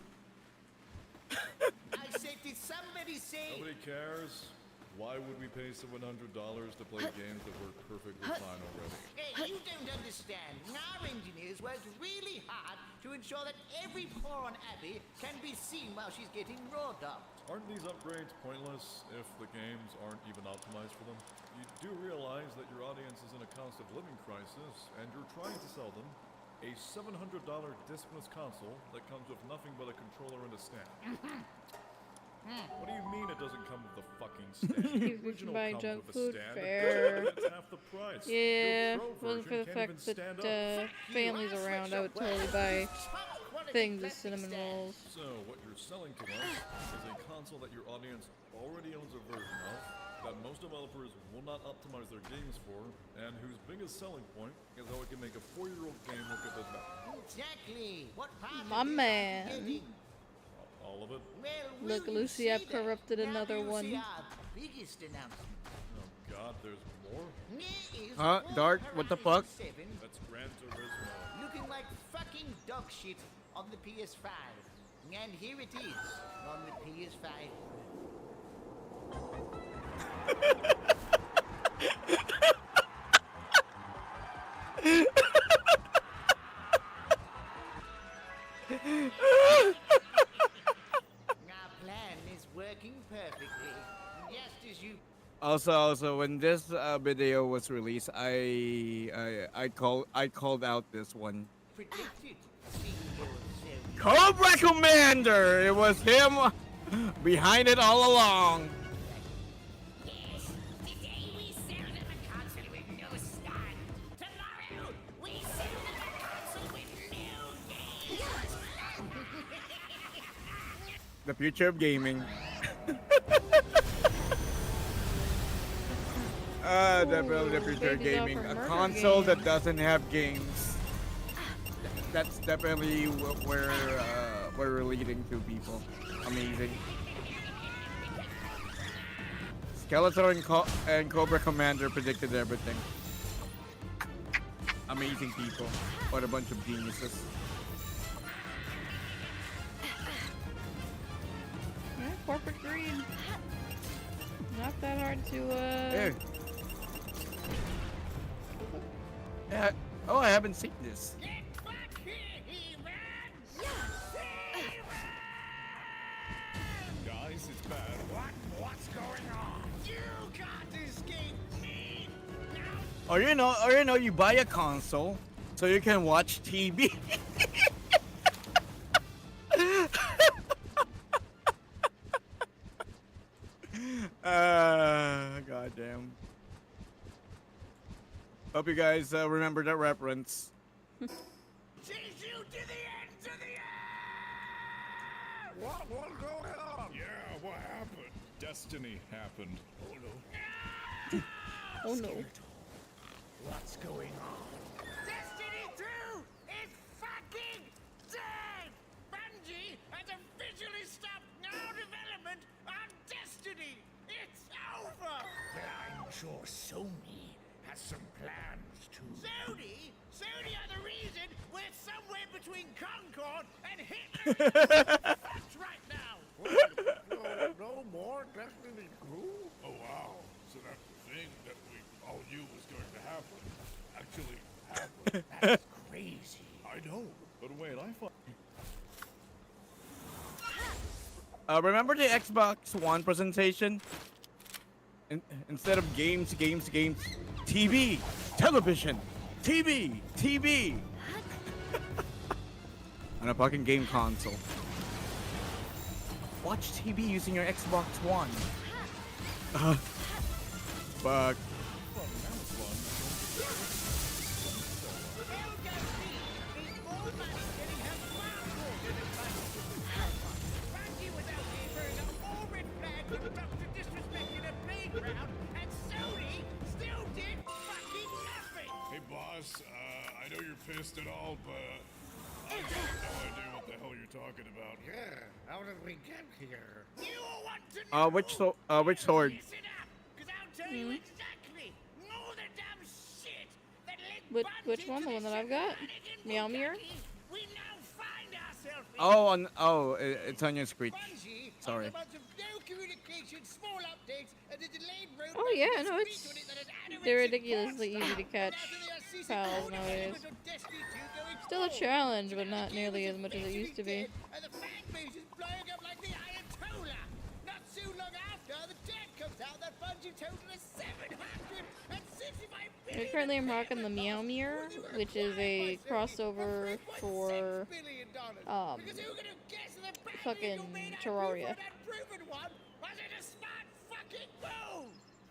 I said, did somebody say? Nobody cares. Why would we pay $700 to play games that work perfectly fine already? Hey, you don't understand. Our engineers worked really hard to ensure that every pore on Abby can be seen while she's getting raw dogged. Aren't these upgrades pointless if the games aren't even optimized for them? You do realize that your audience is in a cost of living crisis, and you're trying to sell them a $700 discless console that comes with nothing but a controller and a stand. What do you mean it doesn't come with the fucking stand? You The original buy comes junk with a food, stand, fair. and it's half the price. Yeah, Your pro wasn't for the version can't fact even stand that up. families around, I would totally buy things as cinnamon rolls. So, what you're selling to us is a console that your audience already owns a version of, that most developers will not optimize their games for, and whose biggest selling point is how it can make a 4-year-old game look a bit better. Exactly. What part My of this are you man. getting? All of it? Well, Look, will you Lucy, see I've that? corrupted Now another you'll one. see our biggest announcement. Oh god, there's more? Here is Huh? Dart, what the fuck? Horizon 7 That's Gran Turismo. looking like fucking dog shit on the PS5. And here it is on the PS5. Our plan is working perfectly. Just as you Also, when this video was released, I called out this one. predicted. Seeing your Cobra Commander! It was him behind it all along. Yes, today we sell them a console with no stand. Tomorrow we sell them a console with no games. The future of gaming. Definitely the future of babies off gaming. for A murder console that games. doesn't have games. That's definitely where we're leading to, people. Amazing. Skeletor and Cobra Commander predicted everything. Amazing people. What a bunch of geniuses. Yeah, corporate greed. Not that hard to Hey. Yeah. Oh, I haven't seen this. Guys, it's bad. What's going on? You can't escape me. Or you know, you buy a console so you can watch TV. Goddamn. Hope you guys remember that reference. Chase you to the ends of the earth! What's going on? Yeah, what happened? Destiny happened. Oh no. Oh no. What's going on? Destiny 2 is fucking dead! Bungie has officially stopped all development on Destiny! It's over! But I'm sure Sony has some plans too. Sony? Sony are the reason we're somewhere between Concord and Hitler! Fucked right now! No more Destiny 2? Oh wow. So that's the thing that we all knew was going to happen. Actually happened. That's crazy. I know. But wait, I thought. Remember the Xbox One presentation? Instead of games, TV, television, TV. On a fucking game console. Watch TV using your Xbox One. Fuck. Hey boss, I know you're pissed and all, but I got no idea what the hell you're talking about. Yeah, how did we get here? You want to know? Which sword? Listen up, 'cause I'll tell you exactly. All the dumb shit that led Which Bungie one? to The one that I've got? shenanigans Meow Mirror? we now find ourselves in. It's on your Skritch. Bungie Sorry. has a bunch of no communication, small updates, and a delayed roadmap Oh yeah, with no, speech it's on it that has anorexic they're ridiculously porn easy to stars. catch Now they are ceasing pals all nowadays. development on Destiny 2 going Still a forward. challenge, but Now not the nearly game as is much as it used to be. dead, and the fan base is blowing up like the Ayatollah. Not too long after, the dead comes out that Bungie total is 765 I billion. currently am rocking the Meow Mirror, which is a crossover for fucking Terraria.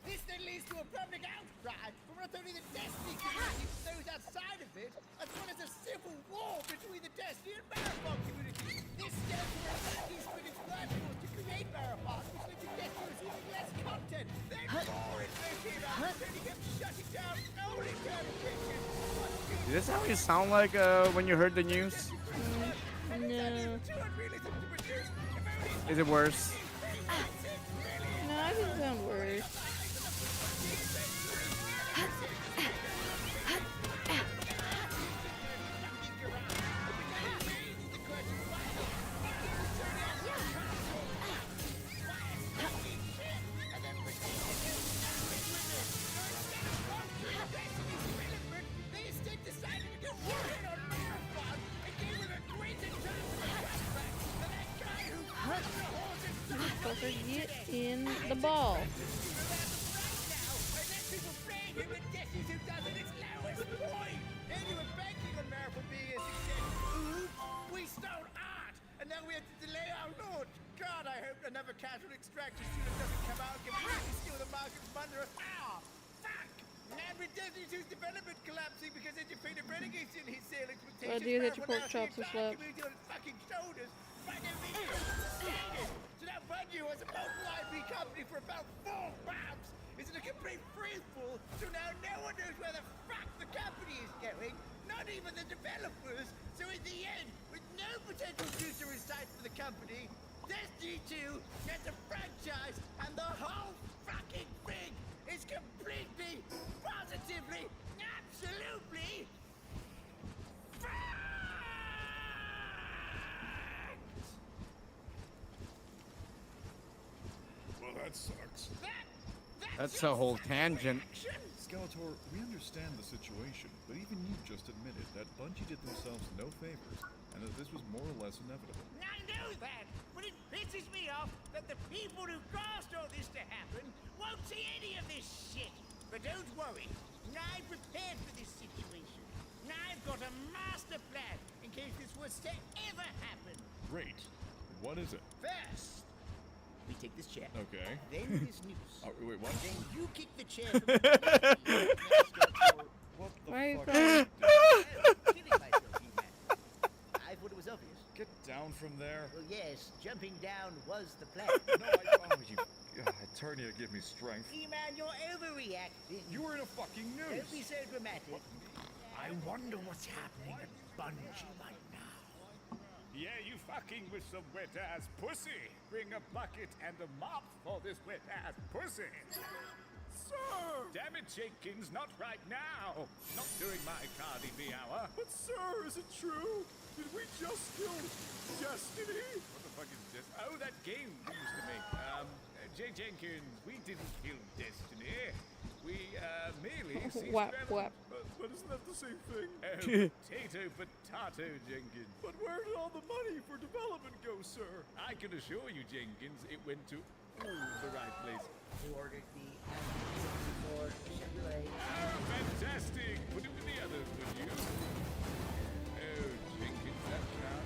This then leads to a public outcry from not only the Destiny community but those outside of it, as well as a civil war between the Destiny and Marathon communities. This stems from a Bungie split its platforms to create Marathon, which led to Destiny receiving less content. They more invested on Destiny kept shutting down only Is this how you sound like when you heard the news? No. Is it worse? No, I can sound worse. They instead decided to go right on Marathon and gave it a great chance motherfucker. Get in the ball. We stole art, and now we have to delay our launch. God, I hope another casual extraction student doesn't come out and completely steal the market from under us. Ah, fuck! Now with Destiny 2's development collapsing because they defeated renegades in his sale expectations. Well, dude, that your pork chops are slapped. Community on its fucking shoulders. Bungie is so now Bungie has a local IP company for about 4 bucks. Is it a complete free-fall? So now no one knows where the fuck the company is going. Not even the developers. So in the end, with no potential future in sight for the company, Destiny 2 gets a franchise, and the whole fucking thing is completely, positively, absolutely Well, that sucks. That's a whole tangent. Skeletor, we understand the situation, but even you just admitted that Bungie did themselves no favors, and that this was more or less inevitable. I know that, but it pisses me off that the people who caused all this to happen won't see any of this shit. But don't worry, I prepared for this situation. I've got a master plan in case this was to ever happen. Great. What is it? First, we take this chair. Okay. Then this noose. Oh, wait, what? Then you kick the chair from the What the Why are you fuck? crying? Kidding myself, He-Man. I thought it was obvious. Get down from there. Well, yes, jumping down was the plan. No, oh, you... Eternia, give me strength. He-Man, you're overreacting. You were in a fucking Don't be noose. so dramatic. I wonder what's happening at Bungie right now. Yeah, you fucking with some wet-ass pussy. Bring a bucket and a mop for this wet-ass pussy. Sir! Damn it, Jenkins, not right now. Not during my Cardi B hour. But sir, is it true? Did we just kill Destiny? What the fuck is this? Oh, that game we used to make. Jay Jenkins, we didn't kill Destiny. We, merely ceased Whap, development. whap. But isn't that the same thing? Potato, potato, Jenkins. But where did all the money for development go, sir? I can assure you, Jenkins, it went to the right place. We ordered the for Chevrolet. Oh, fantastic! Put it with the others, would you? Oh, Jenkins, that car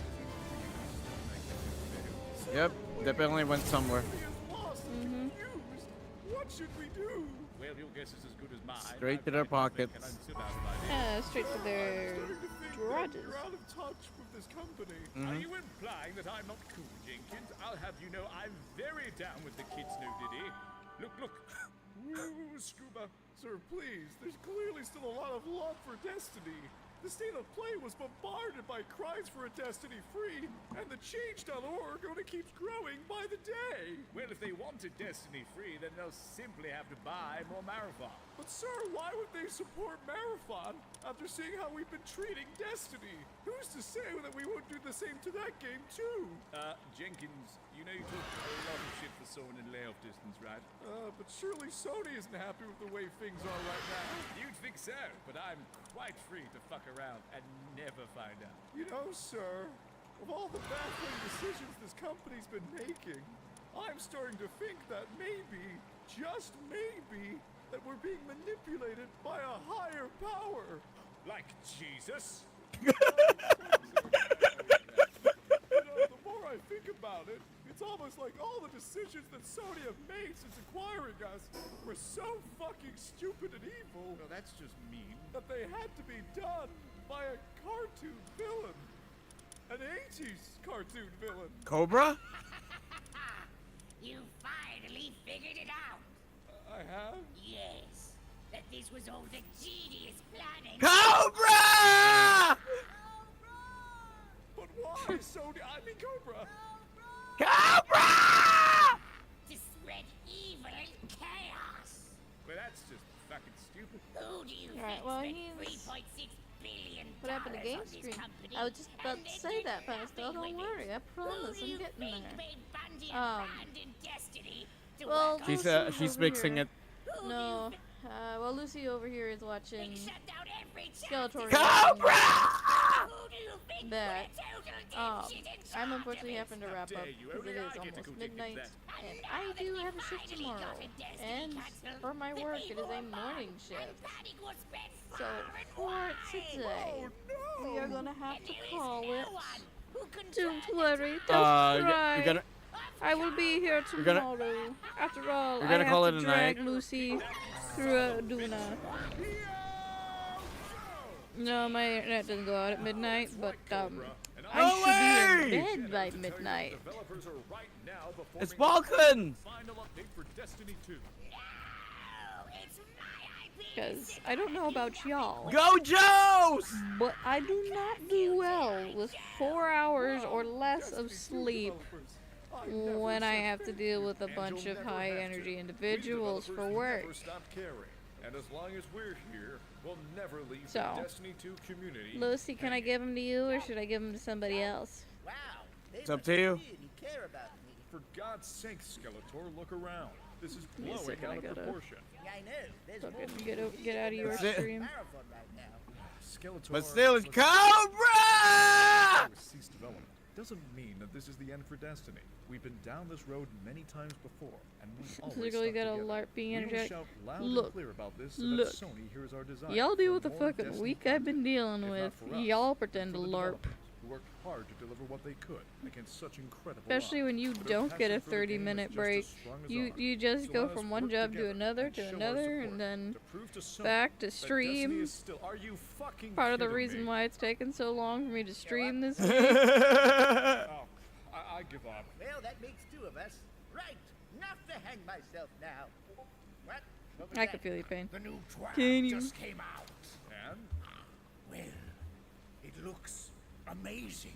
isn't Yep, definitely went somewhere. He is lost and confused. What should we do? Well, your guess is as good as mine. Straight to their pockets. And I'm still out of ideas. Yeah, straight to their Starting to think that garages. you're out of touch with this company. Are you implying that I'm not cool, Jenkins? I'll have you know I'm very down with the kids' no diddy. Look, look. Woo, Scuba. Sir, please, there's clearly still a lot of love for Destiny. The state of play was bombarded by cries for a Destiny free, and the change.org only keeps growing by the day. Well, if they wanted Destiny free, then they'll simply have to buy more Marathon. But sir, why would they support Marathon after seeing how we've been treating Destiny? Who's to say that we won't do the same to that game too? Jenkins, you know you took a lot of shit for someone in layoff distance, right? But surely Sony isn't happy with the way things are right now. You'd think so, but I'm quite free to fuck around and never find out. You know, sir, of all the baffling decisions this company's been making, I'm starting to think that maybe, just maybe, that we're being manipulated by a higher power. Like Jesus? You know, the more I think about it, it's almost like all the decisions that Sony have made since acquiring us were so fucking stupid and evil Well, that's just mean. that they had to be done by a cartoon villain. An 80s cartoon villain. Cobra? You finally figured it out. I have? Yes, that this was all the genius planning. Cobra! But why Sony? I mean Cobra. Cobra! To spread evil and chaos. Well, that's just fucking stupid. Who do you Alright, think well, spent he's- 3.6 billion What happened to Game on this Stream? company? I was just about and to then say did that, Pastel. nothing Don't with worry. I it? promise Who do I'm you getting think there. made Bungie Um, abandon Destiny to well, work on She's Lucy's she's over fixing here. it. Who do No, you Well, Lucy over here is watching Skeletor. Cobra! That. I'm unfortunately having to wrap up because it is almost midnight, and I do have a shift tomorrow. And for my work, it is a morning shift. So for today, we are gonna have to call it. Don't worry, don't cry. You're gonna. I will be here You're gonna- tomorrow. After all, You're I gonna have call to it a drag night? Lucy through Duna. No, my internet doesn't go out at midnight, but I should be in bed by midnight. Developers are right now before It's Balkan! final update for Destiny 2. Because I don't know about y'all, Go Joes! but I do not do well with 4 hours or less of sleep when I have to deal with a bunch of high energy individuals for work. Never stop caring. And as long as we're here, we'll never leave So, the Destiny 2 community. Lucy, can I give them to you or should I give them to somebody else? Wow. It's up to you. Really care about me. For God's sake, Skeletor, look around. This is Give me a blowing second, I out of gotta- proportion. Yeah, I know. There's more Fucking people get out of your That's it. stream. marathon right now. Skeletor, But still, it's listen, Cobra! cease development doesn't mean that this is the end for Destiny. We've been down this road many times before, and we've always Literally stuck got a together. LARP being We will energetic. shout loud Look, and clear about this so look. that Sony hears our desire. Y'all deal for with the more fucking Destiny week I've been dealing If not with. for us, Y'all pretend to for the LARP. developers who worked hard to deliver what they could against such incredible Especially odds. when you Their don't get a passion for the game is 30-minute just break. as strong as You ours. you just So go let us from one work job to together another and to show our another, support and then to prove to Sony back to that stream. Destiny is still. Are you fucking Part of the kidding reason me? why it's taken so long for me to stream this week. Oh, I give up. Well, that makes two of us. Right. Enough to hang myself now. What? What was I that? can feel your pain. The new trial Can you? just came out. And Well, it looks amazing.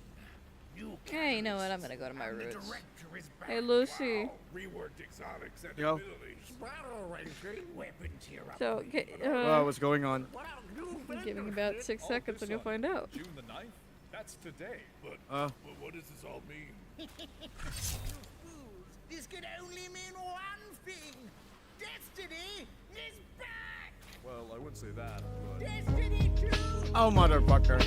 New Hey, you know what? I'm gonna go to my and the roots. director is back. Hey, Lucy. Wow. Reworked exotics and Yo. abilities. Battle racing. Weapons here up. So, Wow, what's going on? I'm giving about 6 all seconds this and you'll on find out. June the 9th? That's today. But Uh. What does this all mean? You fools. This could only mean one thing. Destiny is back. well, I wouldn't say that. But Destiny 2. Oh, motherfucker.